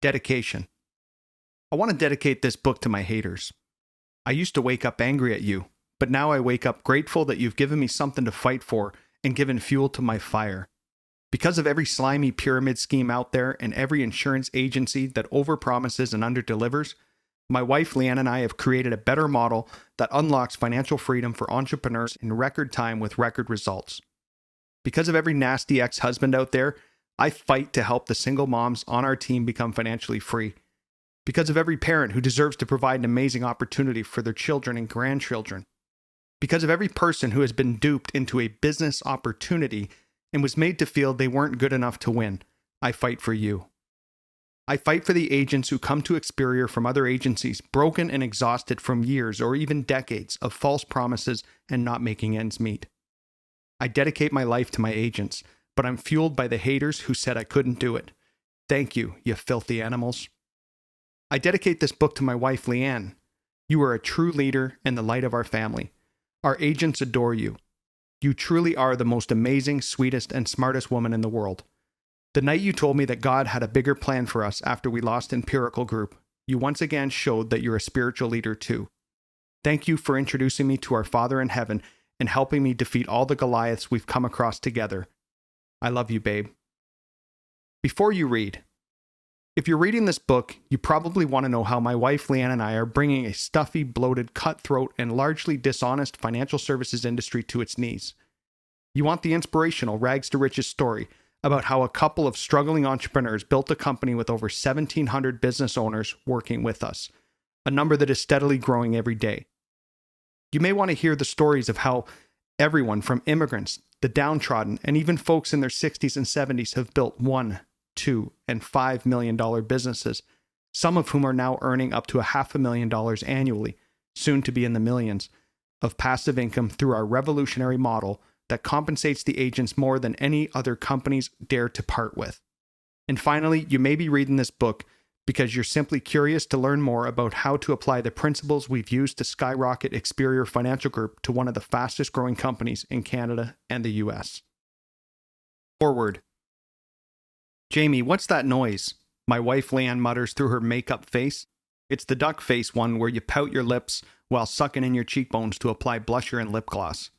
Dedication. I want to dedicate this book to my haters. I used to wake up angry at you, but now I wake up grateful that you've given me something to fight for and given fuel to my fire. Because of every slimy pyramid scheme out there and every insurance agency that overpromises and underdelivers, my wife Leanne and I have created a better model that unlocks financial freedom for entrepreneurs in record time with record results. Because of every nasty ex-husband out there, I fight to help the single moms on our team become financially free. Because of every parent who deserves to provide an amazing opportunity for their children and grandchildren. Because of every person who has been duped into a business opportunity and was made to feel they weren't good enough to win, I fight for you. I fight for the agents who come to Experior from other agencies, broken and exhausted from years or even decades of false promises and not making ends meet. I dedicate my life to my agents, but I'm fueled by the haters who said I couldn't do it. Thank you, you filthy animals. I dedicate this book to my wife, Leanne. You are a true leader and the light of our family. Our agents adore you. You truly are the most amazing, sweetest, and smartest woman in the world. The night you told me that God had a bigger plan for us after we lost Empirical Group, you once again showed that you're a spiritual leader too. Thank you for introducing me to our Father in heaven and helping me defeat all the Goliaths we've come across together. I love you, babe. Before you read, if you're reading this book, you probably want to know how my wife Leanne and I are bringing a stuffy, bloated, cutthroat, and largely dishonest financial services industry to its knees. You want the inspirational rags to riches story about how a couple of struggling entrepreneurs built a company with over 1,700 business owners working with us, a number that is steadily growing every day. You may want to hear the stories of how everyone from immigrants, the downtrodden, and even folks in their 60s and 70s have built $1, $2, and $5 million businesses, some of whom are now earning up to $500,000 annually, soon to be in the millions, of passive income through our revolutionary model that compensates the agents more than any other companies dare to part with. And finally, you may be reading this book because you're simply curious to learn more about how to apply the principles we've used to skyrocket Experior Financial Group to one of the fastest growing companies in Canada and the US. Forward. Jamie, what's that noise? My wife Leanne mutters through her makeup face. It's the duck face one where you pout your lips while sucking in your cheekbones to apply blusher and lip gloss.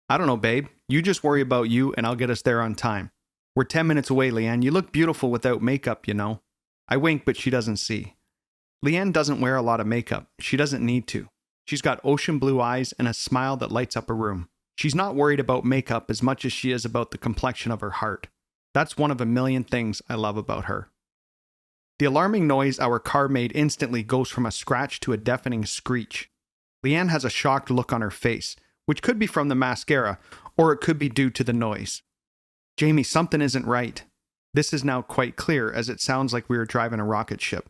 I don't know, babe. You just worry about you and I'll get us there on time. We're 10 minutes away, Leanne. You look beautiful without makeup, you know. I wink, but she doesn't see. Leanne doesn't wear a lot of makeup. She doesn't need to. She's got ocean blue eyes and a smile that lights up a room. She's not worried about makeup as much as she is about the complexion of her heart. That's one of a million things I love about her. The alarming noise our car made instantly goes from a scratch to a deafening screech. Leanne has a shocked look on her face, which could be from the mascara, or it could be due to the noise. Jamie, something isn't right. This is now quite clear, as it sounds like we are driving a rocket ship.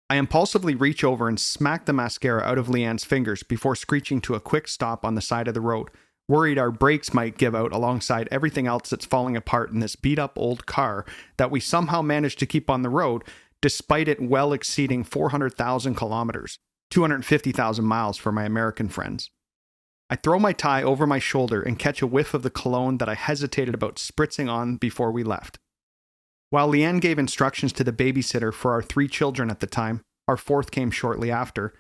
I impulsively reach over and smack the mascara out of Leanne's fingers before screeching to a quick stop on the side of the road, worried our brakes might give out alongside everything else that's falling apart in this beat-up old car that we somehow managed to keep on the road, despite it well exceeding 400,000 kilometers, 250,000 miles for my American friends. I throw my tie over my shoulder and catch a whiff of the cologne that I hesitated about spritzing on before we left. While Leanne gave instructions to the babysitter for our 3 children at the time, our 4th came shortly after,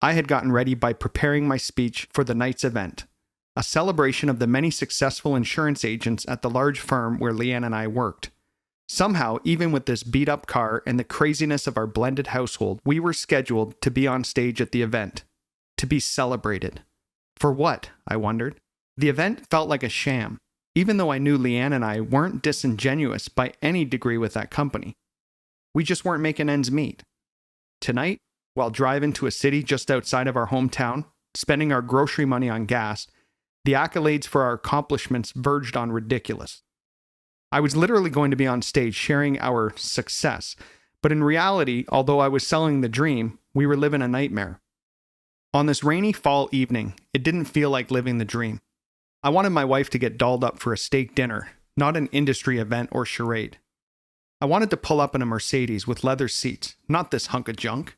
I had gotten ready by preparing my speech for the night's event, a celebration of the many successful insurance agents at the large firm where Leanne and I worked. Somehow, even with this beat-up car and the craziness of our blended household, we were scheduled to be on stage at the event, to be celebrated. For what? I wondered. The event felt like a sham, even though I knew Leanne and I weren't disingenuous by any degree with that company. We just weren't making ends meet. Tonight, while driving to a city just outside of our hometown, spending our grocery money on gas, the accolades for our accomplishments verged on ridiculous. I was literally going to be on stage sharing our success, but in reality, although I was selling the dream, we were living a nightmare. On this rainy fall evening, it didn't feel like living the dream. I wanted my wife to get dolled up for a steak dinner, not an industry event or charade. I wanted to pull up in a Mercedes with leather seats, not this hunk of junk.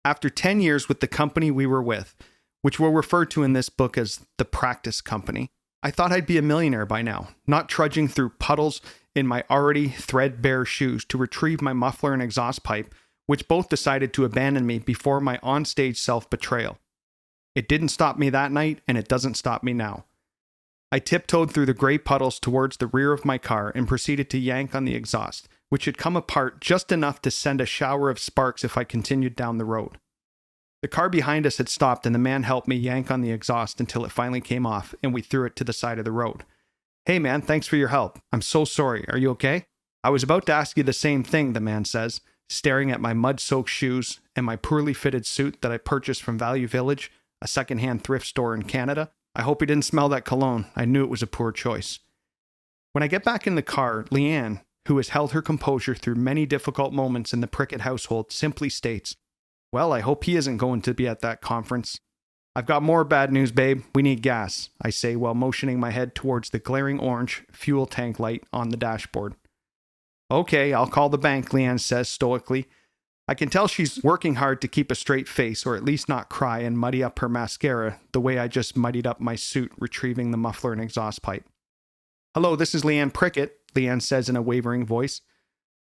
After 10 years with the company we were with, which we'll refer to in this book as the practice company, I thought I'd be a millionaire by now, not trudging through puddles in my already threadbare shoes to retrieve my muffler and exhaust pipe, which both decided to abandon me before my onstage self-betrayal. It didn't stop me that night, and it doesn't stop me now. I tiptoed through the gray puddles towards the rear of my car and proceeded to yank on the exhaust, which had come apart just enough to send a shower of sparks if I continued down the road. The car behind us had stopped, and the man helped me yank on the exhaust until it finally came off, and we threw it to the side of the road. "Hey man, thanks for your help. I'm so sorry. Are you okay?" "I was about to ask you the same thing," the man says, staring at my mud-soaked shoes and my poorly fitted suit that I purchased from Value Village, a second-hand thrift store in Canada. I hope he didn't smell that cologne. I knew it was a poor choice. When I get back in the car, Leanne, who has held her composure through many difficult moments in the Prickett household, simply states, "Well, I hope he isn't going to be at that conference." "I've got more bad news, babe. We need gas," I say while motioning my head towards the glaring orange fuel tank light on the dashboard. "Okay, I'll call the bank," Leanne says stoically. I can tell she's working hard to keep a straight face, or at least not cry and muddy up her mascara the way I just muddied up my suit retrieving the muffler and exhaust pipe. "Hello, this is Leanne Prickett," Leanne says in a wavering voice.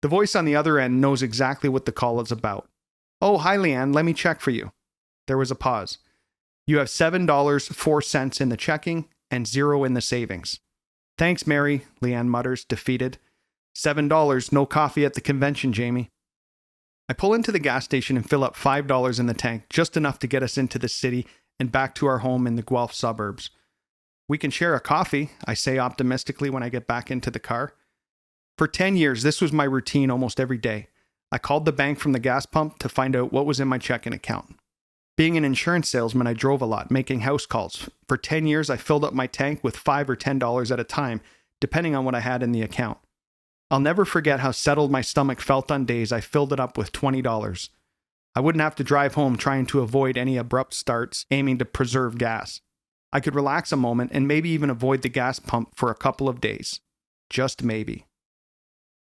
The voice on the other end knows exactly what the call is about. "Oh, hi Leanne, let me check for you." There was a pause. "You have $7.04 in the checking and $0 in the savings." "Thanks, Mary," Leanne mutters, defeated. $7, no coffee at the convention, Jamie." I pull into the gas station and fill up $5 in the tank, just enough to get us into the city and back to our home in the Guelph suburbs. "We can share a coffee," I say optimistically when I get back into the car. For 10 years, this was my routine almost every day. I called the bank from the gas pump to find out what was in my checking account. Being an insurance salesman, I drove a lot, making house calls. For 10 years, I filled up my tank with $5 or $10 at a time, depending on what I had in the account. I'll never forget how settled my stomach felt on days I filled it up with $20. I wouldn't have to drive home trying to avoid any abrupt starts aiming to preserve gas. I could relax a moment and maybe even avoid the gas pump for a couple of days. Just maybe.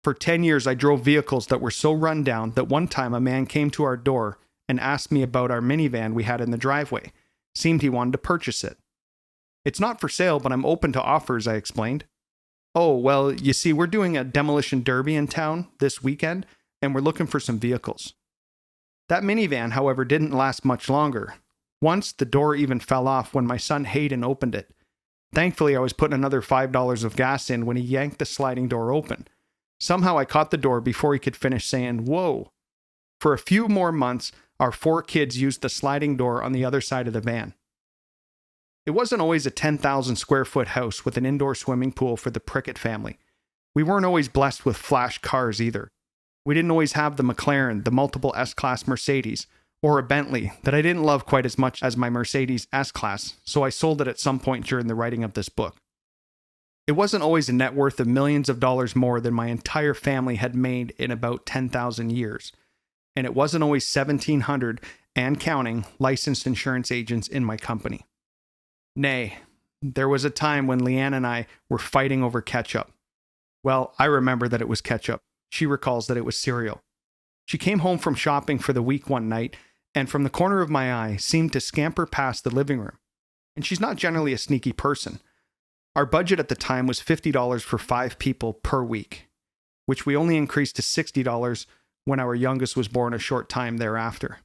For 10 years, I drove vehicles that were so run down that one time a man came to our door and asked me about our minivan we had in the driveway. Seemed he wanted to purchase it. "It's not for sale, but I'm open to offers," I explained. "Oh, well, you see, we're doing a demolition derby in town this weekend, and we're looking for some vehicles." That minivan, however, didn't last much longer. Once, the door even fell off when my son Hayden opened it. Thankfully, I was putting another $5 of gas in when he yanked the sliding door open. Somehow I caught the door before he could finish saying, "Whoa." For a few more months, our 4 kids used the sliding door on the other side of the van. It wasn't always a 10,000 square foot house with an indoor swimming pool for the Prickett family. We weren't always blessed with flash cars either. We didn't always have the McLaren, the multiple S-Class Mercedes, or a Bentley that I didn't love quite as much as my Mercedes S-Class, so I sold it at some point during the writing of this book. It wasn't always a net worth of millions of dollars more than my entire family had made in about 10,000 years. And it wasn't always 1,700 and counting licensed insurance agents in my company. Nay, there was a time when Leanne and I were fighting over ketchup. Well, I remember that it was ketchup. She recalls that it was cereal. She came home from shopping for the week one night, and from the corner of my eye seemed to scamper past the living room. And she's not generally a sneaky person. Our budget at the time was $50 for 5 people per week, which we only increased to $60 when our youngest was born a short time thereafter.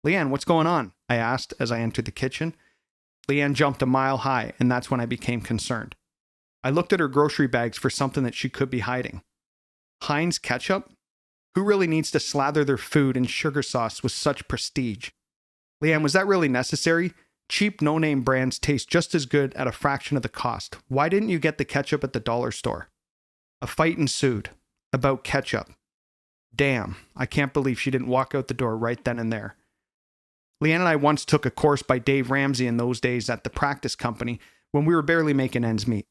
"Leanne, what's going on?" I asked as I entered the kitchen. Leanne jumped a mile high, and that's when I became concerned. I looked at her grocery bags for something that she could be hiding. Heinz ketchup? Who really needs to slather their food in sugar sauce with such prestige? "Leanne, was that really necessary? Cheap, no-name brands taste just as good at a fraction of the cost. Why didn't you get the ketchup at the dollar store?" A fight ensued about ketchup. Damn, I can't believe she didn't walk out the door right then and there. Leanne and I once took a course by Dave Ramsey in those days at the practice company when we were barely making ends meet.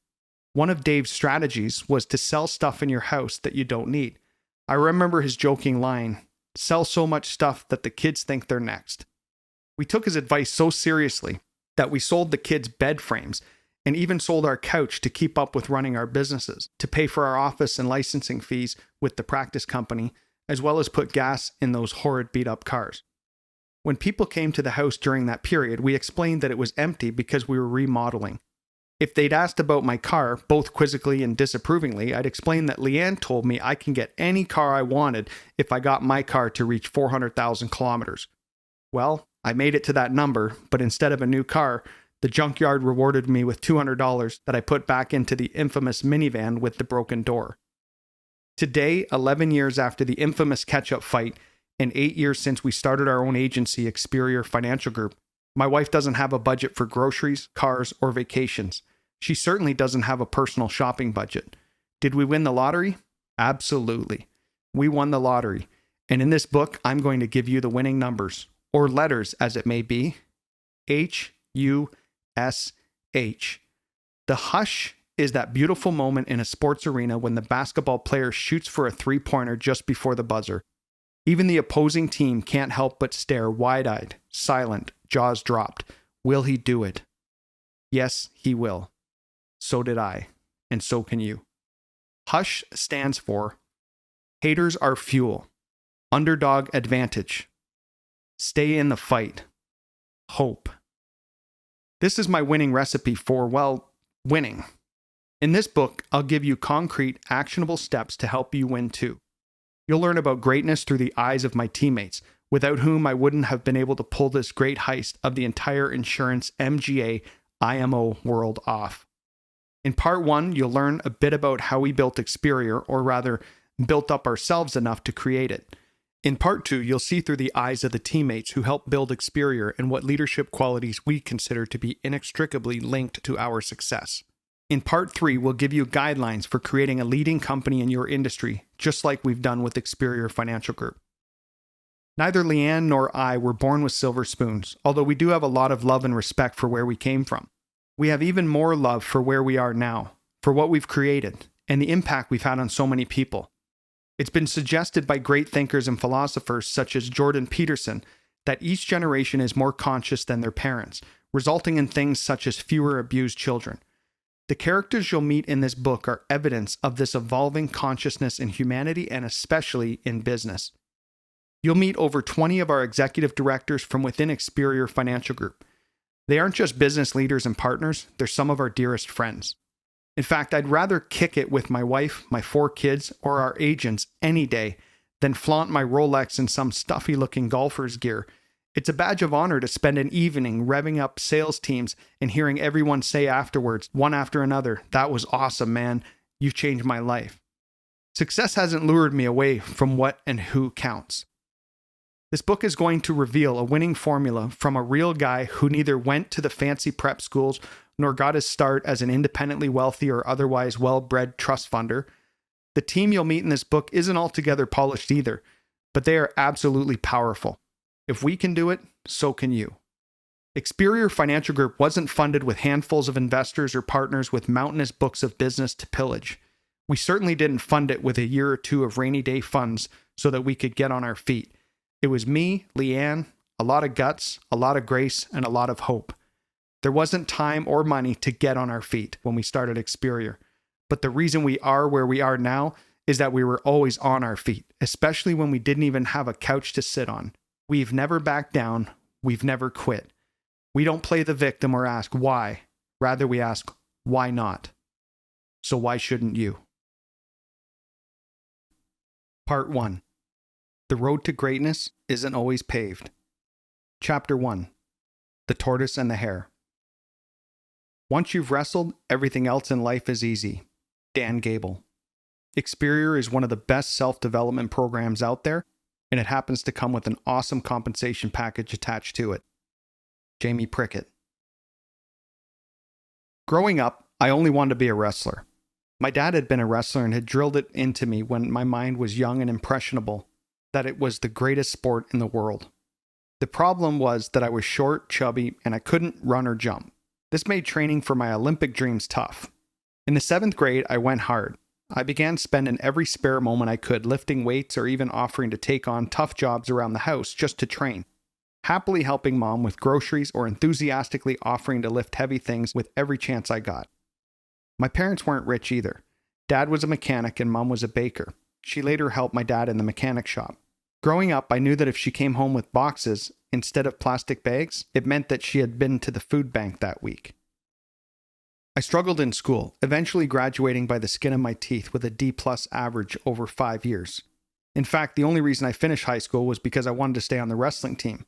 One of Dave's strategies was to sell stuff in your house that you don't need. I remember his joking line, "Sell so much stuff that the kids think they're next." We took his advice so seriously that we sold the kids' bed frames and even sold our couch to keep up with running our businesses, to pay for our office and licensing fees with the practice company, as well as put gas in those horrid beat-up cars. When people came to the house during that period, we explained that it was empty because we were remodeling. If they'd asked about my car, both quizzically and disapprovingly, I'd explain that Leanne told me I can get any car I wanted if I got my car to reach 400,000 kilometers. Well, I made it to that number, but instead of a new car, the junkyard rewarded me with $200 that I put back into the infamous minivan with the broken door. Today, 11 years after the infamous catch-up fight, and 8 years since we started our own agency, Experior Financial Group, my wife doesn't have a budget for groceries, cars, or vacations. She certainly doesn't have a personal shopping budget. Did we win the lottery? Absolutely. We won the lottery. And in this book, I'm going to give you the winning numbers, or letters as it may be. H-U-S-H. The hush is that beautiful moment in a sports arena when the basketball player shoots for a three-pointer just before the buzzer. Even the opposing team can't help but stare wide-eyed, silent, jaws dropped. Will he do it? Yes, he will. So did I, and so can you. HUSH stands for haters are fuel, underdog advantage, stay in the fight, hope. This is my winning recipe for, well, winning. In this book, I'll give you concrete, actionable steps to help you win too. You'll learn about greatness through the eyes of my teammates, without whom I wouldn't have been able to pull this great heist of the entire insurance MGA IMO world off. In part 1, you'll learn a bit about how we built Experior, or rather, built up ourselves enough to create it. In part 2, you'll see through the eyes of the teammates who helped build Experior and what leadership qualities we consider to be inextricably linked to our success. In part 3, we'll give you guidelines for creating a leading company in your industry, just like we've done with Experior Financial Group. Neither Leanne nor I were born with silver spoons, although we do have a lot of love and respect for where we came from. We have even more love for where we are now, for what we've created, and the impact we've had on so many people. It's been suggested by great thinkers and philosophers such as Jordan Peterson that each generation is more conscious than their parents, resulting in things such as fewer abused children. The characters you'll meet in this book are evidence of this evolving consciousness in humanity and especially in business. You'll meet over 20 of our executive directors from within Experior Financial Group. They aren't just business leaders and partners, they're some of our dearest friends. In fact, I'd rather kick it with my wife, my 4 kids, or our agents any day than flaunt my Rolex in some stuffy-looking golfer's gear. It's a badge of honor to spend an evening revving up sales teams and hearing everyone say afterwards, one after another, "That was awesome, man. You changed my life." Success hasn't lured me away from what and who counts. This book is going to reveal a winning formula from a real guy who neither went to the fancy prep schools nor got his start as an independently wealthy or otherwise well-bred trust funder. The team you'll meet in this book isn't altogether polished either, but they are absolutely powerful. If we can do it, so can you. Experior Financial Group wasn't funded with handfuls of investors or partners with mountainous books of business to pillage. We certainly didn't fund it with a year or two of rainy day funds so that we could get on our feet. It was me, Leanne, a lot of guts, a lot of grace, and a lot of hope. There wasn't time or money to get on our feet when we started Experior. But the reason we are where we are now is that we were always on our feet, especially when we didn't even have a couch to sit on. We've never backed down. We've never quit. We don't play the victim or ask why. Rather, we ask, why not? So why shouldn't you? Part 1. The road to greatness isn't always paved. Chapter 1. The Tortoise and the Hare. Once you've wrestled, everything else in life is easy. Dan Gable. Experior is one of the best self-development programs out there, and it happens to come with an awesome compensation package attached to it. Jamie Prickett. Growing up, I only wanted to be a wrestler. My dad had been a wrestler and had drilled it into me when my mind was young and impressionable that it was the greatest sport in the world. The problem was that I was short, chubby, and I couldn't run or jump. This made training for my Olympic dreams tough. In the 7th grade, I went hard. I began spending every spare moment I could lifting weights or even offering to take on tough jobs around the house just to train, happily helping mom with groceries or enthusiastically offering to lift heavy things with every chance I got. My parents weren't rich either. Dad was a mechanic and mom was a baker. She later helped my dad in the mechanic shop. Growing up, I knew that if she came home with boxes instead of plastic bags, it meant that she had been to the food bank that week. I struggled in school, eventually graduating by the skin of my teeth with a D+ average over 5 years. In fact, the only reason I finished high school was because I wanted to stay on the wrestling team.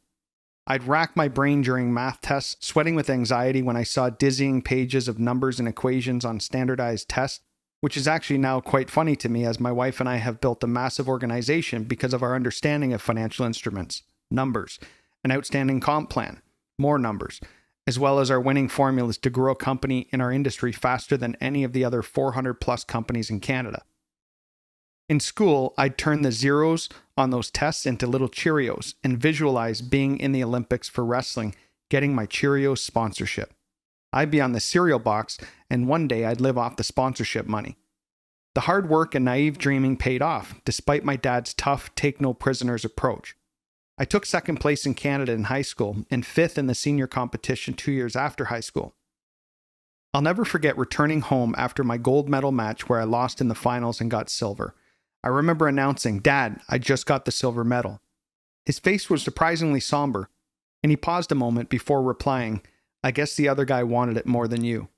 I'd rack my brain during math tests, sweating with anxiety when I saw dizzying pages of numbers and equations on standardized tests, which is actually now quite funny to me as my wife and I have built a massive organization because of our understanding of financial instruments, numbers, an outstanding comp plan, more numbers, as well as our winning formulas to grow a company in our industry faster than any of the other 400+ companies in Canada. In school, I'd turn the zeros on those tests into little Cheerios and visualize being in the Olympics for wrestling, getting my Cheerios sponsorship. I'd be on the cereal box, and one day I'd live off the sponsorship money. The hard work and naive dreaming paid off, despite my dad's tough, take-no-prisoners approach. I took second place in Canada in high school and fifth in the senior competition 2 years after high school. I'll never forget returning home after my gold medal match where I lost in the finals and got silver. I remember announcing, "Dad, I just got the silver medal." His face was surprisingly somber, and he paused a moment before replying, "I guess the other guy wanted it more than you."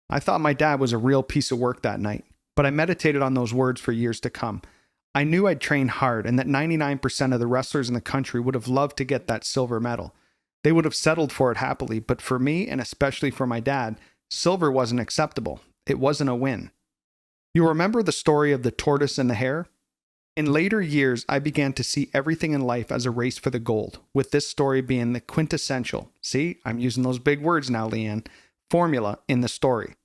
I thought my dad was a real piece of work that night, but I meditated on those words for years to come. I knew I'd trained hard and that 99% of the wrestlers in the country would have loved to get that silver medal. They would have settled for it happily, but for me, and especially for my dad, silver wasn't acceptable. It wasn't a win. You remember the story of the tortoise and the hare? In later years, I began to see everything in life as a race for the gold, with this story being the quintessential, see, I'm using those big words now, Leanne, formula in the story.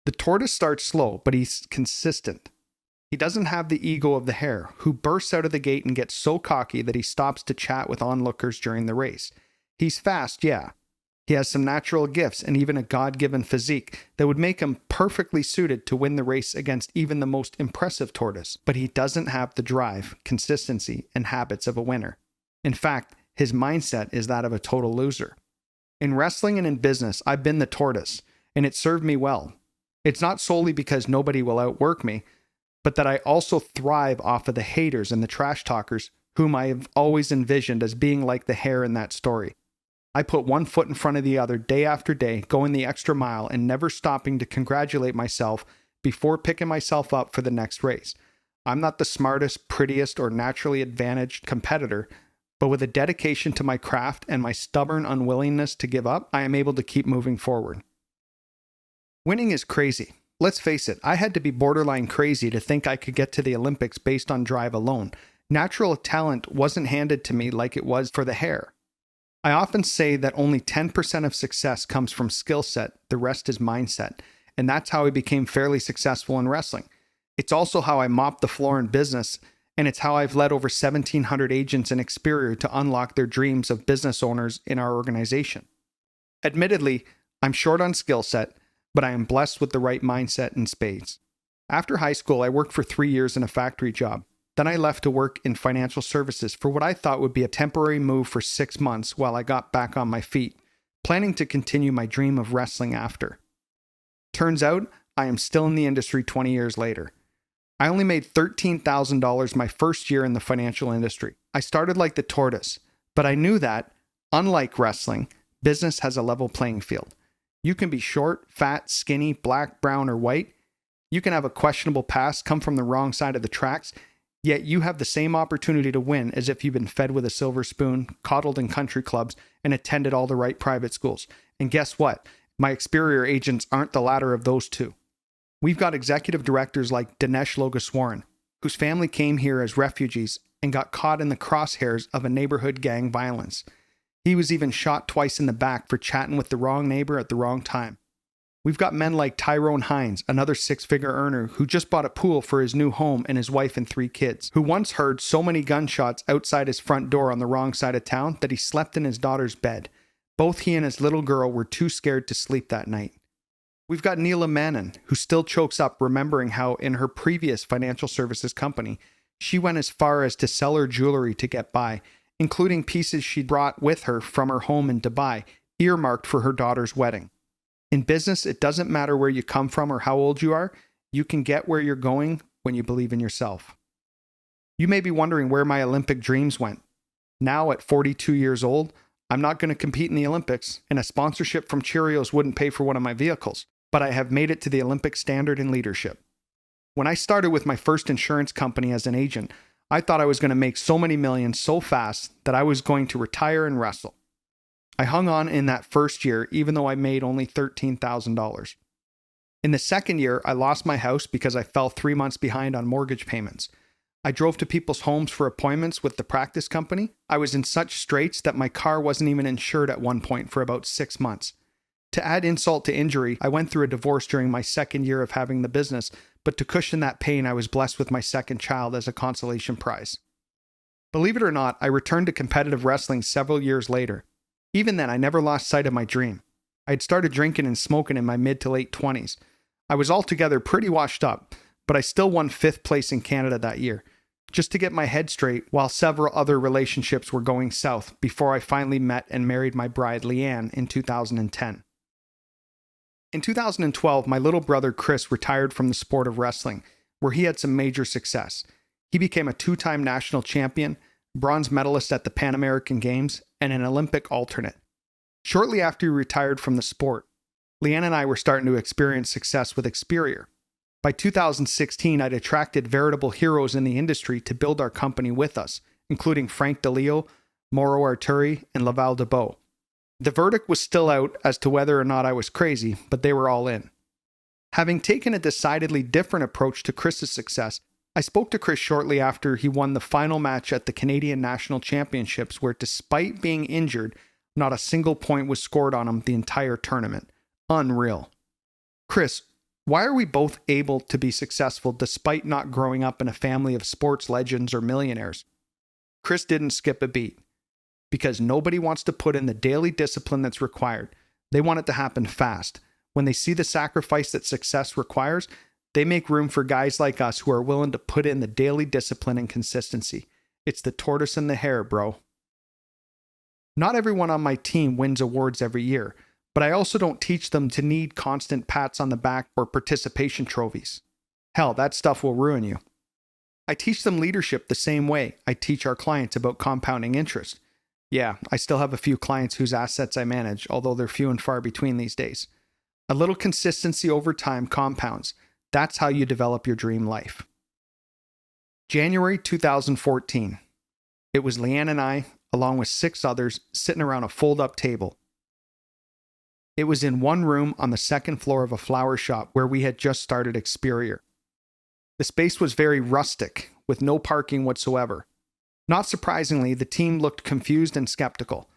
The tortoise starts slow, but he's consistent. He doesn't have the ego of the hare, who bursts out of the gate and gets so cocky that he stops to chat with onlookers during the race. He's fast, yeah. He has some natural gifts and even a God-given physique that would make him perfectly suited to win the race against even the most impressive tortoise, but he doesn't have the drive, consistency, and habits of a winner. In fact, his mindset is that of a total loser. In wrestling and in business, I've been the tortoise, and it served me well. It's not solely because nobody will outwork me, but that I also thrive off of the haters and the trash talkers whom I have always envisioned as being like the hare in that story. I put one foot in front of the other day after day, going the extra mile and never stopping to congratulate myself before picking myself up for the next race. I'm not the smartest, prettiest, or naturally advantaged competitor, but with a dedication to my craft and my stubborn unwillingness to give up, I am able to keep moving forward. Winning is crazy. Let's face it, I had to be borderline crazy to think I could get to the Olympics based on drive alone. Natural talent wasn't handed to me like it was for the hare. I often say that only 10% of success comes from skill set, the rest is mindset, and that's how I became fairly successful in wrestling. It's also how I mopped the floor in business, and it's how I've led over 1,700 agents in Experior to unlock their dreams of business owners in our organization. Admittedly, I'm short on skill set, but I am blessed with the right mindset in spades. After high school, I worked for 3 years in a factory job. Then I left to work in financial services for what I thought would be a temporary move for 6 months while I got back on my feet, planning to continue my dream of wrestling after. Turns out, I am still in the industry 20 years later. I only made $13,000 my first year in the financial industry. I started like the tortoise, but I knew that, unlike wrestling, business has a level playing field. You can be short, fat, skinny, black, brown, or white. You can have a questionable past, come from the wrong side of the tracks, yet you have the same opportunity to win as if you've been fed with a silver spoon, coddled in country clubs, and attended all the right private schools. And guess what? My Experior agents aren't the latter of those two. We've got executive directors like Dinesh Logaswaran, whose family came here as refugees and got caught in the crosshairs of a neighborhood gang violence. He was even shot twice in the back for chatting with the wrong neighbor at the wrong time. We've got men like Tyrone Hines, another six-figure earner who just bought a pool for his new home and his wife and 3 kids, who once heard so many gunshots outside his front door on the wrong side of town that he slept in his daughter's bed. Both he and his little girl were too scared to sleep that night. We've got Neela Manon, who still chokes up remembering how in her previous financial services company, she went as far as to sell her jewelry to get by, including pieces she brought with her from her home in Dubai, earmarked for her daughter's wedding. In business, it doesn't matter where you come from or how old you are, you can get where you're going when you believe in yourself. You may be wondering where my Olympic dreams went. Now, at 42 years old, I'm not going to compete in the Olympics, and a sponsorship from Cheerios wouldn't pay for one of my vehicles. but I have made it to the Olympic standard in leadership. When I started with my first insurance company as an agent, I thought I was going to make so many millions so fast that I was going to retire and wrestle. I hung on in that first year, even though I made only $13,000. In the second year, I lost my house because I fell 3 months behind on mortgage payments. I drove to people's homes for appointments with the practice company. I was in such straits that my car wasn't even insured at one point for about 6 months. To add insult to injury, I went through a divorce during my second year of having the business, but to cushion that pain, I was blessed with my second child as a consolation prize. Believe it or not, I returned to competitive wrestling several years later. Even then, I never lost sight of my dream. I had started drinking and smoking in my mid to late 20s. I was altogether pretty washed up, but I still won 5th place in Canada that year, just to get my head straight while several other relationships were going south before I finally met and married my bride Leanne in 2010. In 2012, my little brother Chris retired from the sport of wrestling, where he had some major success. He became a 2-time national champion, bronze medalist at the Pan American Games, and an Olympic alternate. Shortly after he retired from the sport, Leanne and I were starting to experience success with Experior. By 2016, I'd attracted veritable heroes in the industry to build our company with us, including Frank DeLeo, Mauro Arturi, and Laval DeBeau. The verdict was still out as to whether or not I was crazy, but they were all in. Having taken a decidedly different approach to Chris's success, I spoke to Chris shortly after he won the final match at the Canadian National Championships, where despite being injured, not a single point was scored on him the entire tournament. Unreal. Chris, why are we both able to be successful despite not growing up in a family of sports legends or millionaires? Chris didn't skip a beat. Because nobody wants to put in the daily discipline that's required. They want it to happen fast. When they see the sacrifice that success requires, they make room for guys like us who are willing to put in the daily discipline and consistency. It's the tortoise and the hare, bro. Not everyone on my team wins awards every year, but I also don't teach them to need constant pats on the back or participation trophies. Hell, that stuff will ruin you. I teach them leadership the same way I teach our clients about compounding interest. Yeah, I still have a few clients whose assets I manage, although they're few and far between these days. A little consistency over time compounds. That's how you develop your dream life. January 2014. It was Leanne and I, along with 6 others, sitting around a fold-up table. It was in one room on the second floor of a flower shop where we had just started Experior. The space was very rustic, with no parking whatsoever. Not surprisingly, the team looked confused and skeptical.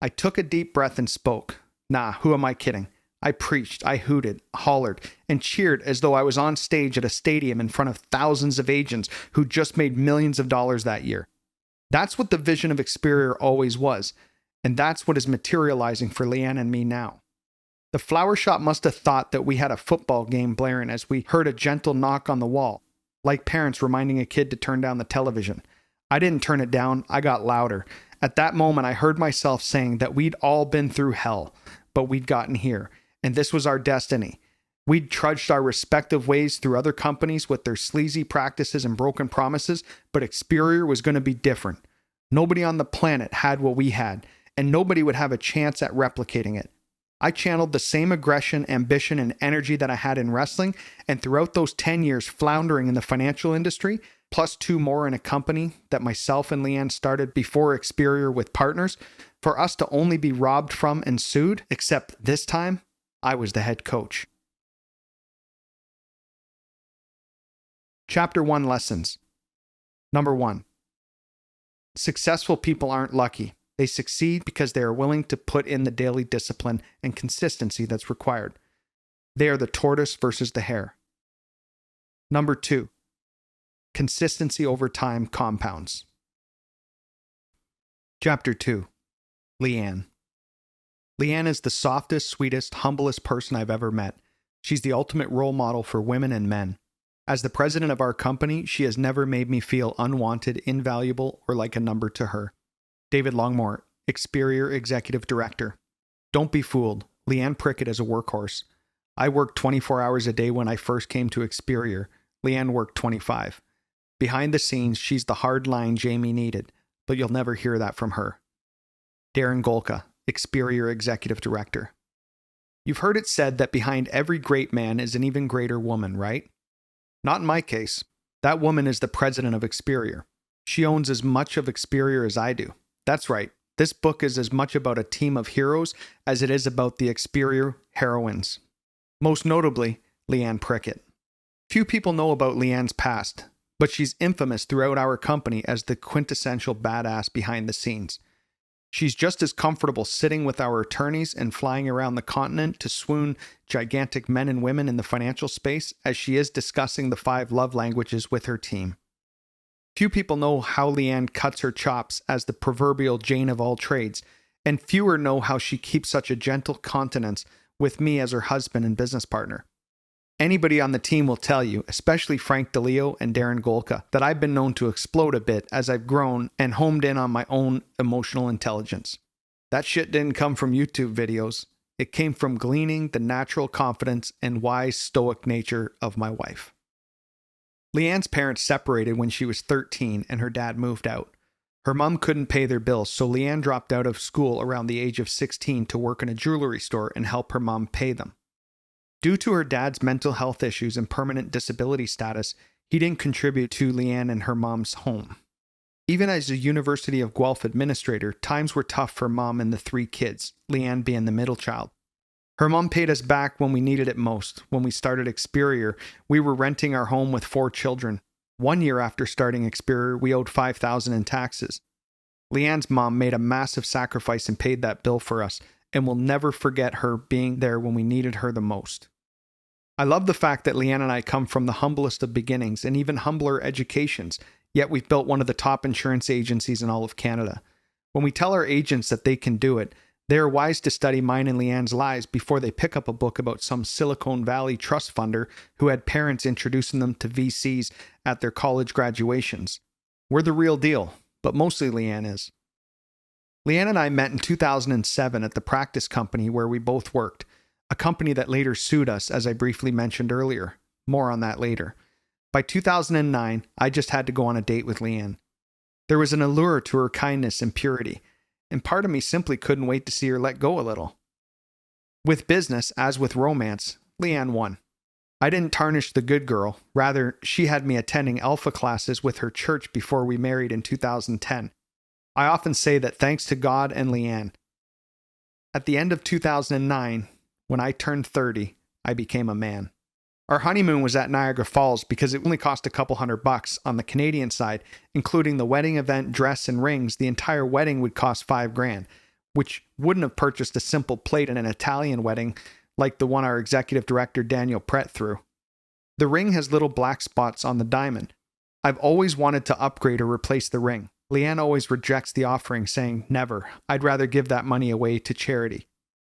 I took a deep breath and spoke. Nah, who am I kidding? I preached, I hooted, hollered, and cheered as though I was on stage at a stadium in front of thousands of agents who just made millions of dollars that year. That's what the vision of Experior always was, and that's what is materializing for Leanne and me now. The flower shop must have thought that we had a football game blaring as we heard a gentle knock on the wall, like parents reminding a kid to turn down the television. I didn't turn it down, I got louder. At that moment, I heard myself saying that we'd all been through hell, but we'd gotten here, and this was our destiny. We'd trudged our respective ways through other companies with their sleazy practices and broken promises, but Experior was going to be different. Nobody on the planet had what we had, and nobody would have a chance at replicating it. I channeled the same aggression, ambition, and energy that I had in wrestling, and throughout those 10 years floundering in the financial industry, plus 2 more in a company that myself and Leanne started before Experior with partners, for us to only be robbed from and sued, except this time, I was the head coach. Chapter 1 Lessons. Number 1. Successful people aren't lucky. They succeed because they are willing to put in the daily discipline and consistency that's required. They are the tortoise versus the hare. Number 2. Consistency over time compounds. Chapter 2. Leanne. Leanne is the softest, sweetest, humblest person I've ever met. She's the ultimate role model for women and men. As the president of our company, she has never made me feel unwanted, invaluable, or like a number to her. David Longmore, Experior Executive Director. Don't be fooled. Leanne Prickett is a workhorse. I worked 24 hours a day when I first came to Experior. Leanne worked 25. Behind the scenes, she's the hard line Jamie needed, but you'll never hear that from her. Darren Golka, Experior Executive Director. You've heard it said that behind every great man is an even greater woman, right? Not in my case. That woman is the president of Experior. She owns as much of Experior as I do. That's right. This book is as much about a team of heroes as it is about the Experior heroines. Most notably, Leanne Prickett. Few people know about Leanne's past, but she's infamous throughout our company as the quintessential badass behind the scenes. She's just as comfortable sitting with our attorneys and flying around the continent to swoon gigantic men and women in the financial space as she is discussing the 5 love languages with her team. Few people know how Leanne cuts her chops as the proverbial Jane of all trades, and fewer know how she keeps such a gentle countenance with me as her husband and business partner. Anybody on the team will tell you, especially Frank DeLeo and Darren Golka, that I've been known to explode a bit as I've grown and homed in on my own emotional intelligence. That shit didn't come from YouTube videos. It came from gleaning the natural confidence and wise stoic nature of my wife. Leanne's parents separated when she was 13 and her dad moved out. Her mom couldn't pay their bills, so Leanne dropped out of school around the age of 16 to work in a jewelry store and help her mom pay them. Due to her dad's mental health issues and permanent disability status, he didn't contribute to Leanne and her mom's home. Even as a University of Guelph administrator, times were tough for mom and the 3 kids, Leanne being the middle child. Her mom paid us back when we needed it most. When we started Experior, we were renting our home with 4 children. 1 year after starting Experior, we owed $5,000 in taxes. Leanne's mom made a massive sacrifice and paid that bill for us, and we'll never forget her being there when we needed her the most. I love the fact that Leanne and I come from the humblest of beginnings and even humbler educations, yet we've built one of the top insurance agencies in all of Canada. When we tell our agents that they can do it, they are wise to study mine and Leanne's lives before they pick up a book about some Silicon Valley trust funder who had parents introducing them to VCs at their college graduations. We're the real deal, but mostly Leanne is. Leanne and I met in 2007 at the practice company where we both worked, a company that later sued us, as I briefly mentioned earlier. More on that later. By 2009, I just had to go on a date with Leanne. There was an allure to her kindness and purity, and part of me simply couldn't wait to see her let go a little. With business, as with romance, Leanne won. I didn't tarnish the good girl. Rather, she had me attending alpha classes with her church before we married in 2010. I often say that thanks to God and Leanne. At the end of 2009, when I turned 30, I became a man. Our honeymoon was at Niagara Falls because it only cost a couple $100 on the Canadian side, including the wedding event, dress, and rings. The entire wedding would cost $5,000, which wouldn't have purchased a simple plate in an Italian wedding like the one our executive director Daniel Prett threw. The ring has little black spots on the diamond. I've always wanted to upgrade or replace the ring. Leanne always rejects the offering, saying, "Never. I'd rather give that money away to charity.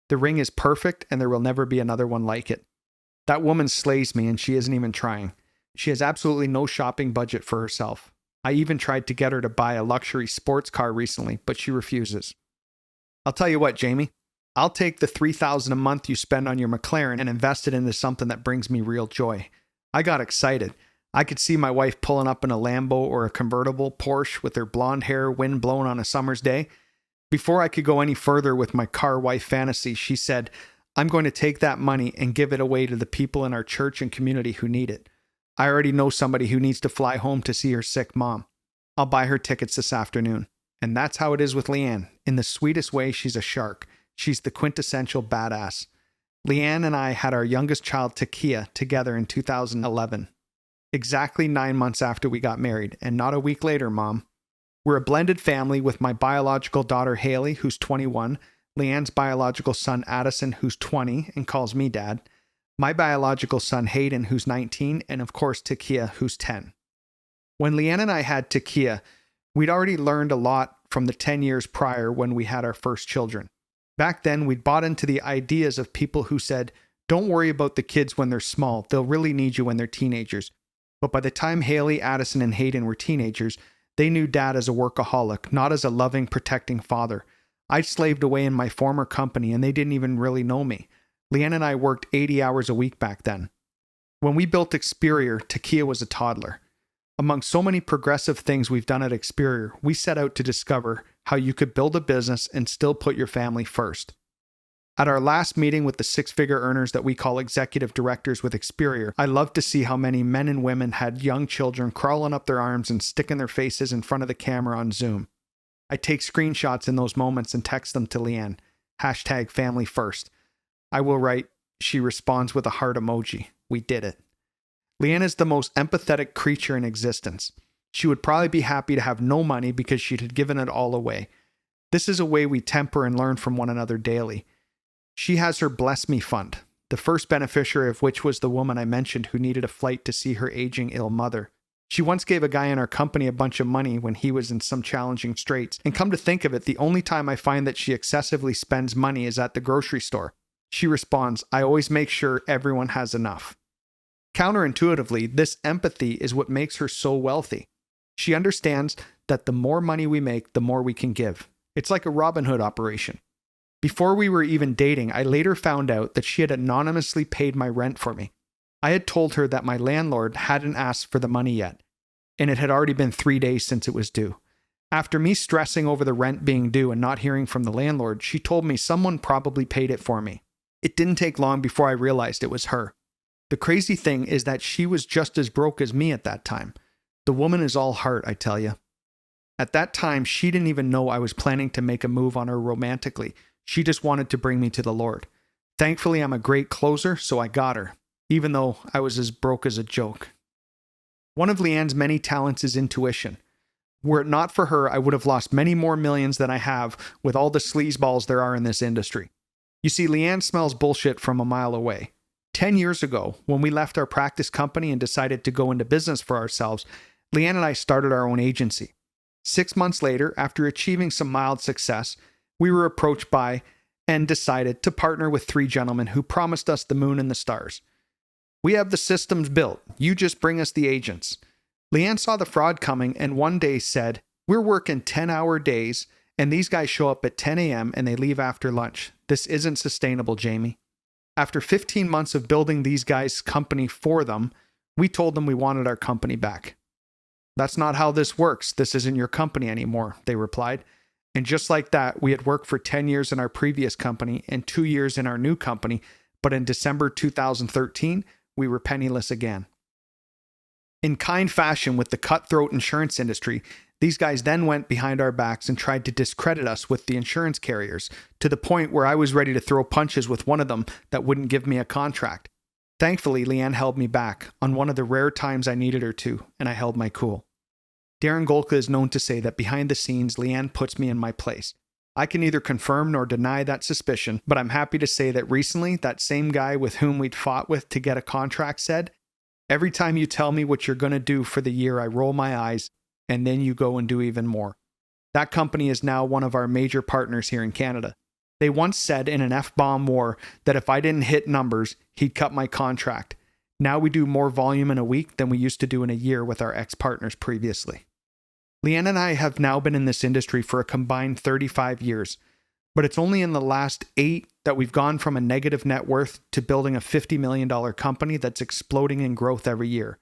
The ring is perfect and there will never be another one like it." That woman slays me and she isn't even trying. She has absolutely no shopping budget for herself. I even tried to get her to buy a luxury sports car recently, but she refuses. I'll tell you what, Jamie. I'll take the $3,000 a month you spend on your McLaren and invest it into something that brings me real joy. I got excited. I could see my wife pulling up in a Lambo or a convertible Porsche with her blonde hair, wind blown on a summer's day. Before I could go any further with my car wife fantasy, she said, "I'm going to take that money and give it away to the people in our church and community who need it. I already know somebody who needs to fly home to see her sick mom. I'll buy her tickets this afternoon." And that's how it is with Leanne. In the sweetest way, she's a shark. She's the quintessential badass. Leanne and I had our youngest child, Takia, together in 2011. Exactly 9 months after we got married, and not a week later, Mom. We're a blended family with my biological daughter, Haley, who's 21, Leanne's biological son, Addison, who's 20 and calls me Dad, my biological son, Hayden, who's 19, and of course, Takia, who's 10. When Leanne and I had Takia, we'd already learned a lot from the 10 years prior when we had our first children. Back then, we'd bought into the ideas of people who said, "Don't worry about the kids when they're small. They'll really need you when they're teenagers." But by the time Haley, Addison, and Hayden were teenagers, they knew Dad as a workaholic, not as a loving, protecting father. I'd slaved away in my former company, and they didn't even really know me. Leanne and I worked 80 hours a week back then. When we built Experior, Takia was a toddler. Among so many progressive things we've done at Experior, we set out to discover how you could build a business and still put your family first. At our last meeting with the six-figure earners that we call executive directors with Experior, I loved to see how many men and women had young children crawling up their arms and sticking their faces in front of the camera on Zoom. I take screenshots in those moments and text them to Leanne. #family first. I will write, she responds with a heart emoji. We did it. Leanne is the most empathetic creature in existence. She would probably be happy to have no money because she had given it all away. This is a way we temper and learn from one another daily. She has her Bless Me Fund, the first beneficiary of which was the woman I mentioned who needed a flight to see her aging ill mother. She once gave a guy in our company a bunch of money when he was in some challenging straits, and come to think of it, the only time I find that she excessively spends money is at the grocery store. She responds, I always make sure everyone has enough. Counterintuitively, this empathy is what makes her so wealthy. She understands that the more money we make, the more we can give. It's like a Robin Hood operation. Before we were even dating, I later found out that she had anonymously paid my rent for me. I had told her that my landlord hadn't asked for the money yet, and it had already been 3 days since it was due. After me stressing over the rent being due and not hearing from the landlord, she told me someone probably paid it for me. It didn't take long before I realized it was her. The crazy thing is that she was just as broke as me at that time. The woman is all heart, I tell you. At that time, she didn't even know I was planning to make a move on her romantically. She just wanted to bring me to the Lord. Thankfully, I'm a great closer, so I got her, even though I was as broke as a joke. One of Leanne's many talents is intuition. Were it not for her, I would have lost many more millions than I have with all the sleazeballs there are in this industry. You see, Leanne smells bullshit from a mile away. 10 years ago, when we left our practice company and decided to go into business for ourselves, Leanne and I started our own agency. 6 months later, after achieving some mild success, we were approached by and decided to partner with 3 gentlemen who promised us the moon and the stars. We have the systems built. You just bring us the agents. Leanne saw the fraud coming and one day said, we're working 10-hour days and these guys show up at 10 a.m. and they leave after lunch. This isn't sustainable, Jamie. After 15 months of building these guys' company for them, we told them we wanted our company back. That's not how this works. This isn't your company anymore, they replied. And just like that, we had worked for 10 years in our previous company and 2 years in our new company, but in December 2013, we were penniless again. In kind fashion with the cutthroat insurance industry, these guys then went behind our backs and tried to discredit us with the insurance carriers, to the point where I was ready to throw punches with one of them that wouldn't give me a contract. Thankfully, Leanne held me back on one of the rare times I needed her to, and I held my cool. Darren Golka is known to say that behind the scenes, Leanne puts me in my place. I can neither confirm nor deny that suspicion, but I'm happy to say that recently, that same guy with whom we'd fought with to get a contract said, every time you tell me what you're going to do for the year, I roll my eyes, and then you go and do even more. That company is now one of our major partners here in Canada. They once said in an F-bomb war that if I didn't hit numbers, he'd cut my contract. Now we do more volume in a week than we used to do in a year with our ex-partners previously. Leanne and I have now been in this industry for a combined 35 years, but it's only in the last 8 that we've gone from a negative net worth to building a $50 million company that's exploding in growth every year.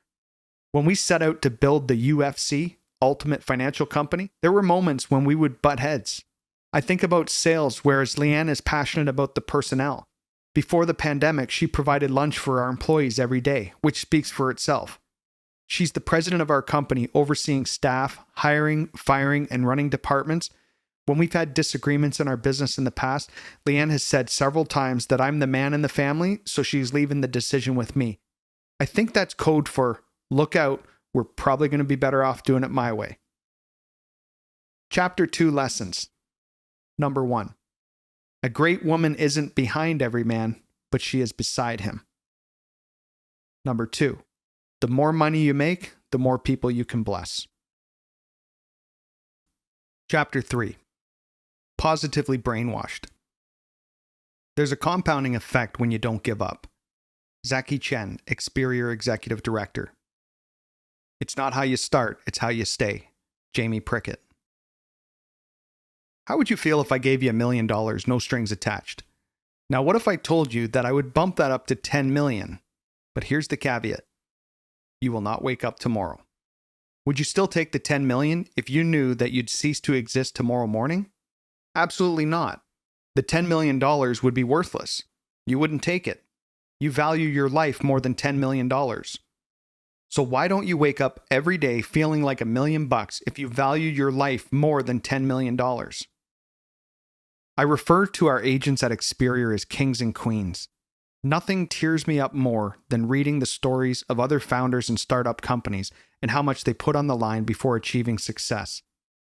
When we set out to build the UFC, Ultimate Financial Company, there were moments when we would butt heads. I think about sales, whereas Leanne is passionate about the personnel. Before the pandemic, she provided lunch for our employees every day, which speaks for itself. She's the president of our company, overseeing staff, hiring, firing, and running departments. When we've had disagreements in our business in the past, Leanne has said several times that I'm the man in the family, so she's leaving the decision with me. I think that's code for, look out, we're probably going to be better off doing it my way. Chapter 2 Lessons. Number 1. A great woman isn't behind every man, but she is beside him. Number 2. The more money you make, the more people you can bless. Chapter 3. Positively brainwashed. There's a compounding effect when you don't give up. Zaki Chen, Experior Executive Director. It's not how you start, it's how you stay. Jamie Prickett. How would you feel if I gave you $1 million, no strings attached? Now, what if I told you that I would bump that up to 10 million? But here's the caveat. You will not wake up tomorrow. Would you still take the 10 million if you knew that you'd cease to exist tomorrow morning? Absolutely not. the $10 million would be worthless. You wouldn't take it. You value your life more than $10 million. So why don't you wake up every day feeling like $1 million if you value your life more than $10 million? I refer to our agents at Experior as kings and queens. Nothing tears me up more than reading the stories of other founders and startup companies and how much they put on the line before achieving success.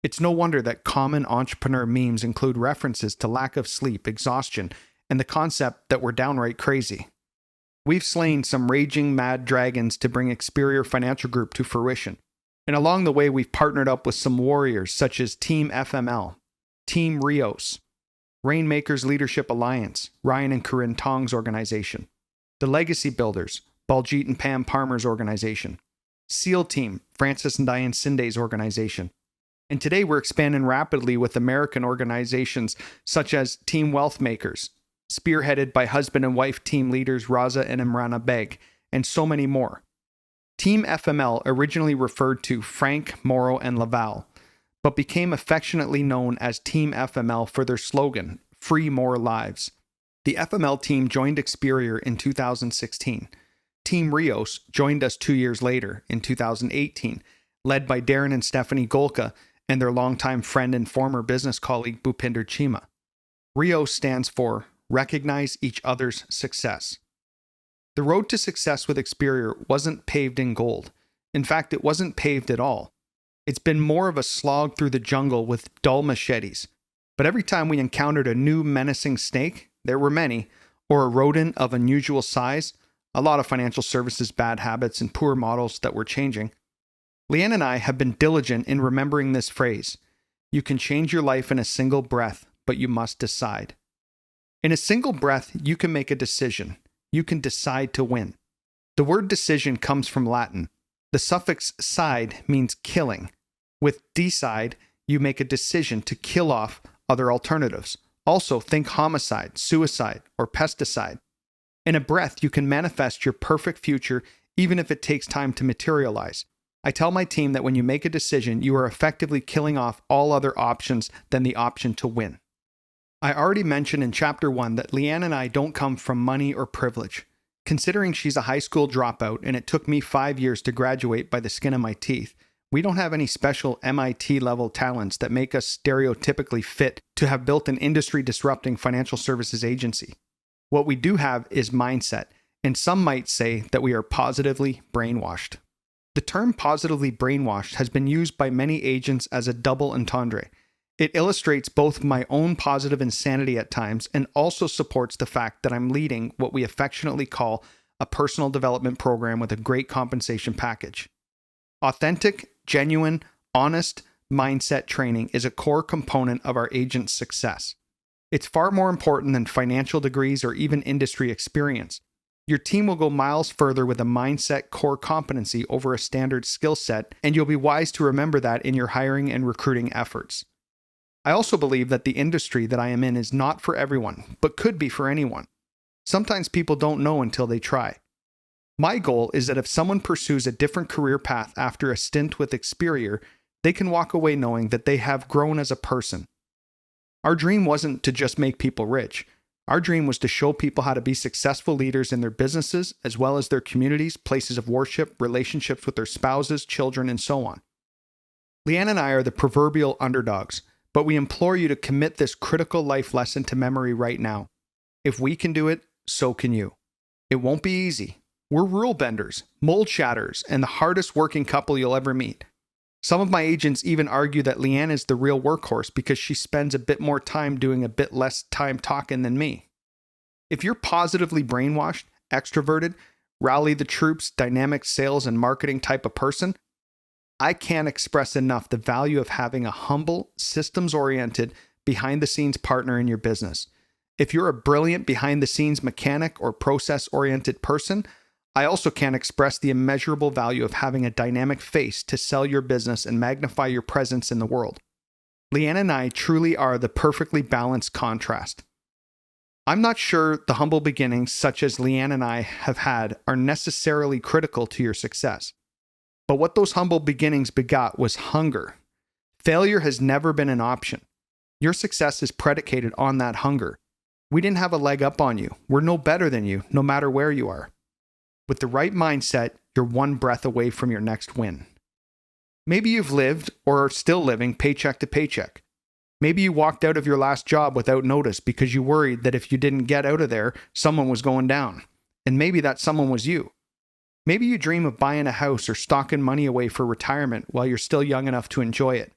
It's no wonder that common entrepreneur memes include references to lack of sleep, exhaustion, and the concept that we're downright crazy. We've slain some raging mad dragons to bring Experior Financial Group to fruition, and along the way we've partnered up with some warriors such as Team FML, Team Rios, Rainmakers Leadership Alliance, Ryan and Corinne Tong's organization, the Legacy Builders, Baljeet and Pam Palmer's organization, SEAL Team, Francis and Diane Sinde's organization. And today we're expanding rapidly with American organizations such as Team Wealth Makers, spearheaded by husband and wife team leaders Raza and Imrana Beg, and so many more. Team FML originally referred to Frank, Morrow, and Laval, but became affectionately known as Team FML for their slogan, Free More Lives. The FML team joined Experior in 2016. Team Rios joined us 2 years later, in 2018, led by Darren and Stephanie Golka and their longtime friend and former business colleague Bhupinder Chima. Rios stands for Recognize Each Other's Success. The road to success with Experior wasn't paved in gold. In fact, it wasn't paved at all. It's been more of a slog through the jungle with dull machetes. But every time we encountered a new menacing snake, there were many, or a rodent of unusual size, a lot of financial services bad habits and poor models that were changing, Leanne and I have been diligent in remembering this phrase: you can change your life in a single breath, but you must decide. In a single breath, you can make a decision. You can decide to win. The word decision comes from Latin. The suffix side means killing. With decide, you make a decision to kill off other alternatives. Also, think homicide, suicide, or pesticide. In a breath, you can manifest your perfect future even if it takes time to materialize. I tell my team that when you make a decision, you are effectively killing off all other options than the option to win. I already mentioned in Chapter 1 that Leanne and I don't come from money or privilege. Considering she's a high school dropout and it took me 5 years to graduate by the skin of my teeth, we don't have any special MIT-level talents that make us stereotypically fit to have built an industry-disrupting financial services agency. What we do have is mindset, and some might say that we are positively brainwashed. The term positively brainwashed has been used by many agents as a double entendre. It illustrates both my own positive insanity at times and also supports the fact that I'm leading what we affectionately call a personal development program with a great compensation package. Authentic, genuine, honest mindset training is a core component of our agents' success. It's far more important than financial degrees or even industry experience. Your team will go miles further with a mindset core competency over a standard skill set, and you'll be wise to remember that in your hiring and recruiting efforts. I also believe that the industry that I am in is not for everyone, but could be for anyone. Sometimes people don't know until they try. My goal is that if someone pursues a different career path after a stint with Experior, they can walk away knowing that they have grown as a person. Our dream wasn't to just make people rich. Our dream was to show people how to be successful leaders in their businesses, as well as their communities, places of worship, relationships with their spouses, children, and so on. Leanne and I are the proverbial underdogs, but we implore you to commit this critical life lesson to memory right now. If we can do it, so can you. It won't be easy. We're rule benders, mold shatterers, and the hardest working couple you'll ever meet. Some of my agents even argue that Leanne is the real workhorse because she spends a bit more time doing a bit less time talking than me. If you're positively brainwashed, extroverted, rally the troops, dynamic sales and marketing type of person, I can't express enough the value of having a humble, systems-oriented, behind-the-scenes partner in your business. If you're a brilliant behind-the-scenes mechanic or process-oriented person, I also can't express the immeasurable value of having a dynamic face to sell your business and magnify your presence in the world. Leanne and I truly are the perfectly balanced contrast. I'm not sure the humble beginnings such as Leanne and I have had are necessarily critical to your success. But what those humble beginnings begot was hunger. Failure has never been an option. Your success is predicated on that hunger. We didn't have a leg up on you. We're no better than you, no matter where you are. With the right mindset, you're one breath away from your next win. Maybe you've lived or are still living paycheck to paycheck. Maybe you walked out of your last job without notice because you worried that if you didn't get out of there, someone was going down. And maybe that someone was you. Maybe you dream of buying a house or stocking money away for retirement while you're still young enough to enjoy it.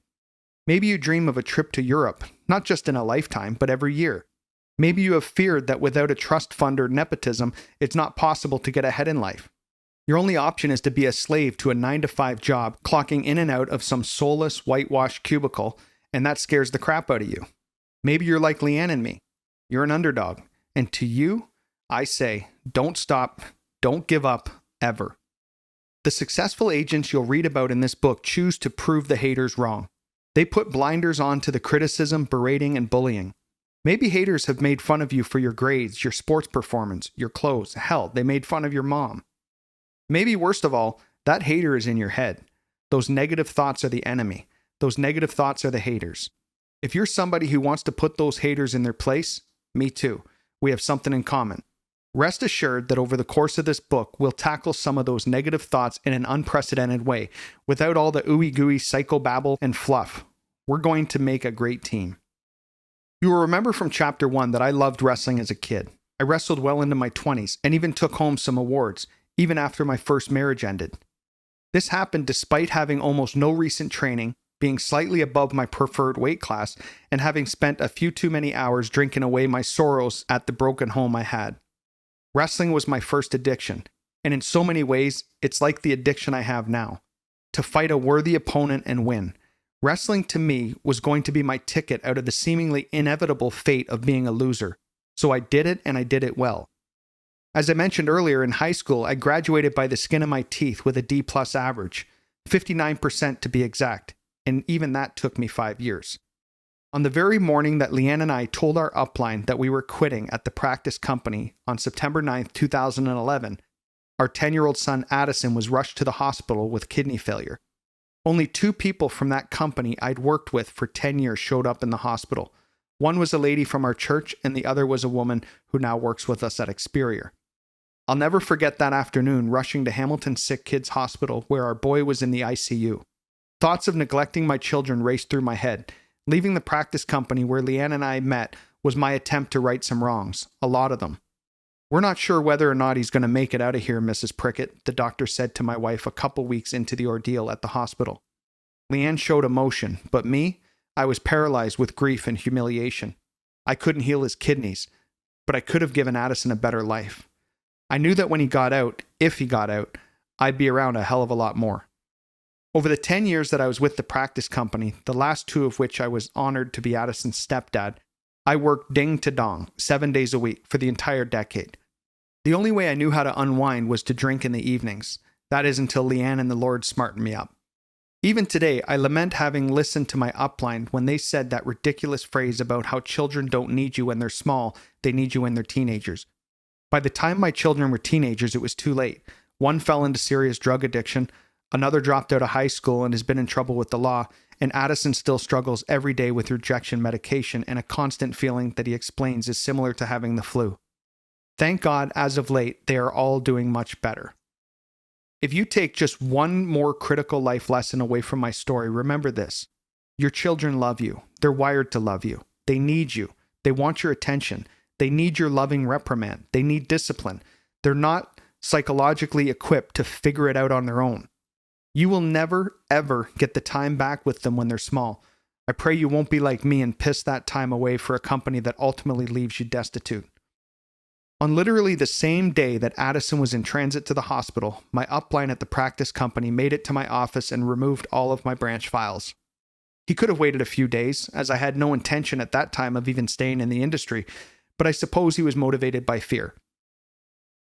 Maybe you dream of a trip to Europe, not just in a lifetime, but every year. Maybe you have feared that without a trust fund or nepotism, it's not possible to get ahead in life. Your only option is to be a slave to a 9-to-5 job, clocking in and out of some soulless, whitewashed cubicle, and that scares the crap out of you. Maybe you're like Leanne and me. You're an underdog. And to you, I say, don't stop, don't give up, ever. The successful agents you'll read about in this book choose to prove the haters wrong. They put blinders on to the criticism, berating, and bullying. Maybe haters have made fun of you for your grades, your sports performance, your clothes. Hell, they made fun of your mom. Maybe worst of all, that hater is in your head. Those negative thoughts are the enemy. Those negative thoughts are the haters. If you're somebody who wants to put those haters in their place, me too. We have something in common. Rest assured that over the course of this book, we'll tackle some of those negative thoughts in an unprecedented way, without all the ooey-gooey psychobabble and fluff. We're going to make a great team. You will remember from chapter 1 that I loved wrestling as a kid. I wrestled well into my 20s and even took home some awards, even after my first marriage ended. This happened despite having almost no recent training, being slightly above my preferred weight class, and having spent a few too many hours drinking away my sorrows at the broken home I had. Wrestling was my first addiction, and in so many ways, it's like the addiction I have now. To fight a worthy opponent and win. Wrestling to me was going to be my ticket out of the seemingly inevitable fate of being a loser. So I did it, and I did it well. As I mentioned earlier, in high school, I graduated by the skin of my teeth with a D+ average, 59% to be exact, and even that took me 5 years. On the very morning that Leanne and I told our upline that we were quitting at the practice company on September 9th, 2011, our 10-year-old son Addison was rushed to the hospital with kidney failure. Only 2 people from that company I'd worked with for 10 years showed up in the hospital. One was a lady from our church, and the other was a woman who now works with us at Experior. I'll never forget that afternoon rushing to Hamilton Sick Kids Hospital where our boy was in the ICU. Thoughts of neglecting my children raced through my head. Leaving the practice company where Leanne and I met was my attempt to right some wrongs, a lot of them. "We're not sure whether or not he's going to make it out of here, Mrs. Prickett," the doctor said to my wife a couple weeks into the ordeal at the hospital. Leanne showed emotion, but me, I was paralyzed with grief and humiliation. I couldn't heal his kidneys, but I could have given Addison a better life. I knew that when he got out, if he got out, I'd be around a hell of a lot more. Over the 10 years that I was with the practice company, the last 2 of which I was honored to be Addison's stepdad, I worked ding to dong, 7 days a week for the entire decade. The only way I knew how to unwind was to drink in the evenings. That is until Leanne and the Lord smartened me up. Even today, I lament having listened to my upline when they said that ridiculous phrase about how children don't need you when they're small, they need you when they're teenagers. By the time my children were teenagers, it was too late. One fell into serious drug addiction, another dropped out of high school and has been in trouble with the law, and Addison still struggles every day with rejection medication and a constant feeling that he explains is similar to having the flu. Thank God, as of late, they are all doing much better. If you take just one more critical life lesson away from my story, remember this. Your children love you. They're wired to love you. They need you. They want your attention. They need your loving reprimand. They need discipline. They're not psychologically equipped to figure it out on their own. You will never, ever get the time back with them when they're small. I pray you won't be like me and piss that time away for a company that ultimately leaves you destitute. On literally the same day that Addison was in transit to the hospital, my upline at the practice company made it to my office and removed all of my branch files. He could have waited a few days, as I had no intention at that time of even staying in the industry, but I suppose he was motivated by fear.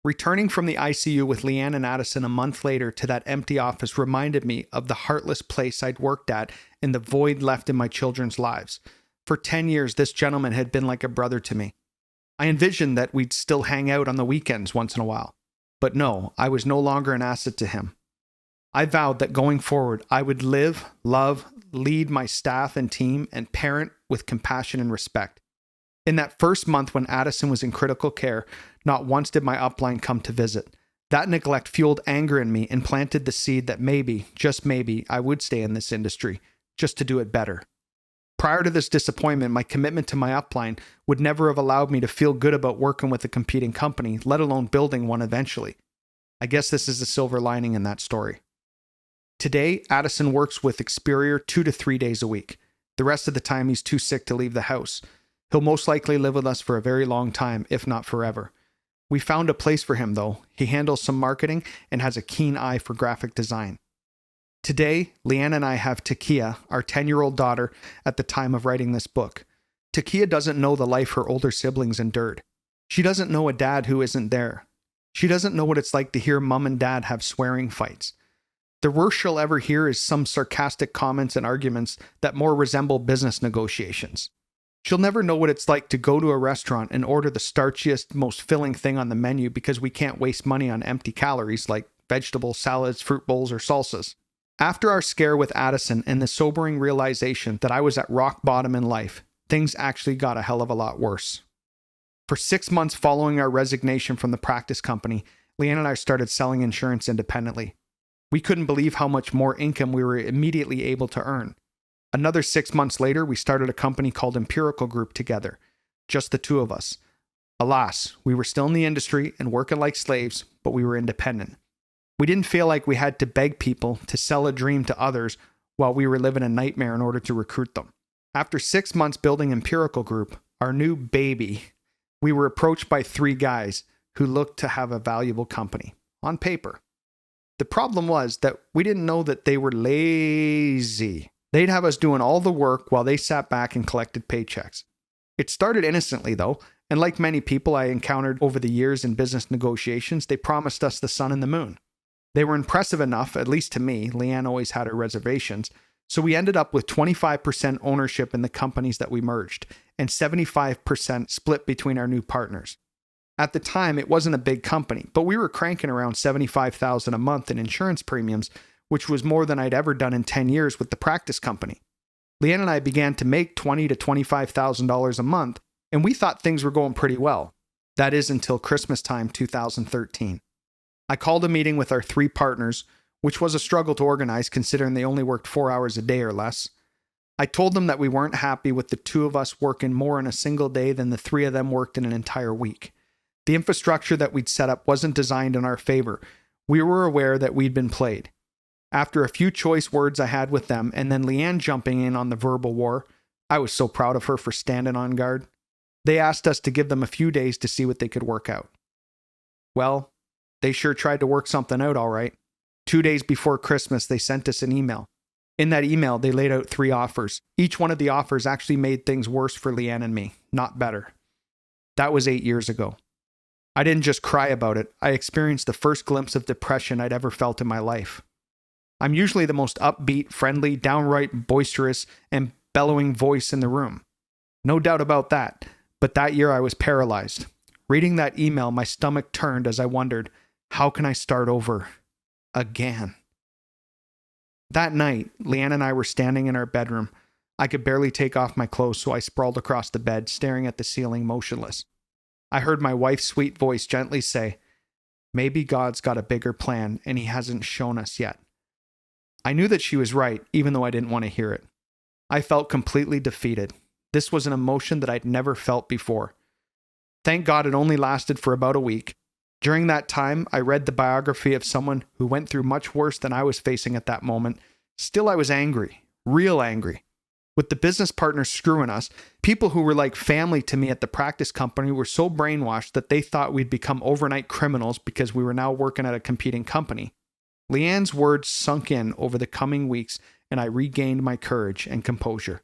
Returning from the ICU with Leanne and Addison a month later to that empty office reminded me of the heartless place I'd worked at and the void left in my children's lives. For 10 years, this gentleman had been like a brother to me. I envisioned that we'd still hang out on the weekends once in a while. But no, I was no longer an asset to him. I vowed that going forward, I would live, love, lead my staff and team, and parent with compassion and respect. In that first month when Addison was in critical care, not once did my upline come to visit. That neglect fueled anger in me and planted the seed that maybe, just maybe, I would stay in this industry, just to do it better. Prior to this disappointment, my commitment to my upline would never have allowed me to feel good about working with a competing company, let alone building one eventually. I guess this is the silver lining in that story. Today, Addison works with Experior 2 to 3 days a week. The rest of the time, he's too sick to leave the house. He'll most likely live with us for a very long time, if not forever. We found a place for him, though. He handles some marketing and has a keen eye for graphic design. Today, Leanne and I have Takia, our 10-year-old daughter, at the time of writing this book. Takia doesn't know the life her older siblings endured. She doesn't know a dad who isn't there. She doesn't know what it's like to hear mom and dad have swearing fights. The worst she'll ever hear is some sarcastic comments and arguments that more resemble business negotiations. She'll never know what it's like to go to a restaurant and order the starchiest, most filling thing on the menu because we can't waste money on empty calories like vegetables, salads, fruit bowls, or salsas. After our scare with Addison and the sobering realization that I was at rock bottom in life, things actually got a hell of a lot worse. For 6 months following our resignation from the practice company, Leanne and I started selling insurance independently. We couldn't believe how much more income we were immediately able to earn. Another 6 months later, we started a company called Empirical Group together, just the two of us. Alas, we were still in the industry and working like slaves, but we were independent. We didn't feel like we had to beg people to sell a dream to others while we were living a nightmare in order to recruit them. After 6 months building Empirical Group, our new baby, we were approached by 3 guys who looked to have a valuable company, on paper. The problem was that we didn't know that they were lazy. They'd have us doing all the work while they sat back and collected paychecks. It started innocently, though, and like many people I encountered over the years in business negotiations, they promised us the sun and the moon. They were impressive enough, at least to me. Leanne always had her reservations. So we ended up with 25% ownership in the companies that we merged, and 75% split between our new partners. At the time, it wasn't a big company, but we were cranking around $75,000 a month in insurance premiums, which was more than I'd ever done in 10 years with the practice company. Leanne and I began to make $20,000 to $25,000 a month, and we thought things were going pretty well. That is until Christmas time 2013. I called a meeting with our 3 partners, which was a struggle to organize considering they only worked 4 hours a day or less. I told them that we weren't happy with the 2 of us working more in a single day than the 3 of them worked in an entire week. The infrastructure that we'd set up wasn't designed in our favor. We were aware that we'd been played. After a few choice words I had with them, and then Leanne jumping in on the verbal war, I was so proud of her for standing on guard. They asked us to give them a few days to see what they could work out. Well, they sure tried to work something out all right. 2 days before Christmas, they sent us an email. In that email, they laid out 3 offers. Each one of the offers actually made things worse for Leanne and me, not better. That was 8 years ago. I didn't just cry about it. I experienced the first glimpse of depression I'd ever felt in my life. I'm usually the most upbeat, friendly, downright boisterous, and bellowing voice in the room. No doubt about that. But that year I was paralyzed. Reading that email, my stomach turned as I wondered, how can I start over again? That night, Leanne and I were standing in our bedroom. I could barely take off my clothes, so I sprawled across the bed, staring at the ceiling, motionless. I heard my wife's sweet voice gently say, "Maybe God's got a bigger plan, and he hasn't shown us yet." I knew that she was right, even though I didn't want to hear it. I felt completely defeated. This was an emotion that I'd never felt before. Thank God it only lasted for about a week. During that time, I read the biography of someone who went through much worse than I was facing at that moment. Still, I was angry, real angry. With the business partners screwing us, people who were like family to me at the practice company were so brainwashed that they thought we'd become overnight criminals because we were now working at a competing company. Leanne's words sunk in over the coming weeks, and I regained my courage and composure.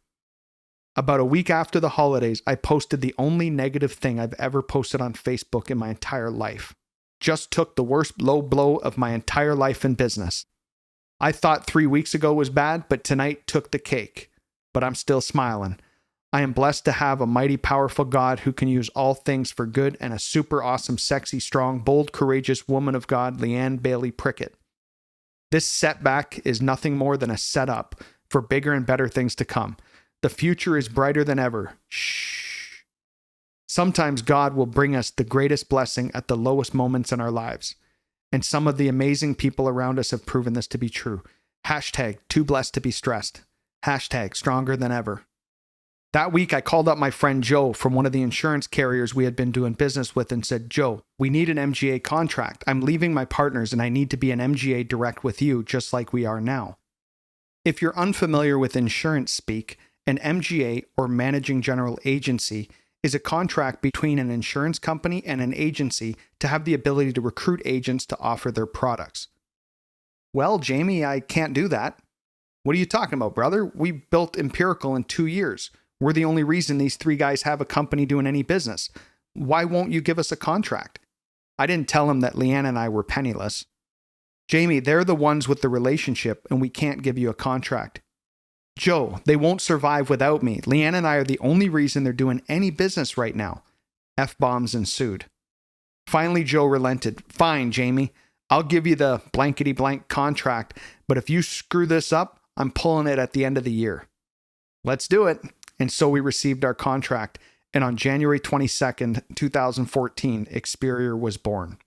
About a week after the holidays, I posted the only negative thing I've ever posted on Facebook in my entire life. Just took the worst low blow of my entire life in business. I thought 3 weeks ago was bad, but tonight took the cake. But I'm still smiling. I am blessed to have a mighty powerful God who can use all things for good and a super awesome, sexy, strong, bold, courageous woman of God, Leanne Bailey Prickett. This setback is nothing more than a setup for bigger and better things to come. The future is brighter than ever. Shh. Sometimes God will bring us the greatest blessing at the lowest moments in our lives. And some of the amazing people around us have proven this to be true. Hashtag too blessed to be stressed. Hashtag stronger than ever. That week, I called up my friend Joe from one of the insurance carriers we had been doing business with and said, Joe, we need an MGA contract. I'm leaving my partners and I need to be an MGA direct with you, just like we are now. If you're unfamiliar with insurance speak, an MGA or managing general agency is a contract between an insurance company and an agency to have the ability to recruit agents to offer their products. Well, Jamie, I can't do that. What are you talking about, brother? We built Empirical in 2 years. We're the only reason these 3 guys have a company doing any business. Why won't you give us a contract? I didn't tell him that Leanne and I were penniless. Jamie, they're the ones with the relationship and we can't give you a contract. Joe, they won't survive without me. Leanne and I are the only reason they're doing any business right now. F-bombs ensued. Finally, Joe relented. Fine, Jamie. I'll give you the blankety-blank contract, but if you screw this up, I'm pulling it at the end of the year. Let's do it. And so we received our contract, and on January 22nd, 2014, Experior was born.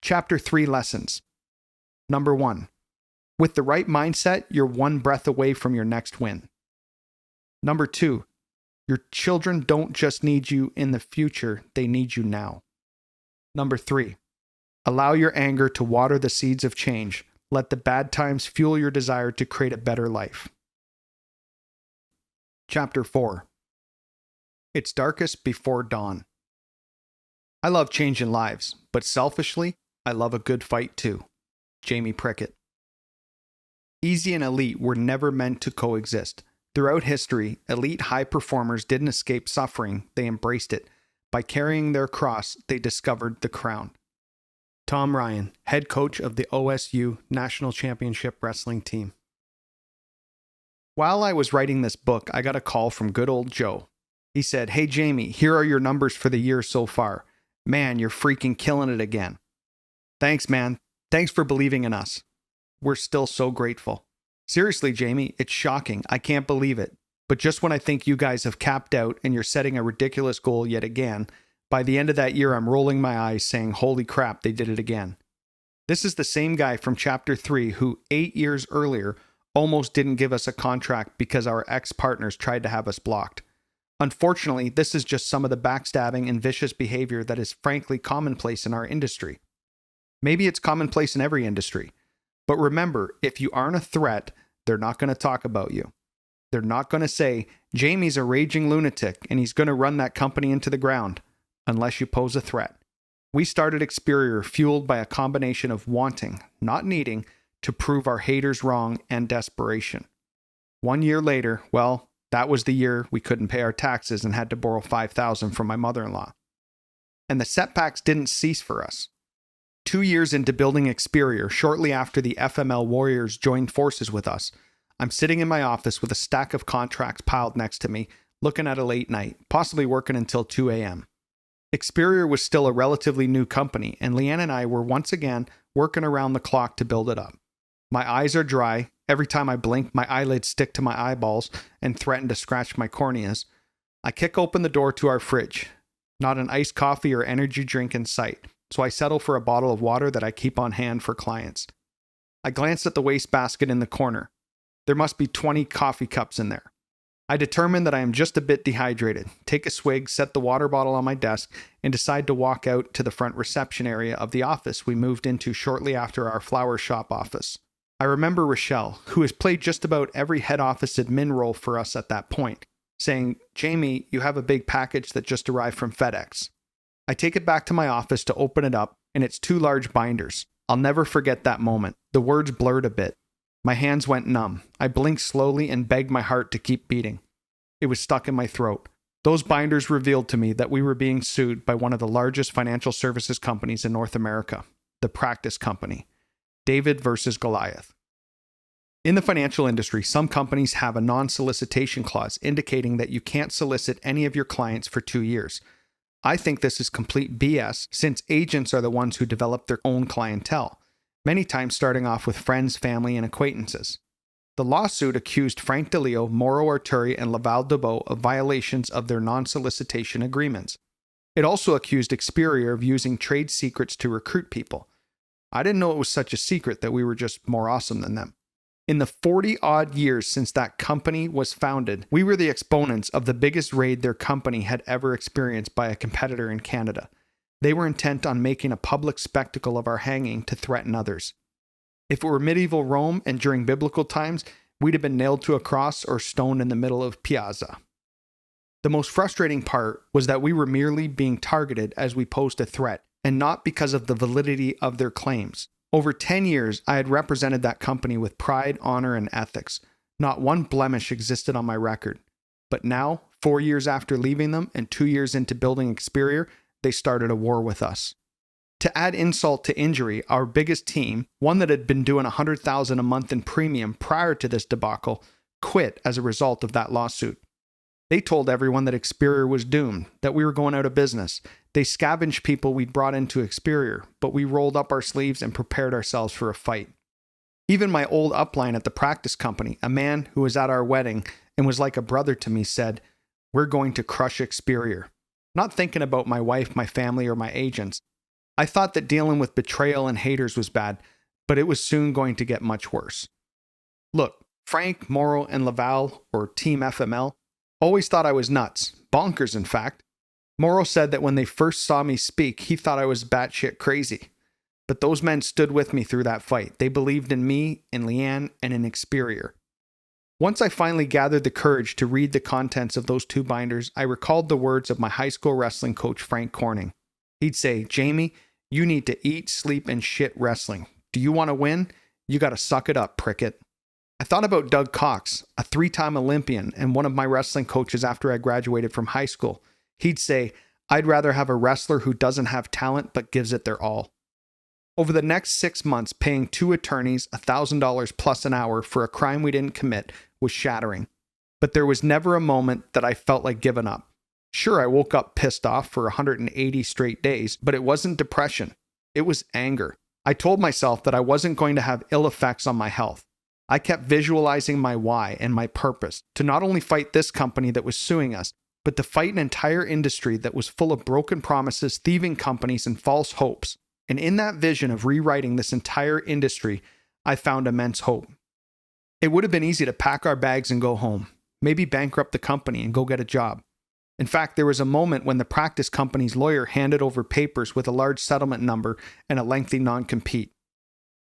Chapter 3 Lessons. Number 1. With the right mindset, you're one breath away from your next win. Number 2. Your children don't just need you in the future, they need you now. Number 3. Allow your anger to water the seeds of change. Let the bad times fuel your desire to create a better life. Chapter 4. It's darkest before dawn. I love changing lives, but selfishly, I love a good fight too. Jamie Prickett. Easy and elite were never meant to coexist. Throughout history, elite high performers didn't escape suffering, they embraced it. By carrying their cross, they discovered the crown. Tom Ryan, head coach of the OSU National Championship Wrestling Team. While I was writing this book, I got a call from good old Joe. He said, "Hey Jamie, here are your numbers for the year so far. Man, you're freaking killing it again." Thanks, man. Thanks for believing in us. We're still so grateful. Seriously, Jamie, it's shocking. I can't believe it. But just when I think you guys have capped out and you're setting a ridiculous goal yet again, by the end of that year, I'm rolling my eyes saying, holy crap, they did it again. This is the same guy from Chapter 3 who 8 years earlier almost didn't give us a contract because our ex-partners tried to have us blocked. Unfortunately, this is just some of the backstabbing and vicious behavior that is frankly commonplace in our industry. Maybe it's commonplace in every industry. But remember, if you aren't a threat, they're not going to talk about you. They're not going to say, Jamie's a raging lunatic and he's going to run that company into the ground, unless you pose a threat. We started Experior fueled by a combination of wanting, not needing, to prove our haters wrong and desperation. 1 year later, well, that was the year we couldn't pay our taxes and had to borrow $5,000 from my mother-in-law. And the setbacks didn't cease for us. 2 years into building Experior, shortly after the FML Warriors joined forces with us, I'm sitting in my office with a stack of contracts piled next to me, looking at a late night, possibly working until 2 a.m. Experior was still a relatively new company, and Leanne and I were once again working around the clock to build it up. My eyes are dry. Every time I blink, my eyelids stick to my eyeballs and threaten to scratch my corneas. I kick open the door to our fridge. Not an iced coffee or energy drink in sight, so I settle for a bottle of water that I keep on hand for clients. I glance at the wastebasket in the corner. There must be 20 coffee cups in there. I determine that I am just a bit dehydrated, take a swig, set the water bottle on my desk, and decide to walk out to the front reception area of the office we moved into shortly after our flower shop office. I remember Rochelle, who has played just about every head office admin role for us at that point, saying, Jamie, you have a big package that just arrived from FedEx. I take it back to my office to open it up, and it's 2 large binders. I'll never forget that moment. The words blurred a bit. My hands went numb. I blinked slowly and begged my heart to keep beating. It was stuck in my throat. Those binders revealed to me that we were being sued by one of the largest financial services companies in North America, the Practice Company. David versus Goliath. In the financial industry, some companies have a non-solicitation clause indicating that you can't solicit any of your clients for 2 years. I think this is complete BS since agents are the ones who develop their own clientele, many times starting off with friends, family, and acquaintances. The lawsuit accused Frank DeLeo, Mauro Arturi, and Laval Dubois of violations of their non-solicitation agreements. It also accused Experior of using trade secrets to recruit people. I didn't know it was such a secret that we were just more awesome than them. In the 40-odd years since that company was founded, we were the exponents of the biggest raid their company had ever experienced by a competitor in Canada. They were intent on making a public spectacle of our hanging to threaten others. If it were medieval Rome and during biblical times, we'd have been nailed to a cross or stoned in the middle of Piazza. The most frustrating part was that we were merely being targeted as we posed a threat, and not because of the validity of their claims. Over 10 years, I had represented that company with pride, honor, and ethics. Not one blemish existed on my record. But now, 4 years after leaving them and 2 years into building Experior, they started a war with us. To add insult to injury, our biggest team, one that had been doing $100,000 a month in premium prior to this debacle, quit as a result of that lawsuit. They told everyone that Experior was doomed, that we were going out of business. They scavenged people we'd brought into Experior, but we rolled up our sleeves and prepared ourselves for a fight. Even my old upline at the practice company, a man who was at our wedding and was like a brother to me, said, "We're going to crush Experior." Not thinking about my wife, my family, or my agents. I thought that dealing with betrayal and haters was bad, but it was soon going to get much worse. Look, Frank, Mauro, and Laval, or Team FML, always thought I was nuts. Bonkers, in fact. Mauro said that when they first saw me speak, he thought I was batshit crazy. But those men stood with me through that fight. They believed in me, in Leanne, and in Experior. Once I finally gathered the courage to read the contents of those 2 binders, I recalled the words of my high school wrestling coach, Frank Corning. He'd say, "Jamie, you need to eat, sleep, and shit wrestling. Do you want to win? You got to suck it up, Prickett." I thought about Doug Cox, a 3-time Olympian and one of my wrestling coaches after I graduated from high school. He'd say, "I'd rather have a wrestler who doesn't have talent but gives it their all." Over the next 6 months, paying 2 attorneys $1,000 plus an hour for a crime we didn't commit was shattering. But there was never a moment that I felt like giving up. Sure, I woke up pissed off for 180 straight days, but it wasn't depression. It was anger. I told myself that I wasn't going to have ill effects on my health. I kept visualizing my why and my purpose, to not only fight this company that was suing us, but to fight an entire industry that was full of broken promises, thieving companies, and false hopes. And in that vision of rewriting this entire industry, I found immense hope. It would have been easy to pack our bags and go home, maybe bankrupt the company and go get a job. In fact, there was a moment when the practice company's lawyer handed over papers with a large settlement number and a lengthy non-compete.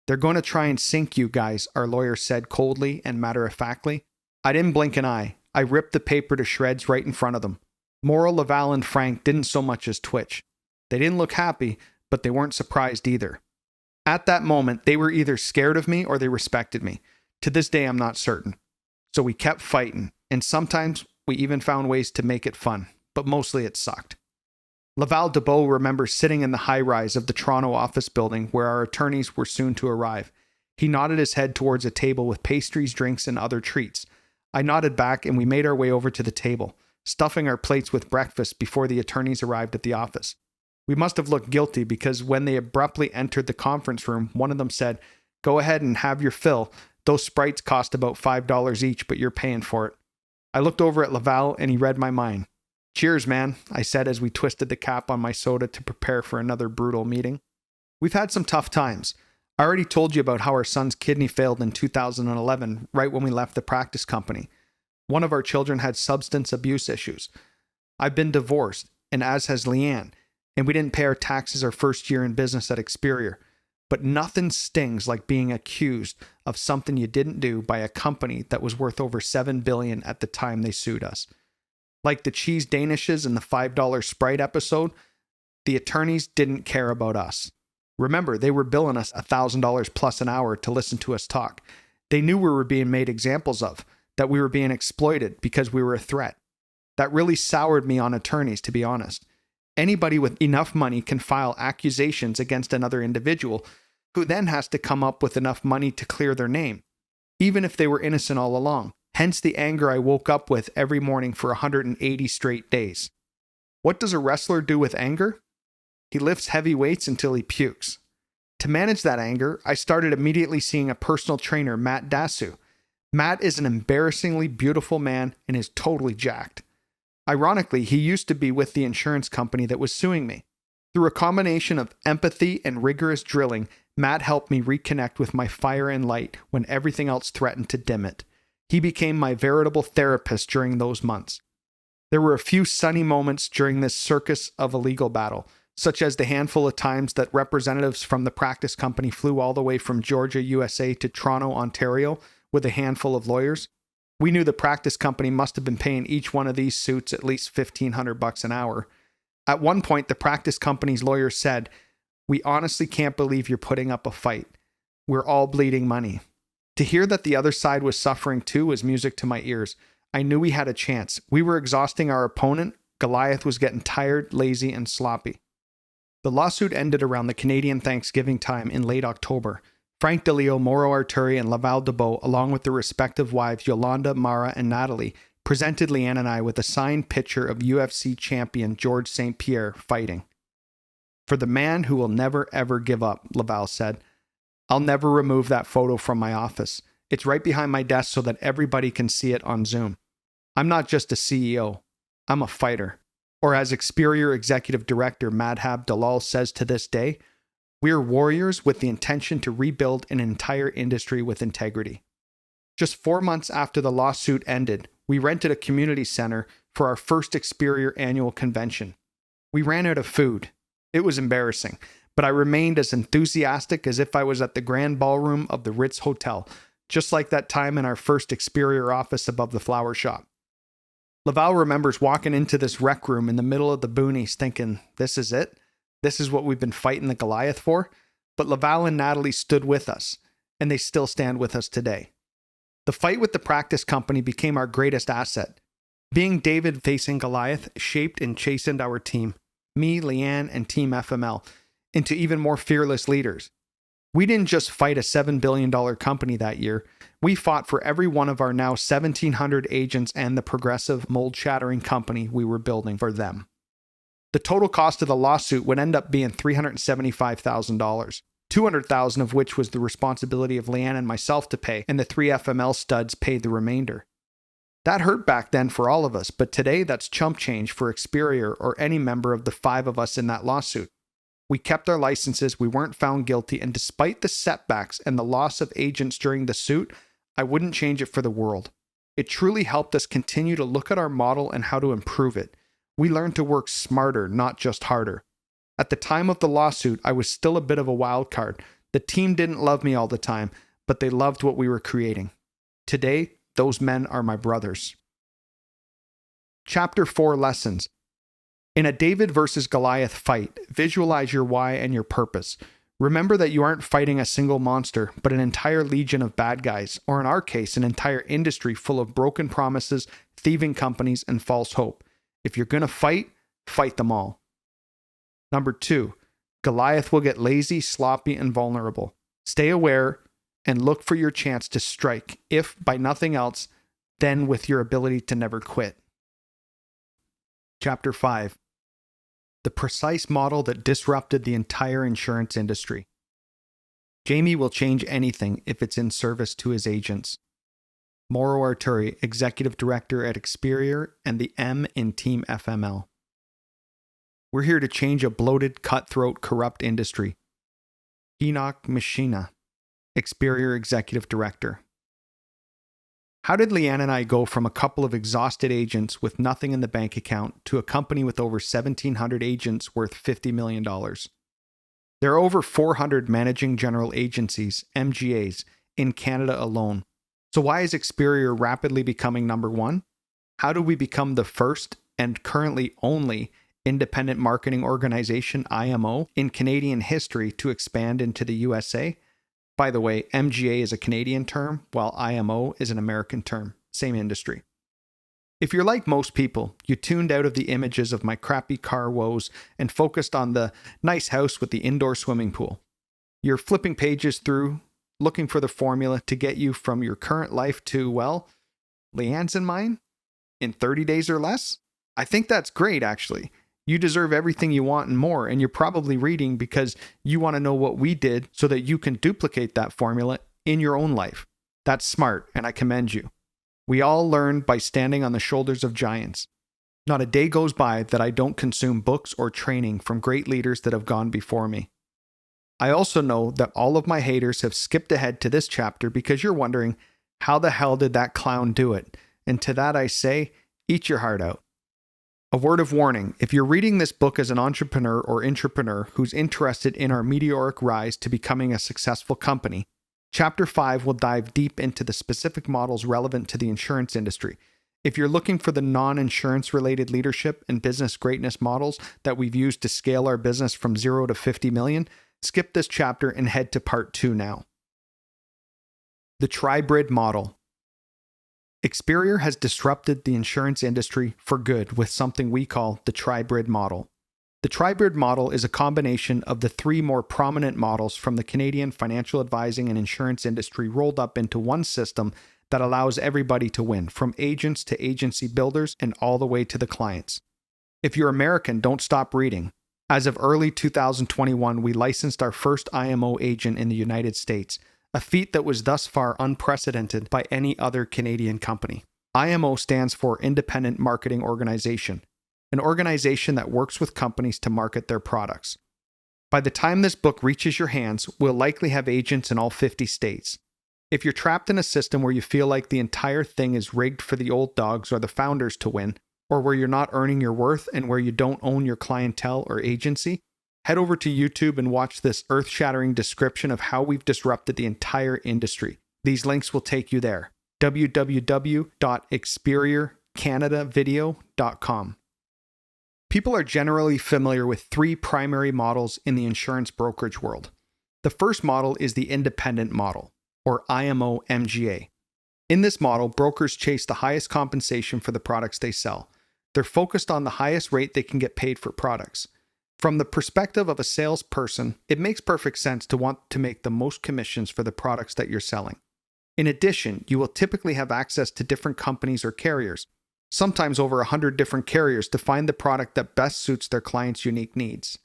"They're going to try and sink you guys," our lawyer said coldly and matter-of-factly. I didn't blink an eye. I ripped the paper to shreds right in front of them. Mauro, Laval, and Frank didn't so much as twitch. They didn't look happy, but they weren't surprised either. At that moment, they were either scared of me or they respected me. To this day, I'm not certain. So we kept fighting, and sometimes we even found ways to make it fun, but mostly it sucked. Laval Dubois remembers sitting in the high-rise of the Toronto office building where our attorneys were soon to arrive. He nodded his head towards a table with pastries, drinks, and other treats. I nodded back and we made our way over to the table, stuffing our plates with breakfast before the attorneys arrived at the office. We must have looked guilty because when they abruptly entered the conference room, one of them said, "Go ahead and have your fill. Those Sprites cost about $5 each, but you're paying for it." I looked over at Laval and he read my mind. "Cheers, man," I said as we twisted the cap on my soda to prepare for another brutal meeting. We've had some tough times. I already told you about how our son's kidney failed in 2011, right when we left the practice company. One of our children had substance abuse issues. I've been divorced, and as has Leanne, and we didn't pay our taxes our first year in business at Experior. But nothing stings like being accused of something you didn't do by a company that was worth over $7 billion at the time they sued us. Like the cheese danishes in the $5 Sprite episode, the attorneys didn't care about us. Remember, they were billing us $1,000 plus an hour to listen to us talk. They knew we were being made examples of, that we were being exploited because we were a threat. That really soured me on attorneys, to be honest. Anybody with enough money can file accusations against another individual who then has to come up with enough money to clear their name, even if they were innocent all along. Hence the anger I woke up with every morning for 180 straight days. What does a wrestler do with anger? He lifts heavy weights until he pukes. To manage that anger, I started immediately seeing a personal trainer, Matt Dasu. Matt is an embarrassingly beautiful man and is totally jacked. Ironically, he used to be with the insurance company that was suing me. Through a combination of empathy and rigorous drilling, Matt helped me reconnect with my fire and light when everything else threatened to dim it. He became my veritable therapist during those months. There were a few sunny moments during this circus of a legal battle, such as the handful of times that representatives from the practice company flew all the way from Georgia, USA to Toronto, Ontario with a handful of lawyers. We knew the practice company must have been paying each one of these suits at least $1,500 an hour. At one point, the practice company's lawyer said, "We honestly can't believe you're putting up a fight. We're all bleeding money." To hear that the other side was suffering too was music to my ears. I knew we had a chance. We were exhausting our opponent. Goliath was getting tired, lazy, and sloppy. The lawsuit ended around the Canadian Thanksgiving time in late October. Frank DeLeo, Mauro Arturi, and Laval Debeau, along with their respective wives Yolanda, Mara, and Natalie, presented Leanne and I with a signed picture of UFC champion George St. Pierre fighting. "For the man who will never ever give up," Laval said. "I'll never remove that photo from my office. It's right behind my desk so that everybody can see it on Zoom. I'm not just a CEO. I'm a fighter." Or as Experior Executive Director Madhab Dalal says to this day, "We're warriors with the intention to rebuild an entire industry with integrity." Just 4 months after the lawsuit ended, we rented a community center for our first Experior annual convention. We ran out of food. It was embarrassing, but I remained as enthusiastic as if I was at the grand ballroom of the Ritz Hotel, just like that time in our first Experior office above the flower shop. Laval remembers walking into this rec room in the middle of the boonies thinking, "This is it? This is what we've been fighting the Goliath for?" But Laval and Natalie stood with us, and they still stand with us today. The fight with the practice company became our greatest asset. Being David facing Goliath shaped and chastened our team, me, Leanne, and Team FML, into even more fearless leaders. We didn't just fight a $7 billion company that year. We fought for every one of our now 1,700 agents and the progressive, mold-shattering company we were building for them. The total cost of the lawsuit would end up being $375,000, $200,000 of which was the responsibility of Leanne and myself to pay, and the 3 FML studs paid the remainder. That hurt back then for all of us, but today that's chump change for Experior or any member of the 5 of us in that lawsuit. We kept our licenses, we weren't found guilty, and despite the setbacks and the loss of agents during the suit, I wouldn't change it for the world. It truly helped us continue to look at our model and how to improve it. We learned to work smarter, not just harder. At the time of the lawsuit, I was still a bit of a wild card. The team didn't love me all the time, but they loved what we were creating. Today, those men are my brothers. Chapter 4 Lessons. In a David versus Goliath fight, visualize your why and your purpose. Remember that you aren't fighting a single monster, but an entire legion of bad guys, or in our case, an entire industry full of broken promises, thieving companies, and false hope. If you're going to fight, fight them all. Number 2, Goliath will get lazy, sloppy, and vulnerable. Stay aware and look for your chance to strike, if by nothing else, then with your ability to never quit. Chapter 5. The precise model that disrupted the entire insurance industry. Jamie will change anything if it's in service to his agents. Mauro Arturi, Executive Director at Experior and the M in Team FML. We're here to change a bloated, cutthroat, corrupt industry. Enoch Machina, Experior Executive Director. How did Leanne and I go from a couple of exhausted agents with nothing in the bank account to a company with over 1,700 agents worth $50 million? There are over 400 managing general agencies, MGAs, in Canada alone. So why is Experior rapidly becoming number 1? How do we become the first and currently only independent marketing organization, IMO, in Canadian history to expand into the USA? By the way, MGA is a Canadian term, while IMO is an American term. Same industry. If you're like most people, you tuned out of the images of my crappy car woes and focused on the nice house with the indoor swimming pool. You're flipping pages through, looking for the formula to get you from your current life to, well, Leanne's and mine? In 30 days or less? I think that's great, actually. You deserve everything you want and more, and you're probably reading because you want to know what we did so that you can duplicate that formula in your own life. That's smart, and I commend you. We all learn by standing on the shoulders of giants. Not a day goes by that I don't consume books or training from great leaders that have gone before me. I also know that all of my haters have skipped ahead to this chapter because you're wondering, how the hell did that clown do it? And to that I say, eat your heart out. A word of warning, if you're reading this book as an entrepreneur or intrapreneur who's interested in our meteoric rise to becoming a successful company, Chapter 5 will dive deep into the specific models relevant to the insurance industry. If you're looking for the non-insurance related leadership and business greatness models that we've used to scale our business from 0 to 50 million, skip this chapter and head to part 2 now. The Tribrid Model. Experior has disrupted the insurance industry for good with something we call the Tribrid Model. The Tribrid Model is a combination of the 3 more prominent models from the Canadian financial advising and insurance industry rolled up into one system that allows everybody to win, from agents to agency builders and all the way to the clients. If you're American, don't stop reading. As of early 2021, we licensed our first IMO agent in the United States, a feat that was thus far unprecedented by any other Canadian company. IMO stands for Independent Marketing Organization, an organization that works with companies to market their products. By the time this book reaches your hands, we'll likely have agents in all 50 states. If you're trapped in a system where you feel like the entire thing is rigged for the old dogs or the founders to win, or where you're not earning your worth and where you don't own your clientele or agency, head over to YouTube and watch this earth-shattering description of how we've disrupted the entire industry. These links will take you there. www.experiorcanadavideo.com. People are generally familiar with 3 primary models in the insurance brokerage world. The first model is the independent model, or IMO MGA. In this model, brokers chase the highest compensation for the products they sell. They're focused on the highest rate they can get paid for products. From the perspective of a salesperson, it makes perfect sense to want to make the most commissions for the products that you're selling. In addition, you will typically have access to different companies or carriers, sometimes over 100 different carriers, to find the product that best suits their clients' unique needs.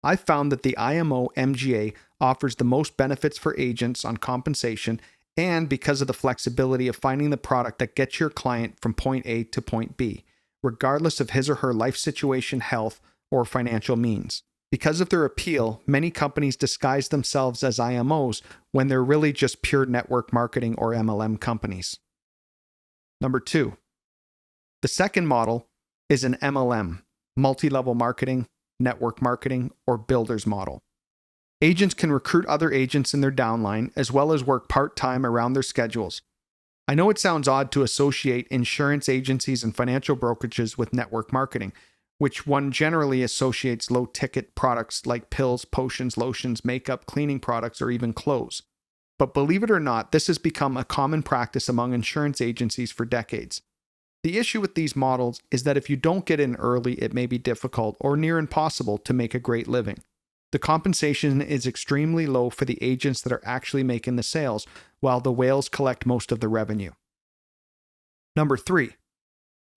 I've found that the IMO MGA offers the most benefits for agents on compensation and because of the flexibility of finding the product that gets your client from point A to point B, regardless of his or her life situation, health, or financial means. Because of their appeal, many companies disguise themselves as IMOs when they're really just pure network marketing or MLM companies. Number 2. The second model is an MLM, multi-level marketing, network marketing, or builders model. Agents can recruit other agents in their downline as well as work part-time around their schedules. I know it sounds odd to associate insurance agencies and financial brokerages with network marketing, which one generally associates low-ticket products like pills, potions, lotions, makeup, cleaning products, or even clothes. But believe it or not, this has become a common practice among insurance agencies for decades. The issue with these models is that if you don't get in early, it may be difficult or near impossible to make a great living. The compensation is extremely low for the agents that are actually making the sales, while the whales collect most of the revenue. Number 3.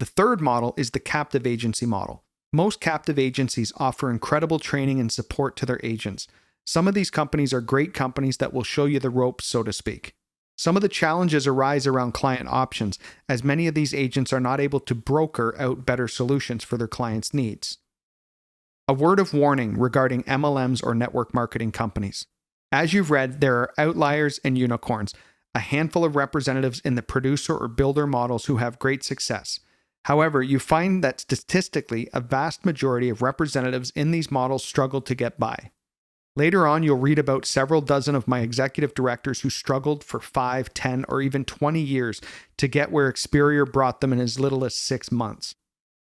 The third model is the captive agency model. Most captive agencies offer incredible training and support to their agents. Some of these companies are great companies that will show you the ropes, so to speak. Some of the challenges arise around client options, as many of these agents are not able to broker out better solutions for their clients' needs. A word of warning regarding MLMs or network marketing companies. As you've read, there are outliers and unicorns, a handful of representatives in the producer or builder models who have great success. However, you find that statistically, a vast majority of representatives in these models struggle to get by. Later on, you'll read about several dozen of my executive directors who struggled for 5, 10, or even 20 years to get where Experior brought them in as little as 6 months.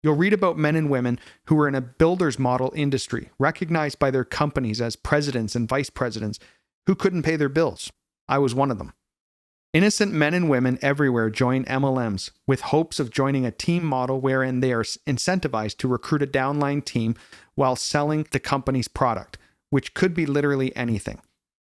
You'll read about men and women who were in a builder's model industry, recognized by their companies as presidents and vice presidents, who couldn't pay their bills. I was one of them. Innocent men and women everywhere join MLMs with hopes of joining a team model wherein they are incentivized to recruit a downline team while selling the company's product, which could be literally anything.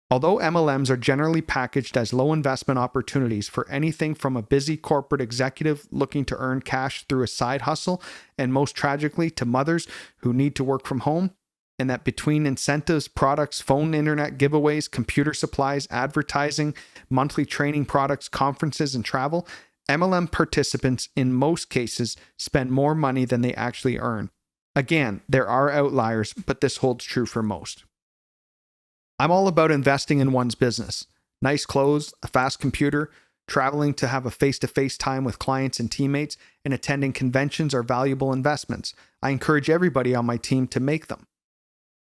Although MLMs are generally packaged as low investment opportunities for anything from a busy corporate executive looking to earn cash through a side hustle, and most tragically to mothers who need to work from home, and that between incentives, products, phone, internet giveaways, computer supplies, advertising, monthly training products, conferences, and travel, MLM participants in most cases spend more money than they actually earn. Again, there are outliers, but this holds true for most. I'm all about investing in one's business. Nice clothes, a fast computer, traveling to have a face-to-face time with clients and teammates, and attending conventions are valuable investments. I encourage everybody on my team to make them.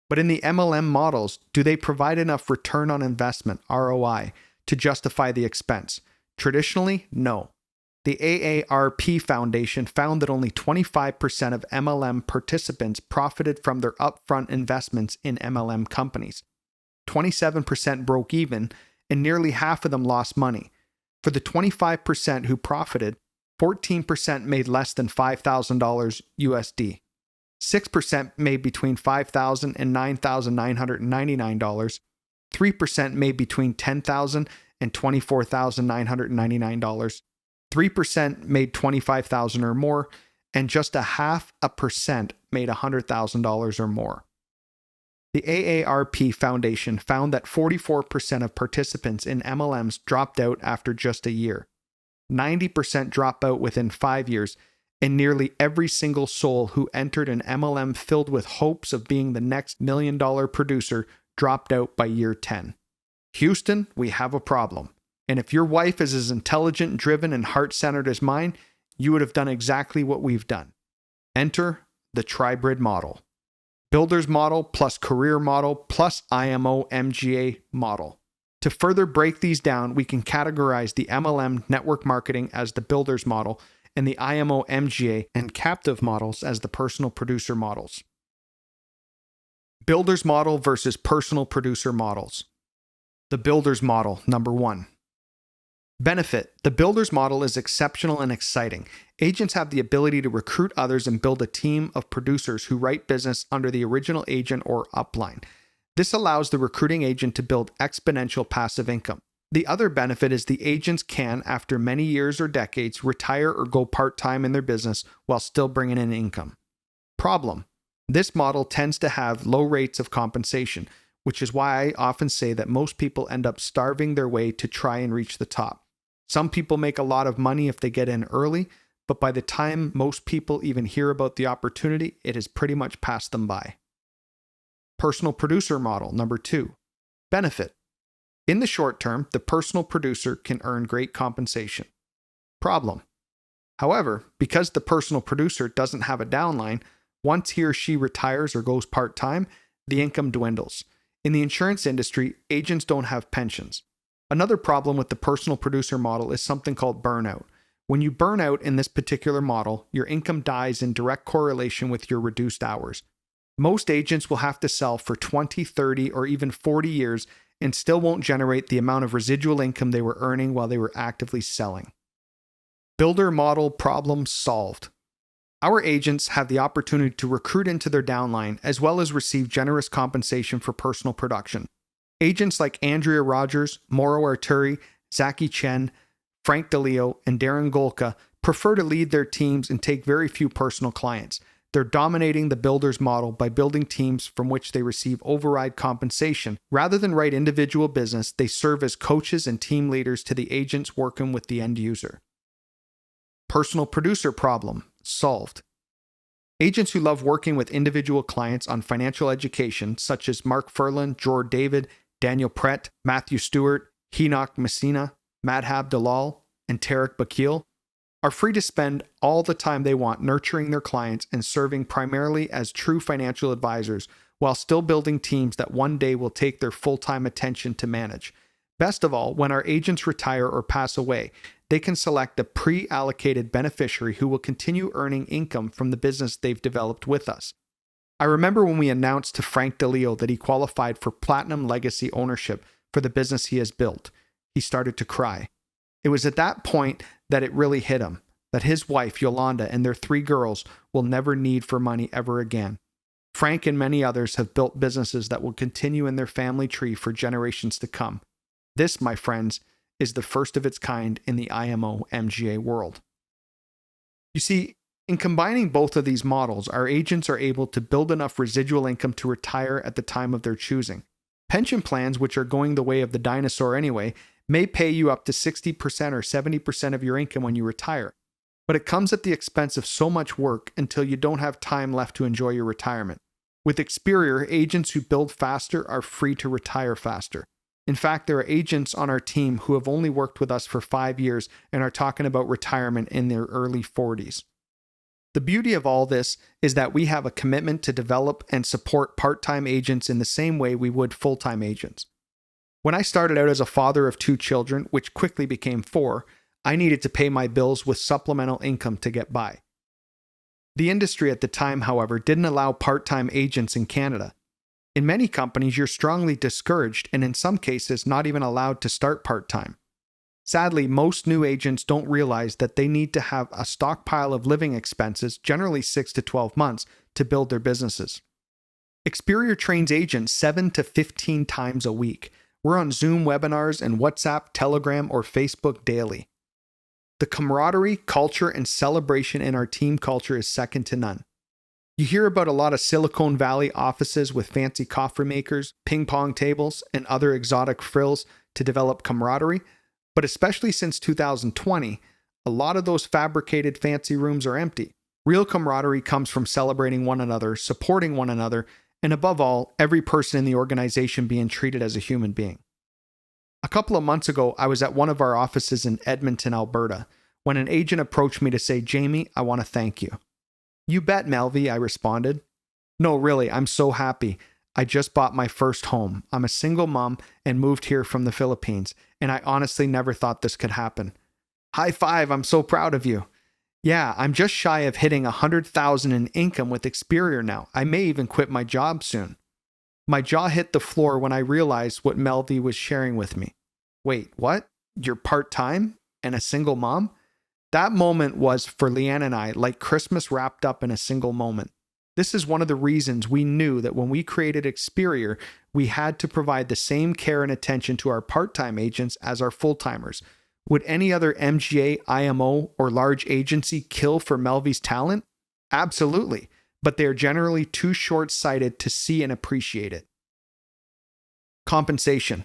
But in the MLM models, do they provide enough return on investment, ROI, to justify the expense? Traditionally, no. The AARP Foundation found that only 25% of MLM participants profited from their upfront investments in MLM companies. 27% broke even, and nearly half of them lost money. For the 25% who profited, 14% made less than $5,000 USD. 6% made between $5,000 and $9,999. 3% made between $10,000 and $24,999. 3% made $25,000 or more, and just 0.5% made $100,000 or more. The AARP Foundation found that 44% of participants in MLMs dropped out after just a year. 90% drop out within 5 years, and nearly every single soul who entered an MLM filled with hopes of being the next $1 million producer dropped out by year 10. Houston, we have a problem. And if your wife is as intelligent, driven, and heart-centered as mine, you would have done exactly what we've done. Enter the Tribrid model. Builder's model plus career model plus IMO MGA model. To further break these down, we can categorize the MLM network marketing as the builder's model and the IMO MGA and captive models as the personal producer models. Builder's model versus personal producer models. The builder's model, number 1. Benefit. The builder's model is exceptional and exciting. Agents have the ability to recruit others and build a team of producers who write business under the original agent or upline. This allows the recruiting agent to build exponential passive income. The other benefit is the agents can, after many years or decades, retire or go part-time in their business while still bringing in income. Problem. This model tends to have low rates of compensation, which is why I often say that most people end up starving their way to try and reach the top. Some people make a lot of money if they get in early, but by the time most people even hear about the opportunity, it has pretty much passed them by. Personal producer model, number 2. Benefit. In the short term, the personal producer can earn great compensation. Problem. However, because the personal producer doesn't have a downline, once he or she retires or goes part-time, the income dwindles. In the insurance industry, agents don't have pensions. Another problem with the personal producer model is something called burnout. When you burn out in this particular model, your income dies in direct correlation with your reduced hours. Most agents will have to sell for 20, 30, or even 40 years and still won't generate the amount of residual income they were earning while they were actively selling. Builder model problem solved. Our agents have the opportunity to recruit into their downline as well as receive generous compensation for personal production. Agents like Andrea Rogers, Mauro Arturi, Zaki Chen, Frank DeLeo, and Darren Golka prefer to lead their teams and take very few personal clients. They're dominating the builder's model by building teams from which they receive override compensation. Rather than write individual business, they serve as coaches and team leaders to the agents working with the end user. Personal producer problem solved. Agents who love working with individual clients on financial education, such as Mark Furlan, Jor David, Daniel Prett, Matthew Stewart, Henoch Messina, Madhab Dalal, and Tarek Bakil, are free to spend all the time they want nurturing their clients and serving primarily as true financial advisors while still building teams that one day will take their full-time attention to manage. Best of all, when our agents retire or pass away, they can select a pre-allocated beneficiary who will continue earning income from the business they've developed with us. I remember when we announced to Frank DeLeo that he qualified for Platinum Legacy ownership for the business he has built. He started to cry. It was at that point that it really hit him, that his wife, Yolanda, and their 3 girls will never need for money ever again. Frank and many others have built businesses that will continue in their family tree for generations to come. This, my friends, is the first of its kind in the IMO MGA world. You see, In combining both of these models, our agents are able to build enough residual income to retire at the time of their choosing. Pension plans, which are going the way of the dinosaur anyway, may pay you up to 60% or 70% of your income when you retire, but it comes at the expense of so much work until you don't have time left to enjoy your retirement. With Experior, agents who build faster are free to retire faster. In fact, there are agents on our team who have only worked with us for 5 years and are talking about retirement in their early 40s. The beauty of all this is that we have a commitment to develop and support part-time agents in the same way we would full-time agents. When I started out as a father of 2 children, which quickly became 4, I needed to pay my bills with supplemental income to get by. The industry at the time, however, didn't allow part-time agents in Canada. In many companies, you're strongly discouraged and in some cases not even allowed to start part-time. Sadly, most new agents don't realize that they need to have a stockpile of living expenses, generally 6 to 12 months, to build their businesses. Experior trains agents 7 to 15 times a week. We're on Zoom webinars and WhatsApp, Telegram, or Facebook daily. The camaraderie, culture, and celebration in our team culture is second to none. You hear about a lot of Silicon Valley offices with fancy coffee makers, ping pong tables, and other exotic frills to develop camaraderie, but especially since 2020, a lot of those fabricated fancy rooms are empty. Real camaraderie comes from celebrating one another, supporting one another, and above all, every person in the organization being treated as a human being. A couple of months ago, I was at one of our offices in Edmonton, Alberta, when an agent approached me to say, "Jamie, I want to thank you." "You bet, Melvie," I responded. "No, really, I'm so happy. I just bought my first home. I'm a single mom and moved here from the Philippines, and I honestly never thought this could happen." "High five, I'm so proud of you." "Yeah, I'm just shy of hitting $100,000 in income with Experior now. I may even quit my job soon." My jaw hit the floor when I realized what Melvie was sharing with me. "Wait, what? You're part-time and a single mom?" That moment was, for Leanne and I, like Christmas wrapped up in a single moment. This is one of the reasons we knew that when we created Experior, we had to provide the same care and attention to our part-time agents as our full-timers. Would any other MGA, IMO, or large agency kill for Melvie's talent? Absolutely, but they are generally too short-sighted to see and appreciate it. Compensation.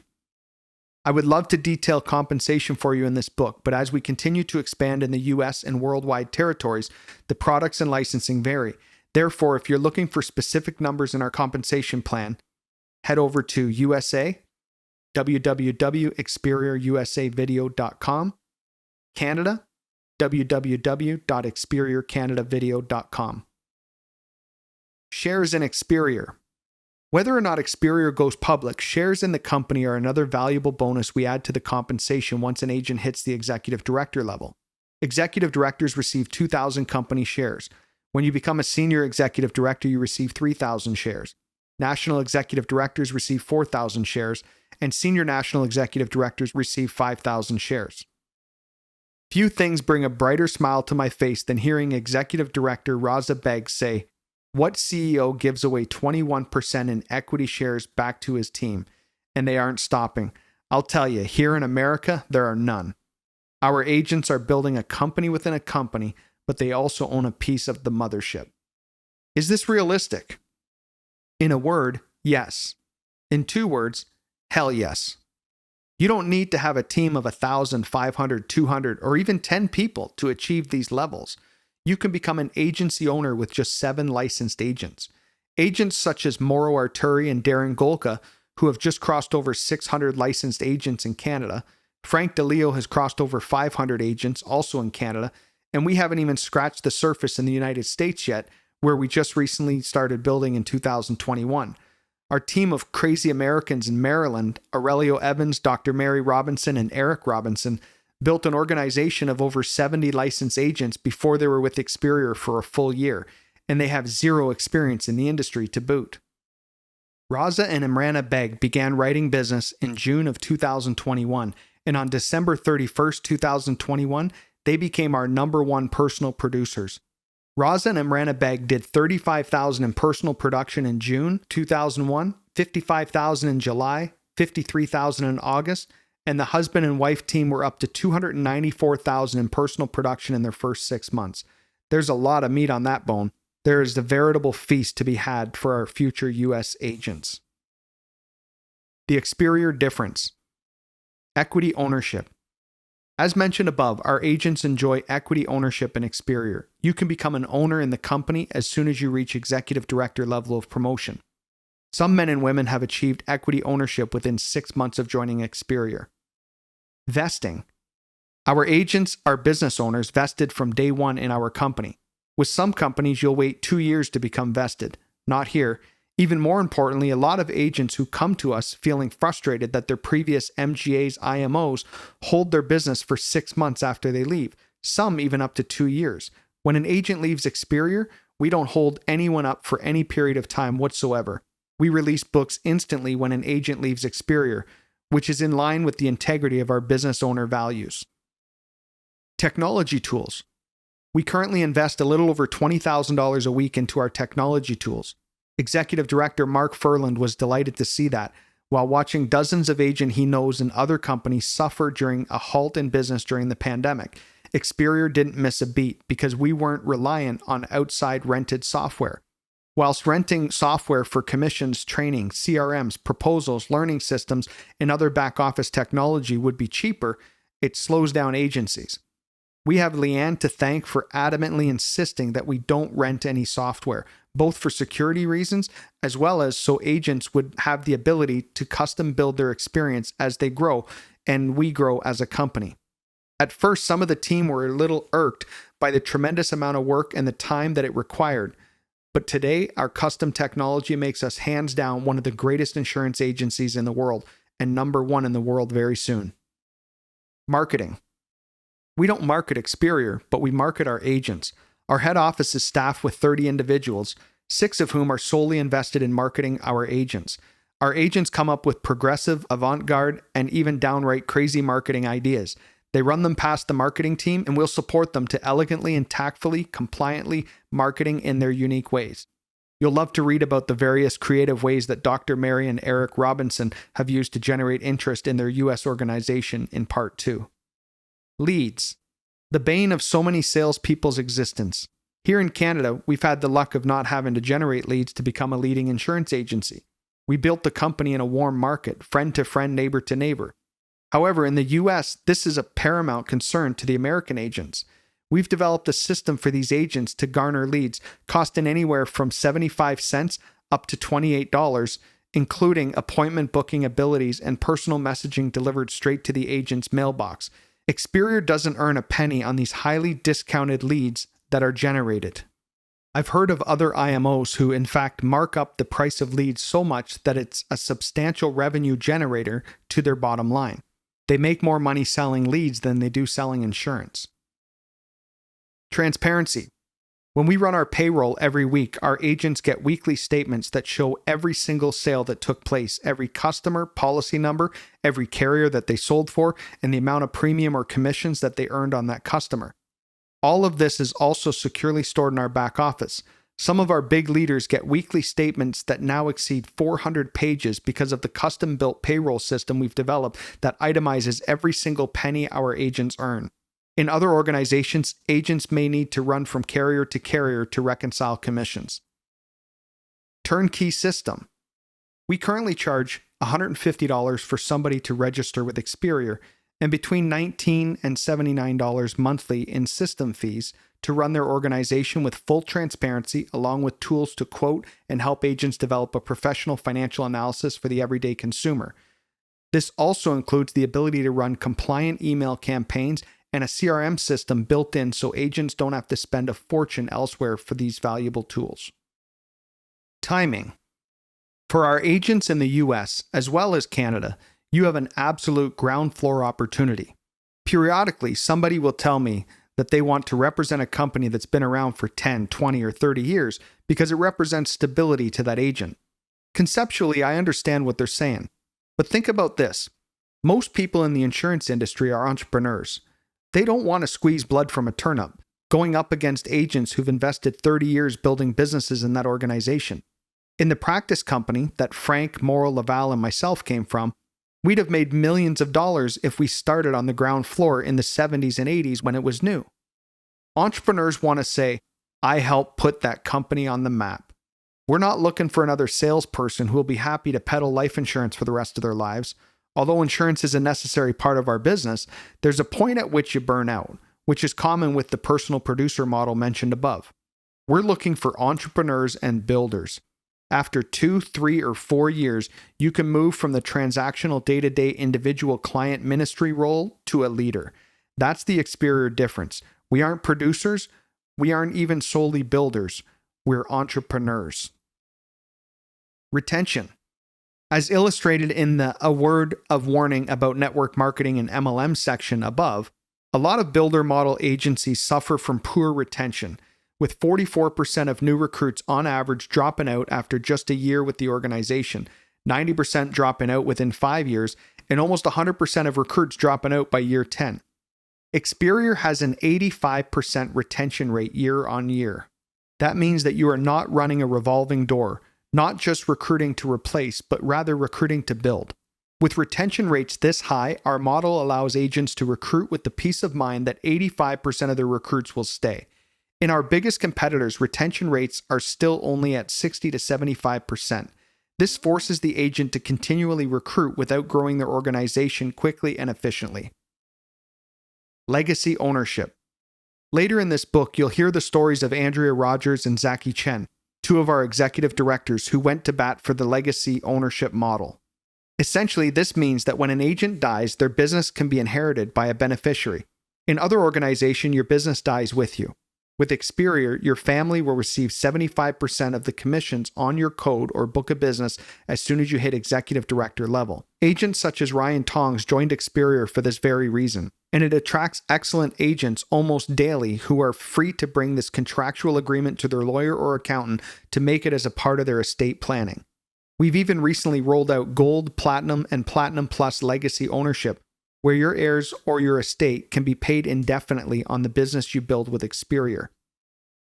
I would love to detail compensation for you in this book, but as we continue to expand in the US and worldwide territories, the products and licensing vary. Therefore, if you're looking for specific numbers in our compensation plan, head over to USA, www.experiorUSAvideo.com, Canada, www.experiorcanadavideo.com. Shares in Experior. Whether or not Experior goes public, shares in the company are another valuable bonus we add to the compensation once an agent hits the executive director level. Executive directors receive 2,000 company shares. When you become a senior executive director, you receive 3,000 shares. National executive directors receive 4,000 shares, and senior national executive directors receive 5,000 shares. Few things bring a brighter smile to my face than hearing executive director Raza Beg say, "What CEO gives away 21% in equity shares back to his team?" And they aren't stopping. I'll tell you, here in America, there are none. Our agents are building a company within a company, but they also own a piece of the mothership. Is this realistic? In a word, yes. In 2 words, hell yes. You don't need to have a team of 1,000, 500, 200, or even 10 people to achieve these levels. You can become an agency owner with just 7 licensed agents. Agents such as Mauro Arturi and Darren Golka, who have just crossed over 600 licensed agents in Canada. Frank DeLeo has crossed over 500 agents, also in Canada. And we haven't even scratched the surface in the United States yet, where we just recently started building in 2021. Our team of crazy Americans in Maryland, Aurelio Evans, Dr. Mary Robinson, and Eric Robinson, built an organization of over 70 licensed agents before they were with Experior for a full year, and they have 0 experience in the industry to boot. Raza and Imrana Beg began writing business in June of 2021, and on December 31st, 2021, they became our #1 personal producers. Raza and Imrana Beg did $35,000 in personal production in June 2001, $55,000 in July, $53,000 in August, and the husband and wife team were up to $294,000 in personal production in their first 6 months. There's a lot of meat on that bone. There is a veritable feast to be had for our future U.S. agents. The Experior difference. Equity ownership. As mentioned above, our agents enjoy equity ownership in Experior. You can become an owner in the company as soon as you reach executive director level of promotion. Some men and women have achieved equity ownership within 6 months of joining Experior. Vesting. Our agents are business owners vested from day one in our company. With some companies, you'll wait 2 years to become vested. Not here. Even more importantly, a lot of agents who come to us feeling frustrated that their previous MGAs, IMOs, hold their business for 6 months after they leave, some even up to 2 years. When an agent leaves Experior, we don't hold anyone up for any period of time whatsoever. We release books instantly when an agent leaves Experior, which is in line with the integrity of our business owner values. Technology tools. We currently invest a little over $20,000 a week into our technology tools. Executive Director Mark Furland was delighted to see that, while watching dozens of agents he knows in other companies suffer during a halt in business during the pandemic. Experior didn't miss a beat because we weren't reliant on outside rented software. Whilst renting software for commissions, training, CRMs, proposals, learning systems, and other back office technology would be cheaper, it slows down agencies. We have Leanne to thank for adamantly insisting that we don't rent any software, both for security reasons as well as so agents would have the ability to custom build their experience as they grow and we grow as a company. At first, some of the team were a little irked by the tremendous amount of work and the time that it required. But today, our custom technology makes us hands down one of the greatest insurance agencies in the world and number one in the world very soon. Marketing. We don't market Experior, but we market our agents. Our head office is staffed with 30 individuals, 6 of whom are solely invested in marketing our agents. Our agents come up with progressive, avant-garde, and even downright crazy marketing ideas. They run them past the marketing team, and we'll support them to elegantly and tactfully, compliantly marketing in their unique ways. You'll love to read about the various creative ways that Dr. Mary and Eric Robinson have used to generate interest in their U.S. organization in Part 2. Leads. The bane of so many salespeople's existence. Here in Canada, we've had the luck of not having to generate leads to become a leading insurance agency. We built the company in a warm market, friend to friend, neighbor to neighbor. However, in the US, this is a paramount concern to the American agents. We've developed a system for these agents to garner leads, costing anywhere from 75 cents up to $28, including appointment booking abilities and personal messaging delivered straight to the agent's mailbox. Experior doesn't earn a penny on these highly discounted leads that are generated. I've heard of other IMOs who in fact mark up the price of leads so much that it's a substantial revenue generator to their bottom line. They make more money selling leads than they do selling insurance. Transparency. When we run our payroll every week, our agents get weekly statements that show every single sale that took place, every customer, policy number, every carrier that they sold for, and the amount of premium or commissions that they earned on that customer. All of this is also securely stored in our back office. Some of our big leaders get weekly statements that now exceed 400 pages because of the custom-built payroll system we've developed that itemizes every single penny our agents earn. In other organizations, agents may need to run from carrier to reconcile commissions. Turnkey system. We currently charge $150 for somebody to register with Experior and between $19 and $79 monthly in system fees to run their organization with full transparency along with tools to quote and help agents develop a professional financial analysis for the everyday consumer. This also includes the ability to run compliant email campaigns and a CRM system built in so agents don't have to spend a fortune elsewhere for these valuable tools. Timing. For our agents in the US, as well as Canada, you have an absolute ground floor opportunity. Periodically, somebody will tell me that they want to represent a company that's been around for 10, 20, or 30 years because it represents stability to that agent. Conceptually, I understand what they're saying. But think about this. Most people in the insurance industry are entrepreneurs. They don't want to squeeze blood from a turnip, going up against agents who've invested 30 years building businesses in that organization. In the practice company that Frank, Morrill, Laval, and myself came from, we'd have made millions of dollars if we started on the ground floor in the 70s and 80s when it was new. Entrepreneurs want to say, I helped put that company on the map. We're not looking for another salesperson who will be happy to peddle life insurance for the rest of their lives. Although insurance is a necessary part of our business, there's a point at which you burn out, which is common with the personal producer model mentioned above. We're looking for entrepreneurs and builders. After 2, 3, or 4 years, you can move from the transactional day-to-day individual client ministry role to a leader. That's the Experior difference. We aren't producers. We aren't even solely builders. We're entrepreneurs. Retention. As illustrated in the A Word of Warning about Network Marketing and MLM section above, a lot of builder model agencies suffer from poor retention, with 44% of new recruits on average dropping out after just a year with the organization, 90% dropping out within 5 years, and almost 100% of recruits dropping out by year 10. Experior has an 85% retention rate year on year. That means that you are not running a revolving door, not just recruiting to replace, but rather recruiting to build. With retention rates this high, our model allows agents to recruit with the peace of mind that 85% of their recruits will stay. In our biggest competitors, retention rates are still only at 60 to 75%. This forces the agent to continually recruit without growing their organization quickly and efficiently. Legacy ownership. Later in this book, you'll hear the stories of Andrea Rogers and Zaki Chen, two of our executive directors who went to bat for the legacy ownership model. Essentially, this means that when an agent dies, their business can be inherited by a beneficiary. In other organizations, your business dies with you. With Experior, your family will receive 75% of the commissions on your code or book of business as soon as you hit executive director level. Agents such as Ryan Tongs joined Experior for this very reason, and it attracts excellent agents almost daily who are free to bring this contractual agreement to their lawyer or accountant to make it as a part of their estate planning. We've even recently rolled out Gold, Platinum, and Platinum Plus legacy ownership, where your heirs or your estate can be paid indefinitely on the business you build with Experior.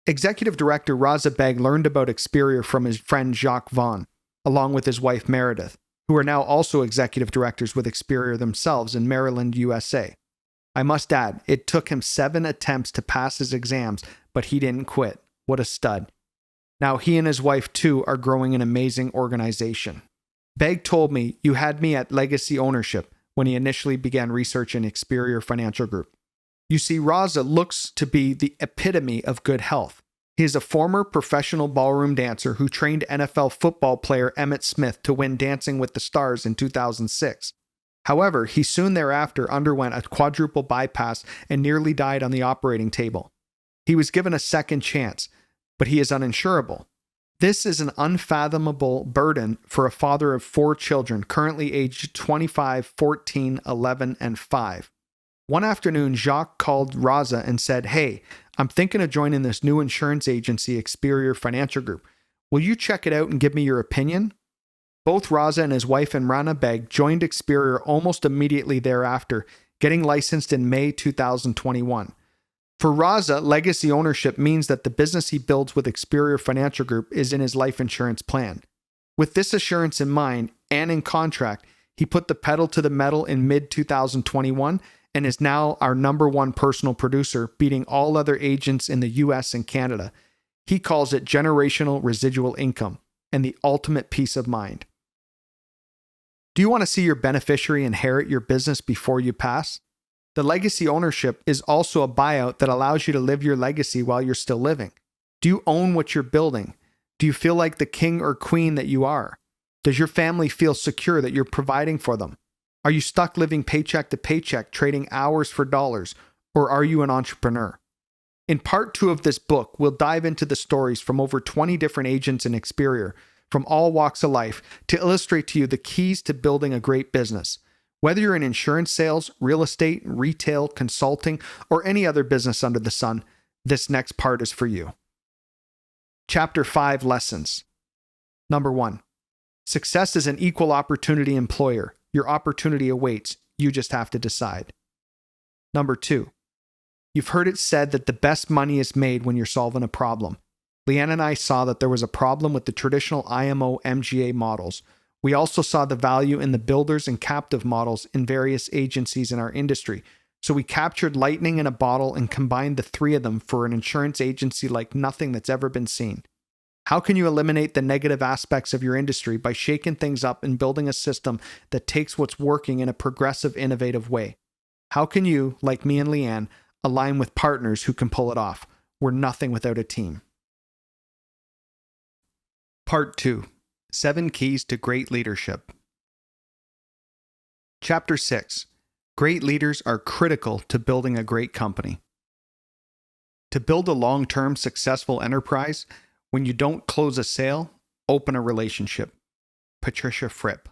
Executive Director Raza Beg learned about Experior from his friend Jacques Vaughn, along with his wife Meredith, who are now also executive directors with Experior themselves in Maryland, USA. I must add, it took him 7 attempts to pass his exams, but he didn't quit. What a stud. Now he and his wife too are growing an amazing organization. Beg told me, "You had me at legacy ownership," when he initially began researching Experior Financial Group. You see, Raza looks to be the epitome of good health. He is a former professional ballroom dancer who trained NFL football player Emmitt Smith to win Dancing with the Stars in 2006. However, he soon thereafter underwent a quadruple bypass and nearly died on the operating table. He was given a second chance, but he is uninsurable. This is an unfathomable burden for a father of 4 children, currently aged 25, 14, 11, and 5. One afternoon, Jacques called Raza and said, "Hey, I'm thinking of joining this new insurance agency, Experior Financial Group. Will you check it out and give me your opinion?" Both Raza and his wife Imrana Beg joined Experior almost immediately thereafter, getting licensed in May 2021. For Raza, legacy ownership means that the business he builds with Experior Financial Group is in his life insurance plan. With this assurance in mind, and in contract, he put the pedal to the metal in mid-2021 and is now our #1 personal producer, beating all other agents in the US and Canada. He calls it generational residual income and the ultimate peace of mind. Do you want to see your beneficiary inherit your business before you pass? The legacy ownership is also a buyout that allows you to live your legacy while you're still living. Do you own what you're building? Do you feel like the king or queen that you are? Does your family feel secure that you're providing for them? Are you stuck living paycheck to paycheck, trading hours for dollars, or are you an entrepreneur? In part 2 of this book, we'll dive into the stories from over 20 different agents in Experior, from all walks of life, to illustrate to you the keys to building a great business. Whether you're in insurance sales, real estate, retail, consulting, or any other business under the sun, this next part is for you. Chapter 5 Lessons. Number 1. Success is an equal opportunity employer. Your opportunity awaits. You just have to decide. Number 2. You've heard it said that the best money is made when you're solving a problem. Leanne and I saw that there was a problem with the traditional IMO MGA models. We also saw the value in the builders and captive models in various agencies in our industry. So we captured lightning in a bottle and combined the three of them for an insurance agency like nothing that's ever been seen. How can you eliminate the negative aspects of your industry by shaking things up and building a system that takes what's working in a progressive, innovative way? How can you, like me and Leanne, align with partners who can pull it off? We're nothing without a team. Part 2. 7 Keys to Great Leadership. Chapter 6. Great leaders are critical to building a great company. To build a long-term successful enterprise, when you don't close a sale, open a relationship. Patricia Fripp.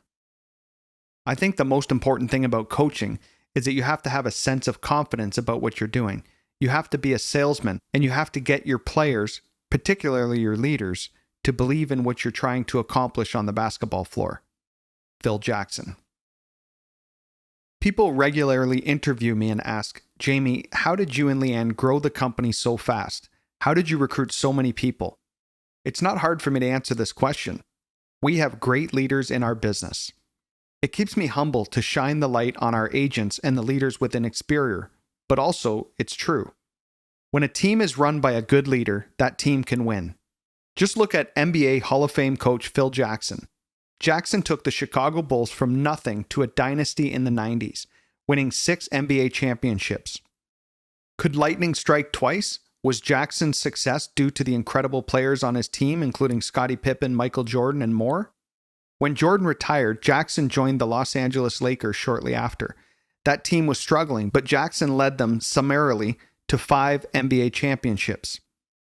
I think the most important thing about coaching is that you have to have a sense of confidence about what you're doing. You have to be a salesman, and you have to get your players, particularly your leaders, to believe in what you're trying to accomplish on the basketball floor. Phil Jackson. People regularly interview me and ask, Jamie, how did you and Leanne grow the company so fast? How did you recruit so many people? It's not hard for me to answer this question. We have great leaders in our business. It keeps me humble to shine the light on our agents and the leaders within Experior, but also it's true. When a team is run by a good leader, that team can win. Just look at NBA Hall of Fame coach Phil Jackson. Jackson took the Chicago Bulls from nothing to a dynasty in the 90s, winning 6 NBA championships. Could lightning strike twice? Was Jackson's success due to the incredible players on his team, including Scottie Pippen, Michael Jordan, and more? When Jordan retired, Jackson joined the Los Angeles Lakers shortly after. That team was struggling, but Jackson led them summarily to 5 NBA championships.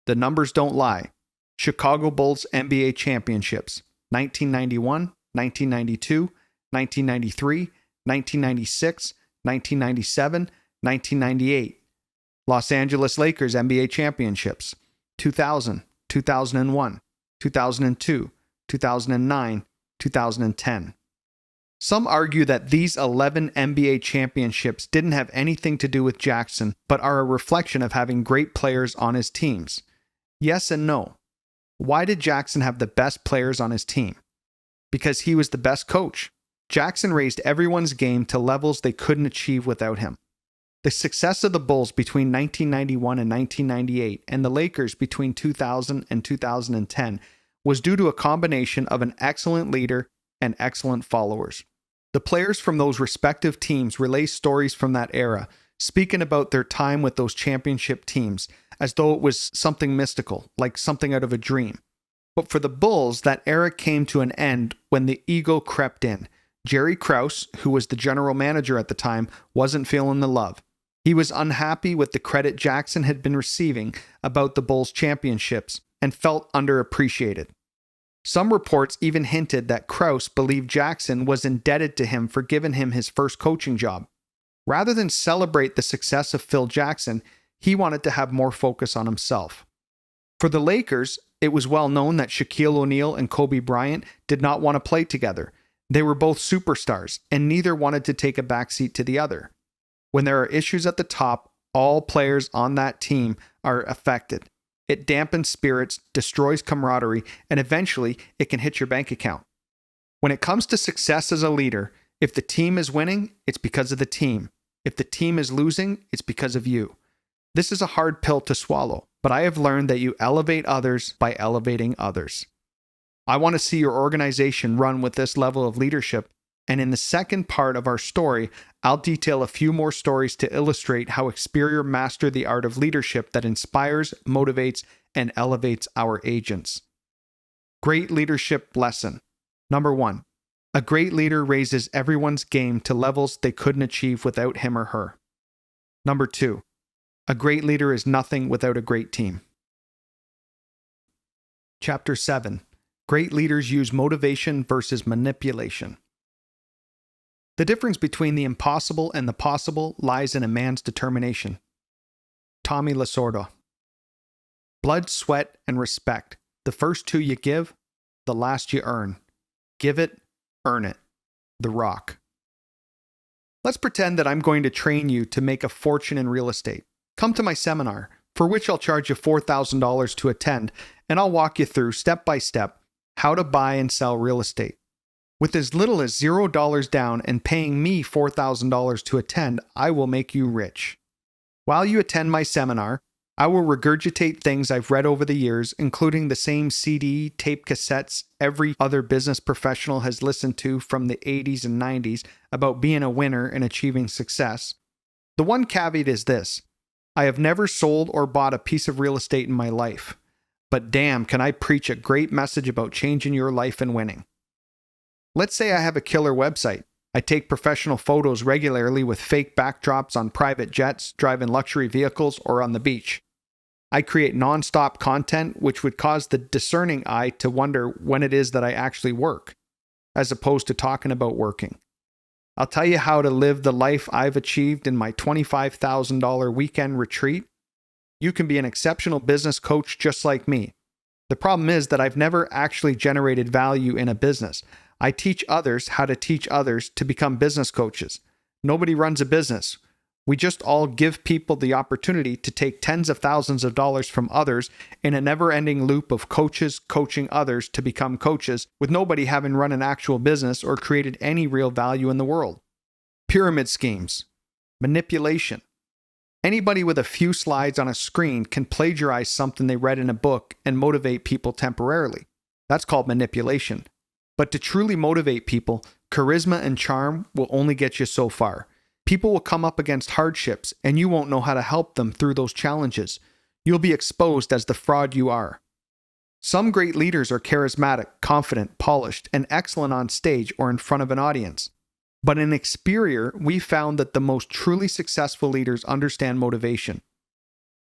The numbers don't lie. Chicago Bulls NBA championships: 1991, 1992, 1993, 1996, 1997, 1998. Los Angeles Lakers NBA championships: 2000, 2001, 2002, 2009, 2010. Some argue that these 11 NBA championships didn't have anything to do with Jackson, but are a reflection of having great players on his teams. Yes and no. Why did Jackson have the best players on his team? Because he was the best coach. Jackson raised everyone's game to levels they couldn't achieve without him. The success of the Bulls between 1991 and 1998 and the Lakers between 2000 and 2010 was due to a combination of an excellent leader and excellent followers. The players from those respective teams relay stories from that era, speaking about their time with those championship teams as though it was something mystical, like something out of a dream. But for the Bulls, that era came to an end when the ego crept in. Jerry Krause, who was the general manager at the time, wasn't feeling the love. He was unhappy with the credit Jackson had been receiving about the Bulls' championships and felt underappreciated. Some reports even hinted that Krause believed Jackson was indebted to him for giving him his first coaching job. Rather than celebrate the success of Phil Jackson, he wanted to have more focus on himself. For the Lakers, it was well known that Shaquille O'Neal and Kobe Bryant did not want to play together. They were both superstars, and neither wanted to take a backseat to the other. When there are issues at the top, all players on that team are affected. It dampens spirits, destroys camaraderie, and eventually it can hit your bank account. When it comes to success as a leader, if the team is winning, it's because of the team. If the team is losing, it's because of you. This is a hard pill to swallow, but I have learned that you elevate others by elevating others. I want to see your organization run with this level of leadership, and in the second part of our story, I'll detail a few more stories to illustrate how Experior mastered the art of leadership that inspires, motivates, and elevates our agents. Great leadership lesson. Number 1. A great leader raises everyone's game to levels they couldn't achieve without him or her. Number 2. A great leader is nothing without a great team. Chapter 7. Great leaders use motivation versus manipulation. The difference between the impossible and the possible lies in a man's determination. Tommy Lasorda. Blood, sweat, and respect. The first 2 you give, the last you earn. Give it, earn it. The Rock. Let's pretend that I'm going to train you to make a fortune in real estate. Come to my seminar, for which I'll charge you $4,000 to attend, and I'll walk you through step by step how to buy and sell real estate. With as little as $0 down and paying me $4,000 to attend, I will make you rich. While you attend my seminar, I will regurgitate things I've read over the years, including the same CD, tape cassettes every other business professional has listened to from the 80s and 90s about being a winner and achieving success. The one caveat is this: I have never sold or bought a piece of real estate in my life. But damn, can I preach a great message about changing your life and winning. Let's say I have a killer website. I take professional photos regularly with fake backdrops on private jets, driving luxury vehicles, or on the beach. I create non-stop content which would cause the discerning eye to wonder when it is that I actually work, as opposed to talking about working. I'll tell you how to live the life I've achieved in my $25,000 weekend retreat. You can be an exceptional business coach just like me. The problem is that I've never actually generated value in a business. I teach others how to teach others to become business coaches. Nobody runs a business. We just all give people the opportunity to take tens of thousands of dollars from others in a never-ending loop of coaches coaching others to become coaches, with nobody having run an actual business or created any real value in the world. Pyramid schemes. Manipulation. Anybody with a few slides on a screen can plagiarize something they read in a book and motivate people temporarily. That's called manipulation. But to truly motivate people, charisma and charm will only get you so far. People will come up against hardships, and you won't know how to help them through those challenges. You'll be exposed as the fraud you are. Some great leaders are charismatic, confident, polished, and excellent on stage or in front of an audience. But in Experior, we found that the most truly successful leaders understand motivation.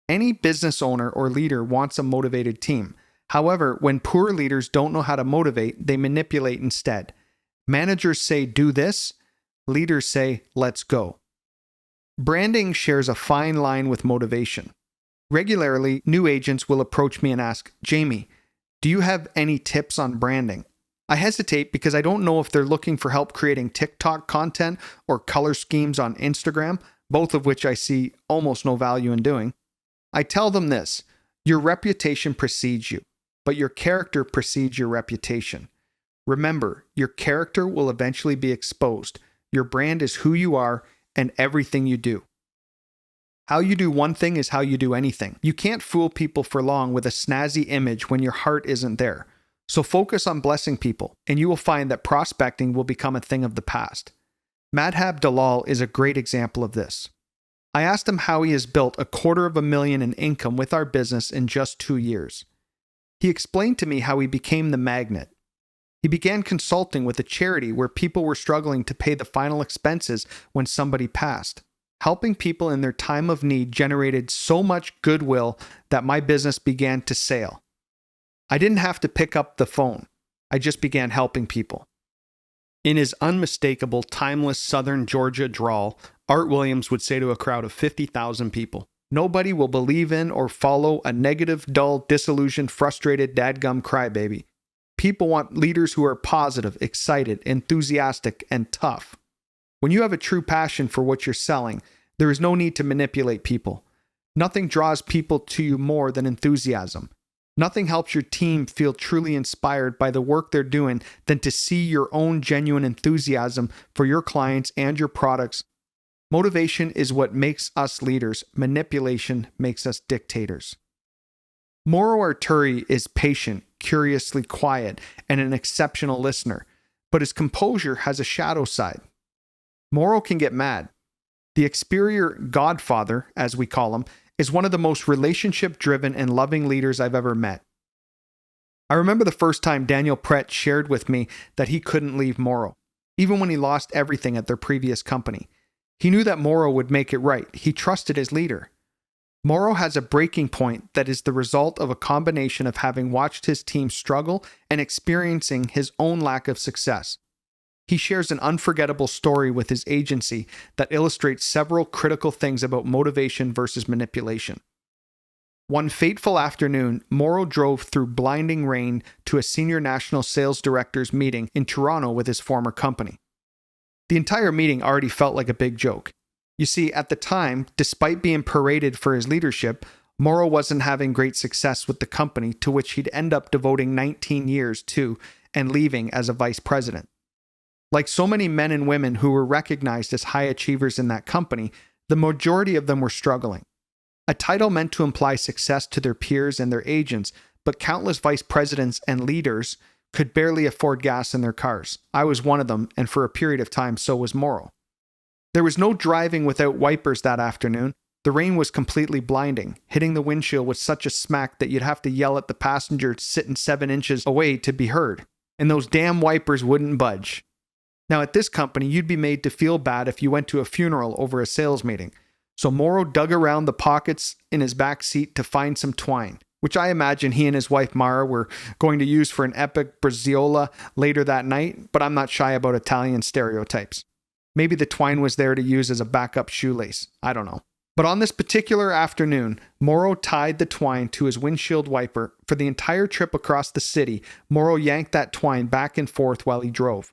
Any business owner or leader wants a motivated team. However, when poor leaders don't know how to motivate, they manipulate instead. Managers say, "Do this." Leaders say, "Let's go." Branding shares a fine line with motivation. Regularly, new agents will approach me and ask, "Jamie, do you have any tips on branding?" I hesitate because I don't know if they're looking for help creating TikTok content or color schemes on Instagram, both of which I see almost no value in doing. I tell them this: your reputation precedes you, but your character precedes your reputation. Remember, your character will eventually be exposed. Your brand is who you are and everything you do. How you do one thing is how you do anything. You can't fool people for long with a snazzy image when your heart isn't there. So focus on blessing people, and you will find that prospecting will become a thing of the past. Madhab Dalal is a great example of this. I asked him how he has built $250,000 in income with our business in just 2 years. He explained to me how he became the magnet. He began consulting with a charity where people were struggling to pay the final expenses when somebody passed. Helping people in their time of need generated so much goodwill that my business began to sail. I didn't have to pick up the phone. I just began helping people. In his unmistakable, timeless Southern Georgia drawl, Art Williams would say to a crowd of 50,000 people, "Nobody will believe in or follow a negative, dull, disillusioned, frustrated, dadgum crybaby. People want leaders who are positive, excited, enthusiastic, and tough." When you have a true passion for what you're selling, there is no need to manipulate people. Nothing draws people to you more than enthusiasm. Nothing helps your team feel truly inspired by the work they're doing than to see your own genuine enthusiasm for your clients and your products. Motivation is what makes us leaders. Manipulation makes us dictators. Mauro Arturi is patient, curiously quiet, and an exceptional listener, but his composure has a shadow side. Mauro can get mad. The Experior Godfather, as we call him, is one of the most relationship-driven and loving leaders I've ever met. I remember the first time Daniel Prickett shared with me that he couldn't leave Mauro, even when he lost everything at their previous company. He knew that Mauro would make it right. He trusted his leader. Mauro has a breaking point that is the result of a combination of having watched his team struggle and experiencing his own lack of success. He shares an unforgettable story with his agency that illustrates several critical things about motivation versus manipulation. One fateful afternoon, Mauro drove through blinding rain to a senior national sales director's meeting in Toronto with his former company. The entire meeting already felt like a big joke. You see, at the time, despite being paraded for his leadership, Mauro wasn't having great success with the company to which he'd end up devoting 19 years to and leaving as a vice president. Like so many men and women who were recognized as high achievers in that company, the majority of them were struggling. A title meant to imply success to their peers and their agents, but countless vice presidents and leaders could barely afford gas in their cars. I was one of them, and for a period of time, so was Morrow. There was no driving without wipers that afternoon. The rain was completely blinding, hitting the windshield with such a smack that you'd have to yell at the passenger sitting 7 inches away to be heard. And those damn wipers wouldn't budge. Now at this company, you'd be made to feel bad if you went to a funeral over a sales meeting. So Morrow dug around the pockets in his back seat to find some twine, which I imagine he and his wife Mara were going to use for an epic Braziola later that night, but I'm not shy about Italian stereotypes. Maybe the twine was there to use as a backup shoelace. I don't know. But on this particular afternoon, Morrow tied the twine to his windshield wiper. For the entire trip across the city, Morrow yanked that twine back and forth while he drove.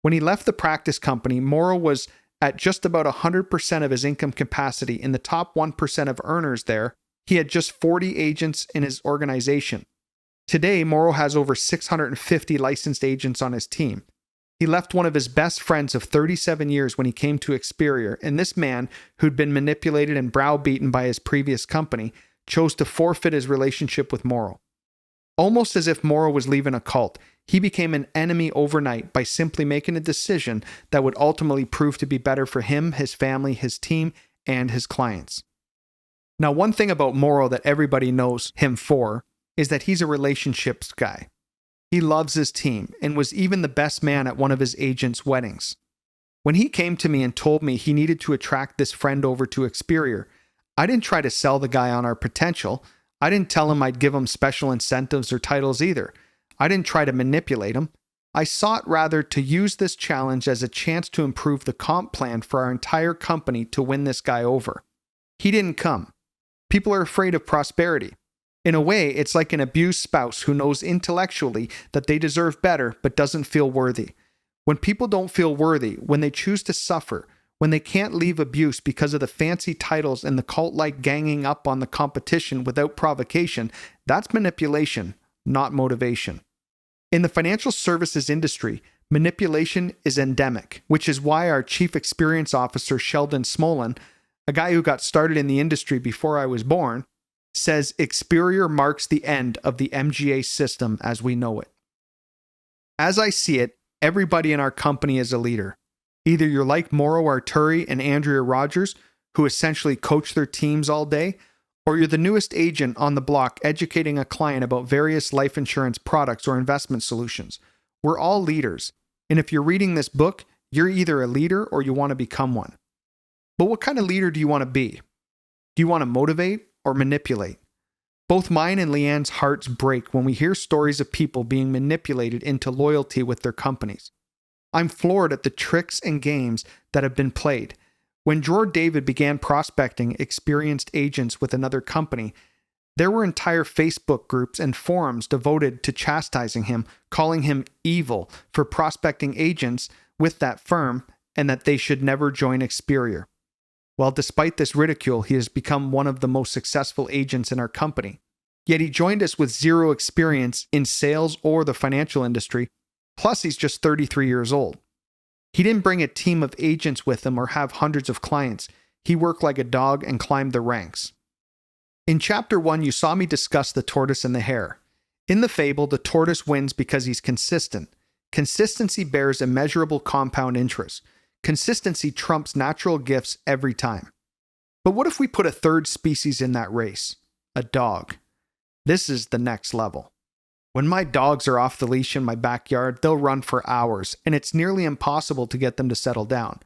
When he left the practice company, Morrow was at just about 100% of his income capacity. In the top 1% of earners there, he had just 40 agents in his organization. Today, Morrow has over 650 licensed agents on his team. He left one of his best friends of 37 years when he came to Experior, and this man, who'd been manipulated and browbeaten by his previous company, chose to forfeit his relationship with Morrow. Almost as if Morrow was leaving a cult, he became an enemy overnight by simply making a decision that would ultimately prove to be better for him, his family, his team, and his clients. Now, one thing about Morrow that everybody knows him for is that he's a relationships guy. He loves his team and was even the best man at one of his agents' weddings. When he came to me and told me he needed to attract this friend over to Experior, I didn't try to sell the guy on our potential. I didn't tell him I'd give him special incentives or titles either. I didn't try to manipulate him. I sought rather to use this challenge as a chance to improve the comp plan for our entire company to win this guy over. He didn't come. People are afraid of prosperity. In a way, it's like an abused spouse who knows intellectually that they deserve better but doesn't feel worthy. When people don't feel worthy, when they choose to suffer, when they can't leave abuse because of the fancy titles and the cult-like ganging up on the competition without provocation, that's manipulation, not motivation. In the financial services industry, manipulation is endemic, which is why our Chief Experience Officer, Sheldon Smolin, a guy who got started in the industry before I was born, says Experior marks the end of the MGA system as we know it. As I see it, everybody in our company is a leader. Either you're like Morrow Arturi and Andrea Rogers, who essentially coach their teams all day, or you're the newest agent on the block educating a client about various life insurance products or investment solutions. We're all leaders, and if you're reading this book, you're either a leader or you want to become one. But what kind of leader do you want to be? Do you want to motivate or manipulate? Both mine and Leanne's hearts break when we hear stories of people being manipulated into loyalty with their companies. I'm floored at the tricks and games that have been played. When George David began prospecting experienced agents with another company, there were entire Facebook groups and forums devoted to chastising him, calling him evil for prospecting agents with that firm and that they should never join Experior. Well, despite this ridicule, he has become one of the most successful agents in our company. Yet he joined us with zero experience in sales or the financial industry, plus he's just 33 years old. He didn't bring a team of agents with him or have hundreds of clients. He worked like a dog and climbed the ranks. In Chapter 1, you saw me discuss the tortoise and the hare. In the fable, the tortoise wins because he's consistent. Consistency bears immeasurable compound interest. Consistency trumps natural gifts every time. But what if we put a third species in that race? A dog. This is the next level. When my dogs are off the leash in my backyard, they'll run for hours, and it's nearly impossible to get them to settle down.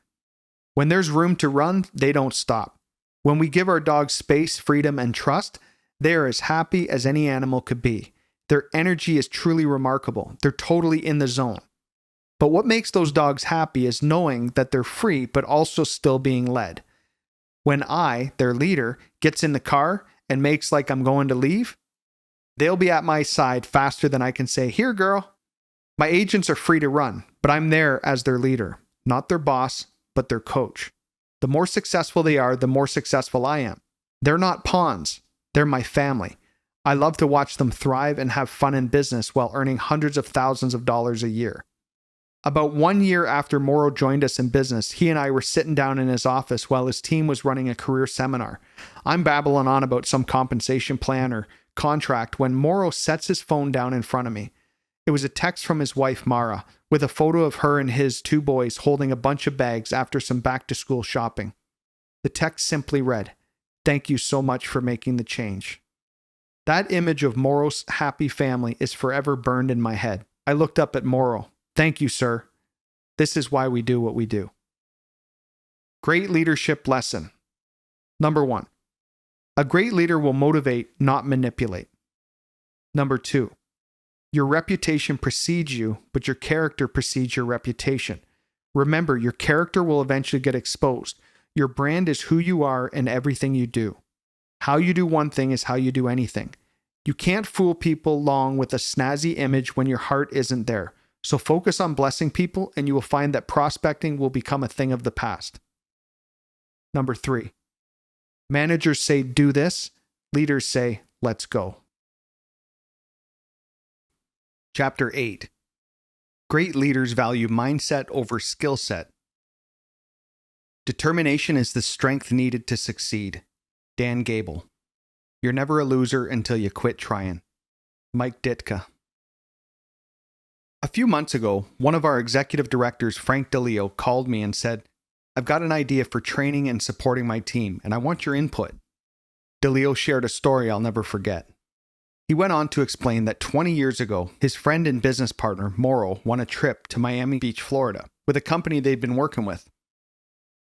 When there's room to run, they don't stop. When we give our dogs space, freedom, and trust, they are as happy as any animal could be. Their energy is truly remarkable. They're totally in the zone. But what makes those dogs happy is knowing that they're free, but also still being led. When I, their leader, gets in the car and makes like I'm going to leave, they'll be at my side faster than I can say, "Here, girl." My agents are free to run, but I'm there as their leader, not their boss, but their coach. The more successful they are, the more successful I am. They're not pawns. They're my family. I love to watch them thrive and have fun in business while earning hundreds of thousands of dollars a year. About 1 year after Morrow joined us in business, he and I were sitting down in his office while his team was running a career seminar. I'm babbling on about some compensation plan or contract when Morrow sets his phone down in front of me. It was a text from his wife, Mara, with a photo of her and his 2 boys holding a bunch of bags after some back-to-school shopping. The text simply read, "Thank you so much for making the change." That image of Morrow's happy family is forever burned in my head. I looked up at Morrow. "Thank you, sir. This is why we do what we do." Great leadership lesson. Number 1. A great leader will motivate, not manipulate. Number 2. Your reputation precedes you, but your character precedes your reputation. Remember, your character will eventually get exposed. Your brand is who you are and everything you do. How you do one thing is how you do anything. You can't fool people long with a snazzy image when your heart isn't there. So focus on blessing people and you will find that prospecting will become a thing of the past. Number 3. Managers say, "Do this." Leaders say, "Let's go." Chapter 8. Great leaders value mindset over skill set. Determination is the strength needed to succeed. Dan Gable. You're never a loser until you quit trying. Mike Ditka. A few months ago, one of our executive directors, Frank DeLeo, called me and said, "I've got an idea for training and supporting my team, and I want your input." DeLeo shared a story I'll never forget. He went on to explain that 20 years ago, his friend and business partner, Morrow, won a trip to Miami Beach, Florida, with a company they'd been working with.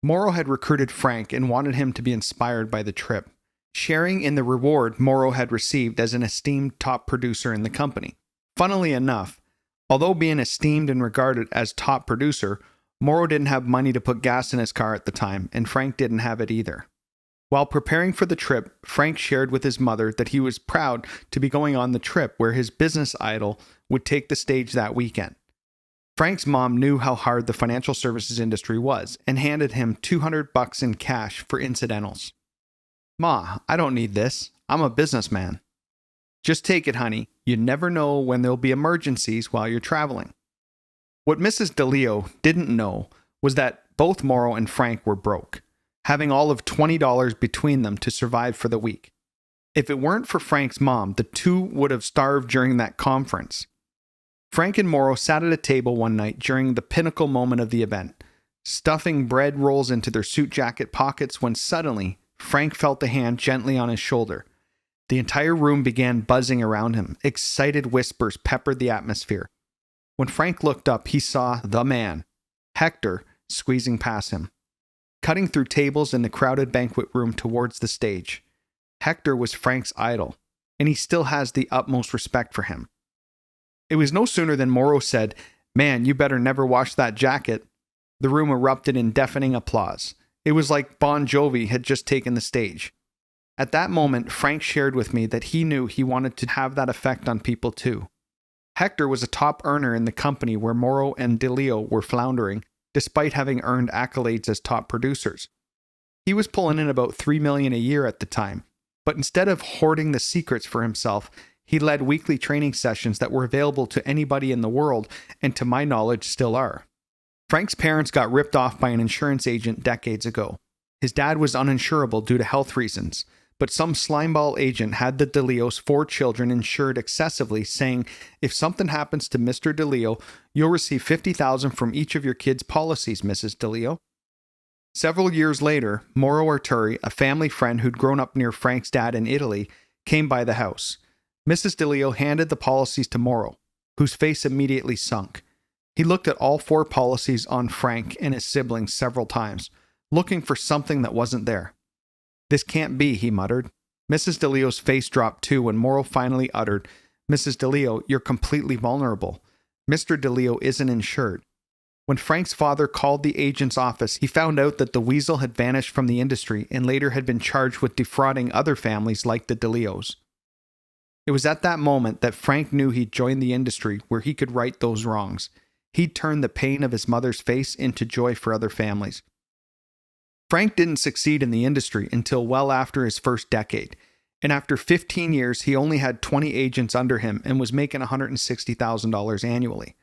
Morrow had recruited Frank and wanted him to be inspired by the trip, sharing in the reward Morrow had received as an esteemed top producer in the company. Funnily enough, although being esteemed and regarded as top producer, Morrow didn't have money to put gas in his car at the time, and Frank didn't have it either. While preparing for the trip, Frank shared with his mother that he was proud to be going on the trip where his business idol would take the stage that weekend. Frank's mom knew how hard the financial services industry was and handed him $200 in cash for incidentals. "Ma, I don't need this. I'm a businessman." "Just take it, honey. You never know when there'll be emergencies while you're traveling." What Mrs. DeLeo didn't know was that both Morrow and Frank were broke, having all of $20 between them to survive for the week. If it weren't for Frank's mom, the two would have starved during that conference. Frank and Morrow sat at a table one night during the pinnacle moment of the event, stuffing bread rolls into their suit jacket pockets when suddenly Frank felt a hand gently on his shoulder. The entire room began buzzing around him. Excited whispers peppered the atmosphere. When Frank looked up, he saw the man, Hector, squeezing past him, cutting through tables in the crowded banquet room towards the stage. Hector was Frank's idol, and he still has the utmost respect for him. It was no sooner than Morrow said, "Man, you better never wash that jacket." The room erupted in deafening applause. It was like Bon Jovi had just taken the stage. At that moment, Frank shared with me that he knew he wanted to have that effect on people too. Hector was a top earner in the company where Morrow and DeLeo were floundering, despite having earned accolades as top producers. He was pulling in about $3 million a year at the time, but instead of hoarding the secrets for himself, he led weekly training sessions that were available to anybody in the world, and to my knowledge still are. Frank's parents got ripped off by an insurance agent decades ago. His dad was uninsurable due to health reasons, but some slimeball agent had the DeLeos' 4 children insured excessively, saying, "If something happens to Mr. DeLeo, you'll receive $50,000 from each of your kids' policies, Mrs. DeLeo." Several years later, Mauro Arturi, a family friend who'd grown up near Frank's dad in Italy, came by the house. Mrs. DeLeo handed the policies to Morrow, whose face immediately sunk. He looked at all 4 policies on Frank and his siblings several times, looking for something that wasn't there. "This can't be," he muttered. Mrs. DeLeo's face dropped too when Morrow finally uttered, "Mrs. DeLeo, you're completely vulnerable. Mr. DeLeo isn't insured." When Frank's father called the agent's office, he found out that the weasel had vanished from the industry and later had been charged with defrauding other families like the DeLeos. It was at that moment that Frank knew he'd joined the industry where he could right those wrongs. He'd turned the pain of his mother's face into joy for other families. Frank didn't succeed in the industry until well after his first decade, and after 15 years he only had 20 agents under him and was making $160,000 annually.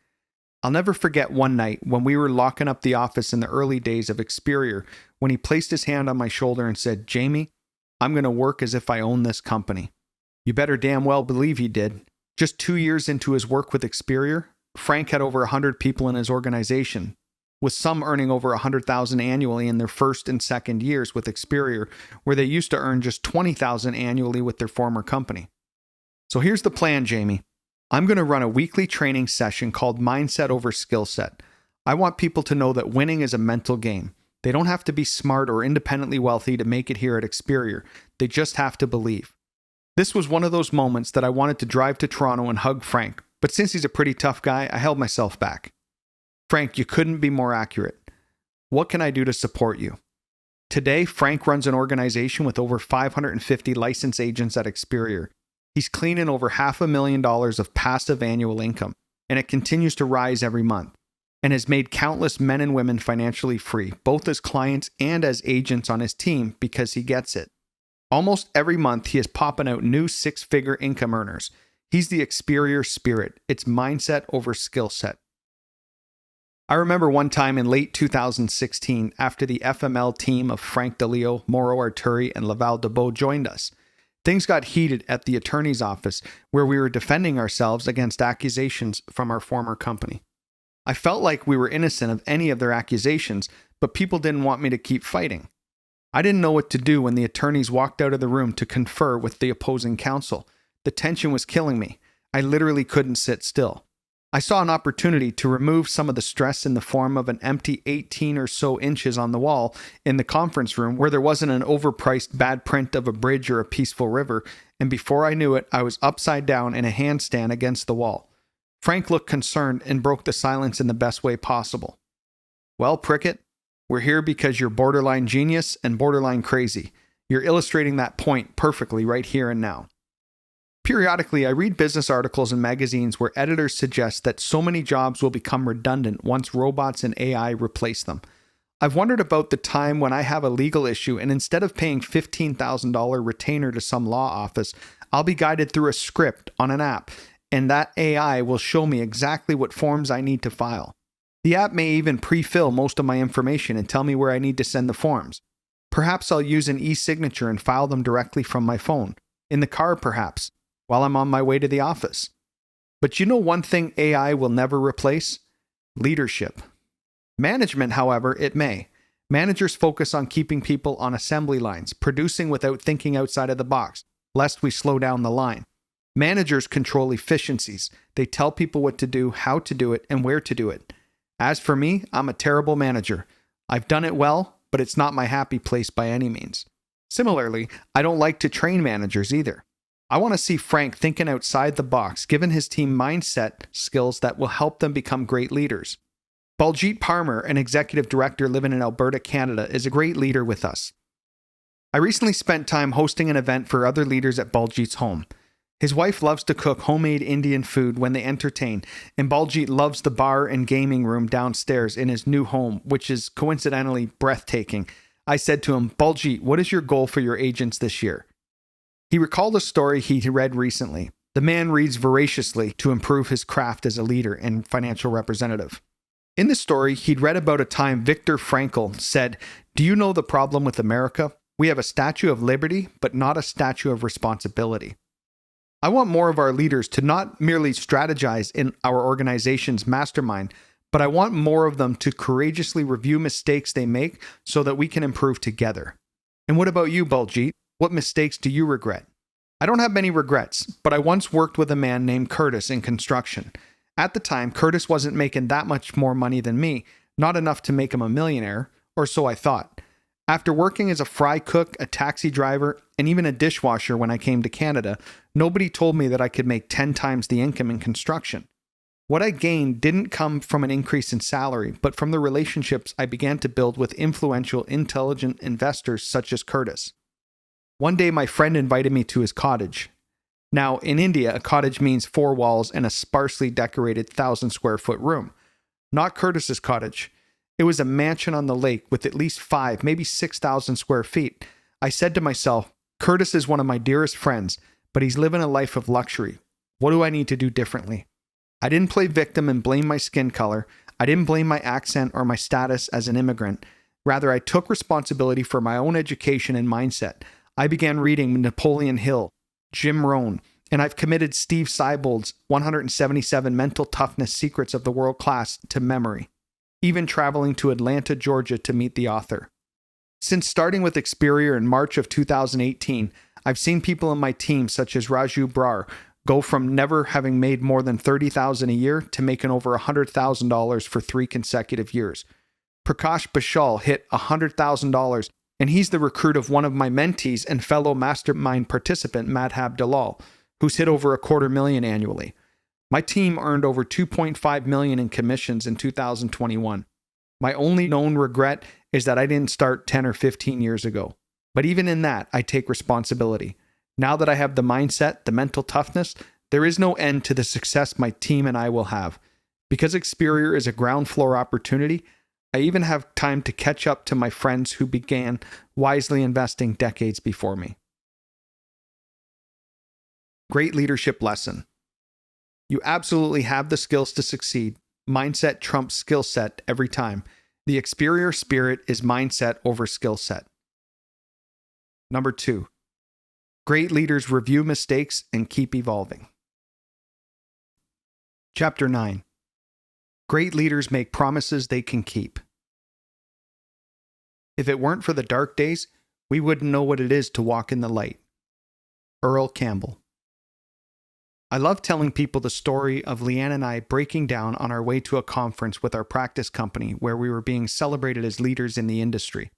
I'll never forget one night when we were locking up the office in the early days of Experior when he placed his hand on my shoulder and said, "Jamie, I'm going to work as if I own this company." You better damn well believe he did. Just 2 years into his work with Experior, Frank had over 100 people in his organization, with some earning over $100,000 annually in their first and second years with Experior, where they used to earn just $20,000 annually with their former company. So here's the plan, Jamie. I'm going to run a weekly training session called Mindset over Skill Set. I want people to know that winning is a mental game. They don't have to be smart or independently wealthy to make it here at Experior. They just have to believe. This was one of those moments that I wanted to drive to Toronto and hug Frank, but since he's a pretty tough guy, I held myself back. Frank, you couldn't be more accurate. What can I do to support you? Today, Frank runs an organization with over 550 licensed agents at Experior. He's cleaning over $500,000 of passive annual income, and it continues to rise every month, and has made countless men and women financially free, both as clients and as agents on his team, because he gets it. Almost every month, he is popping out new six-figure income earners. He's the Experior spirit. It's mindset over skill set. I remember one time in late 2016, after the FML team of Frank DeLeo, Mauro Arturi, and Laval DeBeau joined us, things got heated at the attorney's office where we were defending ourselves against accusations from our former company. I felt like we were innocent of any of their accusations, but people didn't want me to keep fighting. I didn't know what to do when the attorneys walked out of the room to confer with the opposing counsel. The tension was killing me. I literally couldn't sit still. I saw an opportunity to remove some of the stress in the form of an empty 18 or so inches on the wall in the conference room where there wasn't an overpriced bad print of a bridge or a peaceful river, and before I knew it, I was upside down in a handstand against the wall. Frank looked concerned and broke the silence in the best way possible. "Well, Prickett, we're here because you're borderline genius and borderline crazy. You're illustrating that point perfectly right here and now." Periodically, I read business articles and magazines where editors suggest that so many jobs will become redundant once robots and AI replace them. I've wondered about the time when I have a legal issue and instead of paying $15,000 retainer to some law office, I'll be guided through a script on an app, and that AI will show me exactly what forms I need to file. The app may even pre-fill most of my information and tell me where I need to send the forms. Perhaps I'll use an e-signature and file them directly from my phone. In the car, perhaps, while I'm on my way to the office. But you know one thing AI will never replace? Leadership. Management, however, it may. Managers focus on keeping people on assembly lines, producing without thinking outside of the box, lest we slow down the line. Managers control efficiencies. They tell people what to do, how to do it, and where to do it. As for me, I'm a terrible manager. I've done it well, but it's not my happy place by any means. Similarly, I don't like to train managers either. I want to see Frank thinking outside the box, giving his team mindset skills that will help them become great leaders. Baljeet Parmer, an executive director living in Alberta, Canada, is a great leader with us. I recently spent time hosting an event for other leaders at Baljeet's home. His wife loves to cook homemade Indian food when they entertain, and Baljeet loves the bar and gaming room downstairs in his new home, which is coincidentally breathtaking. I said to him, "Baljeet, what is your goal for your agents this year?" He recalled a story he read recently. The man reads voraciously to improve his craft as a leader and financial representative. In the story, he'd read about a time Viktor Frankl said, "Do you know the problem with America? We have a Statue of Liberty, but not a Statue of Responsibility." I want more of our leaders to not merely strategize in our organization's mastermind, but I want more of them to courageously review mistakes they make so that we can improve together. And what about you, Baljeet? What mistakes do you regret? I don't have many regrets, but I once worked with a man named Curtis in construction. At the time, Curtis wasn't making that much more money than me, not enough to make him a millionaire, or so I thought. After working as a fry cook, a taxi driver, and even a dishwasher when I came to Canada, nobody told me that I could make 10 times the income in construction. What I gained didn't come from an increase in salary, but from the relationships I began to build with influential, intelligent investors such as Curtis. One day, my friend invited me to his cottage. Now, in India, a cottage means 4 walls and a sparsely decorated 1,000-square-foot room. Not Curtis's cottage. It was a mansion on the lake with at least 5, maybe 6,000 square feet. I said to myself, Curtis is one of my dearest friends, but he's living a life of luxury. What do I need to do differently? I didn't play victim and blame my skin color. I didn't blame my accent or my status as an immigrant. Rather, I took responsibility for my own education and mindset. I began reading Napoleon Hill, Jim Rohn, and I've committed Steve Seibold's 177 Mental Toughness Secrets of the World Class to memory, even traveling to Atlanta, Georgia to meet the author. Since starting with Experior in March of 2018, I've seen people in my team, such as Raju Brar, go from never having made more than $30,000 a year to making over $100,000 for 3 consecutive years. Prakash Bashal hit $100,000, and he's the recruit of one of my mentees and fellow mastermind participant, Madhab Dalal, who's hit over $250,000 annually. My team earned over $2.5 million in commissions in 2021. My only known regret is that I didn't start 10 or 15 years ago. But even in that, I take responsibility. Now that I have the mindset, the mental toughness, there is no end to the success my team and I will have. Because Experior is a ground floor opportunity, I even have time to catch up to my friends who began wisely investing decades before me. Great leadership lesson. You absolutely have the skills to succeed. Mindset trumps skill set every time. The Experior spirit is mindset over skill set. Number 2. Great leaders review mistakes and keep evolving. Chapter 9. Great leaders make promises they can keep. If it weren't for the dark days, we wouldn't know what it is to walk in the light. Earl Campbell. I love telling people the story of Leanne and I breaking down on our way to a conference with our practice company where we were being celebrated as leaders in the industry.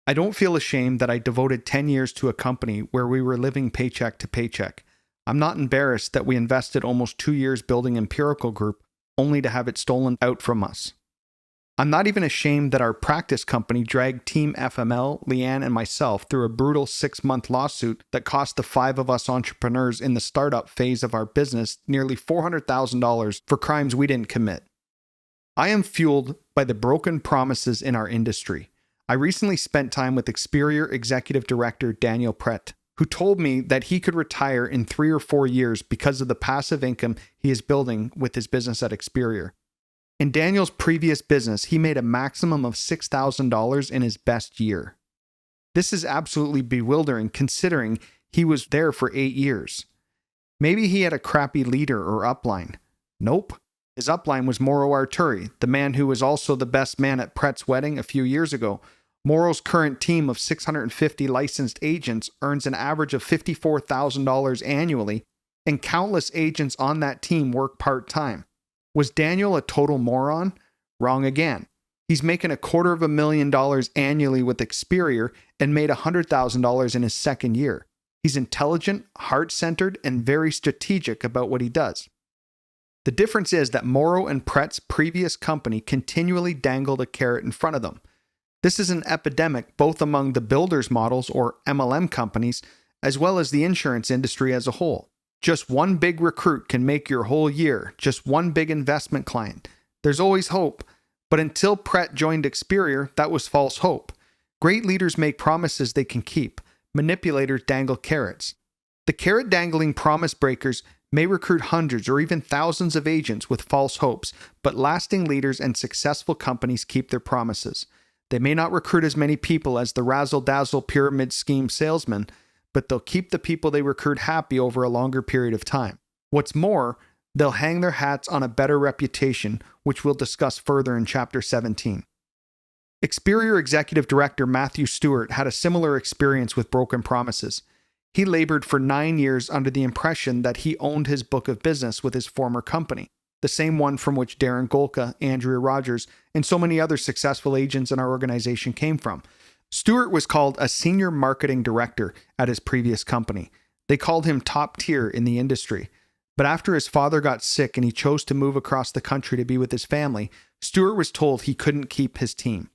I don't feel ashamed that I devoted 10 years to a company where we were living paycheck to paycheck. I'm not embarrassed that we invested almost 2 years building Empirical Group only to have it stolen out from us. I'm not even ashamed that our practice company dragged Team FML, Leanne, and myself through a brutal 6-month lawsuit that cost the 5 of us entrepreneurs in the startup phase of our business nearly $400,000 for crimes we didn't commit. I am fueled by the broken promises in our industry. I recently spent time with Experior Executive Director Daniel Prickett, who told me that he could retire in 3 or 4 years because of the passive income he is building with his business at Experior. In Daniel's previous business, he made a maximum of $6,000 in his best year. This is absolutely bewildering considering he was there for 8 years. Maybe he had a crappy leader or upline. Nope. His upline was Mauro Arturi, the man who was also the best man at Prett's wedding a few years ago. Mauro's current team of 650 licensed agents earns an average of $54,000 annually, and countless agents on that team work part-time. Was Daniel a total moron? Wrong again. He's making $250,000 annually with Experior and made $100,000 in his second year. He's intelligent, heart-centered, and very strategic about what he does. The difference is that Mauro and Prett's previous company continually dangled a carrot in front of them. This is an epidemic both among the builders models or MLM companies, as well as the insurance industry as a whole. Just one big recruit can make your whole year, just one big investment client. There's always hope, but until Prickett joined Experior, that was false hope. Great leaders make promises they can keep. Manipulators dangle carrots. The carrot-dangling promise breakers may recruit hundreds or even thousands of agents with false hopes, but lasting leaders and successful companies keep their promises. They may not recruit as many people as the razzle-dazzle pyramid scheme salesman, but they'll keep the people they recruit happy over a longer period of time. What's more, they'll hang their hats on a better reputation, which we'll discuss further in Chapter 17. Experior Executive Director Matthew Stewart had a similar experience with broken promises. He labored for 9 years under the impression that he owned his book of business with his former company, the same one from which Darren Golka, Andrea Rogers, and so many other successful agents in our organization came from. Stewart was called a senior marketing director at his previous company. They called him top tier in the industry. But after his father got sick and he chose to move across the country to be with his family, Stewart was told he couldn't keep his team.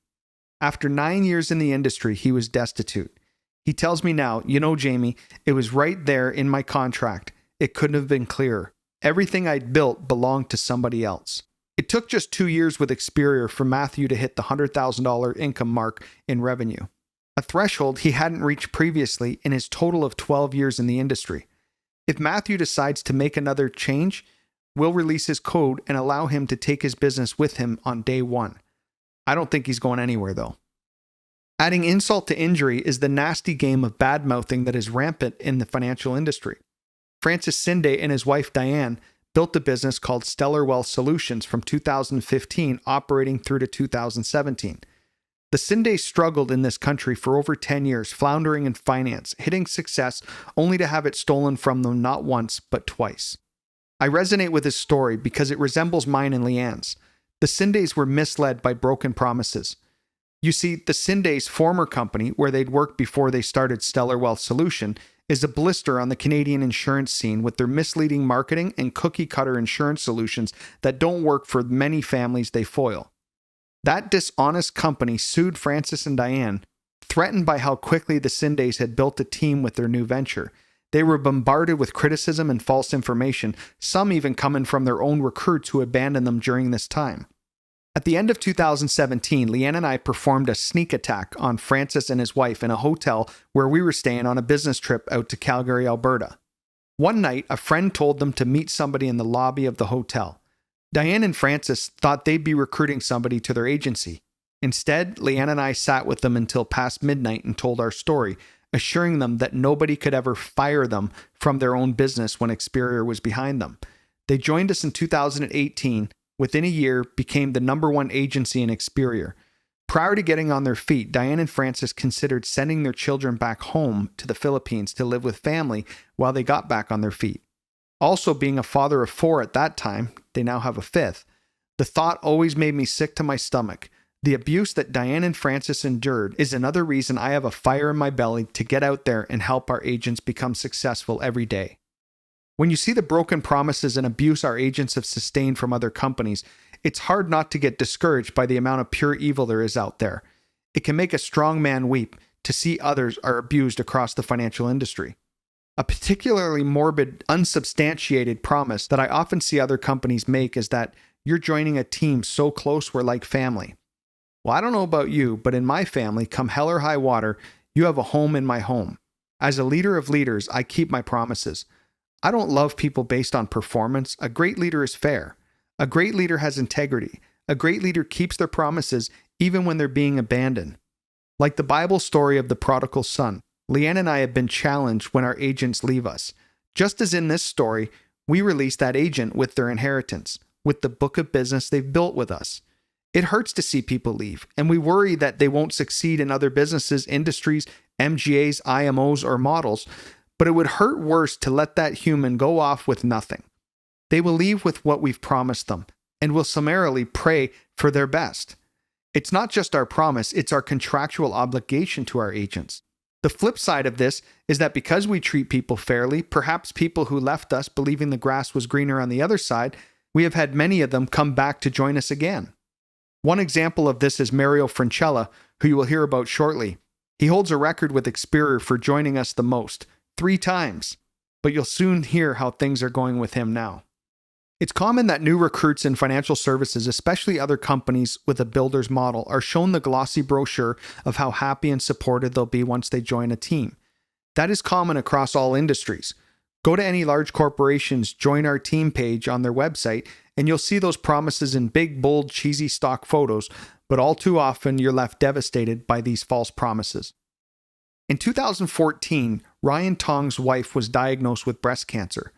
After 9 years in the industry, he was destitute. He tells me now, Jamie, it was right there in my contract. It couldn't have been clearer. Everything I'd built belonged to somebody else. It took just 2 years with Experior for Matthew to hit the $100,000 income mark in revenue, a threshold he hadn't reached previously in his total of 12 years in the industry. If Matthew decides to make another change, We'll release his code and allow him to take his business with him on day one. I don't think he's going anywhere, though. Adding insult to injury is the nasty game of bad-mouthing that is rampant in the financial industry. Francis Sinde and his wife Diane built a business called Stellar Wealth Solutions from 2015 operating through to 2017. The Sindes struggled in this country for over 10 years, floundering in finance, hitting success only to have it stolen from them not once, but twice. I resonate with his story because it resembles mine and Leanne's. The Sindes were misled by broken promises. You see, the Sindes' former company, where they'd worked before they started Stellar Wealth Solution, is a blister on the Canadian insurance scene with their misleading marketing and cookie-cutter insurance solutions that don't work for many families they foil. That dishonest company sued Francis and Diane, threatened by how quickly the Sindes had built a team with their new venture. They were bombarded with criticism and false information, some even coming from their own recruits who abandoned them during this time. At the end of 2017, Leanne and I performed a sneak attack on Francis and his wife in a hotel where we were staying on a business trip out to Calgary, Alberta. One night, a friend told them to meet somebody in the lobby of the hotel. Diane and Francis thought they'd be recruiting somebody to their agency. Instead, Leanne and I sat with them until past midnight and told our story, assuring them that nobody could ever fire them from their own business when Experior was behind them. They joined us in 2018. Within a year, became the #1 agency in Experior. Prior to getting on their feet, Diane and Francis considered sending their children back home to the Philippines to live with family while they got back on their feet. Also, being a father of 4 at that time, they now have a 5th, the thought always made me sick to my stomach. The abuse that Diane and Francis endured is another reason I have a fire in my belly to get out there and help our agents become successful every day. When you see the broken promises and abuse our agents have sustained from other companies, it's hard not to get discouraged by the amount of pure evil there is out there. It can make a strong man weep to see others are abused across the financial industry. A particularly morbid, unsubstantiated promise that I often see other companies make is that you're joining a team so close we're like family. Well, I don't know about you, but in my family, come hell or high water, you have a home in my home. As a leader of leaders, I keep my promises. I don't love people based on performance. A great leader is fair. A great leader has integrity. A great leader keeps their promises even when they're being abandoned. Like the Bible story of the prodigal son, Leanne and I have been challenged when our agents leave us. Just as in this story, we release that agent with their inheritance, with the book of business they've built with us. It hurts to see people leave, and we worry that they won't succeed in other businesses, industries, MGAs, IMOs, or models, but it would hurt worse to let that human go off with nothing. They will leave with what we've promised them, and will summarily pray for their best. It's not just our promise, it's our contractual obligation to our agents. The flip side of this is that because we treat people fairly, perhaps people who left us believing the grass was greener on the other side, we have had many of them come back to join us again. One example of this is Mario Francella, who you will hear about shortly. He holds a record with Experior for joining us the most, 3 times, but you'll soon hear how things are going with him now. It's common that new recruits in financial services, especially other companies with a builder's model, are shown the glossy brochure of how happy and supported they'll be once they join a team. That is common across all industries. Go to any large corporation's Join Our Team page on their website, and you'll see those promises in big, bold, cheesy stock photos, but all too often you're left devastated by these false promises. In 2014, Ryan Tong's wife was diagnosed with breast cancer.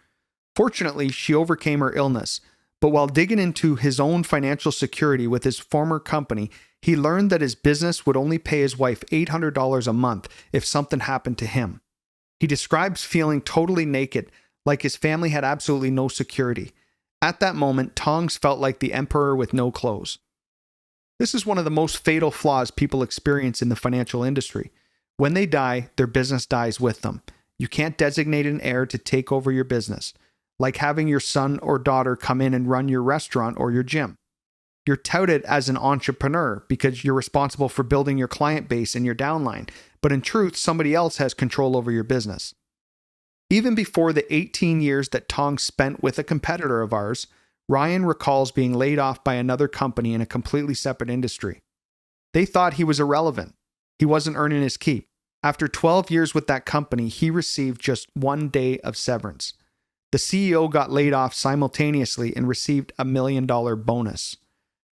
Fortunately, she overcame her illness, but while digging into his own financial security with his former company, he learned that his business would only pay his wife $800 a month if something happened to him. He describes feeling totally naked, like his family had absolutely no security. At that moment, Tongs felt like the emperor with no clothes. This is one of the most fatal flaws people experience in the financial industry. When they die, their business dies with them. You can't designate an heir to take over your business, like having your son or daughter come in and run your restaurant or your gym. You're touted as an entrepreneur because you're responsible for building your client base and your downline, but in truth, somebody else has control over your business. Even before the 18 years that Tong spent with a competitor of ours, Ryan recalls being laid off by another company in a completely separate industry. They thought he was irrelevant. He wasn't earning his keep. After 12 years with that company, he received just 1 day of severance. The CEO got laid off simultaneously and received a $1 million bonus.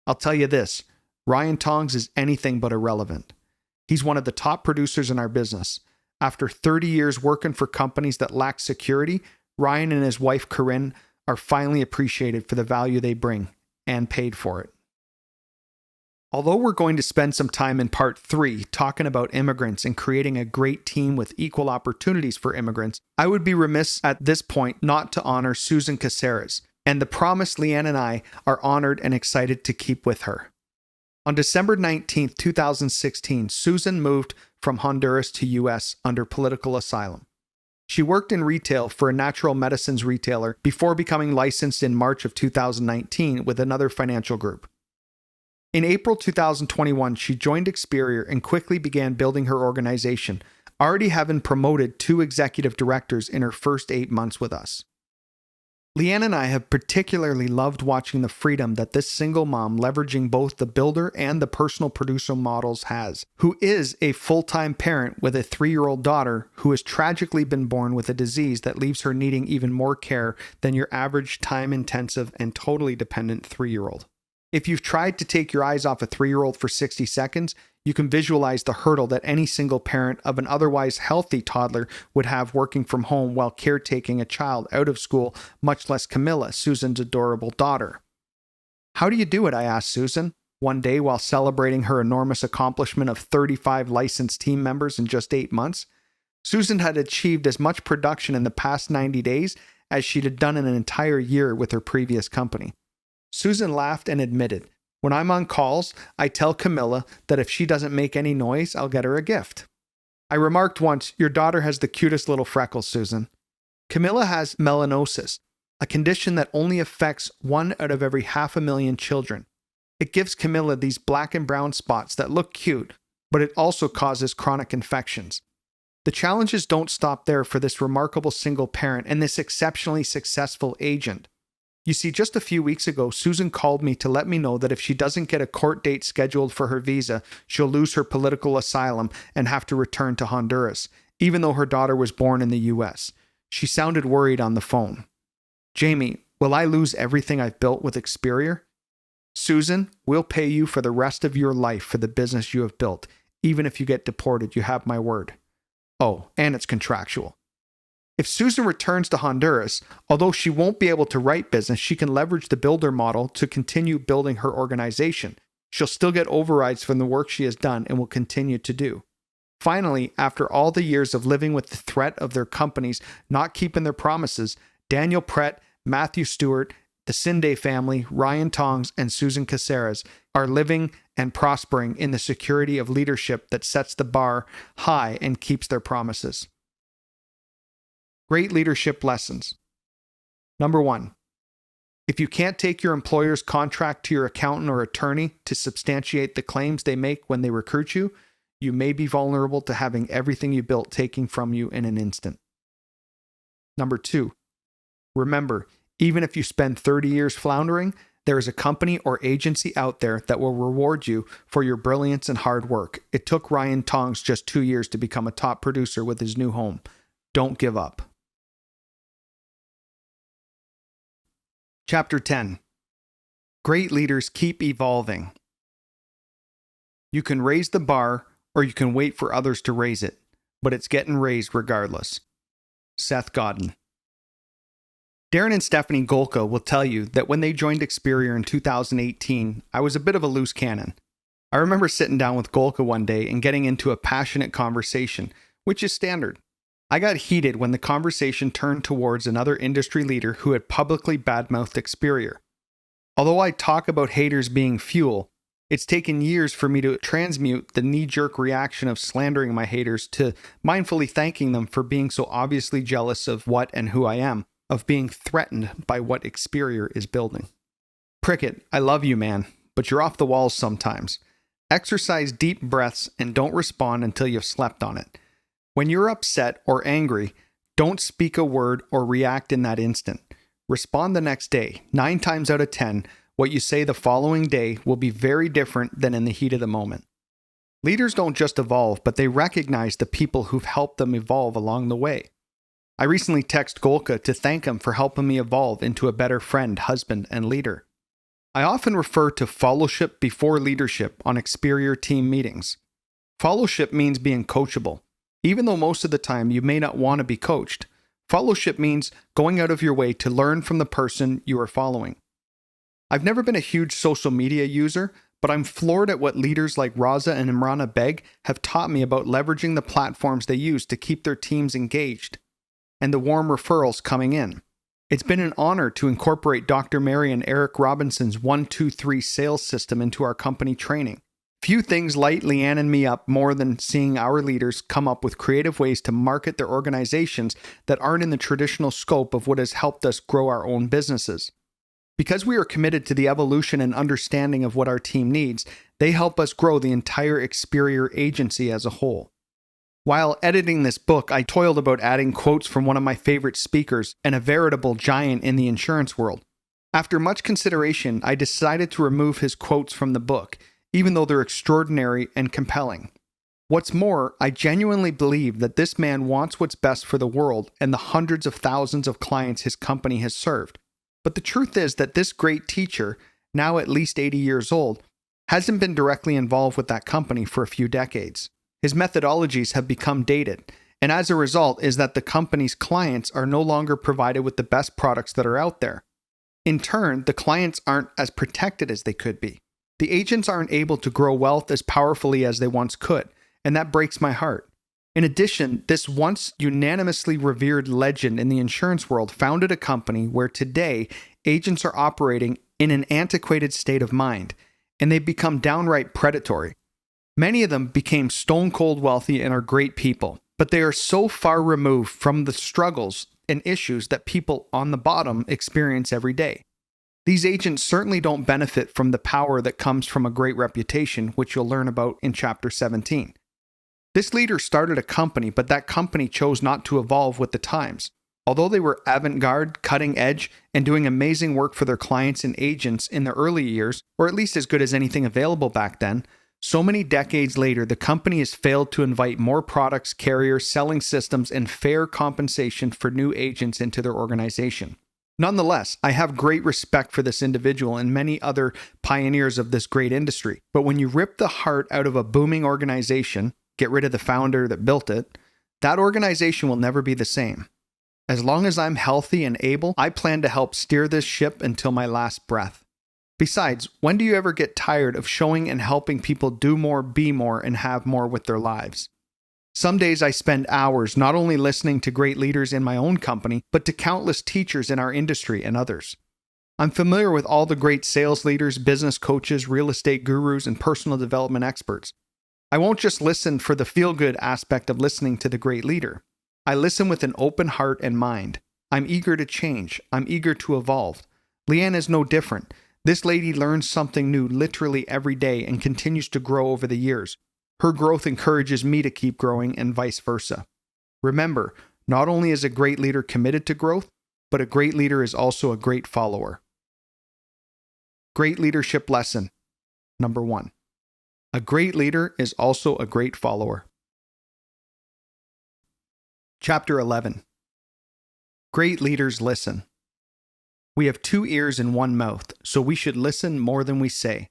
I'll tell you this, Ryan Tongs is anything but irrelevant. He's one of the top producers in our business. After 30 years working for companies that lack security, Ryan and his wife Corinne are finally appreciated for the value they bring and paid for it. Although we're going to spend some time in part 3 talking about immigrants and creating a great team with equal opportunities for immigrants, I would be remiss at this point not to honor Susan Caceres, and the promise Leanne and I are honored and excited to keep with her. On December 19, 2016, Susan moved from Honduras to U.S. under political asylum. She worked in retail for a natural medicines retailer before becoming licensed in March of 2019 with another financial group. In April 2021, she joined Experior and quickly began building her organization, already having promoted 2 executive directors in her first 8 months with us. Leanne and I have particularly loved watching the freedom that this single mom, leveraging both the builder and the personal producer models, has, who is a full-time parent with a 3-year-old daughter who has tragically been born with a disease that leaves her needing even more care than your average time-intensive and totally dependent 3-year-old. If you've tried to take your eyes off a 3-year-old for 60 seconds, you can visualize the hurdle that any single parent of an otherwise healthy toddler would have working from home while caretaking a child out of school, much less Camilla, Susan's adorable daughter. How do you do it? I asked Susan one day while celebrating her enormous accomplishment of 35 licensed team members in just 8 months. Susan had achieved as much production in the past 90 days as she'd had done in an entire year with her previous company. Susan laughed and admitted, "When I'm on calls, I tell Camilla that if she doesn't make any noise, I'll get her a gift." I remarked once, "Your daughter has the cutest little freckles, Susan." Camilla has melanosis, a condition that only affects 1 out of every 500,000 children. It gives Camilla these black and brown spots that look cute, but it also causes chronic infections. The challenges don't stop there for this remarkable single parent and this exceptionally successful agent. You see, just a few weeks ago, Susan called me to let me know that if she doesn't get a court date scheduled for her visa, she'll lose her political asylum and have to return to Honduras, even though her daughter was born in the U.S. She sounded worried on the phone. "Jamie, will I lose everything I've built with Experior?" "Susan, we'll pay you for the rest of your life for the business you have built. Even if you get deported, you have my word." "Oh, and it's contractual." If Susan returns to Honduras, although she won't be able to write business, she can leverage the builder model to continue building her organization. She'll still get overrides from the work she has done and will continue to do. Finally, after all the years of living with the threat of their companies not keeping their promises, Daniel Prickett, Matthew Stewart, the Sinde family, Ryan Tongs, and Susan Caceres are living and prospering in the security of leadership that sets the bar high and keeps their promises. Great leadership lessons. Number 1. If you can't take your employer's contract to your accountant or attorney to substantiate the claims they make when they recruit you, you may be vulnerable to having everything you built taken from you in an instant. Number 2. Remember, even if you spend 30 years floundering, there is a company or agency out there that will reward you for your brilliance and hard work. It took Ryan Tongs just 2 years to become a top producer with his new home. Don't give up. Chapter 10. Great leaders keep evolving. You can raise the bar, or you can wait for others to raise it, but it's getting raised regardless. Seth Godin. Darren and Stephanie Golka will tell you that when they joined Experior in 2018, I was a bit of a loose cannon. I remember sitting down with Golka one day and getting into a passionate conversation, which is standard. I got heated when the conversation turned towards another industry leader who had publicly badmouthed Experior. Although I talk about haters being fuel, it's taken years for me to transmute the knee-jerk reaction of slandering my haters to mindfully thanking them for being so obviously jealous of what and who I am, of being threatened by what Experior is building. Prickett, I love you, man, but you're off the walls sometimes. Exercise deep breaths and don't respond until you've slept on it. When you're upset or angry, don't speak a word or react in that instant. Respond the next day. 9 times out of 10, what you say the following day will be very different than in the heat of the moment. Leaders don't just evolve, but they recognize the people who've helped them evolve along the way. I recently texted Golka to thank him for helping me evolve into a better friend, husband, and leader. I often refer to fellowship before leadership on Experior team meetings. Fellowship means being coachable. Even though most of the time you may not want to be coached, fellowship means going out of your way to learn from the person you are following. I've never been a huge social media user, but I'm floored at what leaders like Raza and Imrana Beg have taught me about leveraging the platforms they use to keep their teams engaged and the warm referrals coming in. It's been an honor to incorporate Dr. Mary and Eric Robinson's 1-2-3 sales system into our company training. Few things light Leanne and me up more than seeing our leaders come up with creative ways to market their organizations that aren't in the traditional scope of what has helped us grow our own businesses. Because we are committed to the evolution and understanding of what our team needs, they help us grow the entire Experior agency as a whole. While editing this book, I toiled about adding quotes from one of my favorite speakers and a veritable giant in the insurance world. After much consideration, I decided to remove his quotes from the book, even though they're extraordinary and compelling. What's more, I genuinely believe that this man wants what's best for the world and the hundreds of thousands of clients his company has served. But the truth is that this great teacher, now at least 80 years old, hasn't been directly involved with that company for a few decades. His methodologies have become dated, and as a result is that the company's clients are no longer provided with the best products that are out there. In turn, the clients aren't as protected as they could be. The agents aren't able to grow wealth as powerfully as they once could, and that breaks my heart. In addition, this once unanimously revered legend in the insurance world founded a company where today agents are operating in an antiquated state of mind, and they've become downright predatory. Many of them became stone cold wealthy and are great people, but they are so far removed from the struggles and issues that people on the bottom experience every day. These agents certainly don't benefit from the power that comes from a great reputation, which you'll learn about in Chapter 17. This leader started a company, but that company chose not to evolve with the times. Although they were avant-garde, cutting edge, and doing amazing work for their clients and agents in the early years, or at least as good as anything available back then, so many decades later, the company has failed to invite more products, carriers, selling systems, and fair compensation for new agents into their organization. Nonetheless, I have great respect for this individual and many other pioneers of this great industry. But when you rip the heart out of a booming organization, get rid of the founder that built it, that organization will never be the same. As long as I'm healthy and able, I plan to help steer this ship until my last breath. Besides, when do you ever get tired of showing and helping people do more, be more, and have more with their lives? Some days I spend hours not only listening to great leaders in my own company, but to countless teachers in our industry and others. I'm familiar with all the great sales leaders, business coaches, real estate gurus, and personal development experts. I won't just listen for the feel-good aspect of listening to the great leader. I listen with an open heart and mind. I'm eager to change. I'm eager to evolve. Leanne is no different. This lady learns something new literally every day and continues to grow over the years. Her growth encourages me to keep growing and vice versa. Remember, not only is a great leader committed to growth, but a great leader is also a great follower. Great leadership lesson. Number 1. A great leader is also a great follower. Chapter 11. Great leaders listen. We have 2 ears and 1 mouth, so we should listen more than we say.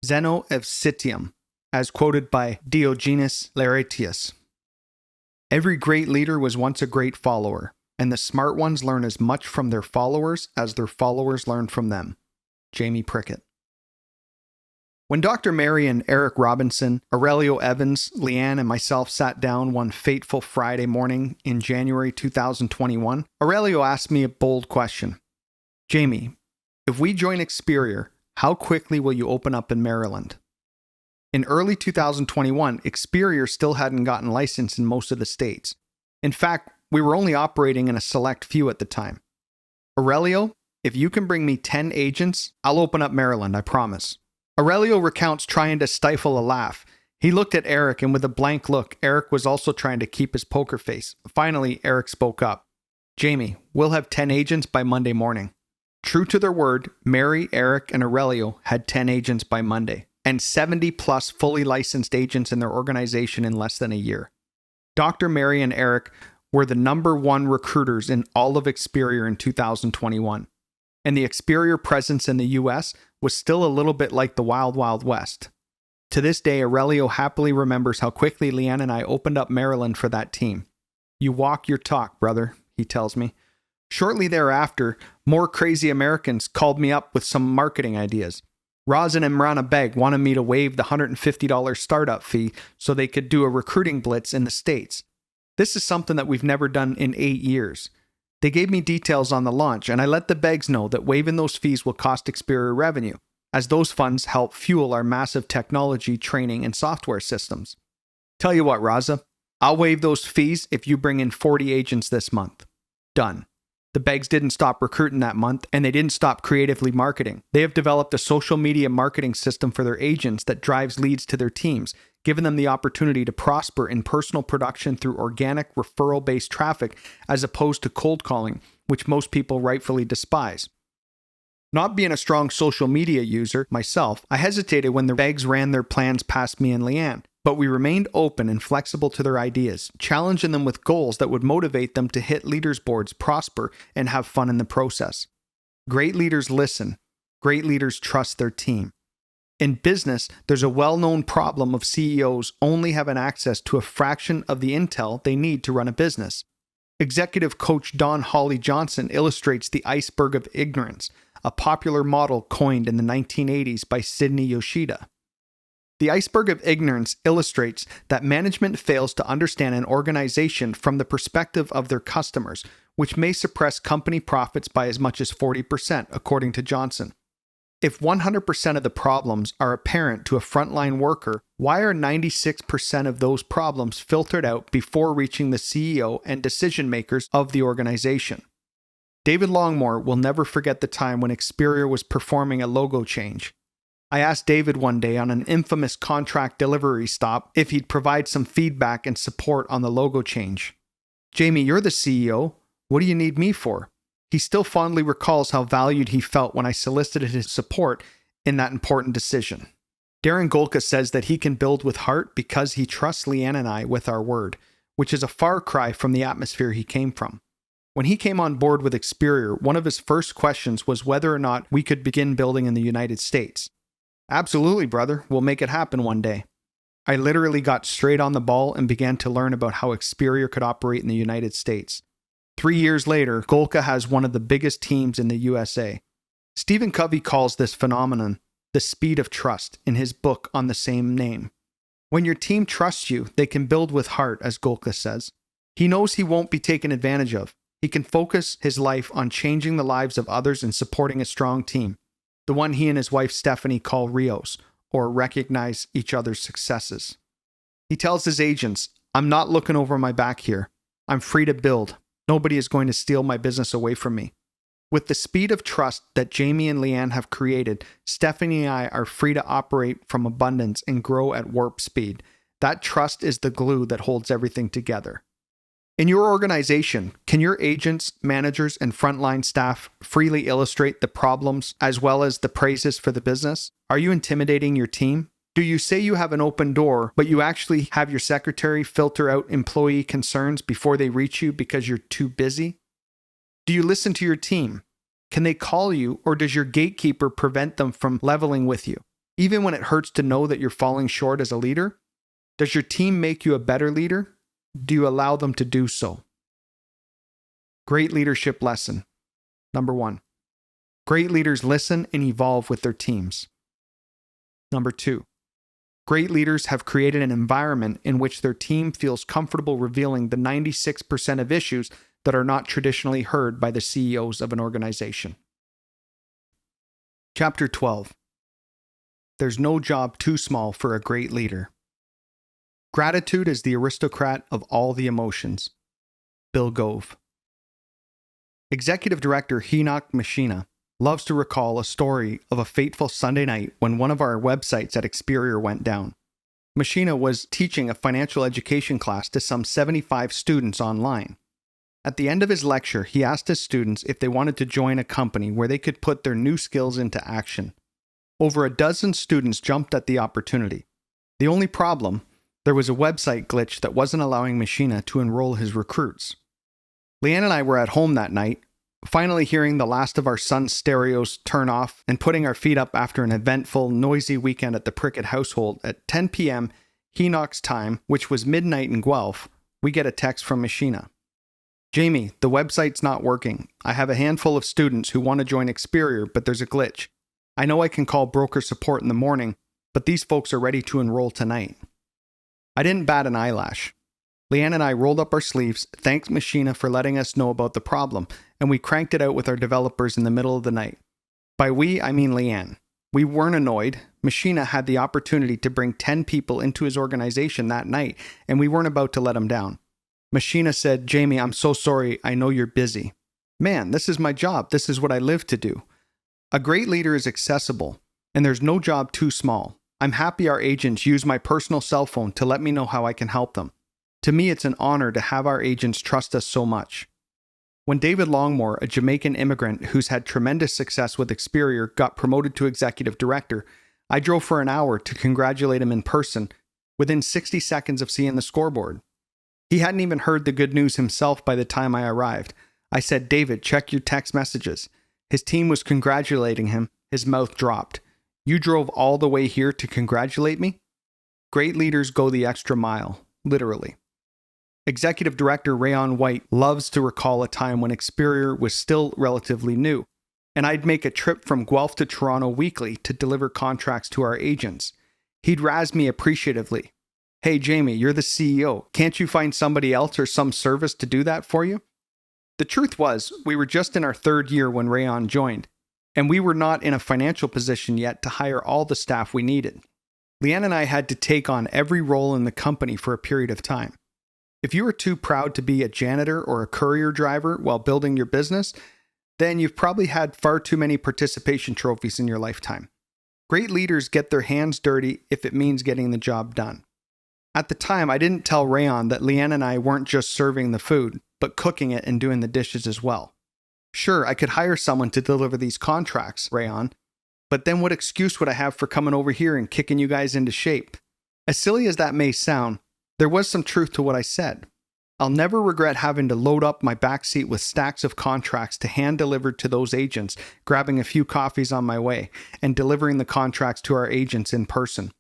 Zeno of Citium, as quoted by Diogenes Laertius. Every great leader was once a great follower, and the smart ones learn as much from their followers as their followers learn from them. Jamie Prickett. When Dr. Mary and Eric Robinson, Aurelio Evans, Leanne, and myself sat down one fateful Friday morning in January 2021, Aurelio asked me a bold question. Jamie, if we join Experior, how quickly will you open up in Maryland? In early 2021, Experior still hadn't gotten licensed in most of the states. In fact, we were only operating in a select few at the time. Aurelio, if you can bring me 10 agents, I'll open up Maryland, I promise. Aurelio recounts trying to stifle a laugh. He looked at Eric, and with a blank look, Eric was also trying to keep his poker face. Finally, Eric spoke up. Jamie, we'll have 10 agents by Monday morning. True to their word, Mary, Eric, and Aurelio had 10 agents by Monday, and 70 plus fully licensed agents in their organization in less than a year. Dr. Mary and Eric were the #1 recruiters in all of Experior in 2021. And the Experior presence in the US was still a little bit like the Wild Wild West. To this day, Aurelio happily remembers how quickly Leanne and I opened up Maryland for that team. "You walk your talk, brother," he tells me. Shortly thereafter, more crazy Americans called me up with some marketing ideas. Roz and Imrana Beg wanted me to waive the $150 startup fee so they could do a recruiting blitz in the States. This is something that we've never done in 8 years. They gave me details on the launch, and I let the Begs know that waiving those fees will cost Experior revenue, as those funds help fuel our massive technology, training, and software systems. "Tell you what, Raza, I'll waive those fees if you bring in 40 agents this month." Done. The Begs didn't stop recruiting that month, and they didn't stop creatively marketing. They have developed a social media marketing system for their agents that drives leads to their teams, giving them the opportunity to prosper in personal production through organic referral-based traffic as opposed to cold calling, which most people rightfully despise. Not being a strong social media user myself, I hesitated when the Begs ran their plans past me and Leanne, but we remained open and flexible to their ideas, challenging them with goals that would motivate them to hit leaders' boards, prosper, and have fun in the process. Great leaders listen. Great leaders trust their team. In business, there's a well-known problem of CEOs only having access to a fraction of the intel they need to run a business. Executive coach Don Holly Johnson illustrates the iceberg of ignorance, a popular model coined in the 1980s by Sidney Yoshida. The iceberg of ignorance illustrates that management fails to understand an organization from the perspective of their customers, which may suppress company profits by as much as 40%, according to Johnson. If 100% of the problems are apparent to a frontline worker, why are 96% of those problems filtered out before reaching the CEO and decision makers of the organization? David Longmore will never forget the time when Experior was performing a logo change. I asked David one day on an infamous contract delivery stop if he'd provide some feedback and support on the logo change. "Jamie, you're the CEO. What do you need me for?" He still fondly recalls how valued he felt when I solicited his support in that important decision. Darren Golka says that he can build with heart because he trusts Leanne and I with our word, which is a far cry from the atmosphere he came from. When he came on board with Experior, one of his first questions was whether or not we could begin building in the United States. "Absolutely, brother. We'll make it happen one day." I literally got straight on the ball and began to learn about how Experior could operate in the United States. 3 years later, Golka has one of the biggest teams in the USA. Stephen Covey calls this phenomenon the speed of trust in his book on the same name. When your team trusts you, they can build with heart, as Golka says. He knows he won't be taken advantage of. He can focus his life on changing the lives of others and supporting a strong team. The one he and his wife Stephanie call Rios, or recognize each other's successes. He tells his agents, "I'm not looking over my back here. I'm free to build. Nobody is going to steal my business away from me." With the speed of trust that Jamie and Leanne have created, Stephanie and I are free to operate from abundance and grow at warp speed. That trust is the glue that holds everything together. In your organization, can your agents, managers, and frontline staff freely illustrate the problems as well as the praises for the business? Are you intimidating your team? Do you say you have an open door, but you actually have your secretary filter out employee concerns before they reach you because you're too busy? Do you listen to your team? Can they call you, or does your gatekeeper prevent them from leveling with you, even when it hurts to know that you're falling short as a leader? Does your team make you a better leader? Do you allow them to do so? Great leadership lesson. Number 1. Great leaders listen and evolve with their teams. Number 2. Great leaders have created an environment in which their team feels comfortable revealing the 96% of issues that are not traditionally heard by the CEOs of an organization. Chapter 12. There's no job too small for a great leader. Gratitude is the aristocrat of all the emotions. Bill Gove. Executive Director Henoch Machina loves to recall a story of a fateful Sunday night when one of our websites at Experior went down. Machina was teaching a financial education class to some 75 students online. At the end of his lecture, he asked his students if they wanted to join a company where they could put their new skills into action. Over a dozen students jumped at the opportunity. The only problem, there was a website glitch that wasn't allowing Machina to enroll his recruits. Leanne and I were at home that night, finally hearing the last of our son's stereos turn off and putting our feet up after an eventful, noisy weekend at the Prickett household. At 10 p.m. Henoch's time, which was midnight in Guelph, we get a text from Machina. Jamie, the website's not working. I have a handful of students who want to join Experior, but there's a glitch. I know I can call broker support in the morning, but these folks are ready to enroll tonight. I didn't bat an eyelash. Leanne and I rolled up our sleeves, thanked Machina for letting us know about the problem, and we cranked it out with our developers in the middle of the night. By we, I mean Leanne. We weren't annoyed. Machina had the opportunity to bring 10 people into his organization that night, and we weren't about to let him down. Machina said, Jamie, I'm so sorry. I know you're busy. Man, this is my job. This is what I live to do. A great leader is accessible, and there's no job too small. I'm happy our agents use my personal cell phone to let me know how I can help them. To me, it's an honor to have our agents trust us so much. When David Longmore, a Jamaican immigrant who's had tremendous success with Experior, got promoted to executive director, I drove for an hour to congratulate him in person within 60 seconds of seeing the scoreboard. He hadn't even heard the good news himself by the time I arrived. I said, David, check your text messages. His team was congratulating him. His mouth dropped. You drove all the way here to congratulate me? Great leaders go the extra mile, literally. Executive Director Rayon White loves to recall a time when Experior was still relatively new, and I'd make a trip from Guelph to Toronto weekly to deliver contracts to our agents. He'd razz me appreciatively. Hey Jamie, you're the CEO. Can't you find somebody else or some service to do that for you? The truth was, we were just in our third year when Rayon joined, and we were not in a financial position yet to hire all the staff we needed. Leanne and I had to take on every role in the company for a period of time. If you were too proud to be a janitor or a courier driver while building your business, then you've probably had far too many participation trophies in your lifetime. Great leaders get their hands dirty if it means getting the job done. At the time, I didn't tell Rayon that Leanne and I weren't just serving the food, but cooking it and doing the dishes as well. Sure, I could hire someone to deliver these contracts, Rayon, but then what excuse would I have for coming over here and kicking you guys into shape? As silly as that may sound, there was some truth to what I said. I'll never regret having to load up my backseat with stacks of contracts to hand deliver to those agents, grabbing a few coffees on my way, and delivering the contracts to our agents in person.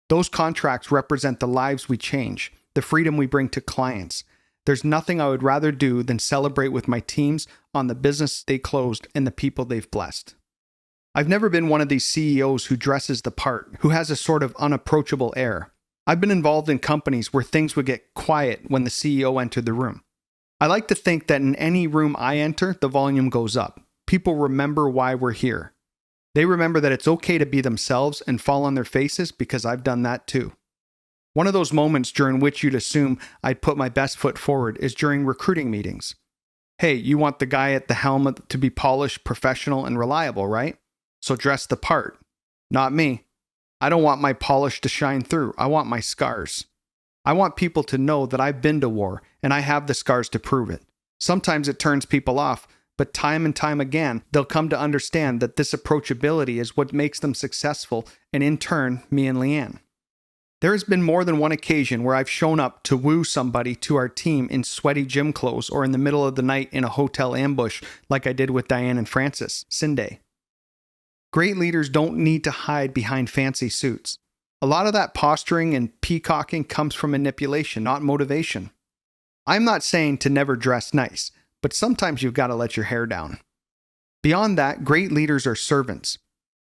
Those contracts represent the lives we change, the freedom we bring to clients. There's nothing I would rather do than celebrate with my teams on the business they closed and the people they've blessed. I've never been one of these CEOs who dresses the part, who has a sort of unapproachable air. I've been involved in companies where things would get quiet when the CEO entered the room. I like to think that in any room I enter, the volume goes up. People remember why we're here. They remember that it's okay to be themselves and fall on their faces because I've done that too. One of those moments during which you'd assume I'd put my best foot forward is during recruiting meetings. Hey, you want the guy at the helm to be polished, professional, and reliable, right? So dress the part. Not me. I don't want my polish to shine through. I want my scars. I want people to know that I've been to war and I have the scars to prove it. Sometimes it turns people off, but time and time again, they'll come to understand that this approachability is what makes them successful, and in turn, me and Leanne. There has been more than one occasion where I've shown up to woo somebody to our team in sweaty gym clothes or in the middle of the night in a hotel ambush like I did with Diane and Francis, Cindy. Great leaders don't need to hide behind fancy suits. A lot of that posturing and peacocking comes from manipulation, not motivation. I'm not saying to never dress nice, but sometimes you've got to let your hair down. Beyond that, great leaders are servants.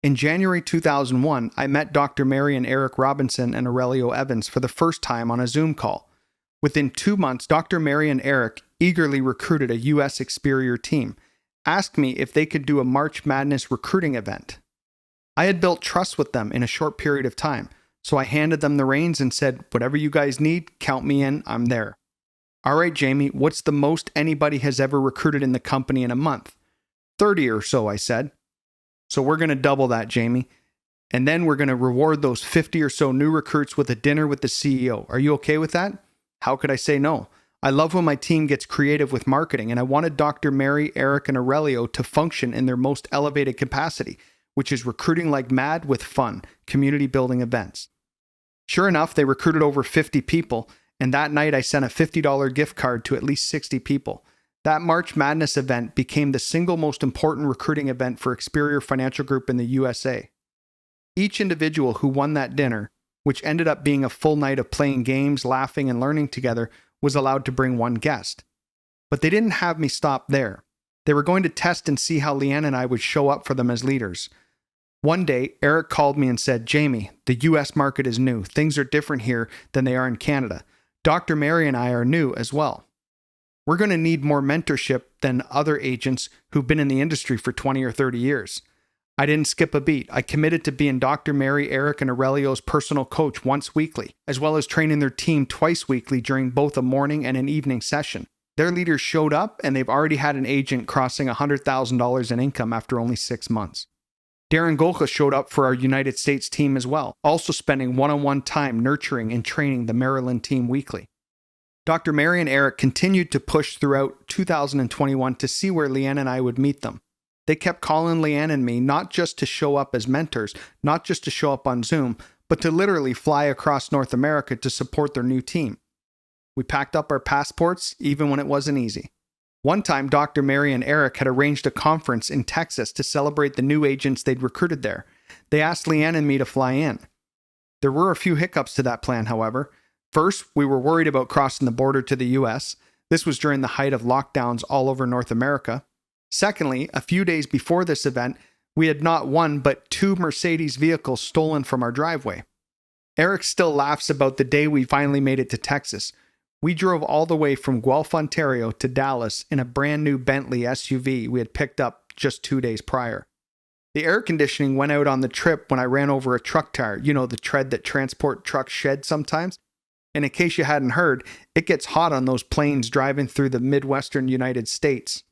In January 2001, I met Dr. Mary and Eric Robinson and Aurelio Evans for the first time on a Zoom call. Within 2 months, Dr. Mary and Eric eagerly recruited a U.S. Experior team, asked me if they could do a March Madness recruiting event. I had built trust with them in a short period of time, so I handed them the reins and said, whatever you guys need, count me in, I'm there. All right, Jamie, what's the most anybody has ever recruited in the company in a month? 30 or so, I said. So we're going to double that, Jamie. And then we're going to reward those 50 or so new recruits with a dinner with the CEO. Are you okay with that? How could I say no? I love when my team gets creative with marketing, and I wanted Dr. Mary, Eric, and Aurelio to function in their most elevated capacity, which is recruiting like mad with fun, community building events. Sure enough, they recruited over 50 people, and that night I sent a $50 gift card to at least 60 people. That March Madness event became the single most important recruiting event for Experior Financial Group in the USA. Each individual who won that dinner, which ended up being a full night of playing games, laughing, and learning together, was allowed to bring one guest. But they didn't have me stop there. They were going to test and see how Leanne and I would show up for them as leaders. One day, Eric called me and said, "Jamie, the US market is new. Things are different here than they are in Canada. Dr. Mary and I are new as well. We're going to need more mentorship than other agents who've been in the industry for 20 or 30 years." I didn't skip a beat. I committed to being Dr. Mary, Eric, and Aurelio's personal coach once weekly, as well as training their team twice weekly during both a morning and an evening session. Their leaders showed up, and they've already had an agent crossing $100,000 in income after only 6 months. Darren Golka showed up for our United States team as well, also spending one-on-one time nurturing and training the Maryland team weekly. Dr. Mary and Eric continued to push throughout 2021 to see where Leanne and I would meet them. They kept calling Leanne and me not just to show up as mentors, not just to show up on Zoom, but to literally fly across North America to support their new team. We packed up our passports even when it wasn't easy. One time, Dr. Mary and Eric had arranged a conference in Texas to celebrate the new agents they'd recruited there. They asked Leanne and me to fly in. There were a few hiccups to that plan, however. First, we were worried about crossing the border to the US. This was during the height of lockdowns all over North America. Secondly, a few days before this event, we had not one but 2 Mercedes vehicles stolen from our driveway. Eric still laughs about the day we finally made it to Texas. We drove all the way from Guelph, Ontario to Dallas in a brand new Bentley SUV we had picked up just 2 days prior. The air conditioning went out on the trip when I ran over a truck tire, the tread that transport trucks shed sometimes. And in case you hadn't heard, it gets hot on those planes driving through the Midwestern United States.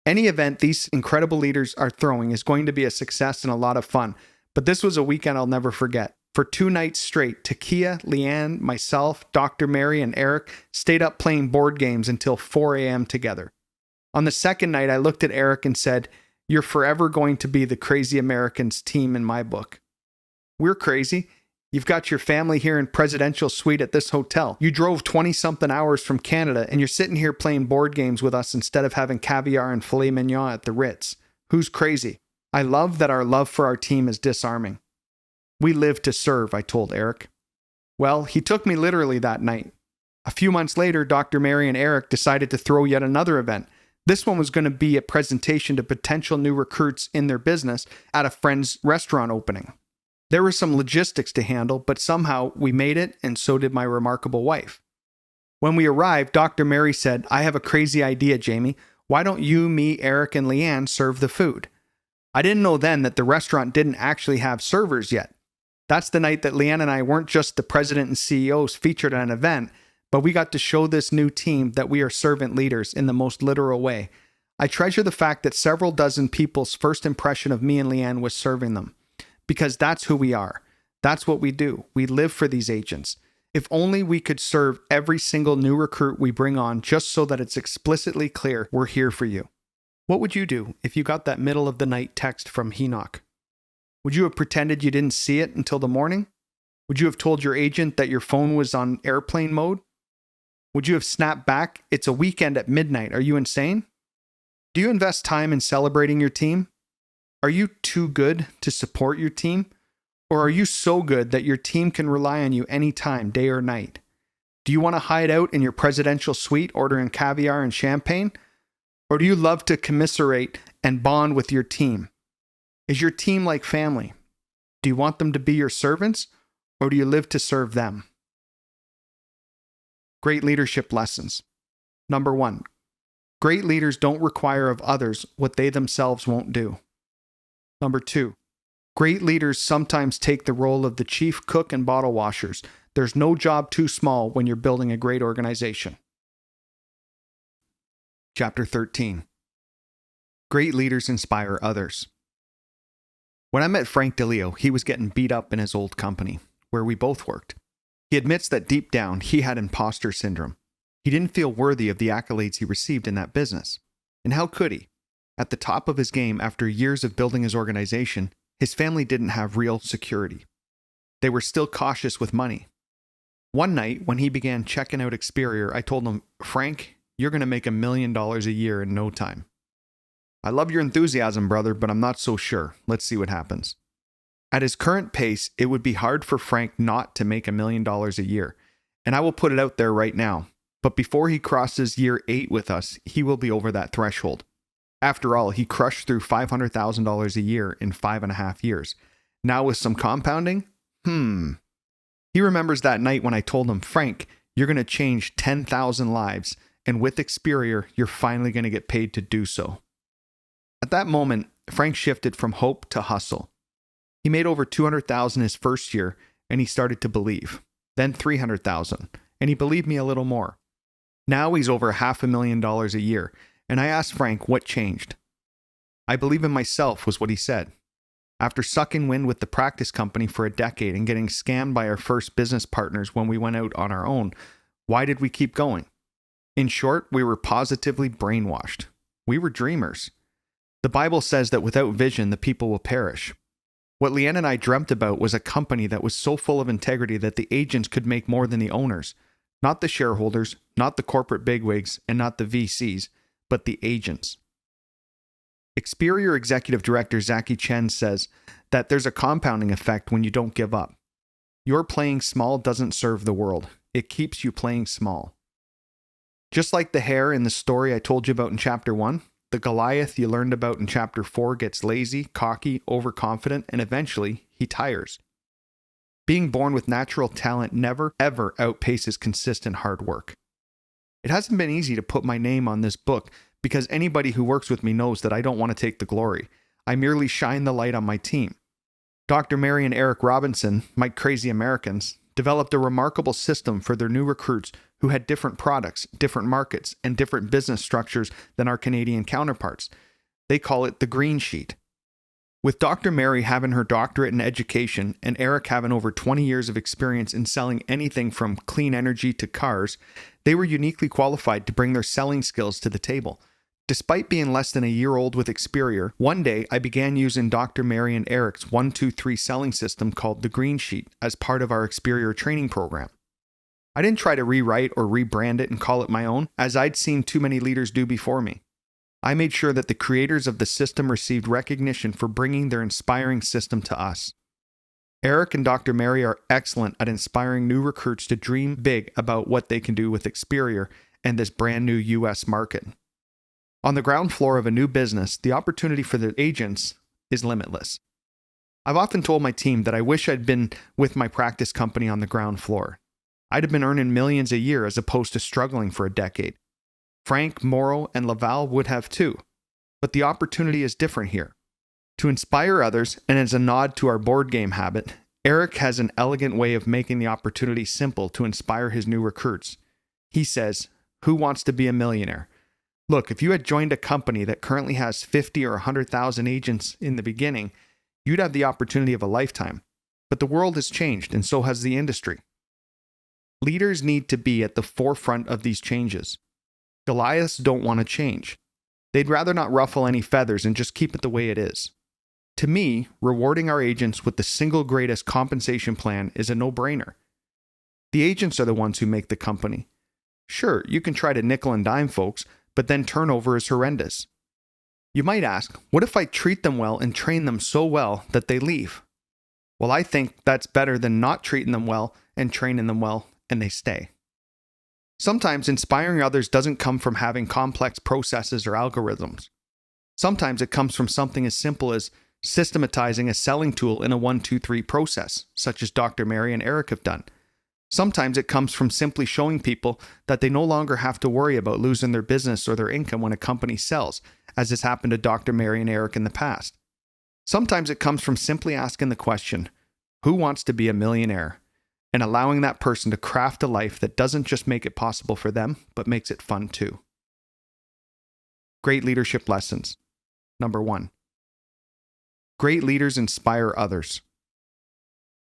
Any event these incredible leaders are throwing is going to be a success and a lot of fun, but this was a weekend I'll never forget. For 2 nights straight, Takia, Leanne, myself, Dr. Mary, and Eric stayed up playing board games until 4 a.m. together. On the second night, I looked at Eric and said, "You're forever going to be the Crazy Americans team in my book." We're crazy. You've got your family here in presidential suite at this hotel. You drove 20-something hours from Canada, and you're sitting here playing board games with us instead of having caviar and filet mignon at the Ritz. Who's crazy? I love that our love for our team is disarming. We live to serve, I told Eric. Well, he took me literally that night. A few months later, Dr. Mary and Eric decided to throw yet another event. This one was going to be a presentation to potential new recruits in their business at a friend's restaurant opening. There were some logistics to handle, but somehow we made it, and so did my remarkable wife. When we arrived, Dr. Mary said, "I have a crazy idea, Jamie. Why don't you, me, Eric, and Leanne serve the food?" I didn't know then that the restaurant didn't actually have servers yet. That's the night that Leanne and I weren't just the president and CEOs featured at an event, but we got to show this new team that we are servant leaders in the most literal way. I treasure the fact that several dozen people's first impression of me and Leanne was serving them. Because that's who we are. That's what we do. We live for these agents. If only we could serve every single new recruit we bring on just so that it's explicitly clear we're here for you. What would you do if you got that middle of the night text from Henoch? Would you have pretended you didn't see it until the morning? Would you have told your agent that your phone was on airplane mode? Would you have snapped back, "It's a weekend at midnight. Are you insane?" Do you invest time in celebrating your team? Are you too good to support your team? Or are you so good that your team can rely on you anytime, day or night? Do you want to hide out in your presidential suite ordering caviar and champagne? Or do you love to commiserate and bond with your team? Is your team like family? Do you want them to be your servants? Or do you live to serve them? Great leadership lessons. Number 1, great leaders don't require of others what they themselves won't do. Number 2, great leaders sometimes take the role of the chief cook and bottle washers. There's no job too small when you're building a great organization. Chapter 13. Great leaders inspire others. When I met Frank DeLeo, he was getting beat up in his old company, where we both worked. He admits that deep down, he had imposter syndrome. He didn't feel worthy of the accolades he received in that business. And how could he? At the top of his game, after years of building his organization, his family didn't have real security. They were still cautious with money. One night, when he began checking out Experior, I told him, "Frank, you're going to make $1 million a year in no time. I love your enthusiasm, brother, but I'm not so sure. Let's see what happens. At his current pace, it would be hard for Frank not to make $1 million a year. And I will put it out there right now. But before he crosses year 8 with us, he will be over that threshold. After all, he crushed through $500,000 a year in 5.5 years. Now with some compounding? He remembers that night when I told him, Frank, you're going to change 10,000 lives, and with Experior, you're finally going to get paid to do so. At that moment, Frank shifted from hope to hustle. He made over $200,000 his first year, and he started to believe. Then $300,000, and he believed me a little more. Now he's over $500,000 a year, and I asked Frank what changed. I believe in myself was what he said. After sucking wind with the practice company for a decade and getting scammed by our first business partners when we went out on our own, why did we keep going? In short, we were positively brainwashed. We were dreamers. The Bible says that without vision, the people will perish. What Leanne and I dreamt about was a company that was so full of integrity that the agents could make more than the owners. Not the shareholders, not the corporate bigwigs, and not the VCs, but the agents. Experior Executive Director Zaki Chen says that there's a compounding effect when you don't give up. Your playing small doesn't serve the world. It keeps you playing small. Just like the hare in the story I told you about in Chapter 1, the Goliath you learned about in Chapter 4 gets lazy, cocky, overconfident, and eventually he tires. Being born with natural talent never, ever outpaces consistent hard work. It hasn't been easy to put my name on this book because anybody who works with me knows that I don't want to take the glory. I merely shine the light on my team. Dr. Mary and Eric Robinson, my crazy Americans, developed a remarkable system for their new recruits who had different products, different markets, and different business structures than our Canadian counterparts. They call it the green sheet. With Dr. Mary having her doctorate in education and Eric having over 20 years of experience in selling anything from clean energy to cars, they were uniquely qualified to bring their selling skills to the table. Despite being less than a year old with Experior, one day I began using Dr. Mary and Eric's 1-2-3 selling system called the Green Sheet as part of our Experior training program. I didn't try to rewrite or rebrand it and call it my own, as I'd seen too many leaders do before me. I made sure that the creators of the system received recognition for bringing their inspiring system to us. Eric and Dr. Mary are excellent at inspiring new recruits to dream big about what they can do with Experior and this brand new US market. On the ground floor of a new business, the opportunity for the agents is limitless. I've often told my team that I wish I'd been with my practice company on the ground floor. I'd have been earning millions a year as opposed to struggling for a decade. Frank, Morrow, and Laval would have too. But the opportunity is different here. To inspire others, and as a nod to our board game habit, Eric has an elegant way of making the opportunity simple to inspire his new recruits. He says, "Who wants to be a millionaire?" Look, if you had joined a company that currently has 50 or 100,000 agents in the beginning, you'd have the opportunity of a lifetime. But the world has changed, and so has the industry. Leaders need to be at the forefront of these changes. Goliaths don't want to change. They'd rather not ruffle any feathers and just keep it the way it is. To me, rewarding our agents with the single greatest compensation plan is a no-brainer. The agents are the ones who make the company. Sure, you can try to nickel and dime folks, but then turnover is horrendous. You might ask, what if I treat them well and train them so well that they leave? Well, I think that's better than not treating them well and training them well and they stay. Sometimes inspiring others doesn't come from having complex processes or algorithms. Sometimes it comes from something as simple as systematizing a selling tool in a 1-2-3 process, such as Dr. Mary and Eric have done. Sometimes it comes from simply showing people that they no longer have to worry about losing their business or their income when a company sells, as has happened to Dr. Mary and Eric in the past. Sometimes it comes from simply asking the question, who wants to be a millionaire? And allowing that person to craft a life that doesn't just make it possible for them, but makes it fun too. Great leadership lessons. Number 1. Great leaders inspire others.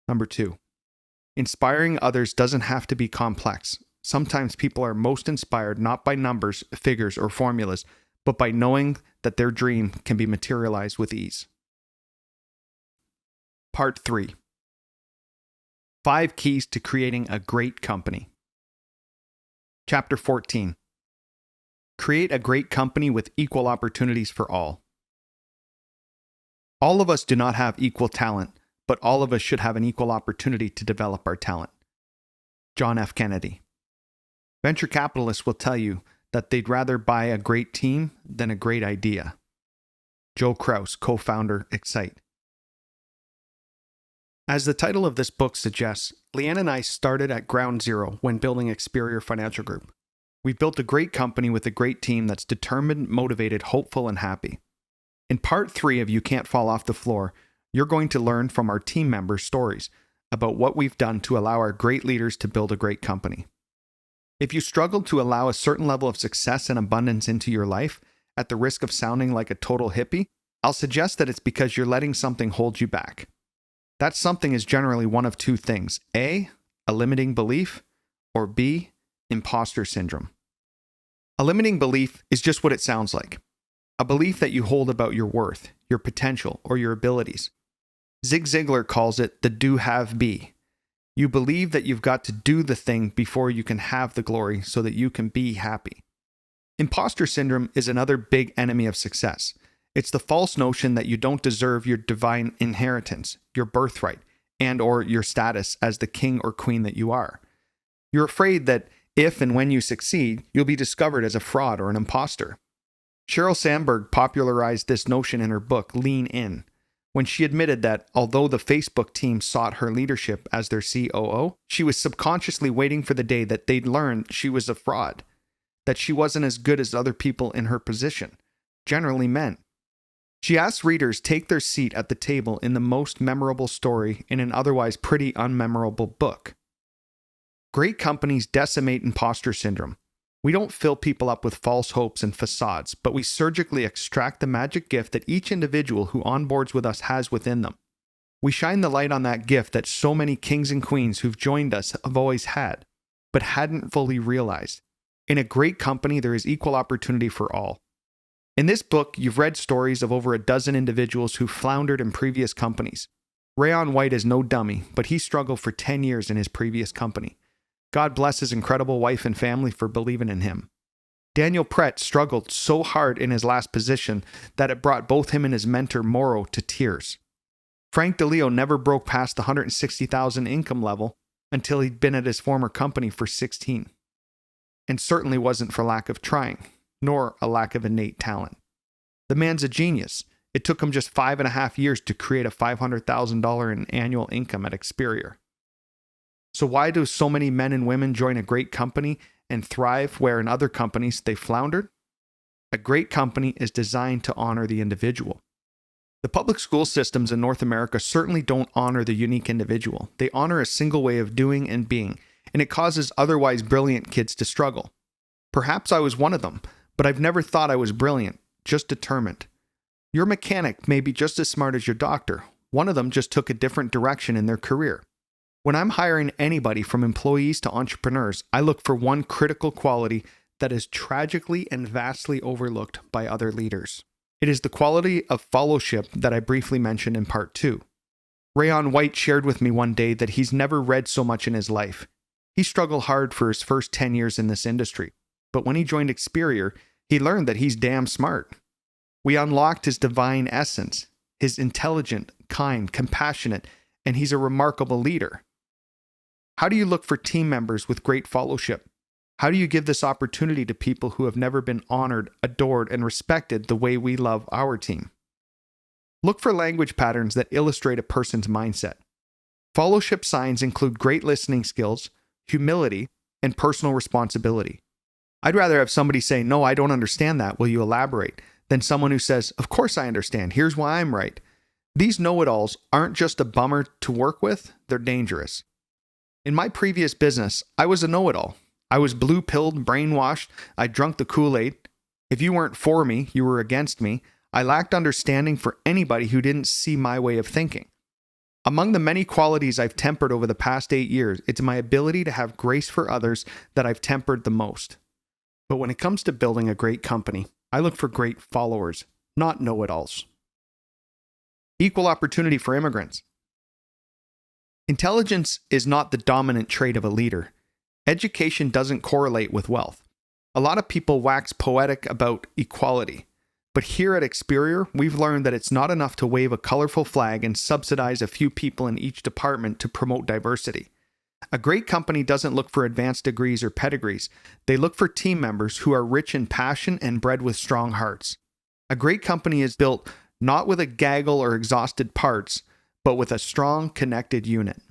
Number 2. Inspiring others doesn't have to be complex. Sometimes people are most inspired not by numbers, figures, or formulas, but by knowing that their dream can be materialized with ease. Part 3. 5 keys to creating a great company. Chapter 14. Create a great company with equal opportunities for all. All of us do not have equal talent, but all of us should have an equal opportunity to develop our talent. John F. Kennedy. Venture capitalists will tell you that they'd rather buy a great team than a great idea. Joe Kraus, co-founder, Excite. As the title of this book suggests, Leanne and I started at ground zero when building Experior Financial Group. We built a great company with a great team that's determined, motivated, hopeful, and happy. In part 3 of You Can't Fall Off the Floor, you're going to learn from our team members' stories about what we've done to allow our great leaders to build a great company. If you struggle to allow a certain level of success and abundance into your life, at the risk of sounding like a total hippie, I'll suggest that it's because you're letting something hold you back. That something is generally one of two things: A, a limiting belief, or B, imposter syndrome. A limiting belief is just what it sounds like. A belief that you hold about your worth, your potential, or your abilities. Zig Ziglar calls it the do-have-be. You believe that you've got to do the thing before you can have the glory so that you can be happy. Imposter syndrome is another big enemy of success. It's the false notion that you don't deserve your divine inheritance, your birthright, and or your status as the king or queen that you are. You're afraid that if and when you succeed, you'll be discovered as a fraud or an imposter. Sheryl Sandberg popularized this notion in her book, Lean In, when she admitted that although the Facebook team sought her leadership as their COO, she was subconsciously waiting for the day that they'd learn she was a fraud, that she wasn't as good as other people in her position, generally men. She asked readers take their seat at the table in the most memorable story in an otherwise pretty unmemorable book. Great companies decimate imposter syndrome. We don't fill people up with false hopes and facades, but we surgically extract the magic gift that each individual who onboards with us has within them. We shine the light on that gift that so many kings and queens who've joined us have always had, but hadn't fully realized. In a great company, there is equal opportunity for all. In this book, you've read stories of over a dozen individuals who floundered in previous companies. Rayon White is no dummy, but he struggled for 10 years in his previous company. God bless his incredible wife and family for believing in him. Daniel Prickett struggled so hard in his last position that it brought both him and his mentor Morrow to tears. Frank DeLeo never broke past the $160,000 income level until he'd been at his former company for 16. And certainly wasn't for lack of trying, nor a lack of innate talent. The man's a genius. It took him just 5.5 years to create a $500,000 in annual income at Experior. So why do so many men and women join a great company and thrive where in other companies they floundered? A great company is designed to honor the individual. The public school systems in North America certainly don't honor the unique individual. They honor a single way of doing and being, and it causes otherwise brilliant kids to struggle. Perhaps I was one of them, but I've never thought I was brilliant, just determined. Your mechanic may be just as smart as your doctor. One of them just took a different direction in their career. When I'm hiring anybody from employees to entrepreneurs, I look for one critical quality that is tragically and vastly overlooked by other leaders. It is the quality of fellowship that I briefly mentioned in part 2. Rayon White shared with me one day that he's never read so much in his life. He struggled hard for his first 10 years in this industry, but when he joined Experior, he learned that he's damn smart. We unlocked his divine essence. He's intelligent, kind, compassionate, and he's a remarkable leader. How do you look for team members with great fellowship? How do you give this opportunity to people who have never been honored, adored, and respected the way we love our team? Look for language patterns that illustrate a person's mindset. Fellowship signs include great listening skills, humility, and personal responsibility. I'd rather have somebody say, "No, I don't understand that. Will you elaborate?" than someone who says, "Of course I understand. Here's why I'm right." These know-it-alls aren't just a bummer to work with, they're dangerous. In my previous business, I was a know-it-all. I was blue-pilled, brainwashed, I drunk the Kool-Aid. If you weren't for me, you were against me. I lacked understanding for anybody who didn't see my way of thinking. Among the many qualities I've tempered over the past 8 years, it's my ability to have grace for others that I've tempered the most. But when it comes to building a great company, I look for great followers, not know-it-alls. Equal opportunity for immigrants. Intelligence is not the dominant trait of a leader. Education doesn't correlate with wealth. A lot of people wax poetic about equality, but here at Experior, we've learned that it's not enough to wave a colorful flag and subsidize a few people in each department to promote diversity. A great company doesn't look for advanced degrees or pedigrees. They look for team members who are rich in passion and bred with strong hearts. A great company is built not with a gaggle or exhausted parts, but with a strong, connected unit.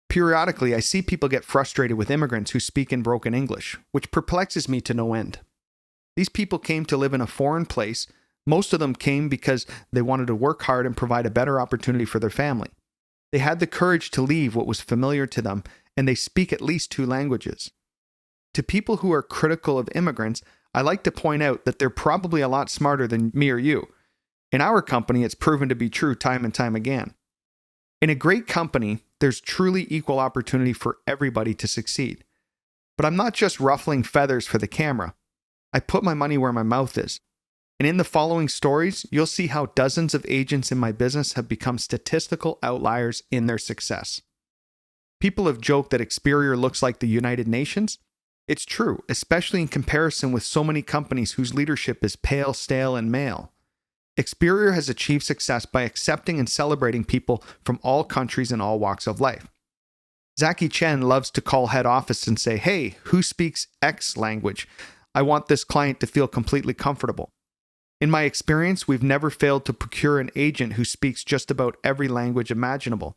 Periodically, I see people get frustrated with immigrants who speak in broken English, which perplexes me to no end. These people came to live in a foreign place. Most of them came because they wanted to work hard and provide a better opportunity for their family. They had the courage to leave what was familiar to them, and they speak at least 2 languages. To people who are critical of immigrants, I like to point out that they're probably a lot smarter than me or you. In our company, it's proven to be true time and time again. In a great company, there's truly equal opportunity for everybody to succeed. But I'm not just ruffling feathers for the camera. I put my money where my mouth is. And in the following stories, you'll see how dozens of agents in my business have become statistical outliers in their success. People have joked that Experior looks like the United Nations. It's true, especially in comparison with so many companies whose leadership is pale, stale, and male. Experior has achieved success by accepting and celebrating people from all countries and all walks of life. Zaki Chen loves to call head office and say, "Hey, who speaks X language? I want this client to feel completely comfortable." In my experience, we've never failed to procure an agent who speaks just about every language imaginable.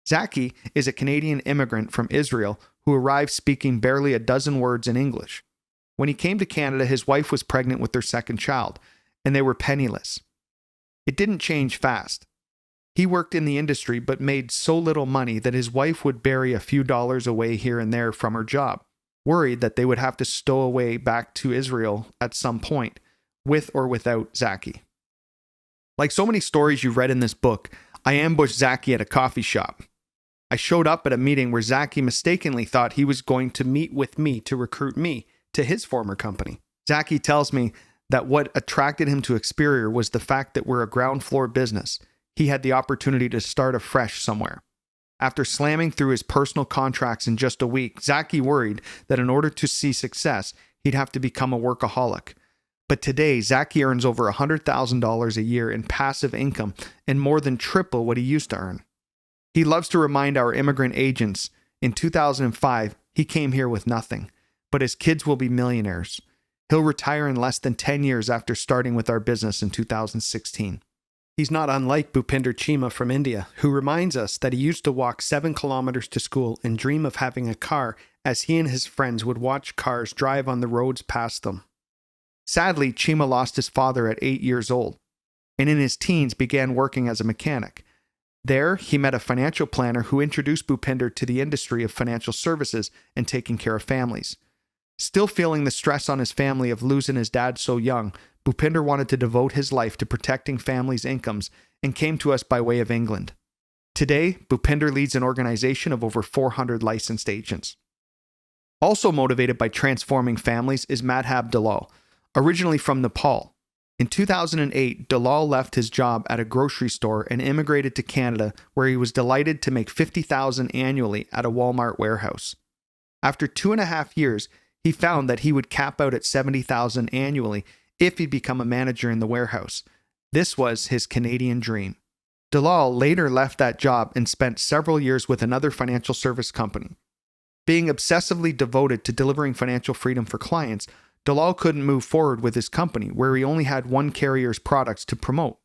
Zaki is a Canadian immigrant from Israel who arrived speaking barely a dozen words in English. When he came to Canada, his wife was pregnant with their second child, and they were penniless. It didn't change fast. He worked in the industry but made so little money that his wife would bury a few dollars away here and there from her job, worried that they would have to stow away back to Israel at some point, with or without Zaki. Like so many stories you've read in this book, I ambushed Zaki at a coffee shop. I showed up at a meeting where Zaki mistakenly thought he was going to meet with me to recruit me to his former company. Zaki tells me that what attracted him to Experior was the fact that we're a ground floor business. He had the opportunity to start afresh somewhere. After slamming through his personal contracts in just a week, Zaki worried that in order to see success, he'd have to become a workaholic. But today, Zaki earns over $100,000 a year in passive income and more than triple what he used to earn. He loves to remind our immigrant agents, in 2005, he came here with nothing, but his kids will be millionaires. He'll retire in less than 10 years after starting with our business in 2016. He's not unlike Bhupinder Chima from India, who reminds us that he used to walk 7 kilometers to school and dream of having a car as he and his friends would watch cars drive on the roads past them. Sadly, Chima lost his father at 8 years old, and in his teens began working as a mechanic. There, he met a financial planner who introduced Bhupinder to the industry of financial services and taking care of families. Still feeling the stress on his family of losing his dad so young, Bhupinder wanted to devote his life to protecting families' incomes and came to us by way of England. Today, Bhupinder leads an organization of over 400 licensed agents. Also motivated by transforming families is Madhab Dalal, originally from Nepal. In 2008, Dalal left his job at a grocery store and immigrated to Canada, where he was delighted to make $50,000 annually at a Walmart warehouse. After 2.5 years, he found that he would cap out at $70,000 annually if he'd become a manager in the warehouse. This was his Canadian dream. Dalal later left that job and spent several years with another financial service company. Being obsessively devoted to delivering financial freedom for clients, Dalal couldn't move forward with his company, where he only had one carrier's products to promote.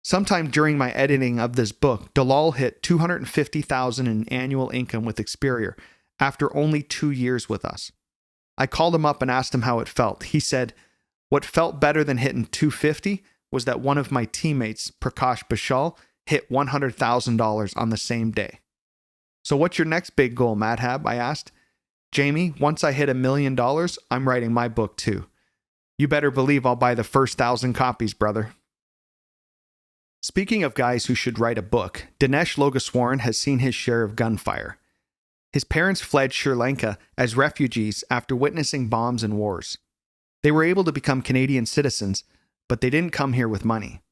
Sometime during my editing of this book, Dalal hit $250,000 in annual income with Experior after only 2 years with us. I called him up and asked him how it felt. He said, "What felt better than hitting $250 was that one of my teammates, Prakash Bashal, hit $100,000 on the same day." "So what's your next big goal, Madhab?" I asked. "Jamie, once I hit $1 million, I'm writing my book too. You better believe I'll buy the first 1,000 copies, brother." Speaking of guys who should write a book, Dinesh Logaswaran has seen his share of gunfire. His parents fled Sri Lanka as refugees after witnessing bombs and wars. They were able to become Canadian citizens, but they didn't come here with money.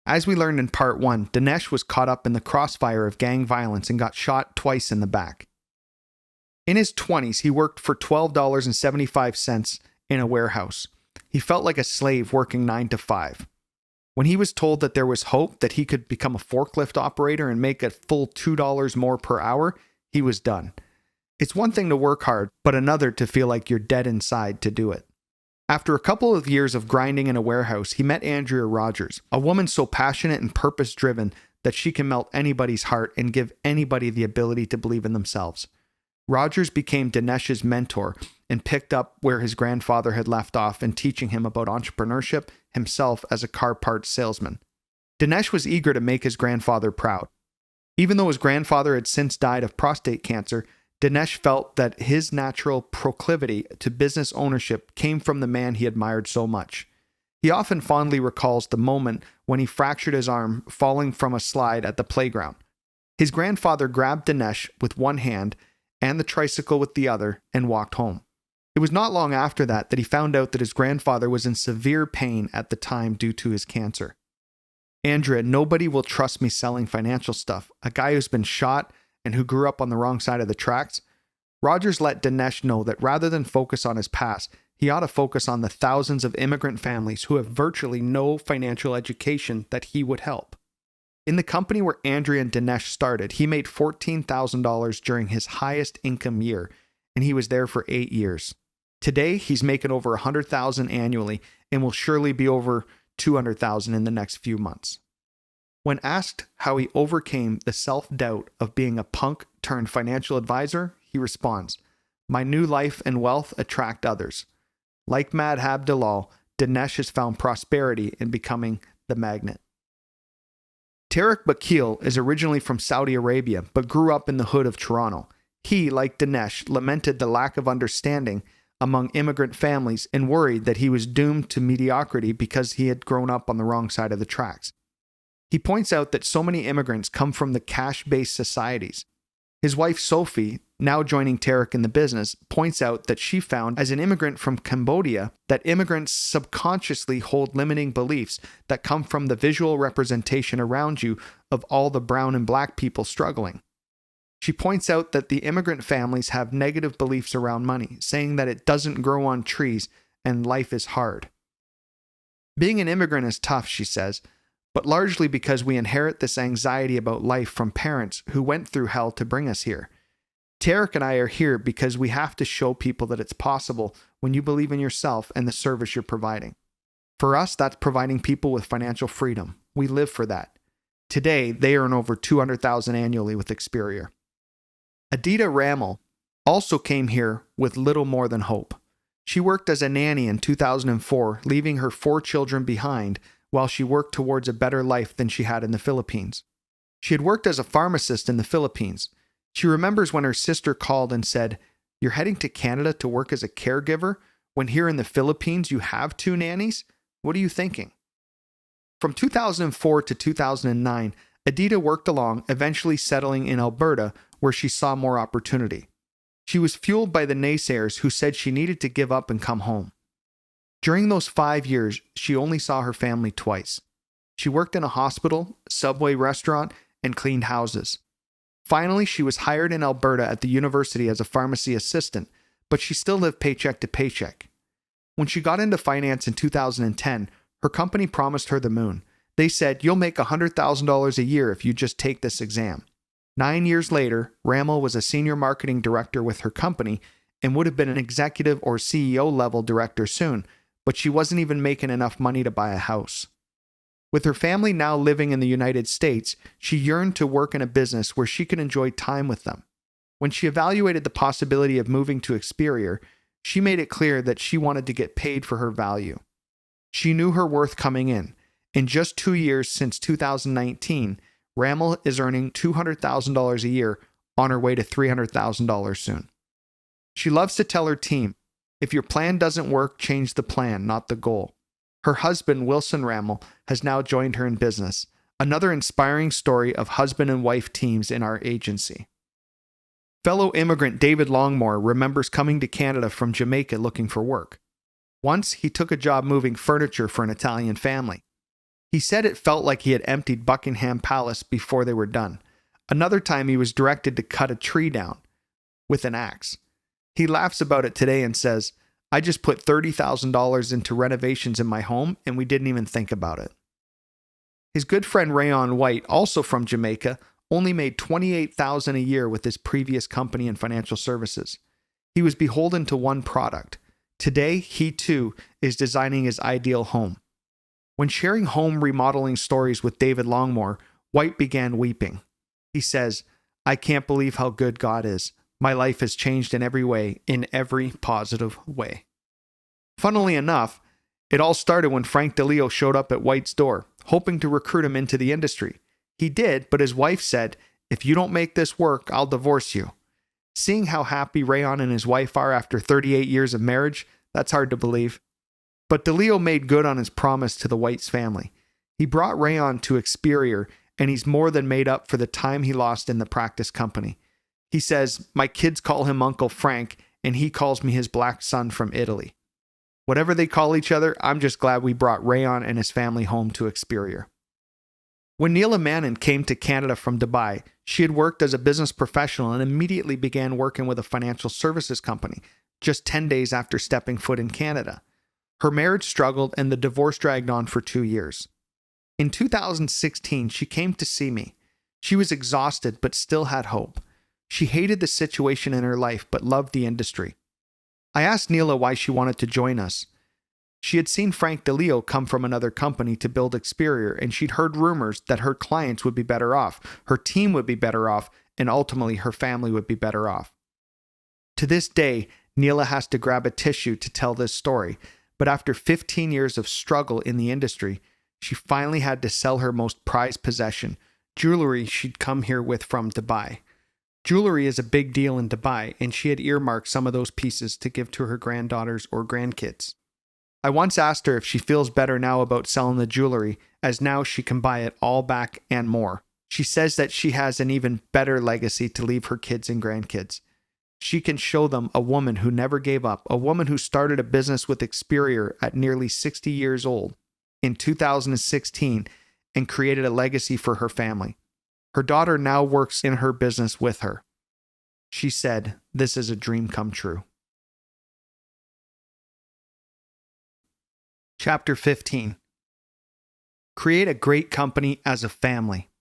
As we learned in part 1, Dinesh was caught up in the crossfire of gang violence and got shot twice in the back. In his 20s, he worked for $12.75 in a warehouse. He felt like a slave working 9 to 5. When he was told that there was hope that he could become a forklift operator and make a full $2 more per hour, he was done. It's one thing to work hard, but another to feel like you're dead inside to do it. After a couple of years of grinding in a warehouse, he met Andrea Rogers, a woman so passionate and purpose-driven that she can melt anybody's heart and give anybody the ability to believe in themselves. Rogers became Dinesh's mentor and picked up where his grandfather had left off in teaching him about entrepreneurship himself as a car parts salesman. Dinesh was eager to make his grandfather proud. Even though his grandfather had since died of prostate cancer, Dinesh felt that his natural proclivity to business ownership came from the man he admired so much. He often fondly recalls the moment when he fractured his arm falling from a slide at the playground. His grandfather grabbed Dinesh with one hand and the tricycle with the other and walked home. It was not long after that he found out that his grandfather was in severe pain at the time due to his cancer. Andrea, nobody will trust me selling financial stuff. A guy who's been shot and who grew up on the wrong side of the tracks. Rogers let Dinesh know that rather than focus on his past, he ought to focus on the thousands of immigrant families who have virtually no financial education that he would help. In the company where Andrea and Dinesh started, he made $14,000 during his highest income year, and he was there for 8 years. Today, he's making over $100,000 annually and will surely be over $200,000 in the next few months. When asked how he overcame the self-doubt of being a punk turned financial advisor, he responds, "My new life and wealth attract others. Like Madhab Dalal, Dinesh has found prosperity in becoming the magnet." Tarek Bakil is originally from Saudi Arabia, but grew up in the hood of Toronto. He, like Dinesh, lamented the lack of understanding among immigrant families and worried that he was doomed to mediocrity because he had grown up on the wrong side of the tracks. He points out that so many immigrants come from the cash-based societies. His wife Sophie, now joining Tarek in the business, points out that she found as an immigrant from Cambodia that immigrants subconsciously hold limiting beliefs that come from the visual representation around you of all the brown and black people struggling. She points out that the immigrant families have negative beliefs around money, saying that it doesn't grow on trees and life is hard. Being an immigrant is tough, she says, but largely because we inherit this anxiety about life from parents who went through hell to bring us here. Tarek and I are here because we have to show people that it's possible when you believe in yourself and the service you're providing. For us, that's providing people with financial freedom. We live for that. Today, they earn over $200,000 annually with Experior. Adita Ramel also came here with little more than hope. She worked as a nanny in 2004, leaving her 4 children behind while she worked towards a better life than she had in the Philippines. She had worked as a pharmacist in the Philippines. She remembers when her sister called and said, "You're heading to Canada to work as a caregiver when here in the Philippines you have 2 nannies? What are you thinking?" From 2004 to 2009, Adita worked along, eventually settling in Alberta where she saw more opportunity. She was fueled by the naysayers who said she needed to give up and come home. During those 5 years, she only saw her family twice. She worked in a hospital, Subway restaurant, and cleaned houses. Finally, she was hired in Alberta at the university as a pharmacy assistant, but she still lived paycheck to paycheck. When she got into finance in 2010, her company promised her the moon. They said, "You'll make $100,000 a year if you just take this exam." 9 years later, Ramel was a senior marketing director with her company and would have been an executive or CEO level director soon, but she wasn't even making enough money to buy a house. With her family now living in the United States, she yearned to work in a business where she could enjoy time with them. When she evaluated the possibility of moving to Experior, she made it clear that she wanted to get paid for her value. She knew her worth coming in. In just 2 years since 2019, Ramel is earning $200,000 a year on her way to $300,000 soon. She loves to tell her team, "If your plan doesn't work, change the plan, not the goal." Her husband, Wilson Ramel, has now joined her in business. Another inspiring story of husband and wife teams in our agency. Fellow immigrant David Longmore remembers coming to Canada from Jamaica looking for work. Once, he took a job moving furniture for an Italian family. He said it felt like he had emptied Buckingham Palace before they were done. Another time, he was directed to cut a tree down with an axe. He laughs about it today and says, I just put $30,000 into renovations in my home and we didn't even think about it. His good friend Rayon White, also from Jamaica, only made $28,000 a year with his previous company in financial services. He was beholden to one product. Today, he too is designing his ideal home. When sharing home remodeling stories with David Longmore, White began weeping. He says, "I can't believe how good God is. My life has changed in every way, in every positive way." Funnily enough, it all started when Frank DeLeo showed up at White's door, hoping to recruit him into the industry. He did, but his wife said, "If you don't make this work, I'll divorce you." Seeing how happy Rayon and his wife are after 38 years of marriage, that's hard to believe. But DeLeo made good on his promise to the White's family. He brought Rayon to Experior, and he's more than made up for the time he lost in the practice company. He says, "My kids call him Uncle Frank, and he calls me his black son from Italy. Whatever they call each other, I'm just glad we brought Rayon and his family home to Experior." When Neela Manon came to Canada from Dubai, she had worked as a business professional and immediately began working with a financial services company, just 10 days after stepping foot in Canada. Her marriage struggled and the divorce dragged on for 2 years. In 2016, she came to see me. She was exhausted but still had hope. She hated the situation in her life but loved the industry. I asked Neela why she wanted to join us. She had seen Frank DeLeo come from another company to build Experior, and she'd heard rumors that her clients would be better off, her team would be better off, and ultimately her family would be better off. To this day, Neela has to grab a tissue to tell this story, but after 15 years of struggle in the industry, she finally had to sell her most prized possession, jewelry she'd come here with from Dubai. Jewelry is a big deal in Dubai, and she had earmarked some of those pieces to give to her granddaughters or grandkids. I once asked her if she feels better now about selling the jewelry, as now she can buy it all back and more. She says that she has an even better legacy to leave her kids and grandkids. She can show them a woman who never gave up, a woman who started a business with Experior at nearly 60 years old in 2016 and created a legacy for her family. Her daughter now works in her business with her. She said, "This is a dream come true." Chapter 15. Create a great company as a family.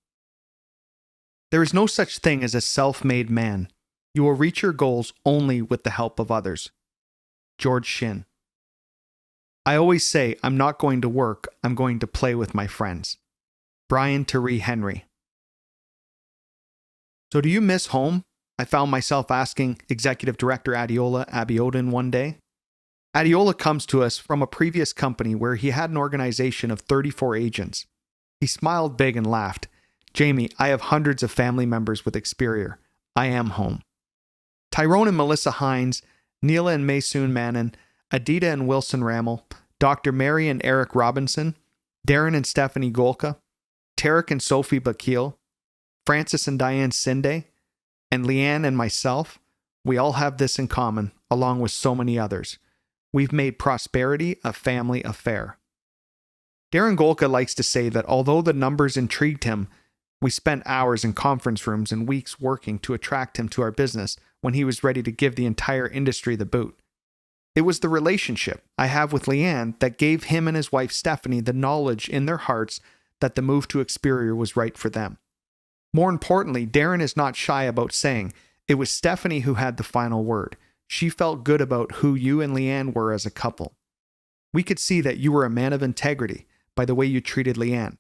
There is no such thing as a self-made man. You will reach your goals only with the help of others. George Shin. I always say, I'm not going to work, I'm going to play with my friends. Brian Tyree Henry. So do you miss home? I found myself asking Executive Director Adiola Abiodun one day. Adiola comes to us from a previous company where he had an organization of 34 agents. He smiled big and laughed. "Jamie, I have hundreds of family members with Experior. I am home." Tyrone and Melissa Hines, Neela and Maysoon Manon, Adita and Wilson Rammel, Dr. Mary and Eric Robinson, Darren and Stephanie Golka, Tarek and Sophie Bakil, Francis and Diane Sinde, and Leanne and myself, we all have this in common, along with so many others. We've made prosperity a family affair. Darren Golka likes to say that although the numbers intrigued him, we spent hours in conference rooms and weeks working to attract him to our business when he was ready to give the entire industry the boot. It was the relationship I have with Leanne that gave him and his wife Stephanie the knowledge in their hearts that the move to Experior was right for them. More importantly, Darren is not shy about saying it was Stephanie who had the final word. She felt good about who you and Leanne were as a couple. We could see that you were a man of integrity by the way you treated Leanne.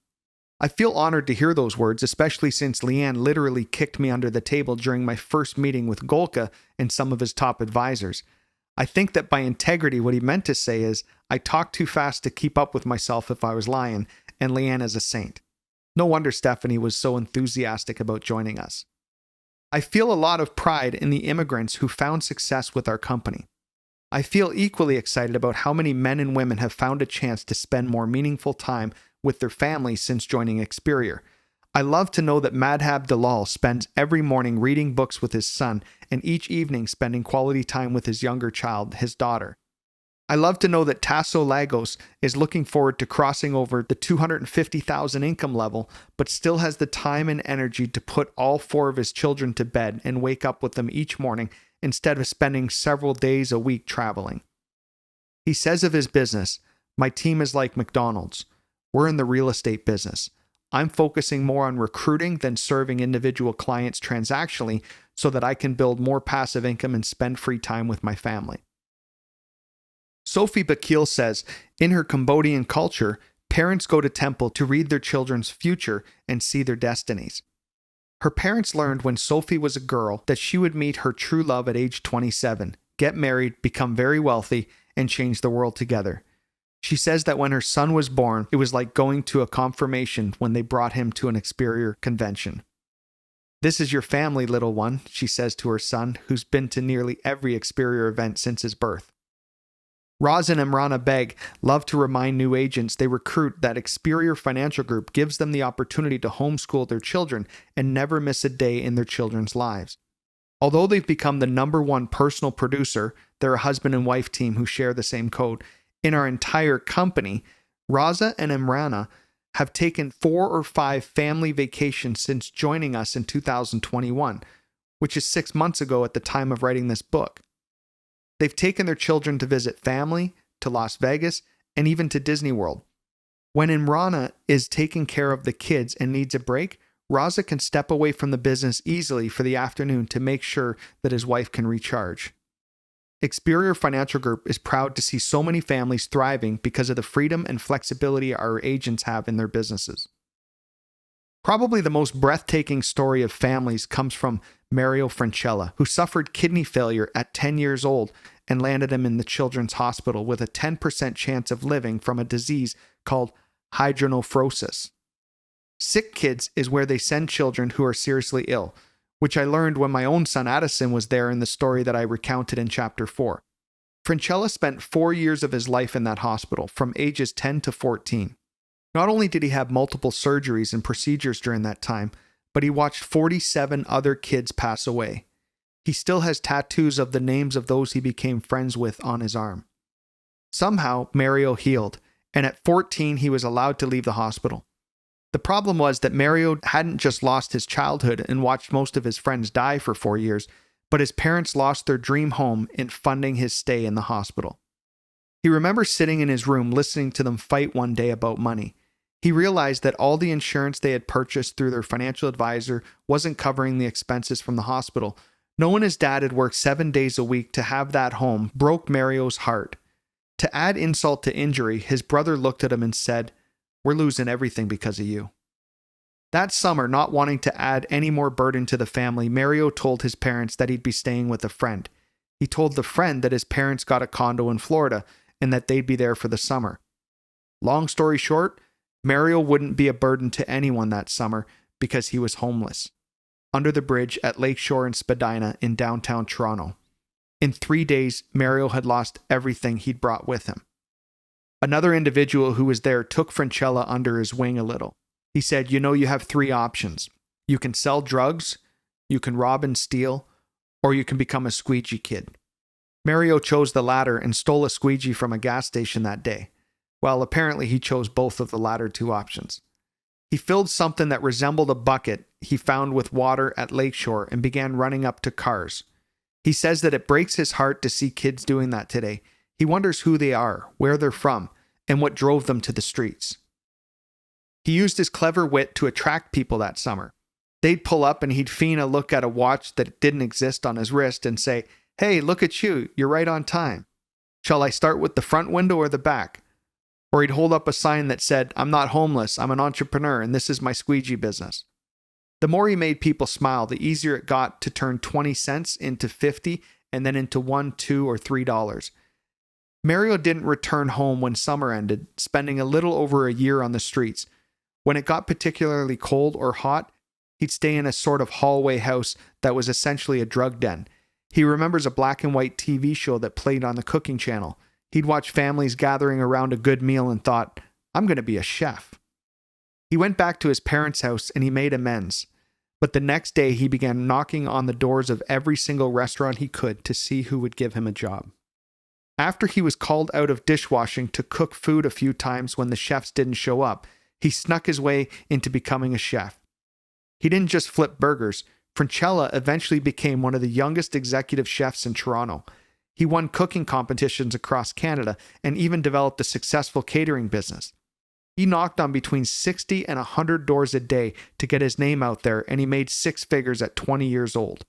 I feel honored to hear those words, especially since Leanne literally kicked me under the table during my first meeting with Golka and some of his top advisors. I think that by integrity, what he meant to say is, I talked too fast to keep up with myself if I was lying, and Leanne is a saint. No wonder Stephanie was so enthusiastic about joining us. I feel a lot of pride in the immigrants who found success with our company. I feel equally excited about how many men and women have found a chance to spend more meaningful time with their families since joining Experior. I love to know that Madhab Dalal spends every morning reading books with his son and each evening spending quality time with his younger child, his daughter. I love to know that Tasso Lagos is looking forward to crossing over the 250,000 income level, but still has the time and energy to put all 4 of his children to bed and wake up with them each morning instead of spending several days a week traveling. He says of his business, "My team is like McDonald's. We're in the real estate business. I'm focusing more on recruiting than serving individual clients transactionally so that I can build more passive income and spend free time with my family." Sophie Bakil says, in her Cambodian culture, parents go to temple to read their children's future and see their destinies. Her parents learned when Sophie was a girl that she would meet her true love at age 27, get married, become very wealthy, and change the world together. She says that when her son was born, it was like going to a confirmation when they brought him to an Experior convention. "This is your family, little one," she says to her son, who's been to nearly every Experior event since his birth. Roz and Imrana Beg love to remind new agents they recruit that Experior Financial Group gives them the opportunity to homeschool their children and never miss a day in their children's lives. Although they've become the #1 personal producer, they're a husband and wife team who share the same code, in our entire company, Raza and Imrana have taken 4 or 5 family vacations since joining us in 2021, which is 6 months ago at the time of writing this book. They've taken their children to visit family, to Las Vegas, and even to Disney World. When Imrana is taking care of the kids and needs a break, Raza can step away from the business easily for the afternoon to make sure that his wife can recharge. Experior Financial Group is proud to see so many families thriving because of the freedom and flexibility our agents have in their businesses. Probably the most breathtaking story of families comes from Mario Francella, who suffered kidney failure at 10 years old and landed him in the Children's Hospital with a 10% chance of living from a disease called hydronephrosis. Sick Kids is where they send children who are seriously ill, which I learned when my own son Addison was there in the story that I recounted in Chapter 4. Francella spent 4 years of his life in that hospital, from ages 10 to 14. Not only did he have multiple surgeries and procedures during that time, but he watched 47 other kids pass away. He still has tattoos of the names of those he became friends with on his arm. Somehow, Mario healed, and at 14 he was allowed to leave the hospital. The problem was that Mario hadn't just lost his childhood and watched most of his friends die for 4 years, but his parents lost their dream home in funding his stay in the hospital. He remembers sitting in his room listening to them fight one day about money. He realized that all the insurance they had purchased through their financial advisor wasn't covering the expenses from the hospital. Knowing his dad had worked 7 days a week to have that home broke Mario's heart. To add insult to injury, his brother looked at him and said, "We're losing everything because of you." That summer, not wanting to add any more burden to the family, Mario told his parents that he'd be staying with a friend. He told the friend that his parents got a condo in Florida and that they'd be there for the summer. Long story short, Mario wouldn't be a burden to anyone that summer because he was homeless, under the bridge at Lakeshore and Spadina in downtown Toronto. In 3 days, Mario had lost everything he'd brought with him. Another individual who was there took Francella under his wing a little. He said, you have 3 options. You can sell drugs, you can rob and steal, or you can become a squeegee kid. Mario chose the latter and stole a squeegee from a gas station that day. Well, apparently he chose both of the latter 2 options. He filled something that resembled a bucket he found with water at Lakeshore and began running up to cars. He says that it breaks his heart to see kids doing that today. He wonders who they are, where they're from, and what drove them to the streets. He used his clever wit to attract people that summer. They'd pull up and he'd feign a look at a watch that didn't exist on his wrist and say, "Hey, look at you, you're right on time. Shall I start with the front window or the back?" Or he'd hold up a sign that said, "I'm not homeless, I'm an entrepreneur, and this is my squeegee business." The more he made people smile, the easier it got to turn 20 cents into 50 and then into $1, $2, or $3. Mario didn't return home when summer ended, spending a little over a year on the streets. When it got particularly cold or hot, he'd stay in a sort of hallway house that was essentially a drug den. He remembers a black and white TV show that played on the cooking channel. He'd watch families gathering around a good meal and thought, "I'm going to be a chef." He went back to his parents' house and he made amends. But the next day he began knocking on the doors of every single restaurant he could to see who would give him a job. After he was called out of dishwashing to cook food a few times when the chefs didn't show up, he snuck his way into becoming a chef. He didn't just flip burgers. Francella eventually became one of the youngest executive chefs in Toronto. He won cooking competitions across Canada and even developed a successful catering business. He knocked on between 60 and 100 doors a day to get his name out there, and he made six figures at 20 years old.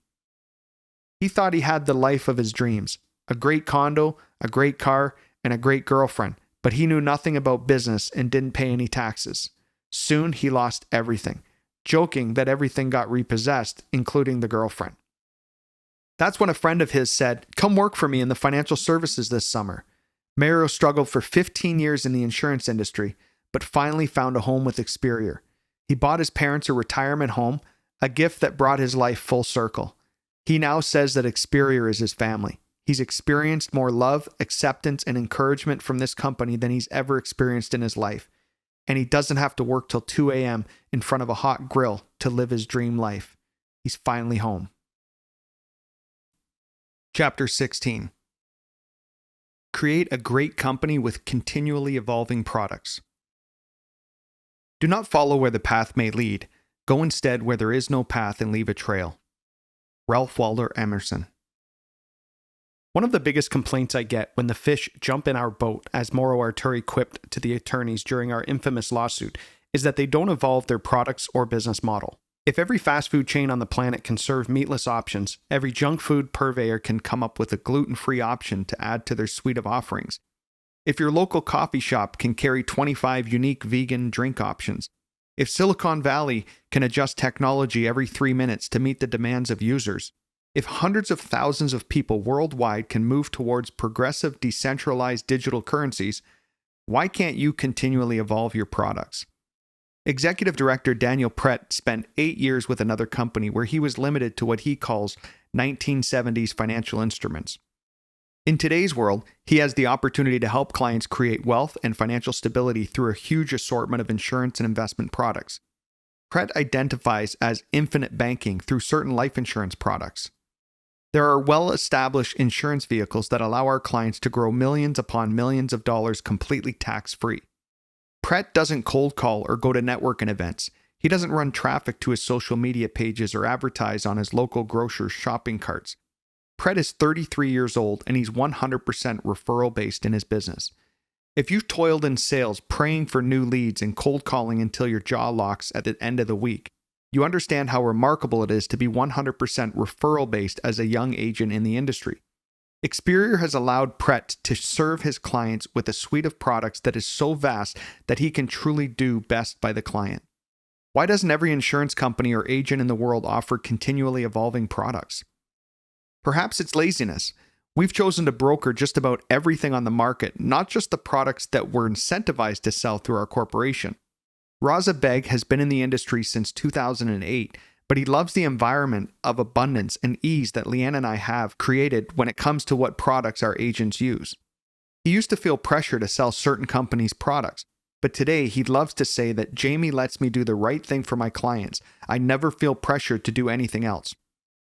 He thought he had the life of his dreams, a great condo, a great car, and a great girlfriend, but he knew nothing about business and didn't pay any taxes. Soon he lost everything, joking that everything got repossessed, including the girlfriend. That's when a friend of his said, "Come work for me in the financial services this summer." Mario struggled for 15 years in the insurance industry, but finally found a home with Experior. He bought his parents a retirement home, a gift that brought his life full circle. He now says that Experior is his family. He's experienced more love, acceptance, and encouragement from this company than he's ever experienced in his life. And he doesn't have to work till 2 a.m. in front of a hot grill to live his dream life. He's finally home. Chapter 16. Create a great company with continually evolving products. Do not follow where the path may lead. Go instead where there is no path and leave a trail. Ralph Waldo Emerson. One of the biggest complaints I get when the fish jump in our boat, as Mauro Arturi quipped to the attorneys during our infamous lawsuit, is that they don't evolve their products or business model. If every fast food chain on the planet can serve meatless options, every junk food purveyor can come up with a gluten-free option to add to their suite of offerings. If your local coffee shop can carry 25 unique vegan drink options, if Silicon Valley can adjust technology every 3 minutes to meet the demands of users, if hundreds of thousands of people worldwide can move towards progressive, decentralized digital currencies, why can't you continually evolve your products? Executive Director Daniel Prickett spent 8 years with another company where he was limited to what he calls 1970s financial instruments. In today's world, he has the opportunity to help clients create wealth and financial stability through a huge assortment of insurance and investment products. Prickett identifies as infinite banking through certain life insurance products. There are well-established insurance vehicles that allow our clients to grow millions upon millions of dollars completely tax-free. Prickett doesn't cold call or go to networking events. He doesn't run traffic to his social media pages or advertise on his local grocer's shopping carts. Prickett is 33 years old and he's 100% referral-based in his business. If you've toiled in sales, praying for new leads and cold calling until your jaw locks at the end of the week, you understand how remarkable it is to be 100% referral-based as a young agent in the industry. Experior has allowed Prickett to serve his clients with a suite of products that is so vast that he can truly do best by the client. Why doesn't every insurance company or agent in the world offer continually evolving products? Perhaps it's laziness. We've chosen to broker just about everything on the market, not just the products that we're incentivized to sell through our corporation. Raza Beg has been in the industry since 2008, but he loves the environment of abundance and ease that Leanne and I have created when it comes to what products our agents use. He used to feel pressure to sell certain companies' products, but today he loves to say that Jamie lets me do the right thing for my clients. I never feel pressured to do anything else.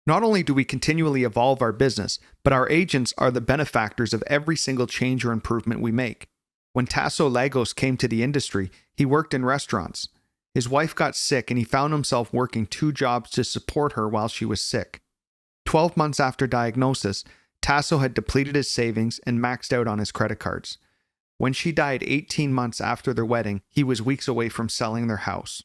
Not only do we continually evolve our business, but our agents are the benefactors of every single change or improvement we make. When Tasso Lagos came to the industry, he worked in restaurants. His wife got sick and he found himself working 2 jobs to support her while she was sick. 12 months after diagnosis, Tasso had depleted his savings and maxed out on his credit cards. When she died 18 months after their wedding, he was weeks away from selling their house.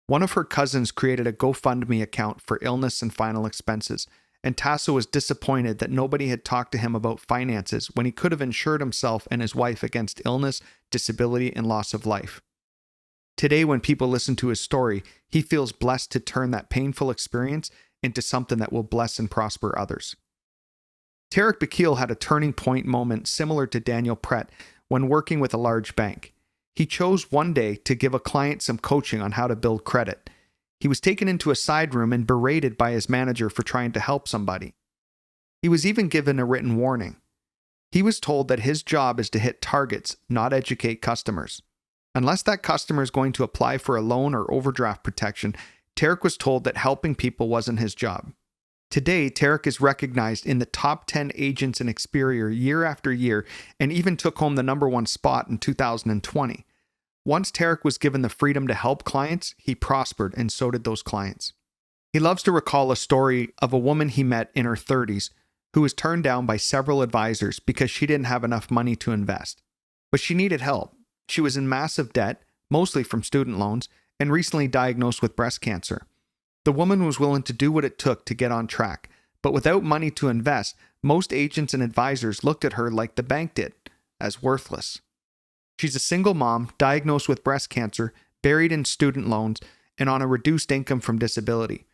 One of her cousins created a GoFundMe account for illness and final expenses, and Tasso was disappointed that nobody had talked to him about finances when he could have insured himself and his wife against illness, disability, and loss of life. Today, when people listen to his story, he feels blessed to turn that painful experience into something that will bless and prosper others. Tarek Bakil had a turning point moment similar to Daniel Prickett when working with a large bank. He chose one day to give a client some coaching on how to build credit. He was taken into a side room and berated by his manager for trying to help somebody. He was even given a written warning. He was told that his job is to hit targets, not educate customers. Unless that customer is going to apply for a loan or overdraft protection, Tarek was told that helping people wasn't his job. Today, Tarek is recognized in the top 10 agents in Experior year after year and even took home the #1 spot in 2020. Once Tarek was given the freedom to help clients, he prospered, and so did those clients. He loves to recall a story of a woman he met in her 30s who was turned down by several advisors because she didn't have enough money to invest. But she needed help. She was in massive debt, mostly from student loans, and recently diagnosed with breast cancer. The woman was willing to do what it took to get on track, but without money to invest, most agents and advisors looked at her like the bank did, as worthless. She's a single mom, diagnosed with breast cancer, buried in student loans, and on a reduced income from disability.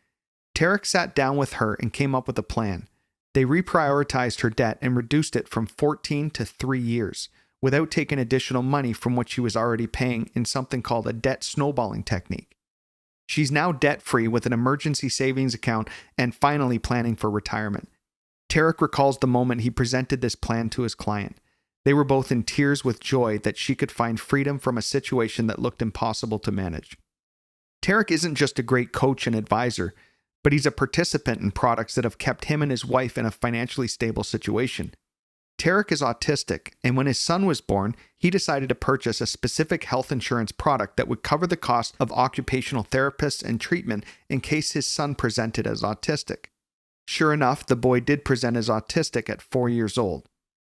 Tarek sat down with her and came up with a plan. They reprioritized her debt and reduced it from 14 to 3 years, without taking additional money from what she was already paying in something called a debt snowballing technique. She's now debt-free with an emergency savings account and finally planning for retirement. Tarek recalls the moment he presented this plan to his client. They were both in tears with joy that she could find freedom from a situation that looked impossible to manage. Tarek isn't just a great coach and advisor, but he's a participant in products that have kept him and his wife in a financially stable situation. Tarek is autistic, and when his son was born, he decided to purchase a specific health insurance product that would cover the cost of occupational therapists and treatment in case his son presented as autistic. Sure enough, the boy did present as autistic at 4 years old.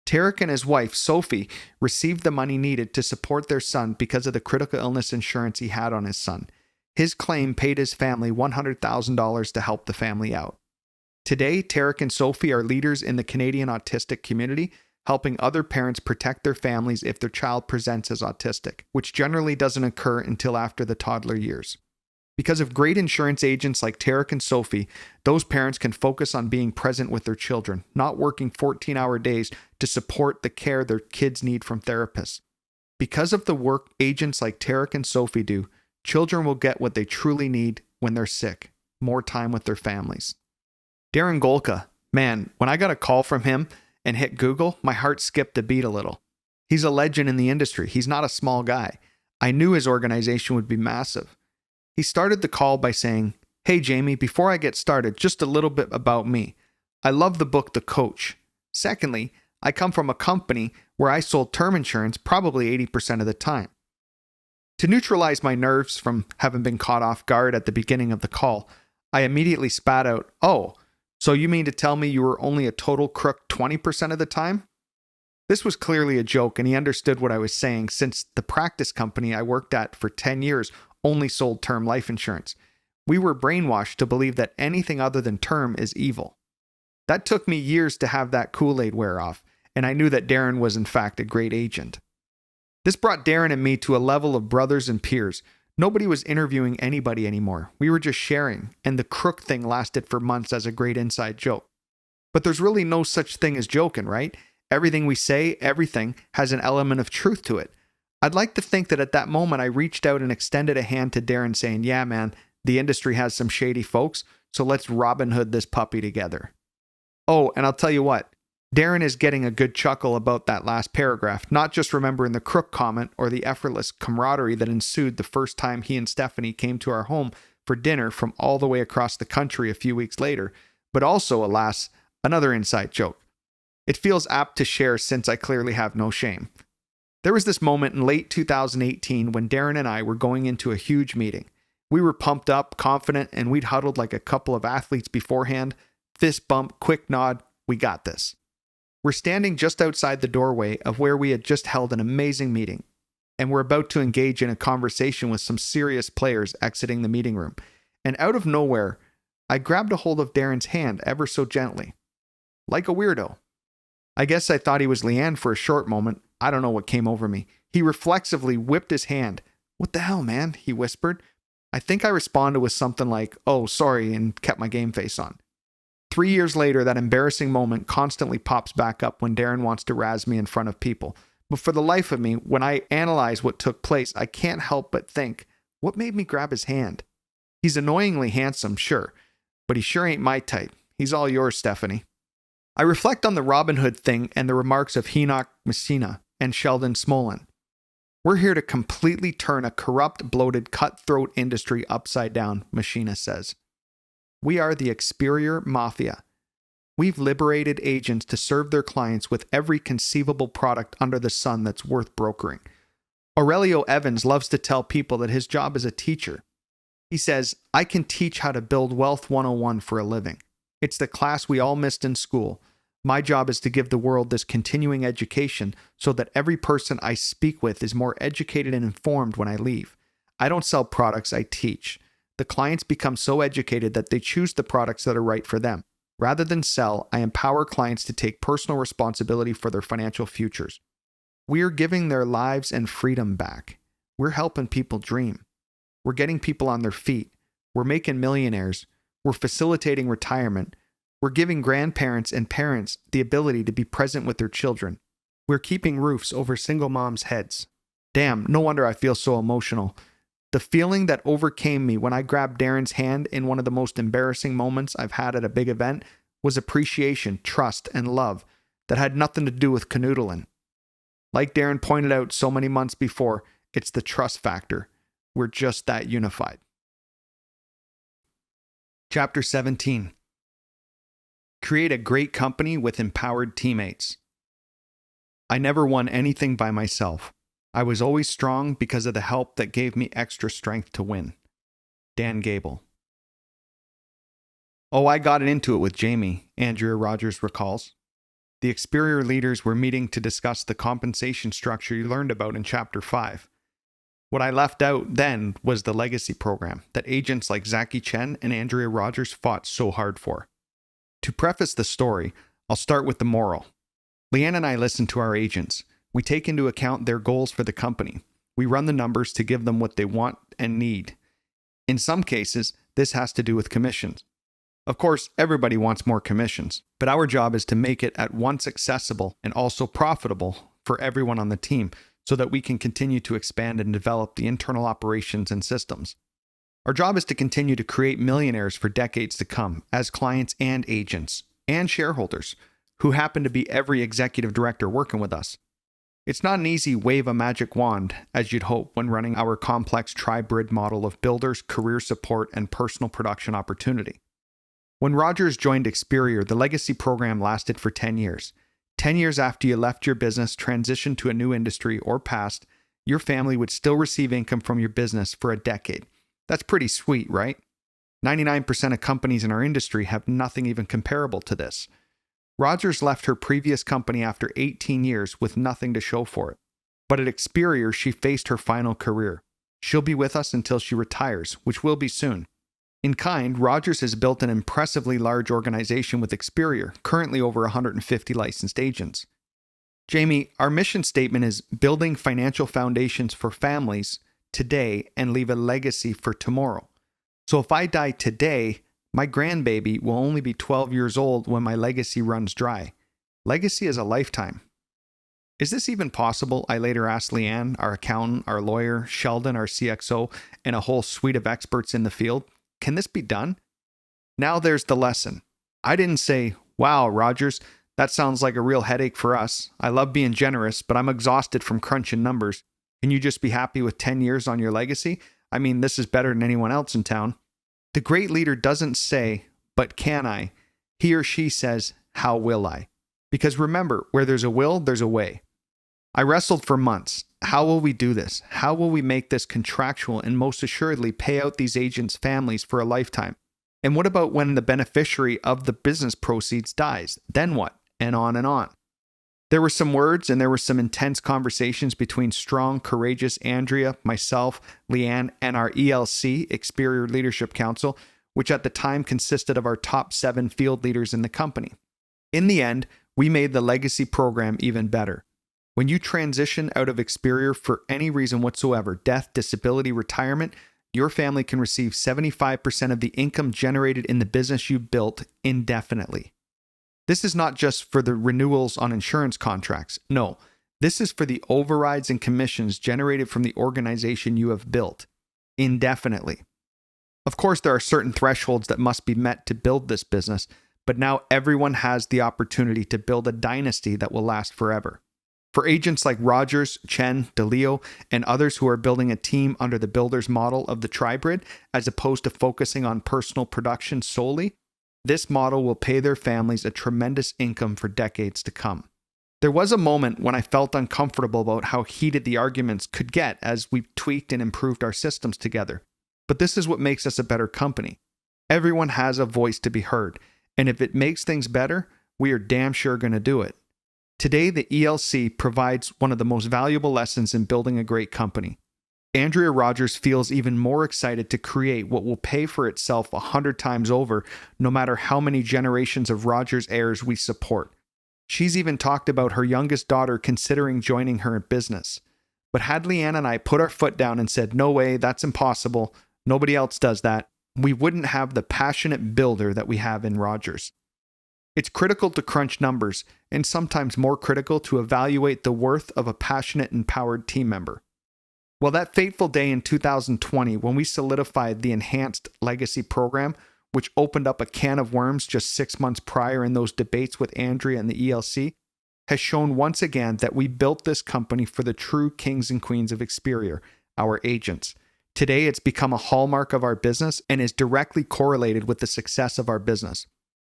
Tarek and his wife, Sophie, received the money needed to support their son because of the critical illness insurance he had on his son. His claim paid his family $100,000 to help the family out. Today, Tarek and Sophie are leaders in the Canadian autistic community, helping other parents protect their families if their child presents as autistic, which generally doesn't occur until after the toddler years. Because of great insurance agents like Tarek and Sophie, those parents can focus on being present with their children, not working 14-hour days to support the care their kids need from therapists. Because of the work agents like Tarek and Sophie do, children will get what they truly need when they're sick, more time with their families. Darren Golka, man, when I got a call from him and hit Google, my heart skipped a beat a little. He's a legend in the industry. He's not a small guy. I knew his organization would be massive. He started the call by saying, "Hey Jamie, before I get started, just a little bit about me. I love the book The Coach. Secondly, I come from a company where I sold term insurance probably 80% of the time." To neutralize my nerves from having been caught off guard at the beginning of the call, I immediately spat out, "Oh, so you mean to tell me you were only a total crook 20% of the time?" This was clearly a joke, and he understood what I was saying since the practice company I worked at for 10 years only sold term life insurance. We were brainwashed to believe that anything other than term is evil. That took me years to have that Kool-Aid wear off, and I knew that Darren was in fact a great agent. This brought Darren and me to a level of brothers and peers. Nobody was interviewing anybody anymore. We were just sharing, and the crook thing lasted for months as a great inside joke. But there's really no such thing as joking, right? Everything we say, everything, has an element of truth to it. I'd like to think that at that moment I reached out and extended a hand to Darren saying, "Yeah, man, the industry has some shady folks, so let's Robin Hood this puppy together." Oh, and I'll tell you what, Darren is getting a good chuckle about that last paragraph, not just remembering the crook comment or the effortless camaraderie that ensued the first time he and Stephanie came to our home for dinner from all the way across the country a few weeks later, but also, alas, another inside joke. It feels apt to share since I clearly have no shame. There was this moment in late 2018 when Darren and I were going into a huge meeting. We were pumped up, confident, and we'd huddled like a couple of athletes beforehand. Fist bump, quick nod, we got this. We're standing just outside the doorway of where we had just held an amazing meeting, and we're about to engage in a conversation with some serious players exiting the meeting room. And out of nowhere, I grabbed a hold of Darren's hand ever so gently, like a weirdo. I guess I thought he was Leanne for a short moment. I don't know what came over me. He reflexively whipped his hand. "What the hell, man?" he whispered. I think I responded with something like, "Oh, sorry," and kept my game face on. 3 years later, that embarrassing moment constantly pops back up when Darren wants to razz me in front of people. But for the life of me, when I analyze what took place, I can't help but think, what made me grab his hand? He's annoyingly handsome, sure, but he sure ain't my type. He's all yours, Stephanie. I reflect on the Robin Hood thing and the remarks of Enoch Messina and Sheldon Smolin. We're here to completely turn a corrupt, bloated, cutthroat industry upside down, Messina says. We are the Experior Mafia. We've liberated agents to serve their clients with every conceivable product under the sun that's worth brokering. Aurelio Evans loves to tell people that his job is a teacher. He says, "I can teach how to build Wealth 101 for a living. It's the class we all missed in school. My job is to give the world this continuing education so that every person I speak with is more educated and informed when I leave. I don't sell products, I teach. The clients become so educated that they choose the products that are right for them. Rather than sell, I empower clients to take personal responsibility for their financial futures. We're giving their lives and freedom back. We're helping people dream. We're getting people on their feet. We're making millionaires. We're facilitating retirement. We're giving grandparents and parents the ability to be present with their children. We're keeping roofs over single moms' heads. Damn, no wonder I feel so emotional. The feeling that overcame me when I grabbed Darren's hand in one of the most embarrassing moments I've had at a big event was appreciation, trust, and love that had nothing to do with canoodling. Like Darren pointed out so many months before, it's the trust factor. We're just that unified. Chapter 17. Create a great company with empowered teammates. I never won anything by myself. I was always strong because of the help that gave me extra strength to win. Dan Gable. Oh, I got into it with Jamie, Andrea Rogers recalls. The Experior leaders were meeting to discuss the compensation structure you learned about in Chapter 5. What I left out then was the legacy program that agents like Zachy Chen and Andrea Rogers fought so hard for. To preface the story, I'll start with the moral. Leanne and I listen to our agents. We take into account their goals for the company. We run the numbers to give them what they want and need. In some cases, this has to do with commissions. Of course, everybody wants more commissions, but our job is to make it at once accessible and also profitable for everyone on the team so that we can continue to expand and develop the internal operations and systems. Our job is to continue to create millionaires for decades to come as clients and agents and shareholders who happen to be every executive director working with us. It's not an easy wave a magic wand, as you'd hope when running our complex tri-brid model of builders, career support, and personal production opportunity. When Rogers joined Experior, the legacy program lasted for 10 years. 10 years after you left your business, transitioned to a new industry, or passed, your family would still receive income from your business for a decade. That's pretty sweet, right? 99% of companies in our industry have nothing even comparable to this. Rogers left her previous company after 18 years with nothing to show for it. But at Experior, she faced her final career. She'll be with us until she retires, which will be soon. In kind, Rogers has built an impressively large organization with Experior, currently over 150 licensed agents. Jamie, our mission statement is building financial foundations for families today and leave a legacy for tomorrow. So if I die today, my grandbaby will only be 12 years old when my legacy runs dry. Legacy is a lifetime. Is this even possible? I later asked Leanne, our accountant, our lawyer, Sheldon, our CXO, and a whole suite of experts in the field. Can this be done? Now there's the lesson. I didn't say, wow, Rogers, that sounds like a real headache for us. I love being generous, but I'm exhausted from crunching numbers. Can you just be happy with 10 years on your legacy? I mean, this is better than anyone else in town. The great leader doesn't say, but can I? He or she says, how will I? Because remember, where there's a will, there's a way. I wrestled for months. How will we do this? How will we make this contractual and most assuredly pay out these agents' families for a lifetime? And what about when the beneficiary of the business proceeds dies? Then what? And on and on. There were some words and there were some intense conversations between strong, courageous Andrea, myself, Leanne, and our ELC, Experior Leadership Council, which at the time consisted of our top 7 field leaders in the company. In the end, we made the legacy program even better. When you transition out of Experior for any reason whatsoever, death, disability, retirement, your family can receive 75% of the income generated in the business you built indefinitely. This is not just for the renewals on insurance contracts. No, this is for the overrides and commissions generated from the organization you have built indefinitely. Of course, there are certain thresholds that must be met to build this business, but now everyone has the opportunity to build a dynasty that will last forever. For agents like Rogers, Chen, DeLeo, and others who are building a team under the builder's model of the tri-brid, as opposed to focusing on personal production solely, this model will pay their families a tremendous income for decades to come. There was a moment when I felt uncomfortable about how heated the arguments could get as we tweaked and improved our systems together. But this is what makes us a better company. Everyone has a voice to be heard, and if it makes things better, we are damn sure going to do it. Today, the ELC provides one of the most valuable lessons in building a great company. Andrea Rogers feels even more excited to create what will pay for itself 100 times over, no matter how many generations of Rogers heirs we support. She's even talked about her youngest daughter considering joining her in business. But had Leanne and I put our foot down and said, no way, that's impossible, nobody else does that, we wouldn't have the passionate builder that we have in Rogers. It's critical to crunch numbers, and sometimes more critical to evaluate the worth of a passionate, empowered team member. Well, that fateful day in 2020 when we solidified the Enhanced Legacy Program, which opened up a can of worms just 6 months prior in those debates with Andrea and the ELC, has shown once again that we built this company for the true kings and queens of Experior, our agents. Today, it's become a hallmark of our business and is directly correlated with the success of our business.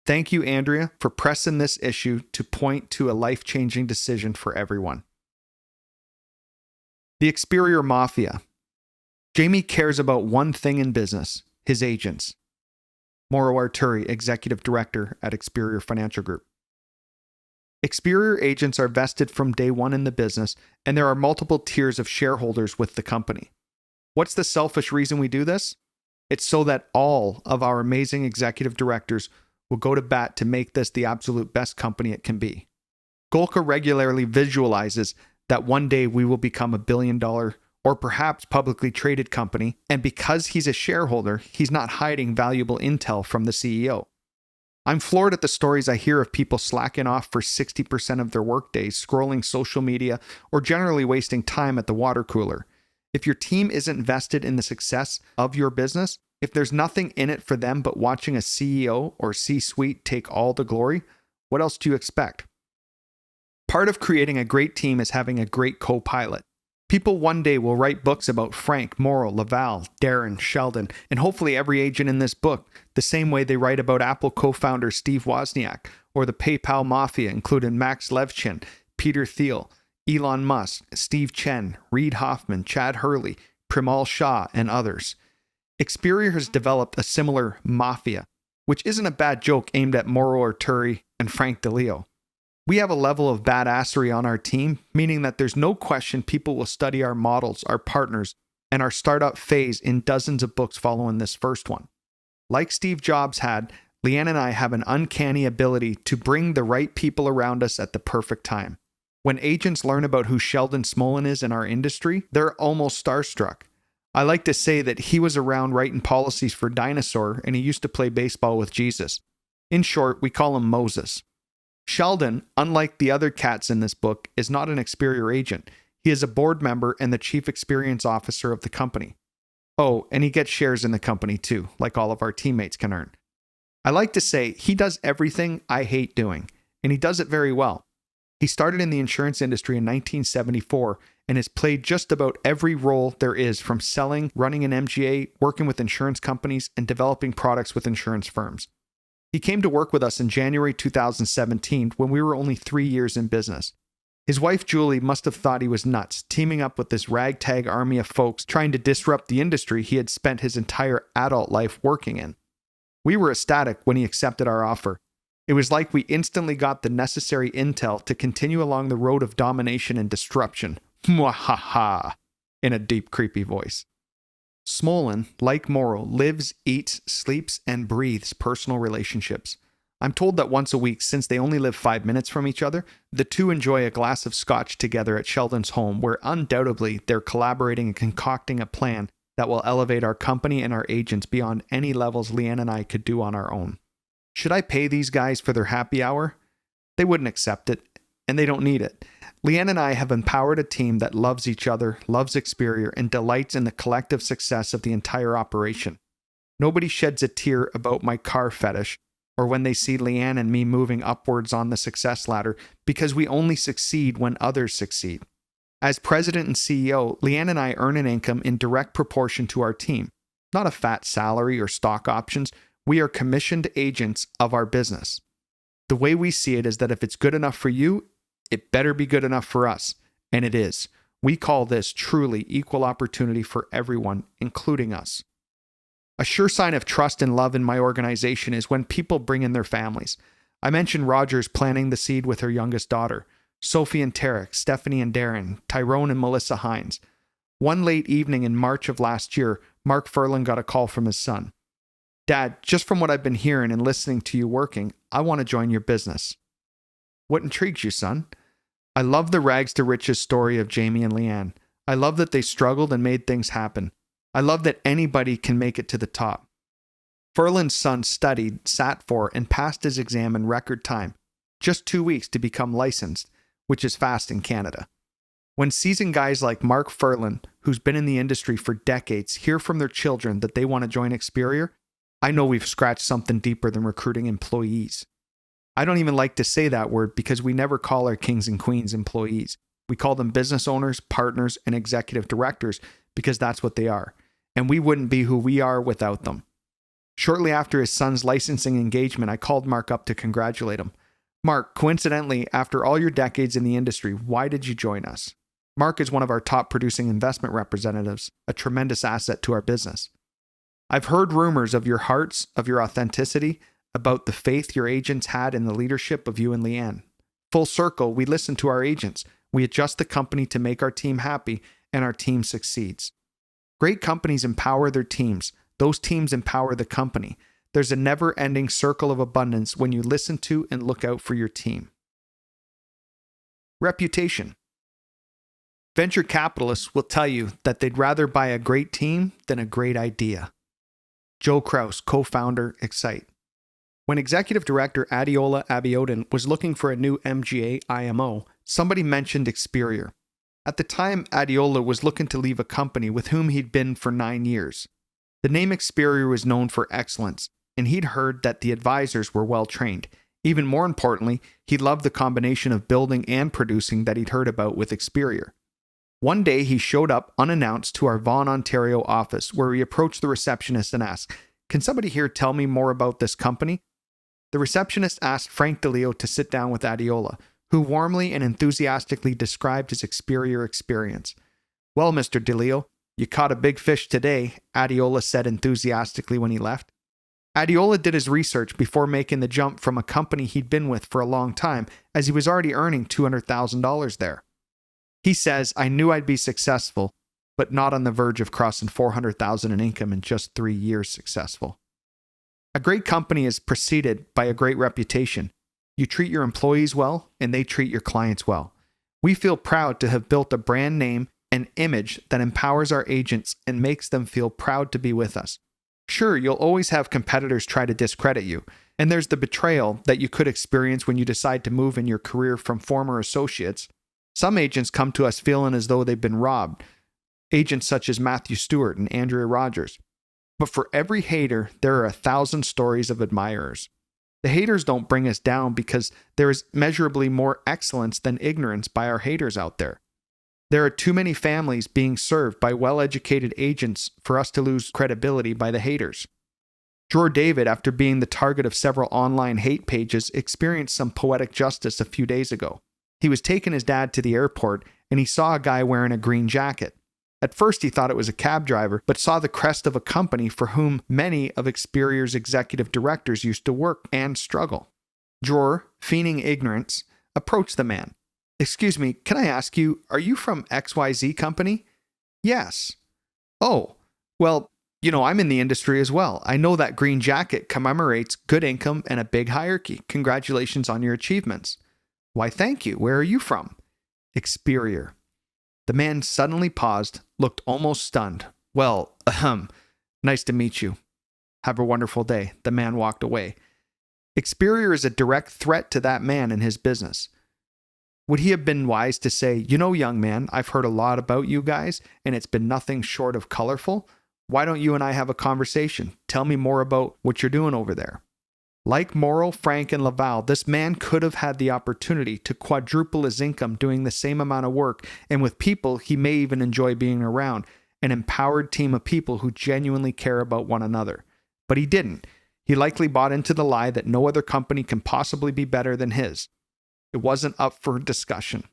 Thank you, Andrea, for pressing this issue to point to a life-changing decision for everyone. The Experior Mafia. Jamie cares about one thing in business, his agents. Mauro Arturi, Executive Director at Experior Financial Group. Experior agents are vested from day one in the business, and there are multiple tiers of shareholders with the company. What's the selfish reason we do this? It's so that all of our amazing executive directors will go to bat to make this the absolute best company it can be. Golka regularly visualizes that one day we will become a $1 billion or perhaps publicly traded company, and because he's a shareholder, he's not hiding valuable intel from the CEO. I'm floored at the stories I hear of people slacking off for 60% of their workdays, scrolling social media, or generally wasting time at the water cooler. If your team isn't vested in the success of your business, if there's nothing in it for them but watching a CEO or C-suite take all the glory, what else do you expect? Part of creating a great team is having a great co-pilot. People one day will write books about Frank, Mauro, Laval, Darren, Sheldon, and hopefully every agent in this book, the same way they write about Apple co-founder Steve Wozniak, or the PayPal Mafia, including Max Levchin, Peter Thiel, Elon Musk, Steve Chen, Reid Hoffman, Chad Hurley, Primal Shah, and others. Experior has developed a similar mafia, which isn't a bad joke aimed at Mauro Arturi and Frank DeLeo. We have a level of badassery on our team, meaning that there's no question people will study our models, our partners, and our startup phase in dozens of books following this first one. Like Steve Jobs had, Leanne and I have an uncanny ability to bring the right people around us at the perfect time. When agents learn about who Sheldon Smolin is in our industry, they're almost starstruck. I like to say that he was around writing policies for Dinosaur, and he used to play baseball with Jesus. In short, we call him Moses. Sheldon, unlike the other cats in this book, is not an Experior agent. He is a board member and the chief experience officer of the company. Oh, and he gets shares in the company too, like all of our teammates can earn. I like to say he does everything I hate doing, and he does it very well. He started in the insurance industry in 1974 and has played just about every role there is, from selling, running an MGA, working with insurance companies, and developing products with insurance firms. He came to work with us in January 2017 when we were only 3 years in business. His wife Julie must have thought he was nuts, teaming up with this ragtag army of folks trying to disrupt the industry he had spent his entire adult life working in. We were ecstatic when he accepted our offer. It was like we instantly got the necessary intel to continue along the road of domination and disruption. Mwahaha, in a deep, creepy voice. Smolin, like Mauro, lives, eats, sleeps, and breathes personal relationships. I'm told that once a week, since they only live 5 minutes from each other, the two enjoy a glass of scotch together at Sheldon's home, where undoubtedly they're collaborating and concocting a plan that will elevate our company and our agents beyond any levels Leanne and I could do on our own. Should I pay these guys for their happy hour? They wouldn't accept it, and they don't need it. Leanne and I have empowered a team that loves each other, loves Experior, and delights in the collective success of the entire operation. Nobody sheds a tear about my car fetish, or when they see Leanne and me moving upwards on the success ladder, because we only succeed when others succeed. As president and CEO, Leanne and I earn an income in direct proportion to our team. Not a fat salary or stock options. We are commissioned agents of our business. The way we see it is that if it's good enough for you, it better be good enough for us. And it is. We call this truly equal opportunity for everyone, including us. A sure sign of trust and love in my organization is when people bring in their families. I mentioned Rogers planting the seed with her youngest daughter, Sophie and Tarek, Stephanie and Darren, Tyrone and Melissa Hines. One late evening in March of last year, Mark Furlan got a call from his son. Dad, just from what I've been hearing and listening to you working, I want to join your business. What intrigues you, son? I love the rags to riches story of Jamie and Leanne. I love that they struggled and made things happen. I love that anybody can make it to the top. Furlan's son studied, sat for, and passed his exam in record time. Just 2 weeks to become licensed, which is fast in Canada. When seasoned guys like Mark Furlan, who's been in the industry for decades, hear from their children that they want to join Experior, I know we've scratched something deeper than recruiting employees. I don't even like to say that word because we never call our kings and queens employees. We call them business owners, partners, and executive directors because that's what they are. And we wouldn't be who we are without them. Shortly after his son's licensing engagement, I called Mark up to congratulate him. Mark, coincidentally, after all your decades in the industry, why did you join us? Mark is one of our top producing investment representatives, a tremendous asset to our business. I've heard rumors of your hearts, of your authenticity, about the faith your agents had in the leadership of you and Leanne. Full circle, we listen to our agents. We adjust the company to make our team happy, and our team succeeds. Great companies empower their teams. Those teams empower the company. There's a never-ending circle of abundance when you listen to and look out for your team. Reputation. Venture capitalists will tell you that they'd rather buy a great team than a great idea. Joe Kraus, co-founder, Excite. When Executive Director Adeola Abiodun was looking for a new MGA IMO, somebody mentioned Experior. At the time, Adeola was looking to leave a company with whom he'd been for 9 years. The name Experior was known for excellence, and he'd heard that the advisors were well trained. Even more importantly, he loved the combination of building and producing that he'd heard about with Experior. One day, he showed up unannounced to our Vaughan, Ontario office, where he approached the receptionist and asked, "Can somebody here tell me more about this company?" The receptionist asked Frank DeLeo to sit down with Adeola, who warmly and enthusiastically described his Experior experience. "Well, Mr. DeLeo, you caught a big fish today," Adeola said enthusiastically when he left. Adeola did his research before making the jump from a company he'd been with for a long time, as he was already earning $200,000 there. He says, "I knew I'd be successful, but not on the verge of crossing $400,000 in income in just 3 years successful." A great company is preceded by a great reputation. You treat your employees well, and they treat your clients well. We feel proud to have built a brand name and image that empowers our agents and makes them feel proud to be with us. Sure, you'll always have competitors try to discredit you, and there's the betrayal that you could experience when you decide to move in your career from former associates. Some agents come to us feeling as though they've been robbed, agents such as Matthew Stewart and Andrea Rogers. But for every hater, there are 1,000 stories of admirers. The haters don't bring us down because there is measurably more excellence than ignorance by our haters out there. There are too many families being served by well-educated agents for us to lose credibility by the haters. Dror David, after being the target of several online hate pages, experienced some poetic justice a few days ago. He was taking his dad to the airport and he saw a guy wearing a green jacket. At first, he thought it was a cab driver, but saw the crest of a company for whom many of Experior's executive directors used to work and struggle. Dror, feigning ignorance, approached the man. "Excuse me, can I ask you, are you from XYZ company?" "Yes." "Oh, well, I'm in the industry as well. I know that green jacket commemorates good income and a big hierarchy. Congratulations on your achievements." "Why, thank you. Where are you from?" "Experior." The man suddenly paused, looked almost stunned. "Well, nice to meet you. Have a wonderful day." The man walked away. Experior is a direct threat to that man and his business. Would he have been wise to say, "Young man, I've heard a lot about you guys, and it's been nothing short of colorful. Why don't you and I have a conversation? Tell me more about what you're doing over there." Like Morrill, Frank, and Laval, this man could have had the opportunity to quadruple his income doing the same amount of work, and with people he may even enjoy being around, an empowered team of people who genuinely care about one another. But he didn't. He likely bought into the lie that no other company can possibly be better than his. It wasn't up for discussion.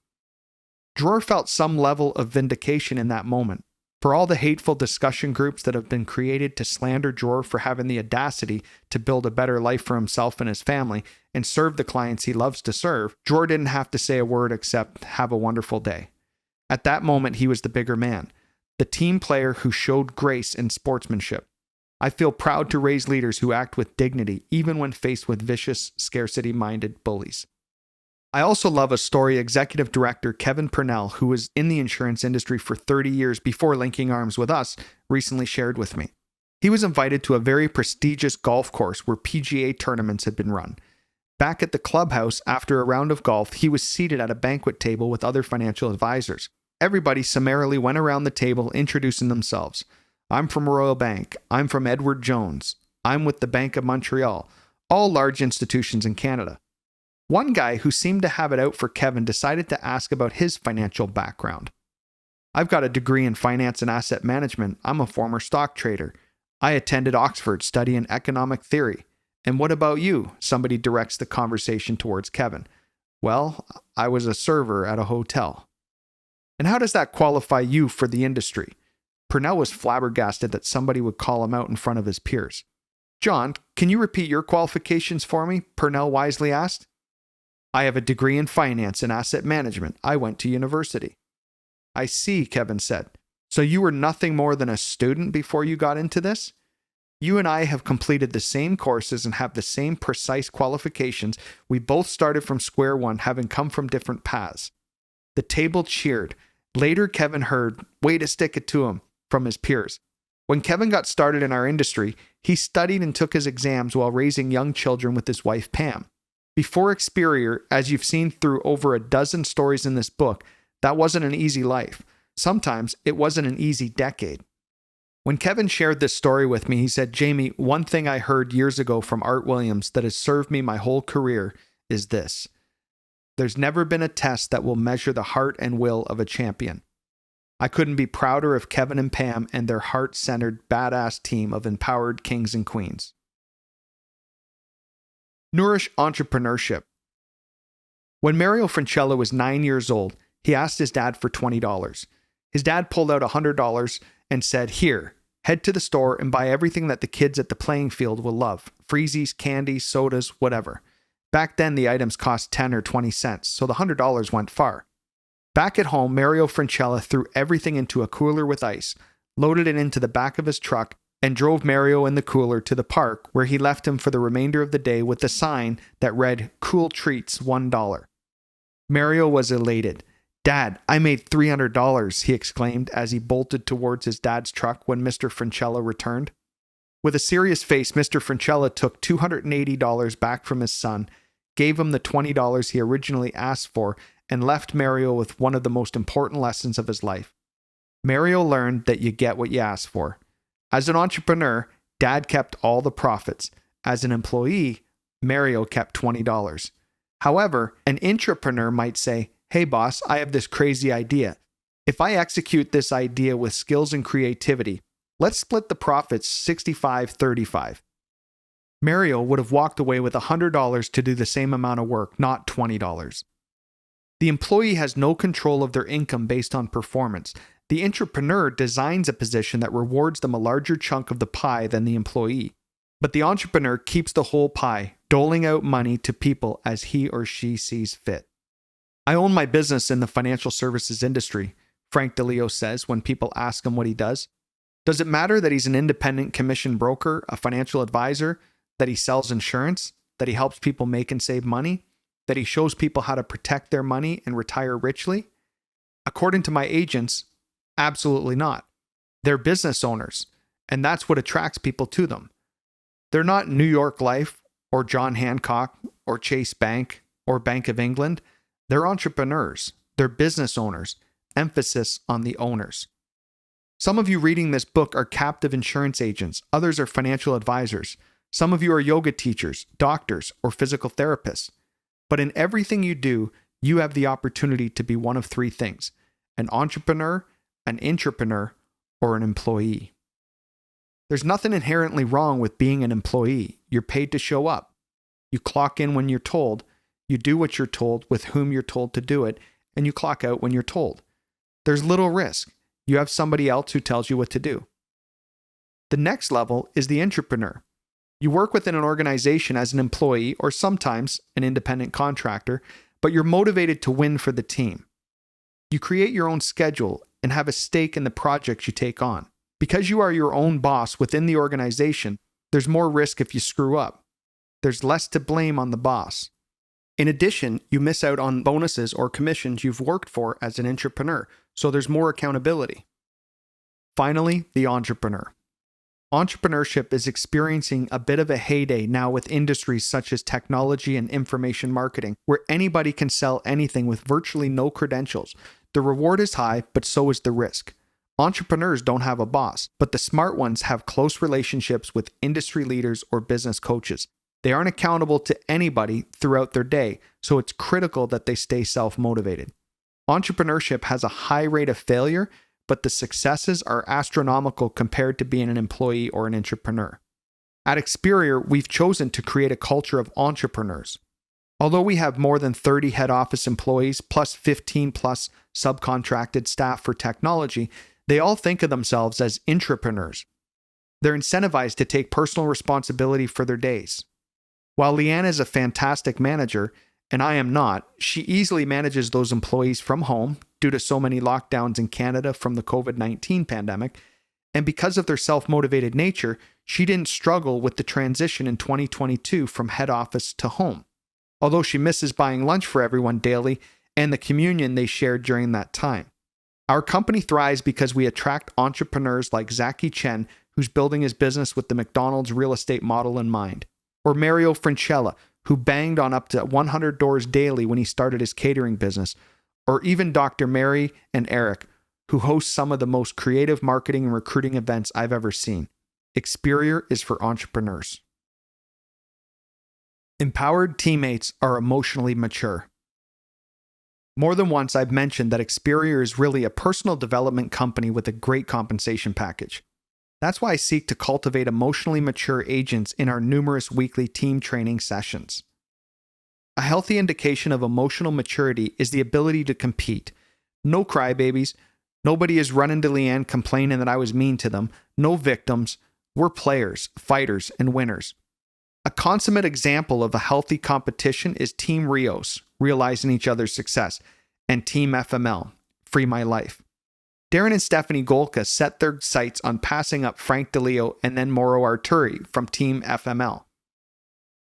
Dror felt some level of vindication in that moment. For all the hateful discussion groups that have been created to slander Jor for having the audacity to build a better life for himself and his family and serve the clients he loves to serve, Jor didn't have to say a word except "have a wonderful day." At that moment, he was the bigger man, the team player who showed grace and sportsmanship. I feel proud to raise leaders who act with dignity, even when faced with vicious, scarcity-minded bullies. I also love a story executive director Kevin Purnell, who was in the insurance industry for 30 years before linking arms with us, recently shared with me. He was invited to a very prestigious golf course where PGA tournaments had been run. Back at the clubhouse, after a round of golf, he was seated at a banquet table with other financial advisors. Everybody summarily went around the table introducing themselves. "I'm from Royal Bank. I'm from Edward Jones. I'm with the Bank of Montreal," all large institutions in Canada. One guy who seemed to have it out for Kevin decided to ask about his financial background. "I've got a degree in finance and asset management. I'm a former stock trader. I attended Oxford studying economic theory. And what about you?" Somebody directs the conversation towards Kevin. "Well, I was a server at a hotel." "And how does that qualify you for the industry?" Purnell was flabbergasted that somebody would call him out in front of his peers. "John, can you repeat your qualifications for me?" Purnell wisely asked. "I have a degree in finance and asset management. I went to university." "I see," Kevin said. "So you were nothing more than a student before you got into this? You and I have completed the same courses and have the same precise qualifications. We both started from square one, having come from different paths." The table cheered. Later, Kevin heard, "Way to stick it to him," from his peers. When Kevin got started in our industry, he studied and took his exams while raising young children with his wife, Pam. Before Experior, as you've seen through over a dozen stories in this book, that wasn't an easy life. Sometimes it wasn't an easy decade. When Kevin shared this story with me, he said, "Jamie, one thing I heard years ago from Art Williams that has served me my whole career is this: there's never been a test that will measure the heart and will of a champion." I couldn't be prouder of Kevin and Pam and their heart-centered, badass team of empowered kings and queens. Nourish entrepreneurship. When Mario Franchella was 9 years old, he asked his dad for $20. His dad pulled out $100 and said, "Here, head to the store and buy everything that the kids at the playing field will love. Freezies, candy, sodas, whatever." Back then, the items cost 10 or 20 cents, so the $100 went far. Back at home, Mario Franchella threw everything into a cooler with ice, loaded it into the back of his truck, and drove Mario and the cooler to the park, where he left him for the remainder of the day with a sign that read, "Cool treats, $1." Mario was elated. "Dad, I made $300, he exclaimed as he bolted towards his dad's truck when Mr. Franchella returned. With a serious face, Mr. Franchella took $280 back from his son, gave him the $20 he originally asked for, and left Mario with one of the most important lessons of his life. Mario learned that you get what you ask for. As an entrepreneur, Dad kept all the profits. As an employee, Mario kept $20. However, an intrapreneur might say, "Hey boss, I have this crazy idea. If I execute this idea with skills and creativity, let's split the profits 65-35. Mario would have walked away with $100 to do the same amount of work, not $20. The employee has no control of their income based on performance. The entrepreneur designs a position that rewards them a larger chunk of the pie than the employee. But the entrepreneur keeps the whole pie, doling out money to people as he or she sees fit." "I own my business in the financial services industry," Frank DeLeo says when people ask him what he does. Does it matter that he's an independent commission broker, a financial advisor, that he sells insurance, that he helps people make and save money, that he shows people how to protect their money and retire richly? According to my agents, absolutely not. They're business owners, and that's what attracts people to them. They're not New York Life or John Hancock or Chase Bank or Bank of England. They're entrepreneurs. They're business owners. Emphasis on the owners. Some of you reading this book are captive insurance agents. Others are financial advisors. Some of you are yoga teachers, doctors, or physical therapists. But in everything you do, you have the opportunity to be one of three things: an entrepreneur, an intrapreneur, or an employee. There's nothing inherently wrong with being an employee. You're paid to show up. You clock in when you're told, you do what you're told with whom you're told to do it, and you clock out when you're told. There's little risk. You have somebody else who tells you what to do. The next level is the intrapreneur. You work within an organization as an employee or sometimes an independent contractor, but you're motivated to win for the team. You create your own schedule and have a stake in the projects you take on. Because you are your own boss within the organization, there's more risk if you screw up. There's less to blame on the boss. In addition, you miss out on bonuses or commissions you've worked for as an intrapreneur, so there's more accountability. Finally, the entrepreneur. Entrepreneurship is experiencing a bit of a heyday now with industries such as technology and information marketing, where anybody can sell anything with virtually no credentials. The reward is high, but so is the risk. Entrepreneurs don't have a boss, but the smart ones have close relationships with industry leaders or business coaches. They aren't accountable to anybody throughout their day, so it's critical that they stay self-motivated. Entrepreneurship has a high rate of failure, but the successes are astronomical compared to being an employee or an entrepreneur. At Experior, we've chosen to create a culture of entrepreneurs. Although we have more than 30 head office employees plus 15 plus subcontracted staff for technology, they all think of themselves as intrapreneurs. They're incentivized to take personal responsibility for their days. While Leanne is a fantastic manager, and I am not, she easily manages those employees from home due to so many lockdowns in Canada from the COVID-19 pandemic, and because of their self-motivated nature, she didn't struggle with the transition in 2022 from head office to home. Although she misses buying lunch for everyone daily and the communion they shared during that time. Our company thrives because we attract entrepreneurs like Zaki Chen, who's building his business with the McDonald's real estate model in mind, or Mario Francella, who banged on up to 100 doors daily when he started his catering business, or even Dr. Mary and Eric, who host some of the most creative marketing and recruiting events I've ever seen. Experior is for entrepreneurs. Empowered teammates are emotionally mature. More than once, I've mentioned that Experior is really a personal development company with a great compensation package. That's why I seek to cultivate emotionally mature agents in our numerous weekly team training sessions. A healthy indication of emotional maturity is the ability to compete. No crybabies. Nobody is running to Leanne complaining that I was mean to them. No victims. We're players, fighters, and winners. A consummate example of a healthy competition is Team Rios, realizing each other's success, and Team FML, Free My Life. Darren and Stephanie Golka set their sights on passing up Frank DeLeo and then Mauro Arturi from Team FML.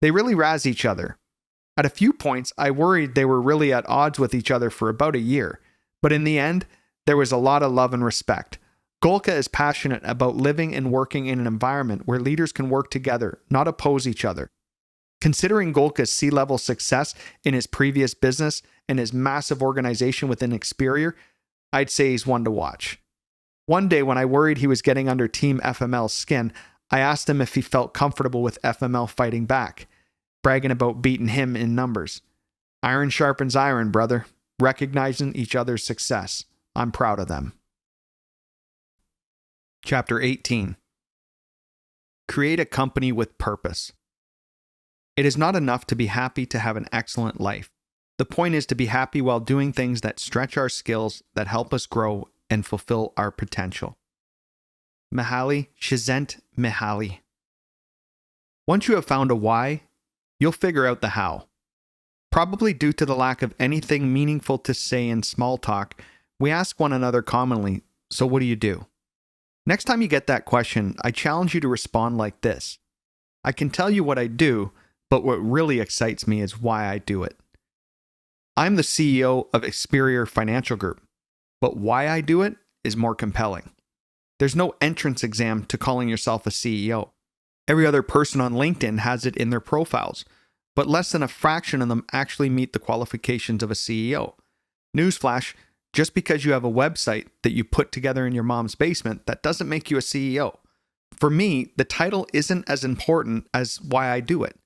They really razz each other. At a few points, I worried they were really at odds with each other for about a year, but in the end, there was a lot of love and respect. Golka is passionate about living and working in an environment where leaders can work together, not oppose each other. Considering Golka's C-level success in his previous business and his massive organization within Experior, I'd say he's one to watch. One day when I worried he was getting under Team FML's skin, I asked him if he felt comfortable with FML fighting back, bragging about beating him in numbers. Iron sharpens iron, brother, recognizing each other's success. I'm proud of them. Chapter 18. Create a company with purpose. It is not enough to be happy to have an excellent life. The point is to be happy while doing things that stretch our skills, that help us grow and fulfill our potential. Mihaly Csikszentmihalyi. Once you have found a why, you'll figure out the how. Probably due to the lack of anything meaningful to say in small talk, we ask one another commonly, so what do you do? Next time you get that question, I challenge you to respond like this. I can tell you what I do, but what really excites me is why I do it. I'm the CEO of Experior Financial Group, but why I do it is more compelling. There's no entrance exam to calling yourself a CEO. Every other person on LinkedIn has it in their profiles, but less than a fraction of them actually meet the qualifications of a CEO. Newsflash, just because you have a website that you put together in your mom's basement, that doesn't make you a CEO. For me, the title isn't as important as why I do it.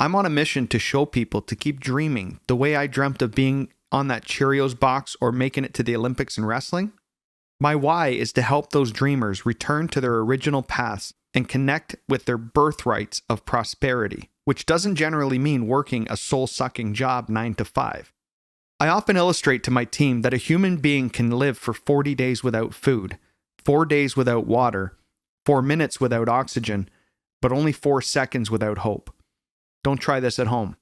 I'm on a mission to show people to keep dreaming the way I dreamt of being on that Cheerios box or making it to the Olympics in wrestling. My why is to help those dreamers return to their original paths and connect with their birthrights of prosperity, which doesn't generally mean working a soul-sucking job 9 to 5. I often illustrate to my team that a human being can live for 40 days without food, 4 days without water, 4 minutes without oxygen, but only 4 seconds without hope. Don't try this at home.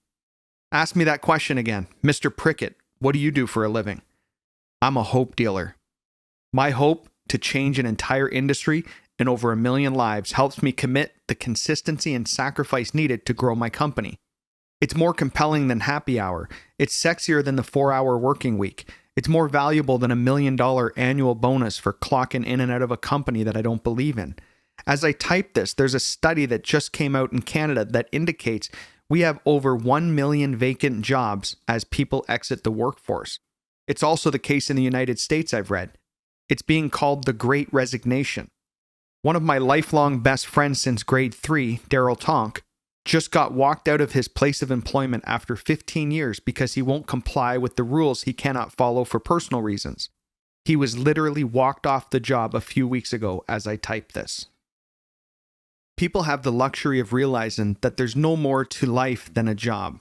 Ask me that question again. Mr. Prickett, what do you do for a living? I'm a hope dealer. My hope to change an entire industry and over 1 million lives helps me commit the consistency and sacrifice needed to grow my company. It's more compelling than happy hour. It's sexier than the 4-hour working week. It's more valuable than $1 million annual bonus for clocking in and out of a company that I don't believe in. As I type this, there's a study that just came out in Canada that indicates we have over 1 million vacant jobs as people exit the workforce. It's also the case in the United States, I've read. It's being called the Great Resignation. One of my lifelong best friends since grade 3, Daryl Tonk, just got walked out of his place of employment after 15 years because he won't comply with the rules he cannot follow for personal reasons. He was literally walked off the job a few weeks ago as I type this. People have the luxury of realizing that there's no more to life than a job.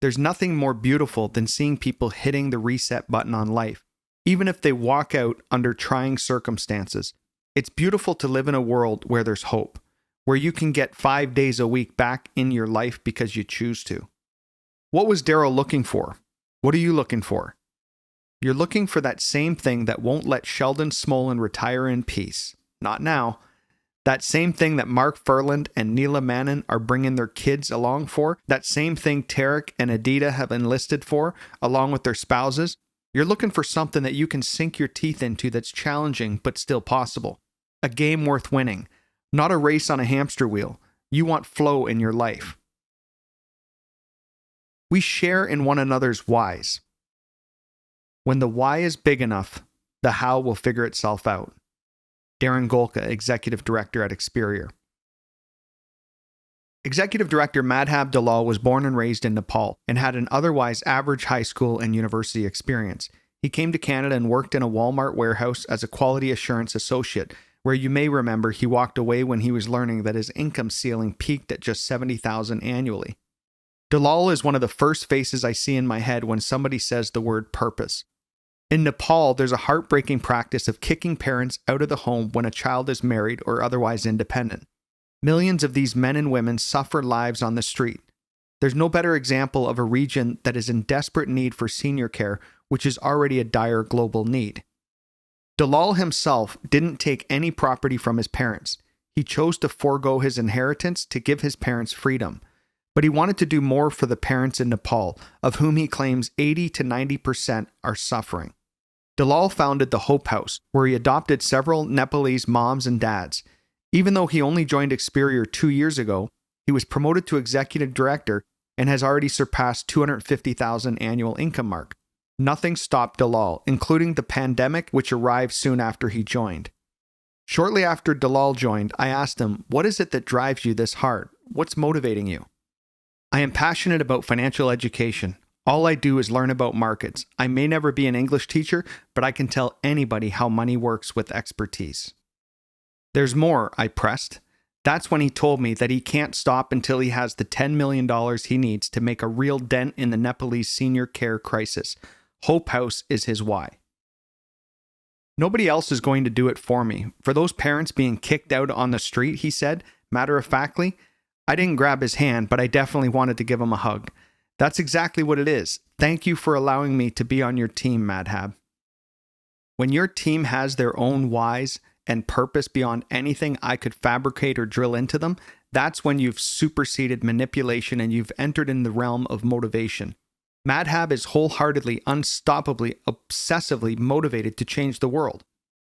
There's nothing more beautiful than seeing people hitting the reset button on life, even if they walk out under trying circumstances. It's beautiful to live in a world where there's hope, where you can get 5 days a week back in your life because you choose to. What was Daryl looking for? What are you looking for? You're looking for that same thing that won't let Sheldon Smolin retire in peace. Not now. That same thing that Mark Furland and Neela Manon are bringing their kids along for. That same thing Tarek and Adita have enlisted for, along with their spouses. You're looking for something that you can sink your teeth into that's challenging but still possible. A game worth winning. Not a race on a hamster wheel. You want flow in your life. We share in one another's whys. When the why is big enough, the how will figure itself out. Darren Golka, Executive Director at Experior. Executive Director Madhab Dalal was born and raised in Nepal and had an otherwise average high school and university experience. He came to Canada and worked in a Walmart warehouse as a quality assurance associate, where you may remember he walked away when he was learning that his income ceiling peaked at just $70,000 annually. Dalal is one of the first faces I see in my head when somebody says the word purpose. In Nepal, there's a heartbreaking practice of kicking parents out of the home when a child is married or otherwise independent. Millions of these men and women suffer lives on the street. There's no better example of a region that is in desperate need for senior care, which is already a dire global need. Dalal himself didn't take any property from his parents. He chose to forego his inheritance to give his parents freedom. But he wanted to do more for the parents in Nepal, of whom he claims 80 to 90% are suffering. Dalal founded the Hope House, where he adopted several Nepalese moms and dads. Even though he only joined Experior 2 years ago, he was promoted to executive director and has already surpassed $250,000 annual income mark. Nothing stopped Dalal, including the pandemic, which arrived soon after he joined. Shortly after Dalal joined, I asked him, "What is it that drives you this hard? What's motivating you?" "I am passionate about financial education. All I do is learn about markets. I may never be an English teacher, but I can tell anybody how money works with expertise." "There's more," I pressed. That's when he told me that he can't stop until he has the $10 million he needs to make a real dent in the Nepalese senior care crisis. Hope House is his why. "Nobody else is going to do it for me. For those parents being kicked out on the street," he said, matter-of-factly. I didn't grab his hand, but I definitely wanted to give him a hug. "That's exactly what it is. Thank you for allowing me to be on your team, Madhab." When your team has their own whys and purpose beyond anything I could fabricate or drill into them, that's when you've superseded manipulation and you've entered in the realm of motivation. Madhab is wholeheartedly, unstoppably, obsessively motivated to change the world.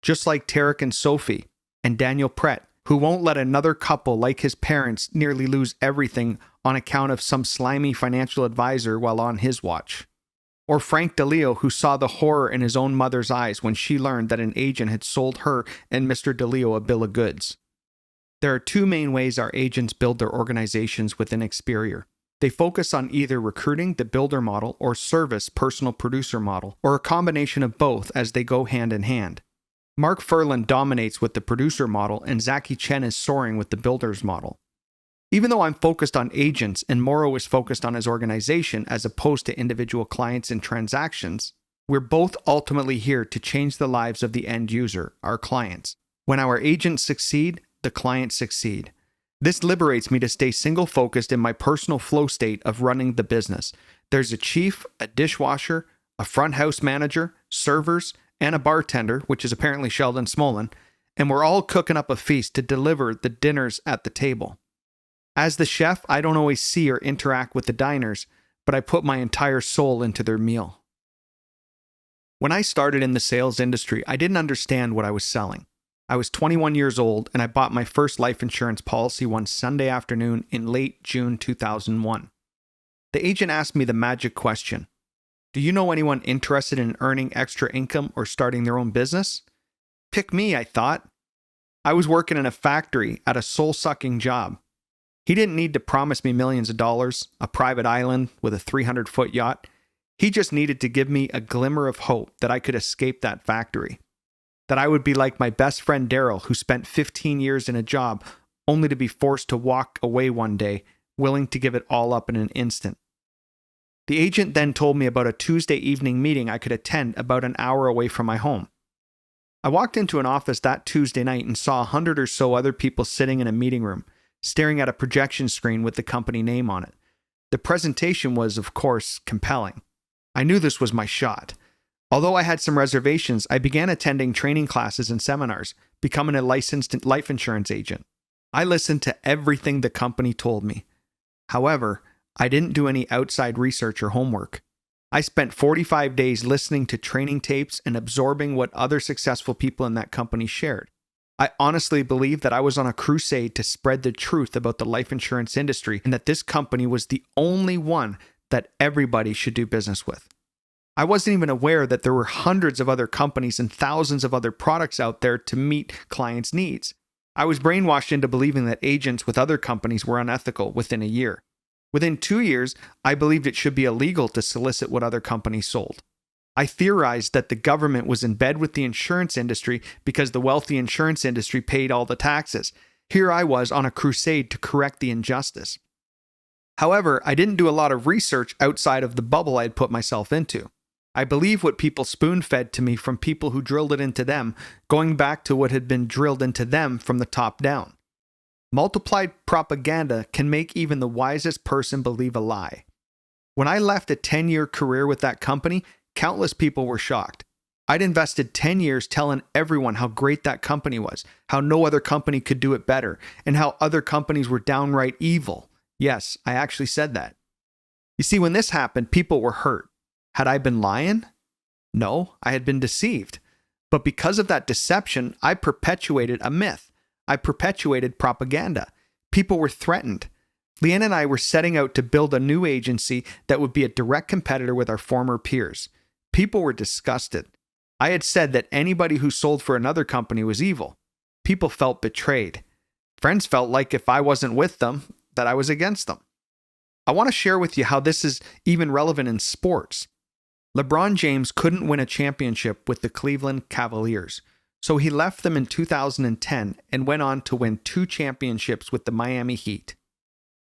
Just like Tarek and Sophie and Daniel Pratt, who won't let another couple like his parents nearly lose everything on account of some slimy financial advisor while on his watch. Or Frank DeLeo, who saw the horror in his own mother's eyes when she learned that an agent had sold her and Mr. DeLeo a bill of goods. There are two main ways our agents build their organizations within Experior. They focus on either recruiting, the builder model, or service, personal producer model, or a combination of both as they go hand in hand. Mark Furland dominates with the producer model, and Zaki Chen is soaring with the builders model. Even though I'm focused on agents and Morrow is focused on his organization as opposed to individual clients and transactions, we're both ultimately here to change the lives of the end user, our clients. When our agents succeed, the clients succeed. This liberates me to stay single-focused in my personal flow state of running the business. There's a chief, a dishwasher, a front house manager, servers, and a bartender, which is apparently Sheldon Smolin, and we're all cooking up a feast to deliver the dinners at the table. As the chef, I don't always see or interact with the diners, but I put my entire soul into their meal. When I started in the sales industry, I didn't understand what I was selling. I was 21 years old, and I bought my first life insurance policy one Sunday afternoon in late June 2001. The agent asked me the magic question: "Do you know anyone interested in earning extra income or starting their own business?" Pick me, I thought. I was working in a factory at a soul-sucking job. He didn't need to promise me millions of dollars, a private island with a 300-foot yacht. He just needed to give me a glimmer of hope that I could escape that factory. That I would be like my best friend Daryl, who spent 15 years in a job only to be forced to walk away one day, willing to give it all up in an instant. The agent then told me about a Tuesday evening meeting I could attend about an hour away from my home. I walked into an office that Tuesday night and saw 100 or so other people sitting in a meeting room, staring at a projection screen with the company name on it. The presentation was, of course, compelling. I knew this was my shot. Although I had some reservations, I began attending training classes and seminars, becoming a licensed life insurance agent. I listened to everything the company told me. However, I didn't do any outside research or homework. I spent 45 days listening to training tapes and absorbing what other successful people in that company shared. I honestly believe that I was on a crusade to spread the truth about the life insurance industry and that this company was the only one that everybody should do business with. I wasn't even aware that there were hundreds of other companies and thousands of other products out there to meet clients' needs. I was brainwashed into believing that agents with other companies were unethical within a year. Within 2 years, I believed it should be illegal to solicit what other companies sold. I theorized that the government was in bed with the insurance industry because the wealthy insurance industry paid all the taxes. Here I was on a crusade to correct the injustice. However, I didn't do a lot of research outside of the bubble I'd put myself into. I believe what people spoon-fed to me from people who drilled it into them, going back to what had been drilled into them from the top down. Multiplied propaganda can make even the wisest person believe a lie. When I left a 10-year career with that company, countless people were shocked. I'd invested 10 years telling everyone how great that company was, how no other company could do it better, and how other companies were downright evil. Yes, I actually said that. You see, when this happened, people were hurt. Had I been lying? No, I had been deceived. But because of that deception, I perpetuated a myth. I perpetuated propaganda. People were threatened. Leanne and I were setting out to build a new agency that would be a direct competitor with our former peers. People were disgusted. I had said that anybody who sold for another company was evil. People felt betrayed. Friends felt like if I wasn't with them, that I was against them. I want to share with you how this is even relevant in sports. LeBron James couldn't win a championship with the Cleveland Cavaliers, so he left them in 2010 and went on to win 2 championships with the Miami Heat.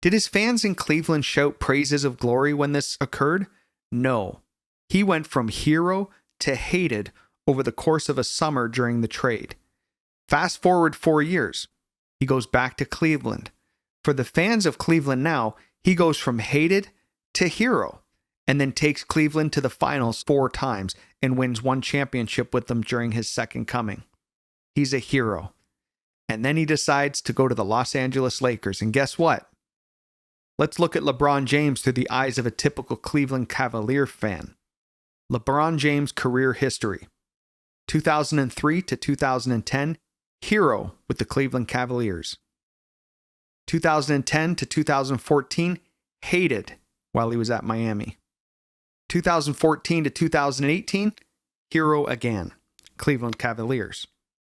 Did his fans in Cleveland shout praises of glory when this occurred? No. He went from hero to hated over the course of a summer during the trade. Fast forward 4 years. He goes back to Cleveland. For the fans of Cleveland now, he goes from hated to hero, and then takes Cleveland to the finals 4 times and wins 1 championship with them during his second coming. He's a hero. And then he decides to go to the Los Angeles Lakers, and guess what? Let's look at LeBron James through the eyes of a typical Cleveland Cavalier fan. LeBron James' career history. 2003 to 2010, hero with the Cleveland Cavaliers. 2010 to 2014, hated while he was at Miami. 2014 to 2018, hero again, Cleveland Cavaliers.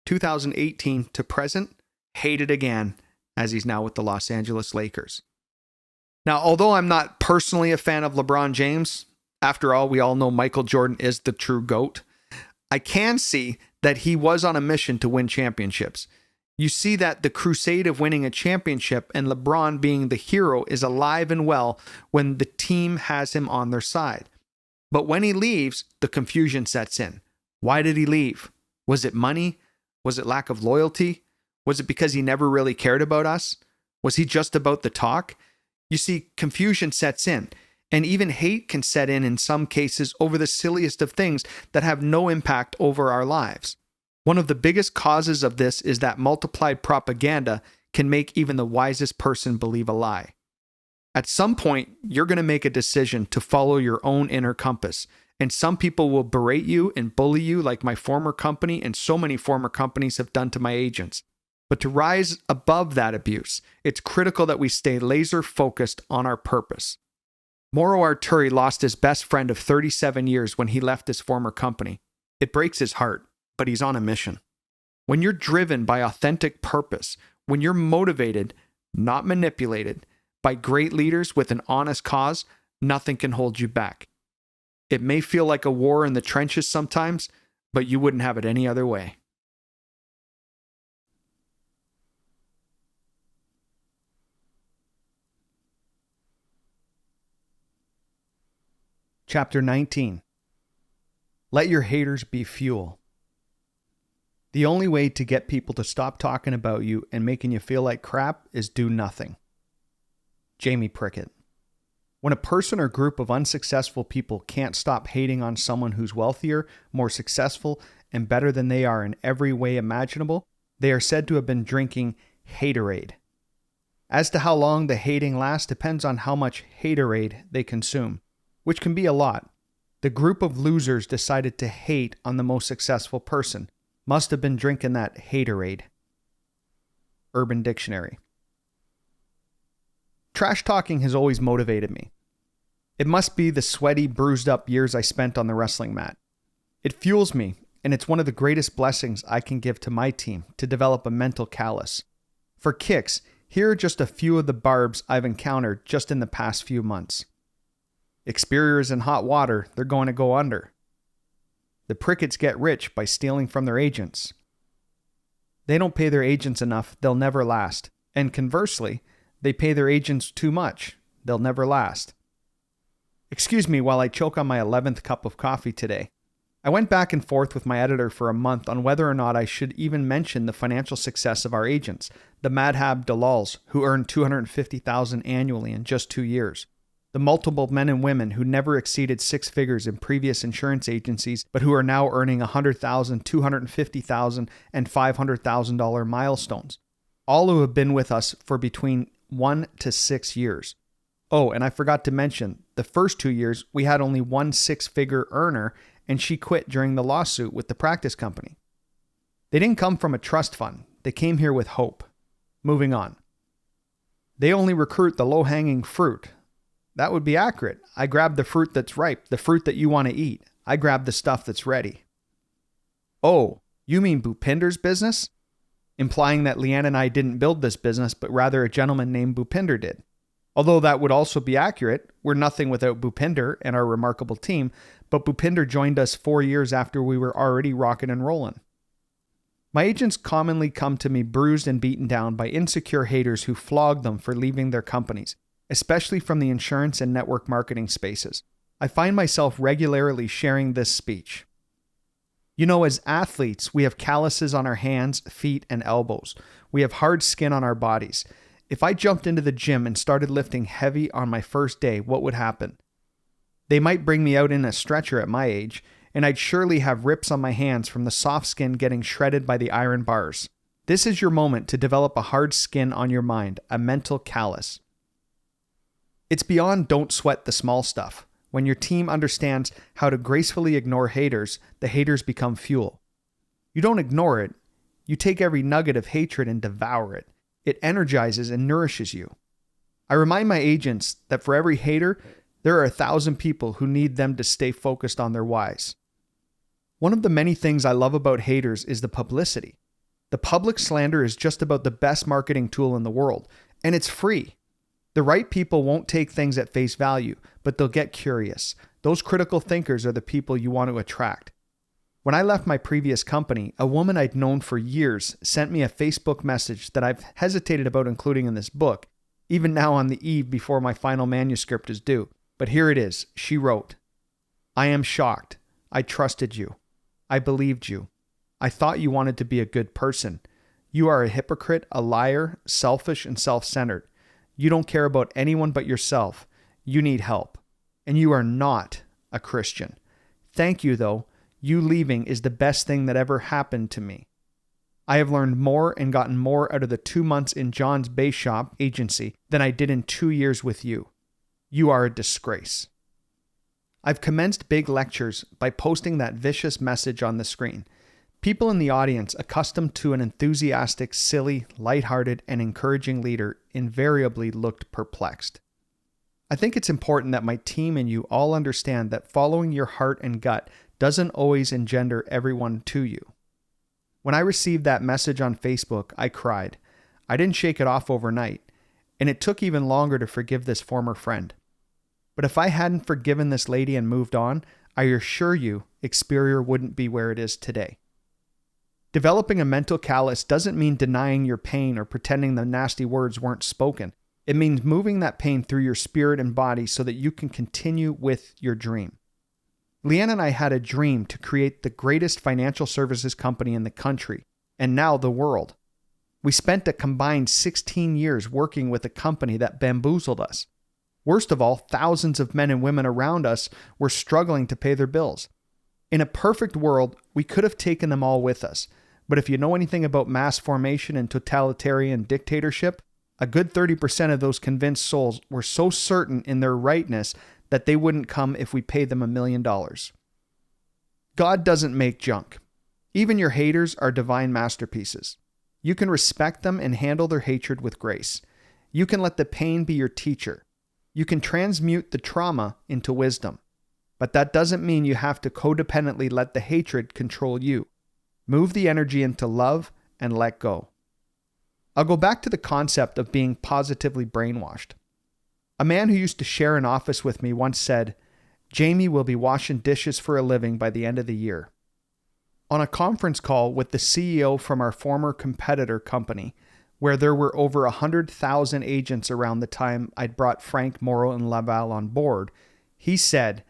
2018 to present, hated again as he's now with the Los Angeles Lakers. Now, although I'm not personally a fan of LeBron James, after all, we all know Michael Jordan is the true GOAT, I can see that he was on a mission to win championships. You see that the crusade of winning a championship and LeBron being the hero is alive and well when the team has him on their side. But when he leaves, the confusion sets in. Why did he leave? Was it money? Was it lack of loyalty? Was it because he never really cared about us? Was he just about the talk? You see, confusion sets in, and even hate can set in some cases over the silliest of things that have no impact over our lives. One of the biggest causes of this is that multiplied propaganda can make even the wisest person believe a lie. At some point, you're going to make a decision to follow your own inner compass, and some people will berate you and bully you like my former company and so many former companies have done to my agents. But to rise above that abuse, it's critical that we stay laser focused on our purpose. Mauro Arturi lost his best friend of 37 years when he left his former company. It breaks his heart, but he's on a mission. When you're driven by authentic purpose, when you're motivated, not manipulated, by great leaders with an honest cause, nothing can hold you back. It may feel like a war in the trenches sometimes, but you wouldn't have it any other way. Chapter 19. Let your haters be fuel. The only way to get people to stop talking about you and making you feel like crap is do nothing. Jamie Prickett. When a person or group of unsuccessful people can't stop hating on someone who's wealthier, more successful, and better than they are in every way imaginable, they are said to have been drinking haterade. As to how long the hating lasts depends on how much haterade they consume, which can be a lot. The group of losers decided to hate on the most successful person. Must have been drinking that haterade. Urban Dictionary. Trash talking has always motivated me. It must be the sweaty, bruised up years I spent on the wrestling mat. It fuels me, and it's one of the greatest blessings I can give to my team to develop a mental callus. For kicks, here are just a few of the barbs I've encountered just in the past few months. Experior is in hot water, they're going to go under. The Pricketts get rich by stealing from their agents. They don't pay their agents enough, they'll never last. And conversely, they pay their agents too much, they'll never last. Excuse me while I choke on my 11th cup of coffee today. I went back and forth with my editor for a month on whether or not I should even mention the financial success of our agents, the Madhab Dalals, who earned $250,000 annually in just 2 years. The multiple men and women who never exceeded six figures in previous insurance agencies, but who are now earning $100,000, $250,000, and $500,000 milestones. All who have been with us for between 1 to 6 years. Oh, and I forgot to mention, the first 2 years, we had only one six-figure earner, and she quit during the lawsuit with the practice company. They didn't come from a trust fund. They came here with hope. Moving on. They only recruit the low-hanging fruit. That would be accurate. I grab the fruit that's ripe, the fruit that you want to eat. I grab the stuff that's ready. Oh, you mean Bhupinder's business? Implying that Leanne and I didn't build this business, but rather a gentleman named Bhupinder did. Although that would also be accurate, we're nothing without Bhupinder and our remarkable team, but Bhupinder joined us 4 years after we were already rocking and rolling. My agents commonly come to me bruised and beaten down by insecure haters who flog them for leaving their companies, especially from the insurance and network marketing spaces. I find myself regularly sharing this speech. You know, as athletes, we have calluses on our hands, feet, and elbows. We have hard skin on our bodies. If I jumped into the gym and started lifting heavy on my first day, what would happen? They might bring me out in a stretcher at my age, and I'd surely have rips on my hands from the soft skin getting shredded by the iron bars. This is your moment to develop a hard skin on your mind, a mental callus. It's beyond don't sweat the small stuff. When your team understands how to gracefully ignore haters, the haters become fuel. You don't ignore it. You take every nugget of hatred and devour it. It energizes and nourishes you. I remind my agents that for every hater, there are 1,000 people who need them to stay focused on their whys. One of the many things I love about haters is the publicity. The public slander is just about the best marketing tool in the world, and it's free. The right people won't take things at face value, but they'll get curious. Those critical thinkers are the people you want to attract. When I left my previous company, a woman I'd known for years sent me a Facebook message that I've hesitated about including in this book, even now on the eve before my final manuscript is due. But here it is. She wrote, "I am shocked. I trusted you. I believed you. I thought you wanted to be a good person. You are a hypocrite, a liar, selfish, and self-centered. You don't care about anyone but yourself. You need help. And you are not a Christian. Thank you, though. You leaving is the best thing that ever happened to me. I have learned more and gotten more out of the 2 months in John's base shop agency than I did in 2 years with you. You are a disgrace." I've commenced big lectures by posting that vicious message on the screen. People in the audience accustomed to an enthusiastic, silly, lighthearted, and encouraging leader invariably looked perplexed. I think it's important that my team and you all understand that following your heart and gut doesn't always engender everyone to you. When I received that message on Facebook, I cried. I didn't shake it off overnight, and it took even longer to forgive this former friend. But if I hadn't forgiven this lady and moved on, I assure you, Experior wouldn't be where it is today. Developing a mental callus doesn't mean denying your pain or pretending the nasty words weren't spoken. It means moving that pain through your spirit and body so that you can continue with your dream. Leanne and I had a dream to create the greatest financial services company in the country, and now the world. We spent a combined 16 years working with a company that bamboozled us. Worst of all, thousands of men and women around us were struggling to pay their bills. In a perfect world, we could have taken them all with us, but if you know anything about mass formation and totalitarian dictatorship, a good 30% of those convinced souls were so certain in their rightness that they wouldn't come if we paid them $1 million. God doesn't make junk. Even your haters are divine masterpieces. You can respect them and handle their hatred with grace. You can let the pain be your teacher. You can transmute the trauma into wisdom. But that doesn't mean you have to codependently let the hatred control you. Move the energy into love and let go. I'll go back to the concept of being positively brainwashed. A man who used to share an office with me once said, "Jamie will be washing dishes for a living by the end of the year." On a conference call with the CEO from our former competitor company, where there were over 100,000 agents around the time I'd brought Frank Morrow and Laval on board, he said,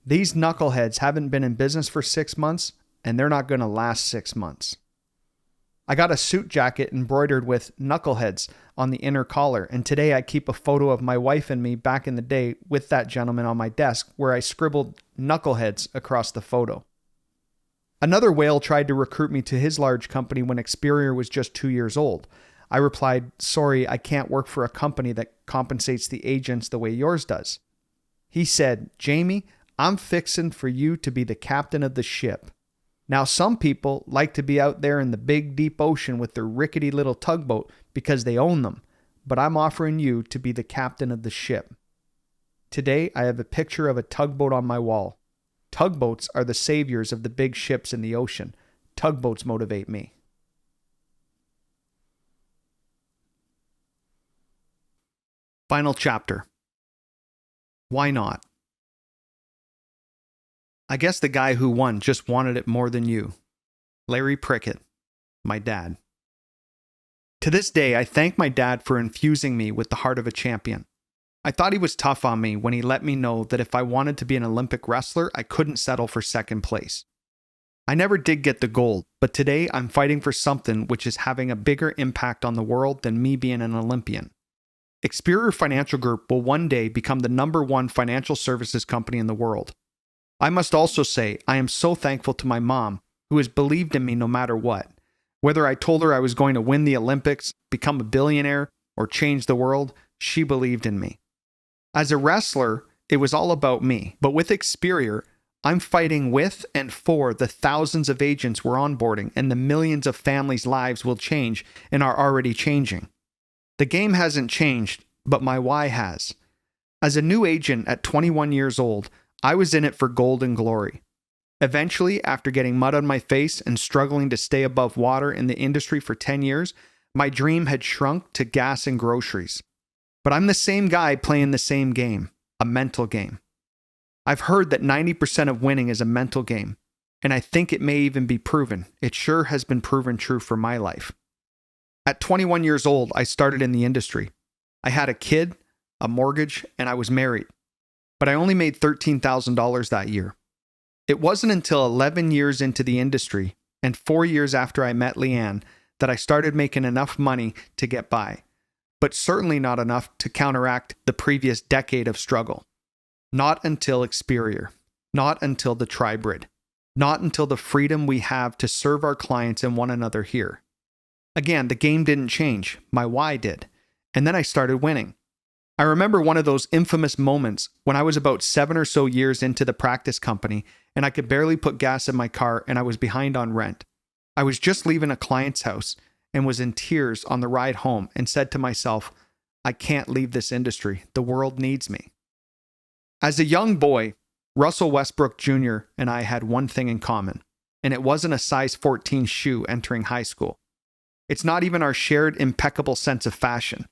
"These knuckleheads haven't been in business for 6 months, and they're not going to last 6 months." I got a suit jacket embroidered with knuckleheads on the inner collar, and today I keep a photo of my wife and me back in the day with that gentleman on my desk where I scribbled knuckleheads across the photo. Another whale tried to recruit me to his large company when Experior was just 2 years old. I replied, "Sorry, I can't work for a company that compensates the agents the way yours does." He said, "Jamie, I'm fixing for you to be the captain of the ship." Now, some people like to be out there in the big, deep ocean with their rickety little tugboat because they own them, but I'm offering you to be the captain of the ship. Today, I have a picture of a tugboat on my wall. Tugboats are the saviors of the big ships in the ocean. Tugboats motivate me. Final chapter. Why not? I guess the guy who won just wanted it more than you. Larry Prickett, my dad. To this day, I thank my dad for infusing me with the heart of a champion. I thought he was tough on me when he let me know that if I wanted to be an Olympic wrestler, I couldn't settle for second place. I never did get the gold, but today I'm fighting for something which is having a bigger impact on the world than me being an Olympian. Experior Financial Group will one day become the #1 financial services company in the world. I must also say I am so thankful to my mom, who has believed in me no matter what. Whether I told her I was going to win the Olympics, become a billionaire, or change the world, she believed in me. As a wrestler, it was all about me, but with Experior, I'm fighting with and for the thousands of agents we're onboarding and the millions of families' lives will change and are already changing. The game hasn't changed, but my why has. As a new agent at 21 years old, I was in it for gold and glory. Eventually, after getting mud on my face and struggling to stay above water in the industry for 10 years, my dream had shrunk to gas and groceries. But I'm the same guy playing the same game, a mental game. I've heard that 90% of winning is a mental game. And I think it may even be proven. It sure has been proven true for my life. At 21 years old, I started in the industry. I had a kid, a mortgage, and I was married. But I only made $13,000 that year. It wasn't until 11 years into the industry and 4 years after I met Leanne that I started making enough money to get by, but certainly not enough to counteract the previous decade of struggle. Not until Experior. Not until the Tribrid. Not until the freedom we have to serve our clients and one another here. Again, the game didn't change. My why did. And then I started winning. I remember one of those infamous moments when I was about 7 or so years into the practice company and I could barely put gas in my car and I was behind on rent. I was just leaving a client's house and was in tears on the ride home and said to myself, I can't leave this industry. The world needs me. As a young boy, Russell Westbrook Jr. and I had one thing in common, and it wasn't a size 14 shoe entering high school. It's not even our shared impeccable sense of fashion.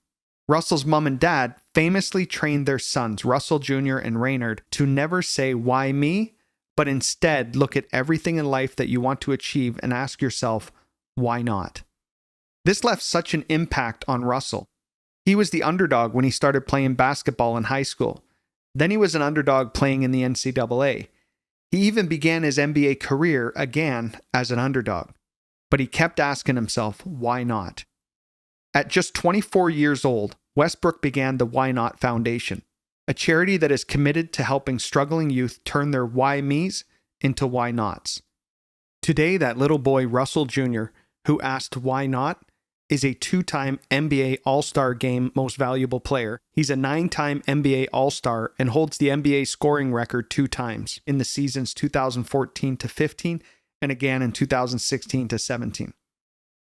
Russell's mom and dad famously trained their sons, Russell Jr. and Raynard, to never say, why me? But instead look at everything in life that you want to achieve and ask yourself, why not? This left such an impact on Russell. He was the underdog when he started playing basketball in high school. Then he was an underdog playing in the NCAA. He even began his NBA career again as an underdog. But he kept asking himself, why not? At just 24 years old, Westbrook began the Why Not Foundation, a charity that is committed to helping struggling youth turn their why me's into why nots. Today, that little boy, Russell Jr., who asked why not, is a 2-time NBA All-Star Game Most Valuable Player. He's a 9-time NBA All-Star and holds the NBA scoring record 2 times in the seasons 2014-15 and again in 2016-17.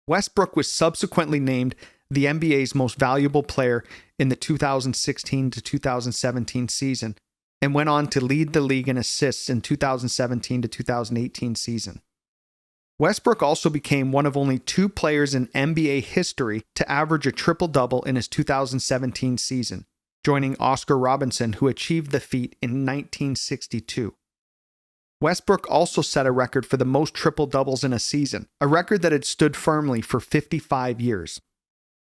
Westbrook was subsequently named the NBA's Most Valuable Player in the 2016-2017 season and went on to lead the league in assists in 2017-2018 season. Westbrook also became one of only 2 players in NBA history to average a triple-double in his 2017 season, joining Oscar Robertson, who achieved the feat in 1962. Westbrook also set a record for the most triple-doubles in a season, a record that had stood firmly for 55 years.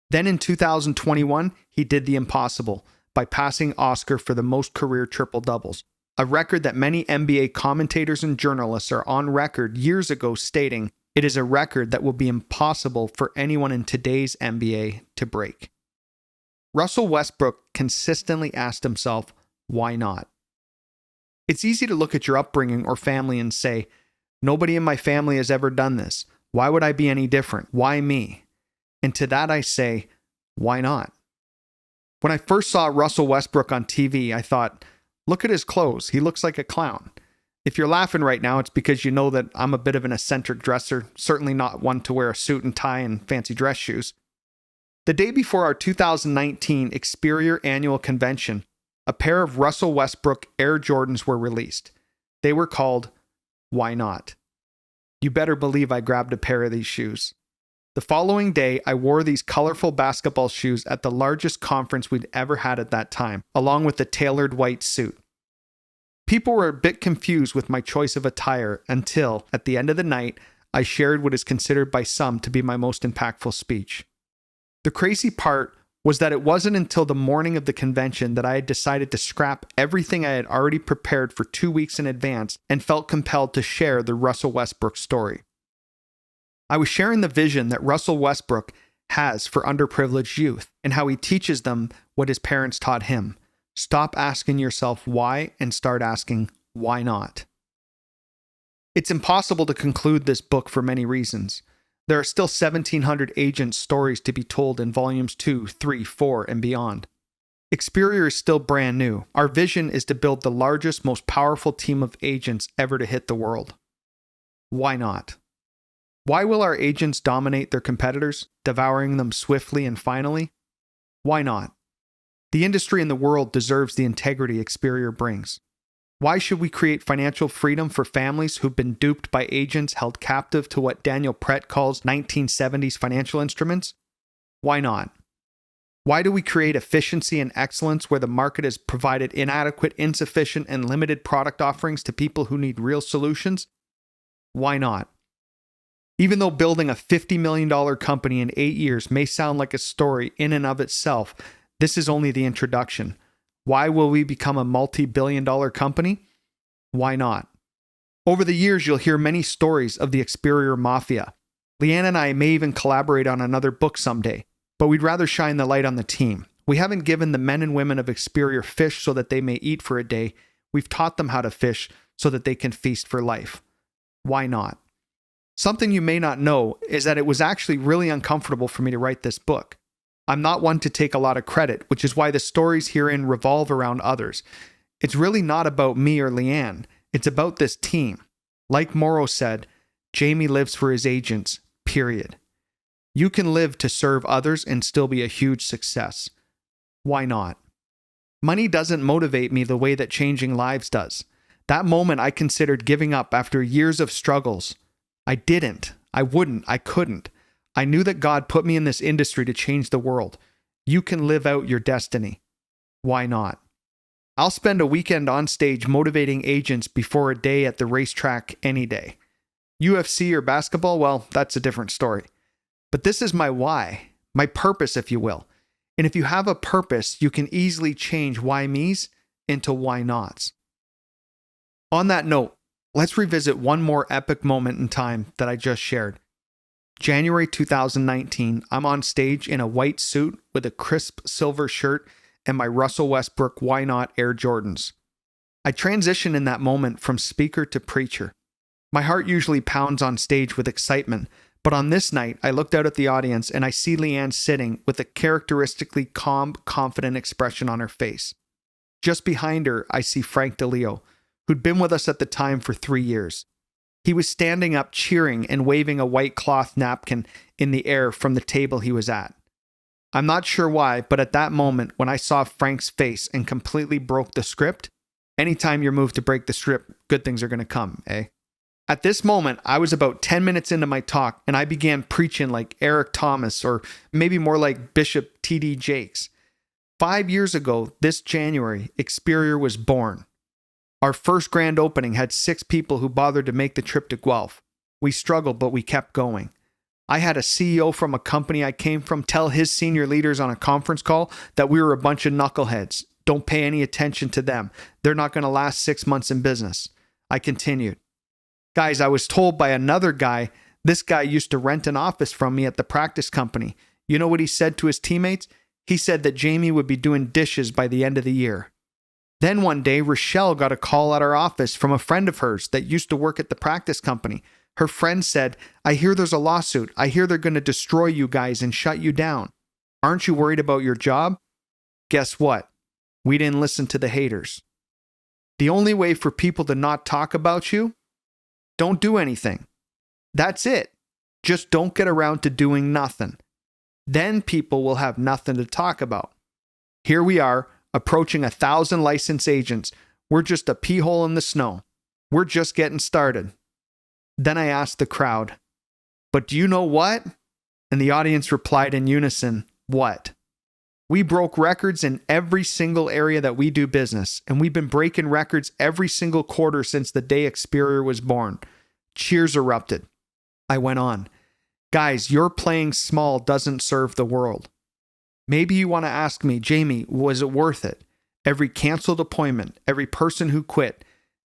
Then in 2021, he did the impossible by passing Oscar for the most career triple-doubles, a record that many NBA commentators and journalists are on record years ago stating it is a record that will be impossible for anyone in today's NBA to break. Russell Westbrook consistently asked himself, why not? It's easy to look at your upbringing or family and say, nobody in my family has ever done this. Why would I be any different? Why me? And to that I say, why not? When I first saw Russell Westbrook on TV, I thought, look at his clothes. He looks like a clown. If you're laughing right now, it's because you know that I'm a bit of an eccentric dresser, certainly not one to wear a suit and tie and fancy dress shoes. The day before our 2019 Experior annual convention, a pair of Russell Westbrook Air Jordans were released. They were called Why Not? You better believe I grabbed a pair of these shoes. The following day, I wore these colorful basketball shoes at the largest conference we'd ever had at that time, along with a tailored white suit. People were a bit confused with my choice of attire until, at the end of the night, I shared what is considered by some to be my most impactful speech. The crazy part was that it wasn't until the morning of the convention that I had decided to scrap everything I had already prepared for 2 weeks in advance and felt compelled to share the Russell Westbrook story. I was sharing the vision that Russell Westbrook has for underprivileged youth and how he teaches them what his parents taught him. Stop asking yourself why and start asking why not. It's impossible to conclude this book for many reasons. There are still 1,700 agent stories to be told in volumes 2, 3, 4, and beyond. Experior is still brand new. Our vision is to build the largest, most powerful team of agents ever to hit the world. Why not? Why will our agents dominate their competitors, devouring them swiftly and finally? Why not? The industry and the world deserves the integrity Experior brings. Why should we create financial freedom for families who've been duped by agents held captive to what Daniel Prickett calls 1970s financial instruments? Why not? Why do we create efficiency and excellence where the market has provided inadequate, insufficient, and limited product offerings to people who need real solutions? Why not? Even though building a $50 million company in 8 years may sound like a story in and of itself, this is only the introduction. Why will we become a multi-billion-dollar company? Why not? Over the years, you'll hear many stories of the Experior Mafia. Leanne and I may even collaborate on another book someday, but we'd rather shine the light on the team. We haven't given the men and women of Experior fish so that they may eat for a day. We've taught them how to fish so that they can feast for life. Why not? Something you may not know is that it was actually really uncomfortable for me to write this book. I'm not one to take a lot of credit, which is why the stories herein revolve around others. It's really not about me or Leanne. It's about this team. Like Morrow said, Jamie lives for his agents, period. You can live to serve others and still be a huge success. Why not? Money doesn't motivate me the way that changing lives does. That moment I considered giving up after years of struggles. I didn't. I wouldn't. I couldn't. I knew that God put me in this industry to change the world. You can live out your destiny. Why not? I'll spend a weekend on stage motivating agents before a day at the racetrack any day. UFC or basketball, well, that's a different story. But this is my why, my purpose, if you will. And if you have a purpose, you can easily change why me's into why nots. On that note, let's revisit one more epic moment in time that I just shared. January 2019, I'm on stage in a white suit with a crisp silver shirt and my Russell Westbrook Why Not Air Jordans. I transitioned in that moment from speaker to preacher. My heart usually pounds on stage with excitement, but on this night, I looked out at the audience and I see Leanne sitting with a characteristically calm, confident expression on her face. Just behind her, I see Frank DeLeo, who'd been with us at the time for 3 years. He was standing up cheering and waving a white cloth napkin in the air from the table he was at. I'm not sure why, but at that moment, when I saw Frank's face and completely broke the script, anytime you're moved to break the script, good things are going to come, eh? At this moment, I was about 10 minutes into my talk, and I began preaching like Eric Thomas, or maybe more like Bishop T.D. Jakes. 5 years ago, this January, Experior was born. Our first grand opening had 6 people who bothered to make the trip to Guelph. We struggled, but we kept going. I had a CEO from a company I came from tell his senior leaders on a conference call that we were a bunch of knuckleheads. Don't pay any attention to them. They're not going to last 6 months in business. I continued. Guys, I was told by another guy, this guy used to rent an office from me at the practice company. You know what he said to his teammates? He said that Jamie would be doing dishes by the end of the year. Then one day, Rochelle got a call at our office from a friend of hers that used to work at the practice company. Her friend said, I hear there's a lawsuit. I hear they're going to destroy you guys and shut you down. Aren't you worried about your job? Guess what? We didn't listen to the haters. The only way for people to not talk about you? Don't do anything. That's it. Just don't get around to doing nothing. Then people will have nothing to talk about. Here we are, approaching 1,000 licensed agents. We're just a pea hole in the snow. We're just getting started. Then I asked the crowd, but do you know what? And the audience replied in unison, what? We broke records in every single area that we do business, and we've been breaking records every single quarter since the day Experior was born. Cheers erupted. I went on. Guys, your playing small doesn't serve the world. Maybe you want to ask me, Jamie, was it worth it? Every canceled appointment, every person who quit,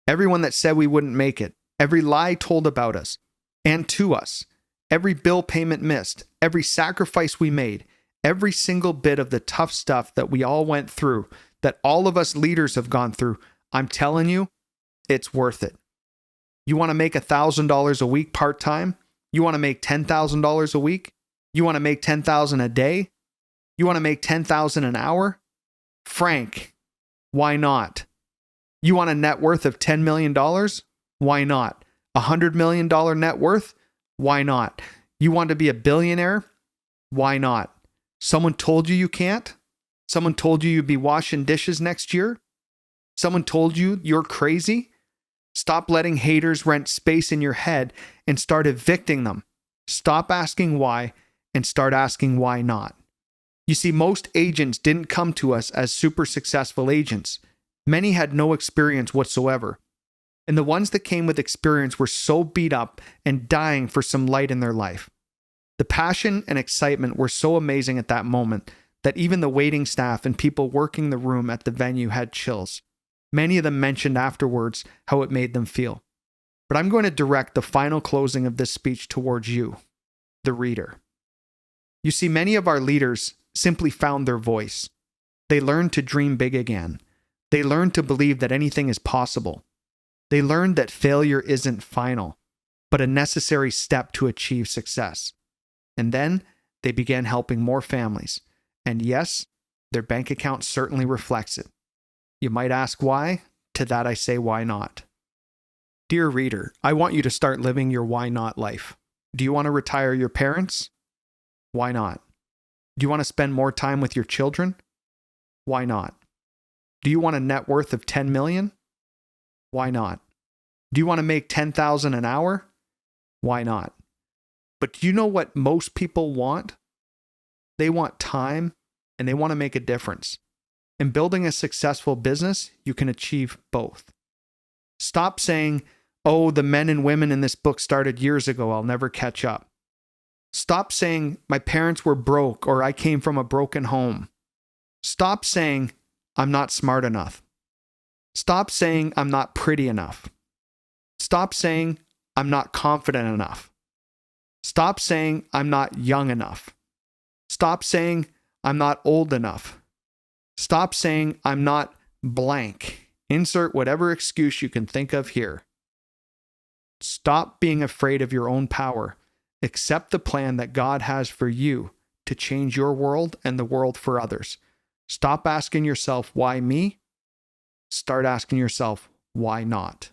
everyone that said we wouldn't make it, every lie told about us and to us, every bill payment missed, every sacrifice we made, every single bit of the tough stuff that we all went through, that all of us leaders have gone through, I'm telling you, it's worth it. You want to make $1,000 a week part-time? You want to make $10,000 a week? You want to make $10,000 a day? You want to make $10,000 an hour? Frank, why not? You want a net worth of $10 million? Why not? $100 million net worth? Why not? You want to be a billionaire? Why not? Someone told you can't? Someone told you you'd be washing dishes next year? Someone told you you're crazy? Stop letting haters rent space in your head and start evicting them. Stop asking why and start asking why not. You see, most agents didn't come to us as super successful agents. Many had no experience whatsoever. And the ones that came with experience were so beat up and dying for some light in their life. The passion and excitement were so amazing at that moment that even the waiting staff and people working the room at the venue had chills. Many of them mentioned afterwards how it made them feel. But I'm going to direct the final closing of this speech towards you, the reader. You see, many of our leaders simply found their voice. They learned to dream big again. They learned to believe that anything is possible. They learned that failure isn't final, but a necessary step to achieve success. And then they began helping more families. And yes, their bank account certainly reflects it. You might ask why? To that I say, why not? Dear reader, I want you to start living your why not life. Do you want to retire your parents? Why not? Do you want to spend more time with your children? Why not? Do you want a net worth of 10 million? Why not? Do you want to make 10,000 an hour? Why not? But do you know what most people want? They want time and they want to make a difference. In building a successful business, you can achieve both. Stop saying, oh, the men and women in this book started years ago, I'll never catch up. Stop saying, my parents were broke or I came from a broken home. Stop saying, I'm not smart enough. Stop saying, I'm not pretty enough. Stop saying, I'm not confident enough. Stop saying, I'm not young enough. Stop saying, I'm not old enough. Stop saying, I'm not blank. Insert whatever excuse you can think of here. Stop being afraid of your own power. Accept the plan that God has for you to change your world and the world for others. Stop asking yourself, why me? Start asking yourself, why not?